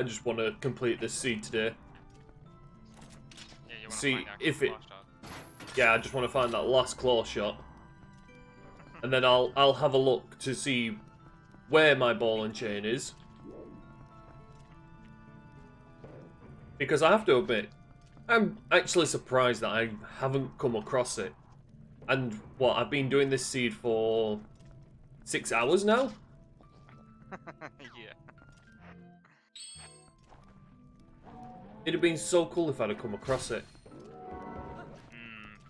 just want to complete this seed today. Yeah, you wanna See find out if the it. claw shot. Yeah, I just want to find that last claw shot, and then I'll have a look to see where my ball and chain is. Because I have to admit, I'm actually surprised that I haven't come across it. And what, I've been doing this seed for 6 hours now? Yeah. It'd have been so cool if I'd have come across it.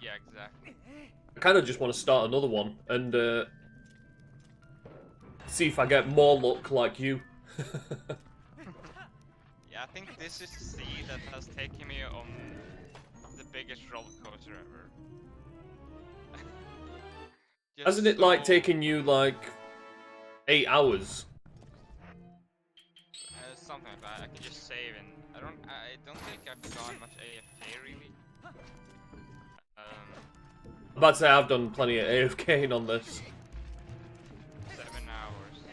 Yeah, exactly. I kind of just want to start another one and see if I get more luck like you. Yeah, I think this is the seed that has taken me on the biggest roller coaster ever. Just Hasn't it like so- taken you like 8 hours? Something like that. I can just save and I don't think I've gone much AFK really. I'm about to say I've done plenty of AFKing on this. 7 hours.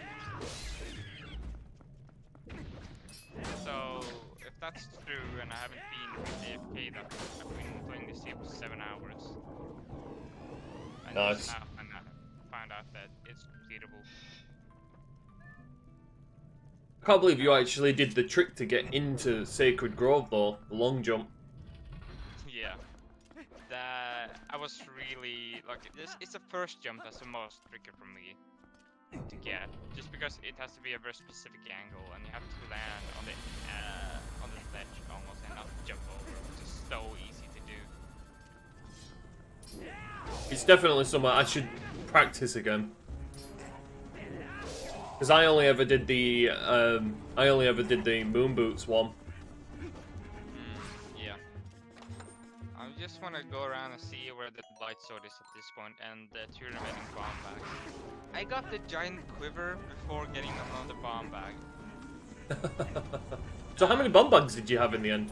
So if that's true and I haven't been AFK that I've been playing this game for 7 hours. And Nice. just now I found out that it's completable. I can't believe you actually did the trick to get into Sacred Grove though, the long jump. Yeah. That I was really like this. It's the first jump that's the most tricky for me to get, just because it has to be a very specific angle and you have to land on the ledge almost and not jump over, which is so easy to do. It's definitely something I should practice again. Because I only ever did the moon boots one. Yeah. I just want to go around and see where the light sword is at this point and the 2 remaining bomb bags. I got the giant quiver before getting another bomb bag. So how many bomb bags did you have in the end?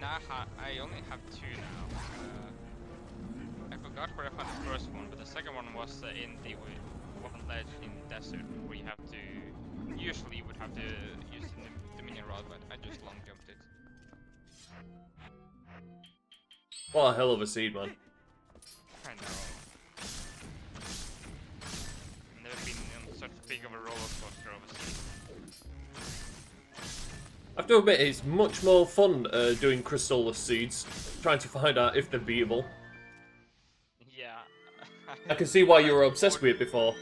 I only have 2 now. I forgot where I found the first one, but the second one was in the one ledge in desert where you have to. Usually you would have to use the minion rod, but I just long jumped it. What a hell of a seed, man. I know. I've never been on such big of a roller coaster of a seed. I have to admit, it's much more fun doing crystal seeds, trying to find out if they're beatable. Yeah. I can see why you were obsessed with it before.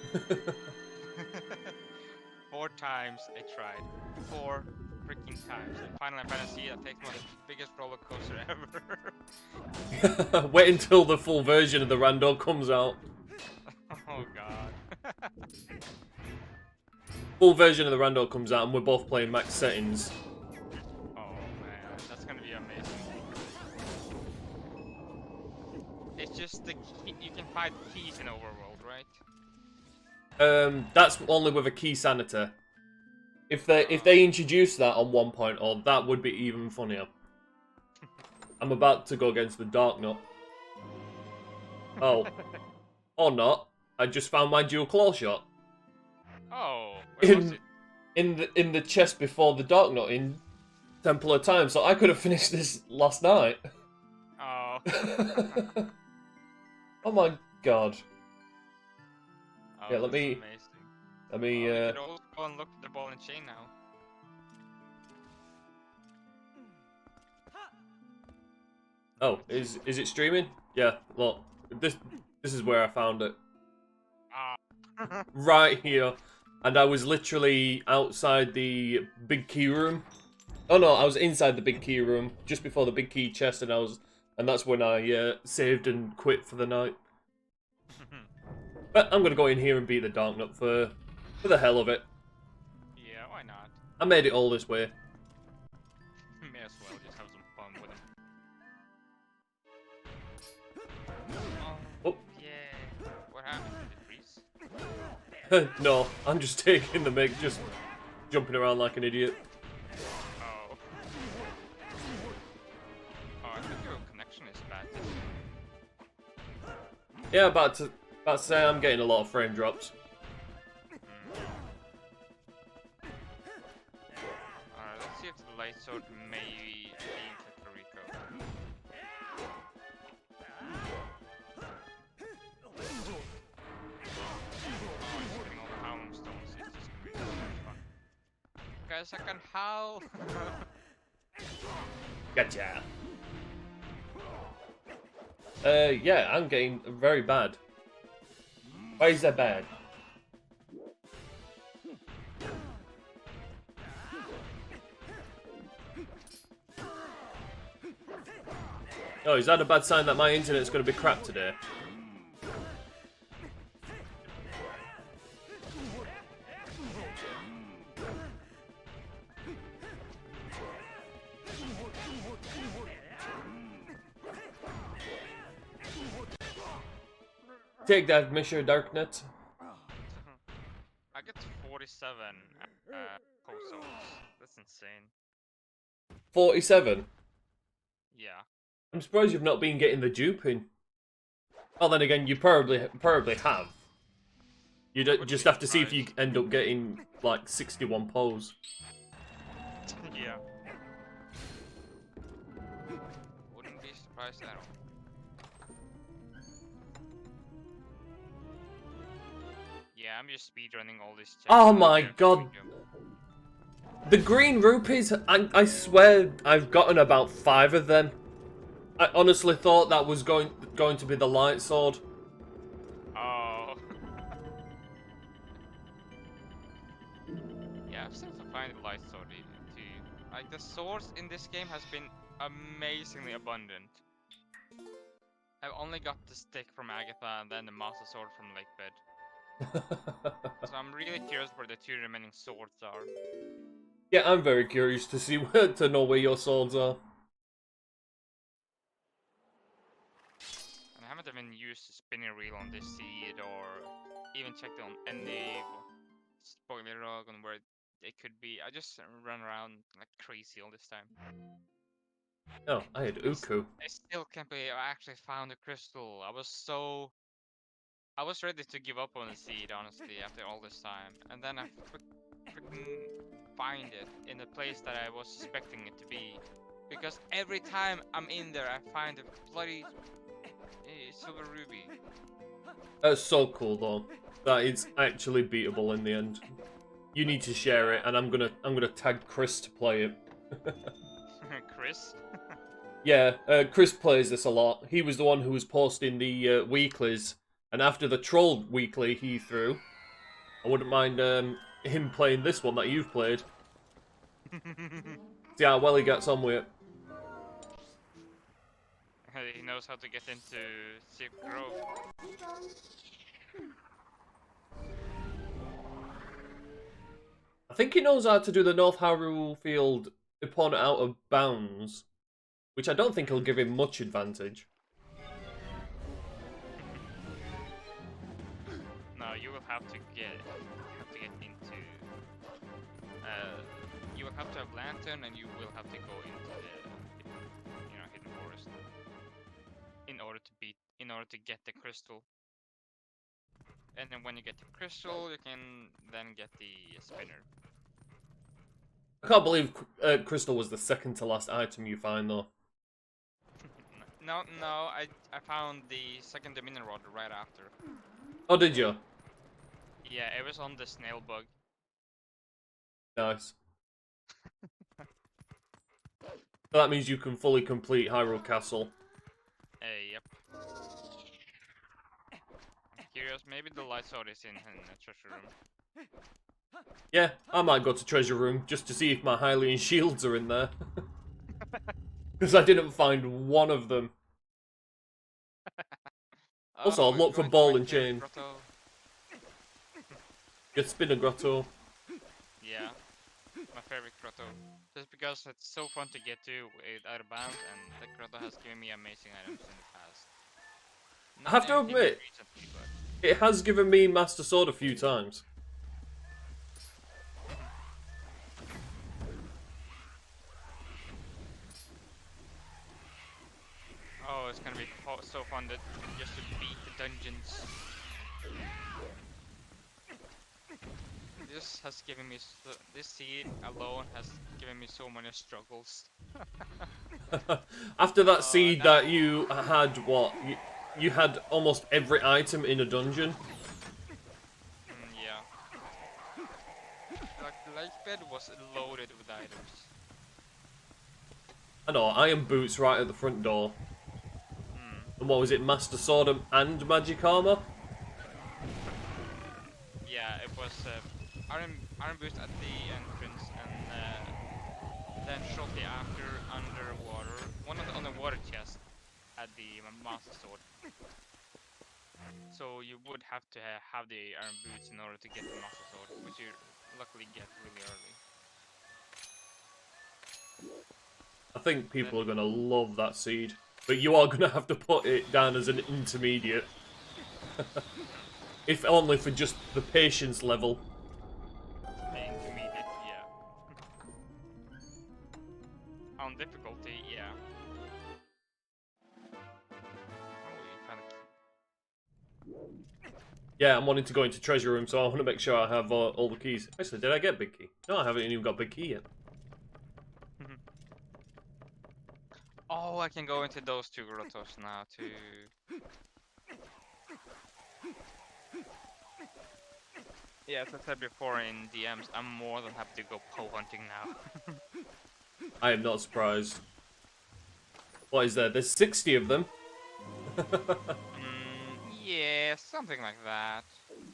4 times I tried. 4 freaking times. And finally I found a seed that takes one of the biggest roller coaster ever. Wait until the full version of the rando comes out. Oh god. Full version of the rando comes out and we're both playing max settings. Oh man, that's gonna be amazing. It's just the key, you can find keys in Overworld, right? That's only with a key senator. If they introduce that on 1.0, that would be even funnier. I'm about to go against the Dark Nut. Oh. Or not. I just found my dual claw shot. Oh, where was it? In the chest before the Dark Nut in Temple of Time, so I could have finished this last night. Oh. Oh my god. Oh, Yeah, let that's me- amazing. Let me You could also go and look at the ball and chain now. Oh, is it streaming? Yeah, look. This is where I found it. Ah. Right here. And I was literally outside the big key room. Oh no, I was inside the big key room, just before the big key chest, and that's when I saved and quit for the night. But I'm gonna go in here and beat the Dark Nut for the hell of it. Yeah, why not? I made it all this way. May as well just have some fun with him. Oh. Yeah. What happened? Did it freeze? No, I'm just taking the mic, just jumping around like an idiot. Oh. Oh, I think your connection is bad. Yeah, about to say I'm getting a lot of frame drops. sword may be in Puerto Rico. Getting all the Hound stones is just gonna be so much fun. Guys, I can howl! Gotcha. Yeah, I'm getting very bad. Why is that bad? Oh, is that a bad sign that my internet's going to be crap today? Take that, Mr. Darknet. I get 47 souls. That's insane. 47? Yeah. I'm surprised you've not been getting the duping. Well, then again, you probably have. You just have to see if you end up getting like 61 pose. Yeah. Wouldn't be surprised at all. Yeah, I'm just speedrunning all this. Oh my god! The green rupees, I swear I've gotten about 5 of them. I honestly thought that was going to be the light sword. Oh. Yeah, I've still to find the light sword too. Like the swords in this game has been amazingly abundant. I've only got the stick from Agatha and then the master sword from Lakebed. So I'm really curious where the 2 remaining swords are. Yeah, I'm very curious to see to know where your swords are. And I haven't even used the spinning reel on this seed or even checked on any spoiler log on where it could be. I just run around like crazy all this time. Oh, I had Uku. I still can't believe I actually found a crystal. I was ready to give up on the seed, honestly, after all this time. And then I freaking find it in a place that I was suspecting it to be. Because every time I'm in there, I find a bloody silver ruby. That's so cool, though. That is actually beatable in the end. You need to share it, and I'm gonna tag Chris to play it. Chris? Yeah, Chris plays this a lot. He was the one who was posting the weeklies, and after the troll weekly he threw, I wouldn't mind him playing this one that you've played. See how well he gets on with it. He knows how to get into Secret Grove. I think he knows how to do the North Hyrule Field opponent out of bounds, which I don't think will give him much advantage. No, you will have to get into. You will have to have lantern, and you will have to go into the, hidden forest in order to get the crystal. And then when you get the crystal, you can then get the spinner. I can't believe Crystal was the second to last item you find, though. No, I found the second Dominion Rod right after. Oh, did you? Yeah, it was on the snail bug. Nice. So that means you can fully complete Hyrule Castle. Yep. I'm curious, maybe the light sword is in the treasure room. Yeah, I might go to Treasure Room just to see if my Hylian shields are in there. Because I didn't find one of them. Also, I'll look for Ball and Chain. Get Spinner Grotto. Yeah, my favorite grotto. Just because it's so fun to get to out of bounds, and the grotto has given me amazing items in the past. I have to admit, recently, but... it has given me Master Sword a few times. Oh, it's gonna be so fun just to beat the dungeons. this has given me this seed alone has given me so many struggles. After that seed no. that you had, what? You had almost every item in a dungeon. Yeah. Like the life bed was loaded with items. I know, iron boots right at the front door. And what was it, Master Sword and Magic Armor? Yeah, it was iron boost at the entrance, and then shortly after, underwater, one of the underwater chests had the Master Sword. So you would have to have the iron boots in order to get the Master Sword, which you luckily get really early. I think people are going to love that seed. But you are going to have to put it down as an intermediate. If only for just the patience level. The intermediate, yeah. On difficulty, yeah. Oh, you kind of. Yeah, I'm wanting to go into treasure room, so I want to make sure I have all the keys. Actually, did I get big key? No, I haven't even got big key yet. Oh, I can go into those two grottos now too. Yeah, as I said before in DMs, I'm more than happy to go Poe hunting now. I am not surprised. What is there? There's 60 of them. Yeah, something like that.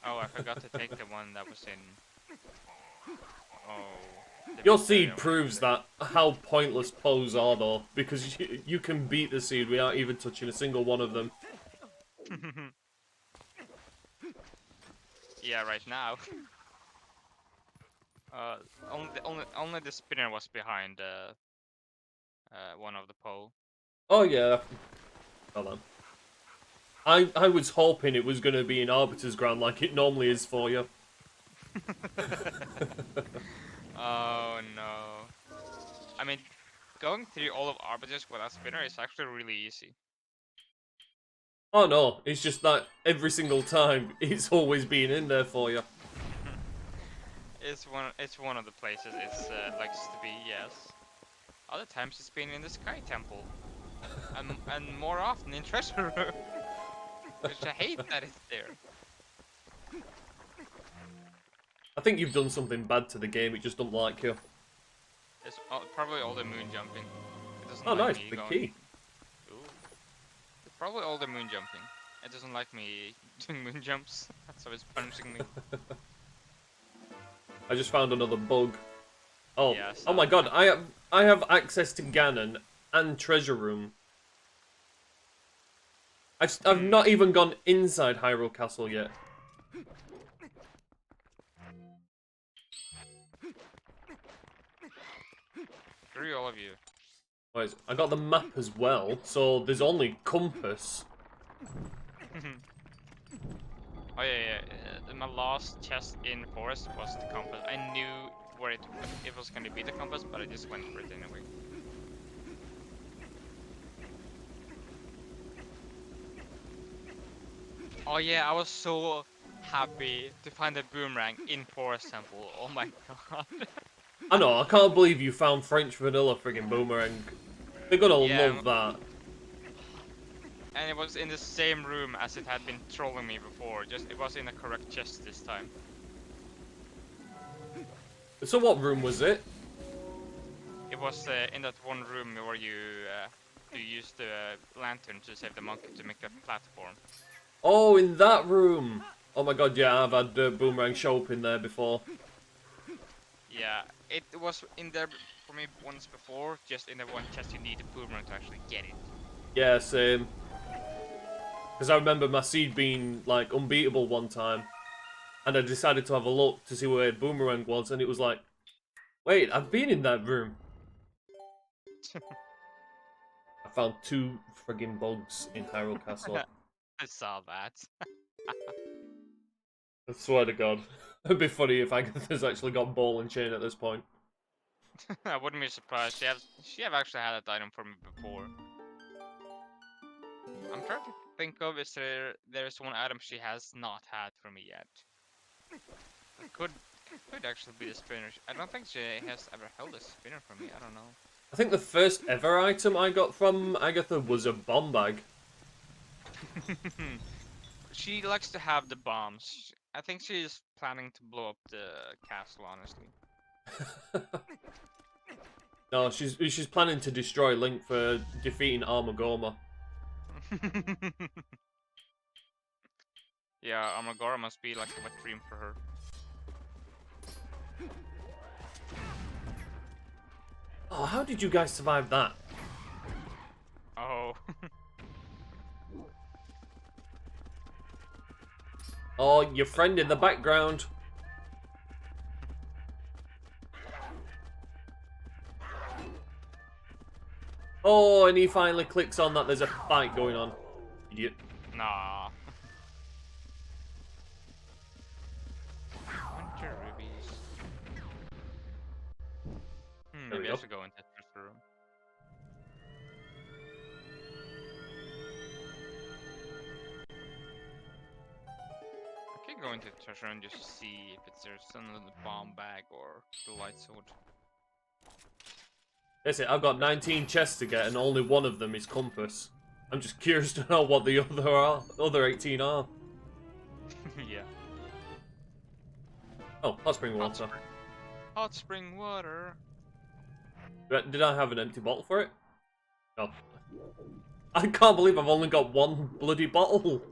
Oh, I forgot to take the one that was in. Oh. Your seed proves that how pointless Poes are, though, because you can beat the seed without even touching a single one of them. Yeah, right now. Only the spinner was behind one of the Poe. Oh yeah. Hold on. I was hoping it was going to be in Arbiter's Ground like it normally is for you. Oh no. I mean, going through all of Arbiter's without spinner is actually really easy. Oh no, it's just that every single time it's always been in there for you. It's one of the places it's likes to be, yes. Other times it's been in the Sky Temple. And more often in Treasure Room. Which I hate that it's there. I think you've done something bad to the game, it just don't like you. It's probably all the moon jumping. It doesn't Oh like nice, me big going... key. Ooh. It's probably all the moon jumping. It doesn't like me doing moon jumps, so it's punishing me. I just found another bug. Oh, Yeah, oh my god, I have access to Ganon and Treasure Room. I've not even gone inside Hyrule Castle yet. Screw all of you. Wait, I got the map as well, so there's only compass. Oh yeah. My last chest in forest was the compass. I knew where it was going to be the compass, but I just went for it anyway. Oh yeah, I was so happy to find a boomerang in Forest Temple. Oh my god. I know, I can't believe you found French Vanilla friggin' Boomerang. They're gonna love that. And it was in the same room as it had been trolling me before, just it was in a correct chest this time. So what room was it? It was in that one room where you used the lantern to save the monkey to make a platform. Oh, in that room! Oh my god, yeah, I've had Boomerang show up in there before. Yeah, it was in there for me once before, just in the one chest you need a boomerang to actually get it. Yeah, same. Because I remember my seed being, like, unbeatable one time. And I decided to have a look to see where Boomerang was, and it was like, wait, I've been in that room. I found 2 friggin' bugs in Hyrule Castle. I saw that. I swear to god. It'd be funny if Agatha's actually got ball and chain at this point. I wouldn't be surprised. She have actually had that item for me before. I'm trying to think of there's one item she has not had for me yet. Could actually be the spinner. I don't think she has ever held a spinner for me. I don't know. I think the first ever item I got from Agatha was a bomb bag. She likes to have the bombs. I think she's planning to blow up the castle, honestly. No, she's planning to destroy Link for defeating Armagorma. Yeah, Armagora must be like a wet dream for her. Oh, how did you guys survive that? Oh. Oh, your friend in the background. Oh, and he finally clicks on that there's a fight going on. Idiot. Nah. Winter rubies. There we Maybe I go. should go into the treasure room. I could go into the treasure room just to see if there's another bomb bag or the light sword. That's it, I've got 19 chests to get and only one of them is compass. I'm just curious to know what the other 18 are. Yeah. Oh, hot spring water. Hot spring water. Did I have an empty bottle for it? No. I can't believe I've only got one bloody bottle.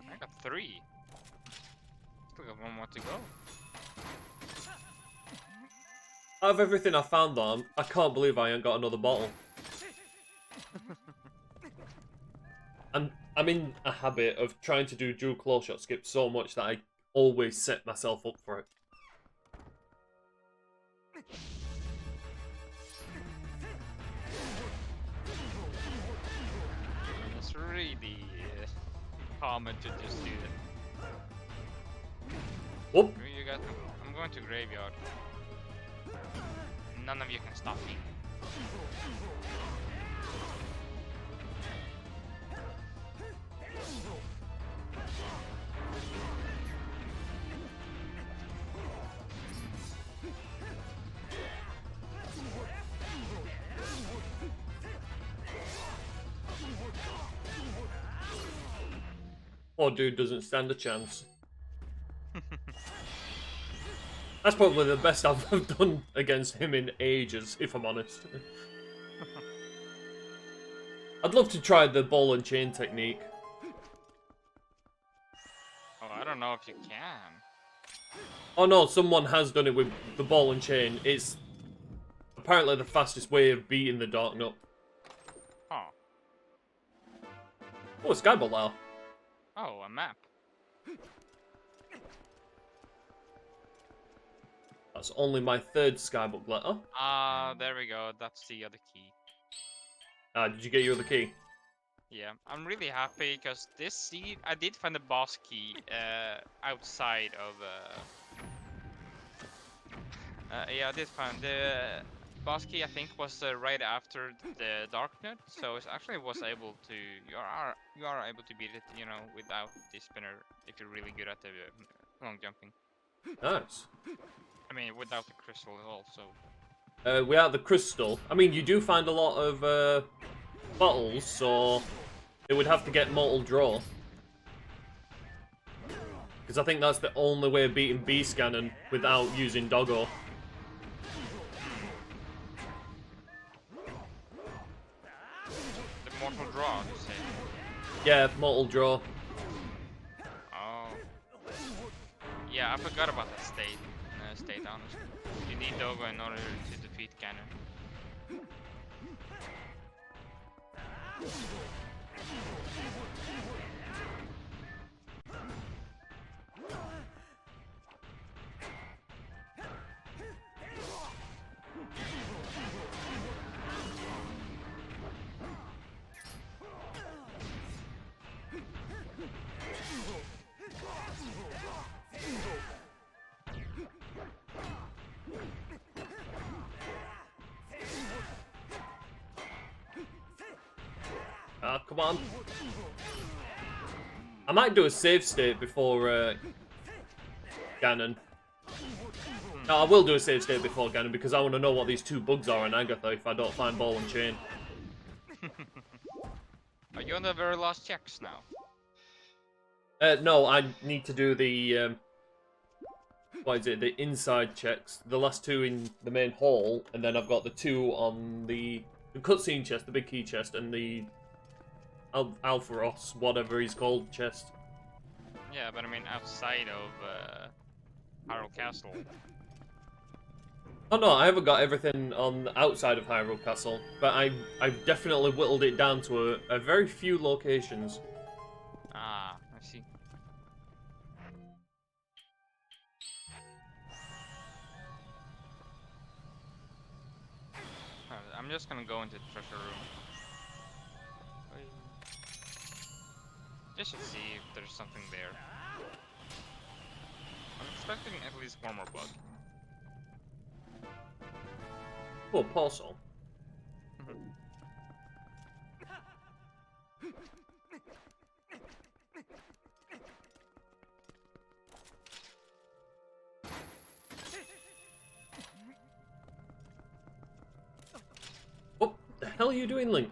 I got 3. Still got 1 more to go. Out of everything I found though, I can't believe I ain't got another bottle. And I'm in a habit of trying to do dual claw shot skip so much that I always set myself up for it. It's really common to just do that. Whoop! You got. I'm going to graveyard. None of you can stop me. Poor dude doesn't stand a chance. That's probably the best I've done against him in ages, if I'm honest. I'd love to try the ball and chain technique. Oh, I don't know if you can. Oh no, someone has done it with the ball and chain. It's apparently the fastest way of beating the Dark Nut. Oh. Oh, a Skyball now. Oh, a map. That's only my 3rd Skybook letter. There we go. That's the other key. Did you get your other key? Yeah, I'm really happy because this seed, I did find the boss key outside of. Yeah, I did find the boss key. I think was right after the Dark Nut, so it actually was able to. You are able to beat it, you know, without the spinner if you're really good at the long jumping. Nice. I mean, without the crystal also. Without the crystal, I mean, you do find a lot of bottles, so it would have to get mortal draw. Because I think that's the only way of beating B-Scannon without using Doggo. The mortal draw, you say? Yeah, mortal draw. Oh. Yeah, I forgot about that state. Honestly. You need Dogo in order to defeat Ganon. Come on. I might do a save state before Ganon. Now, I will do a save state before Ganon because I want to know what these 2 bugs are in Agatha if I don't find ball and chain. Are you on the very last checks now? No, I need to do the, what is it, the inside checks. The last 2 in the main hall, and then I've got the 2 on the cutscene chest, the big key chest, and the Alpharos, whatever he's called, chest. Yeah, but I mean outside of Hyrule Castle. Oh no, I haven't got everything on outside of Hyrule Castle, but I've definitely whittled it down to a very few locations. Ah, I see. I'm just gonna go into the treasure room. Just to see if there's something there. I'm expecting at least one more bug. Oh, parcel. What the hell are you doing, Link?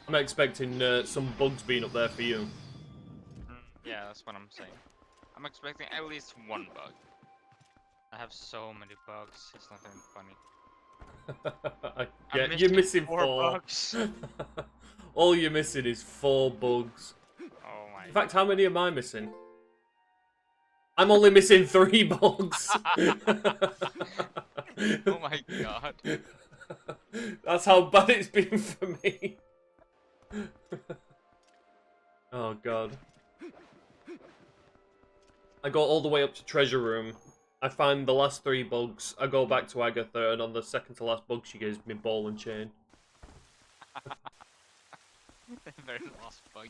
I'm expecting some bugs being up there for you. Yeah, that's what I'm saying. I'm expecting at least one bug. I have so many bugs, it's not even funny. Yeah, you're missing 4 bugs. All you're missing is 4 bugs. Oh my In fact, how many am I missing? I'm only missing 3 bugs. Oh my god. That's how bad it's been for me. Oh god. I go all the way up to treasure room. I find the last 3 bugs. I go back to Agatha, and on the second to last bug, she gives me ball and chain. Very last bug.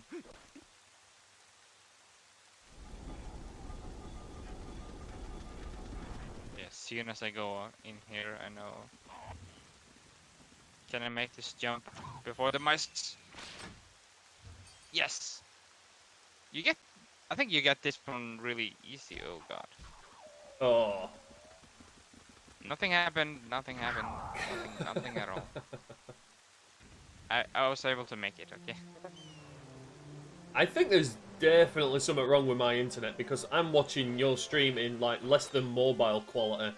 Yeah, as soon as I go in here, I know. Can I make this jump before the mice? Yes! You get... I think you get this one really easy, oh god. Oh. Nothing happened, nothing happened, nothing at all. I was able to make it, okay? I think there's definitely something wrong with my internet, because I'm watching your stream in, like, less than mobile quality.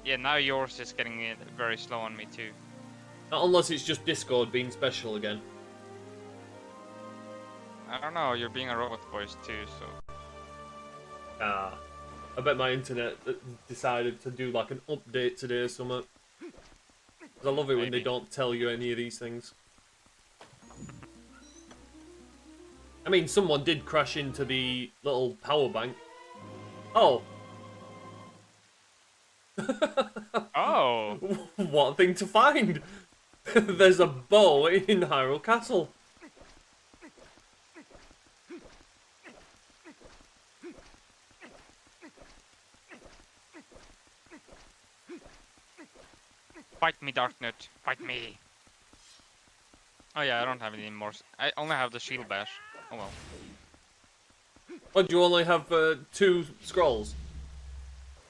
Yeah, now yours is getting it very slow on me too. Not unless it's just Discord being special again. I don't know, you're being a robot voice too, so... Ah. I bet my internet decided to do, like, an update today or something. 'Cause I love it when they don't tell you any of these things. I mean, someone did crash into the little power bank. Oh. Oh! What a thing to find! There's a bow in Hyrule Castle. Fight me, Darknut. Fight me. Oh yeah, I don't have any more. I only have the shield bash. Oh well. Oh, do you only have 2 scrolls?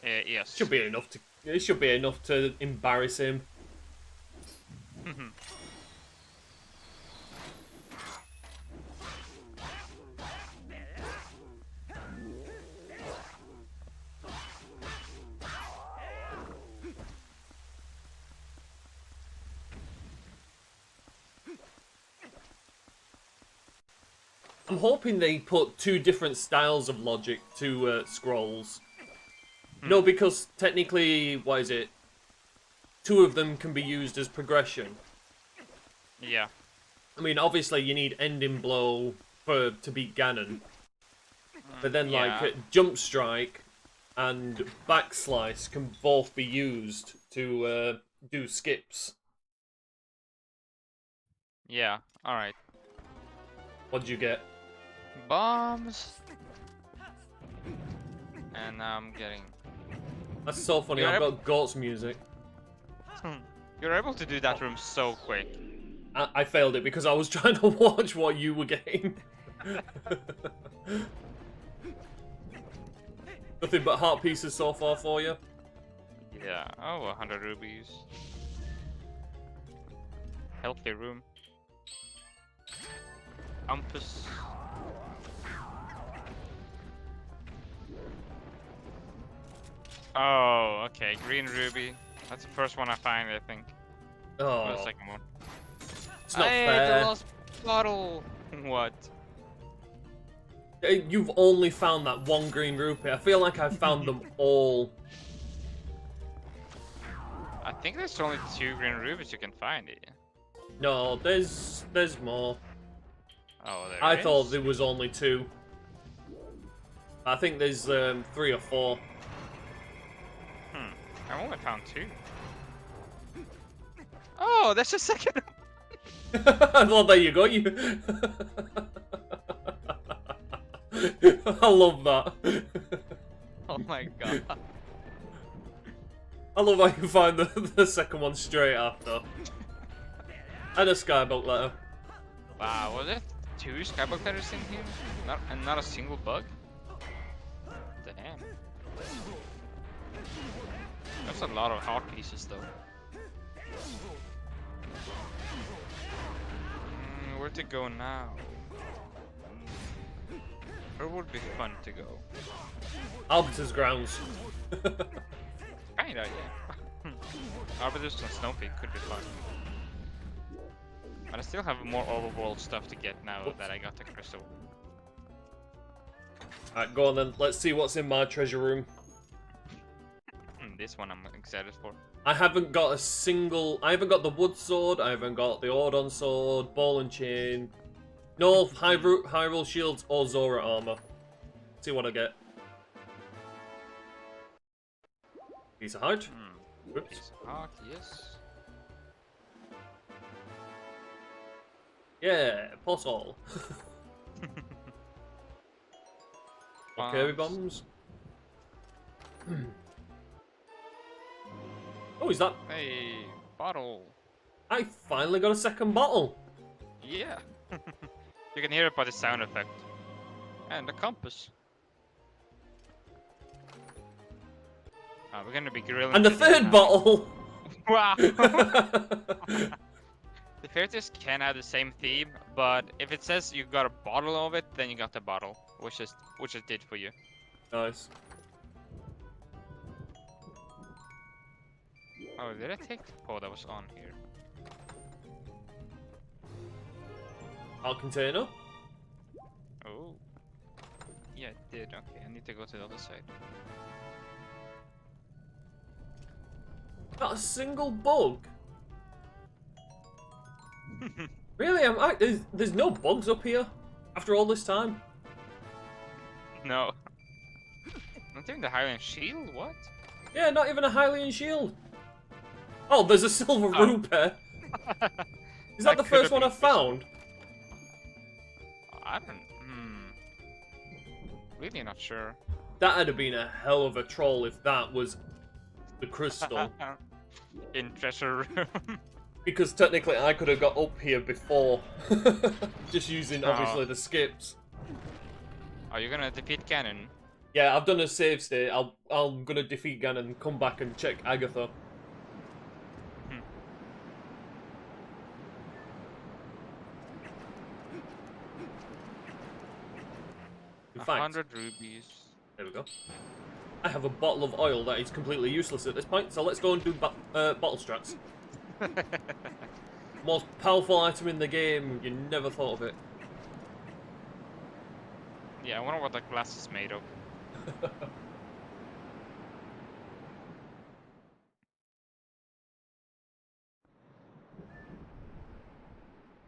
Yes. Should be enough to. It should be enough to embarrass him. I'm hoping they put 2 different styles of logic to scrolls. No, because technically, what is it? 2 of them can be used as progression. Yeah. I mean, obviously you need Ending Blow to beat Ganon. But then, like, Jump Strike and Backslice can both be used to do skips Yeah, alright. What'd you get? Bombs! And now I'm getting... That's so funny. You're I've able- got goats music. You're able to do that room so quick. I failed it because I was trying to watch what you were getting. Nothing but heart pieces so far for you. Yeah, oh, 100 rubies. Healthy room. Compass. Oh, okay, green ruby. That's the first one I find, I think. Or Oh, the second one. it's not Hey, fair. the lost bottle! What? You've only found that one green rupee. I feel like I've found them all. I think there's only 2 green rubies you can find it. No, there's more. Oh, there I is? thought there was only 2. I think there's 3 or 4. I only found 2. Oh, there's a second. Well, there you go. I love that. Oh my god. I love how you find the second one straight after. And a skybolt letter. Wow, was it 2 skybox letters in here? And not a single bug? Damn. That's a lot of heart pieces though. Where to go now? Where would be fun to go? Arbiter's grounds. Kinda, yeah. Arbiter's and Snow Peak could be fun. But I still have more overworld stuff to get now that I got the crystal. Alright, go on then. Let's see what's in my treasure room. This one I'm excited for. I haven't got I haven't got the wood sword, I haven't got the Ordon sword, ball and chain. No Hyrule shields or Zora armor. See what I get. Piece of heart. Whoops. Piece of heart, yes. Yeah, posthole. Okay, bombs. Oh, is that? Hey, bottle. I finally got a second bottle. Yeah. You can hear it by the sound effect. And the compass. We're gonna be grilling. And the today third now. bottle. Wow. The characters can have the same theme, but if it says you got a bottle of it, then you got the bottle, which it did for you. Nice. Oh, did I take the pot that was on here? Our container. Oh. Yeah, it did. Okay, I need to go to the other side. Not a single bug. Really? There's no bugs up here after all this time. No. Not even the Highland Shield? What? Yeah, not even a Hylian shield. Oh, there's a silver rupee. Is that the first one I found? I don't. Really not sure. That'd have been a hell of a troll if that was the crystal. In treasure room. Because technically I could have got up here before. Just using, obviously, the skips. Are you gonna defeat Ganon? Yeah, I've done a save state. I'm gonna defeat Ganon and come back and check Agatha. In fact, 100 rubies. there we go. I have a bottle of oil that is completely useless at this point, so let's go and do bottle strats. Most powerful item in the game, you never thought of it. Yeah, I wonder what that glass is made of.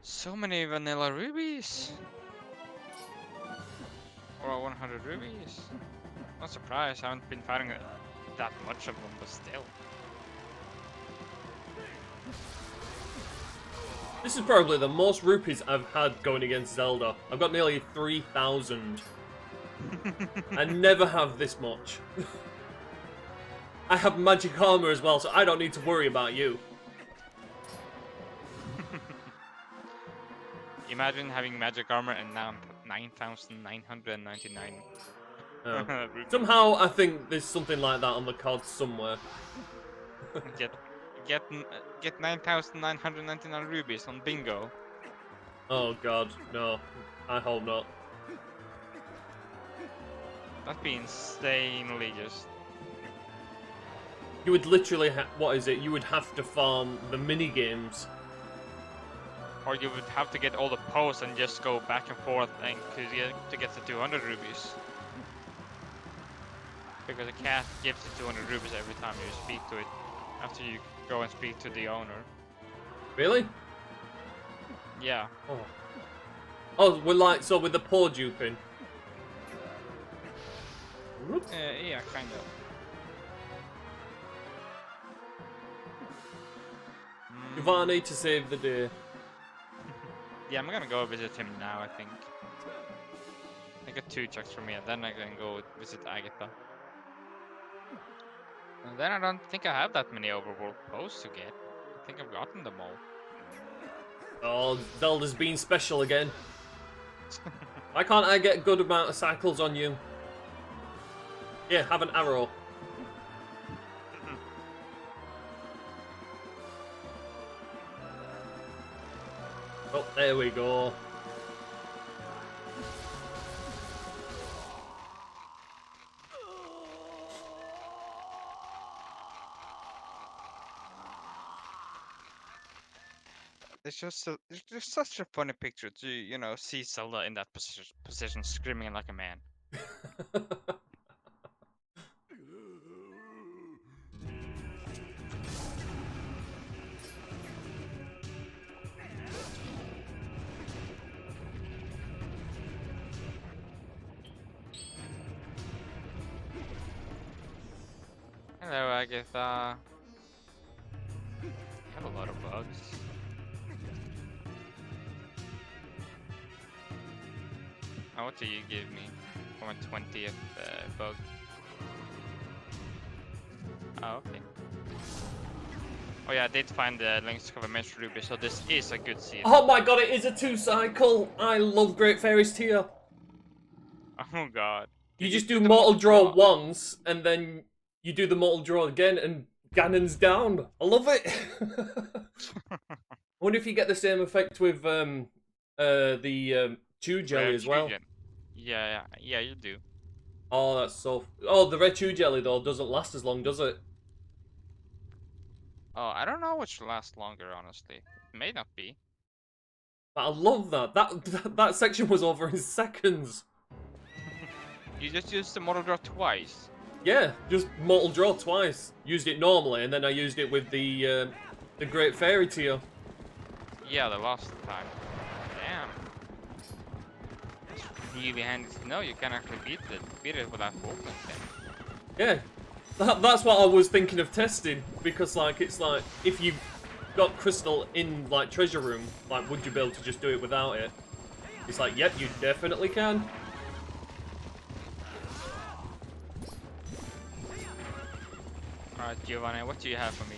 So many vanilla rubies! Or 100 rubies? Not surprised, I haven't been fighting that much of them, but still. This is probably the most rupees I've had going against Zelda. I've got nearly 3,000. I never have this much. I have magic armor as well, so I don't need to worry about you. Imagine having magic armor and now 9,999. Somehow I think there's something like that on the cards somewhere. Get 9,999 rubies on bingo. Oh god, no. I hope not. That'd be insanely just. You would literally what is it? You would have to farm the mini games. Or you would have to get all the posts and just go back and forth and to get the 200 rubies. Because the cat gives you 200 rubies every time you speak to it. After you go and speak to the owner. Really? Yeah. Oh. Oh, we're like, so with the paw duping. Yeah, kind of. Giovanni to save the day. Yeah, I'm gonna go visit him now, I think. I got 2 checks from me, and then I can go visit Agatha. And then I don't think I have that many overworld posts to get. I think I've gotten them all. Oh, Zelda's being special again. Why can't I get a good amount of cycles on you? Yeah, have an arrow. Oh, there we go. It's just such a funny picture to see Zelda in that position screaming like a man. Hello, Agatha. You have a lot of bugs. Oh, what do you give me for my 20th bug? Oh, okay. Oh yeah, I did find the links to cover Mesh Ruby, so this is a good season. Oh my god, it is a 2-cycle! I love Great Fairy's Tear. Oh god. You Did just do the Mortal Draw once, and then you do the Mortal Draw again, and Ganon's down. I love it! I wonder if you get the same effect with the Chew Jelly as well. Yeah, you do. Oh, that's so... Oh, the red Chew Jelly, though, doesn't last as long, does it? Oh, I don't know which lasts longer, honestly. It may not be. But I love that. That section was over in seconds. You just used the Mortal Draw twice. Yeah, just Mortal Draw twice. Used it normally, and then I used it with the Great Fairy Tear. Yeah, the last time. Damn. It's really handy to know you can actually beat it without focus then. Yeah, that's what I was thinking of testing, because like it's like if you got Crystal in like Treasure Room, like would you be able to just do it without it? It's like, yep, you definitely can. Alright, Giovanni, what do you have for me?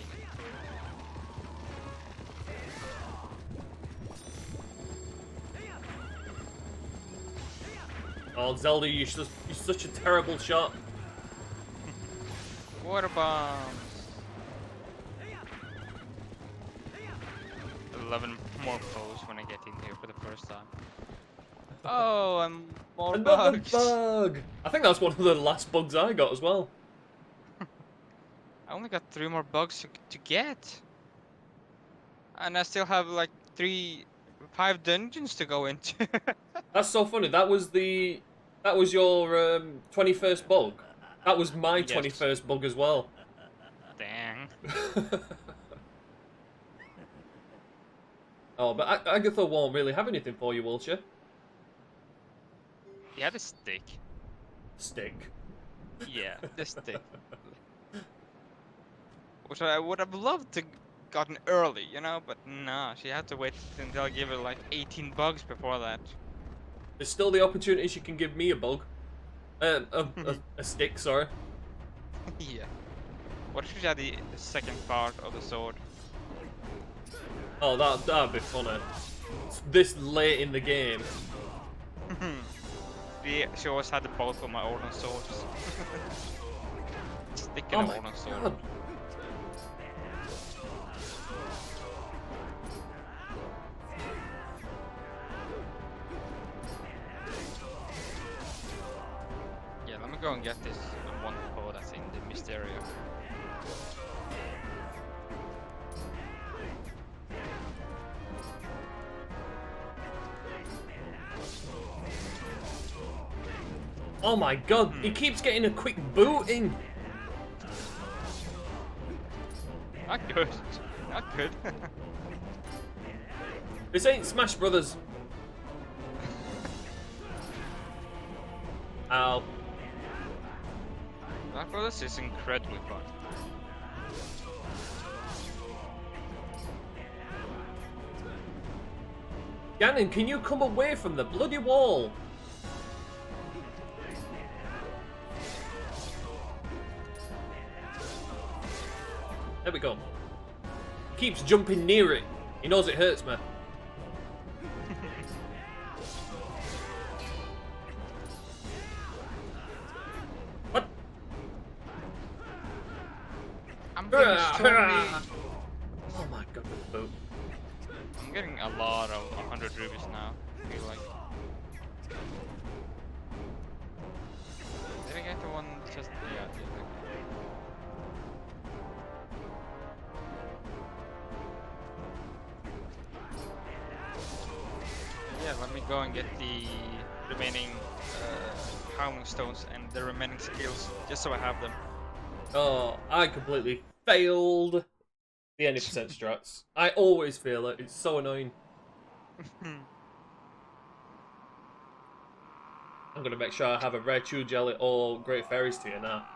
Oh, Zelda, you're such a terrible shot. Water bombs. 11 more foes when I get in here for the first time. Oh, and more Another bugs. bug! I think that's one of the last bugs I got as well. I only got 3 more bugs to get. And I still have like 5 dungeons to go into. That's so funny. That was your 21st bug. That was my 21st bug as well. Dang. Oh, but Agatha won't really have anything for you, will she? You had a stick. Stick. Yeah, the stick. Which I would have loved to gotten early, you know. But nah, she had to wait until I give her like 18 bugs before that. There's still the opportunity she can give me a bug. A stick, sorry. Yeah. What if she had the second part of the sword? Oh, that'd be funny. It's this late in the game. She always had the both of my Odin swords. Stick in Oh an my Odin sword. god. Yeah, let me go and get this one core that's in the mist area. Oh my god, he keeps getting a quick boot in. Not good. Not good. This ain't Smash Brothers. Ow. That Brothers is incredibly fun. Ganon, can you come away from the bloody wall? There we go. Keeps jumping near it. He knows it hurts me. What? I'm getting strongly... Oh my god, the boot. I'm getting a lot of 100 rubies now, I feel like. Did I get the one just... Yeah, I did. Yeah, let me go and get the remaining Howling Stones and the remaining skills, just so I have them. Oh, I completely failed the any percent strats. I always fail it. It's so annoying. I'm gonna make sure I have a rare chew jelly or great fairies tier now.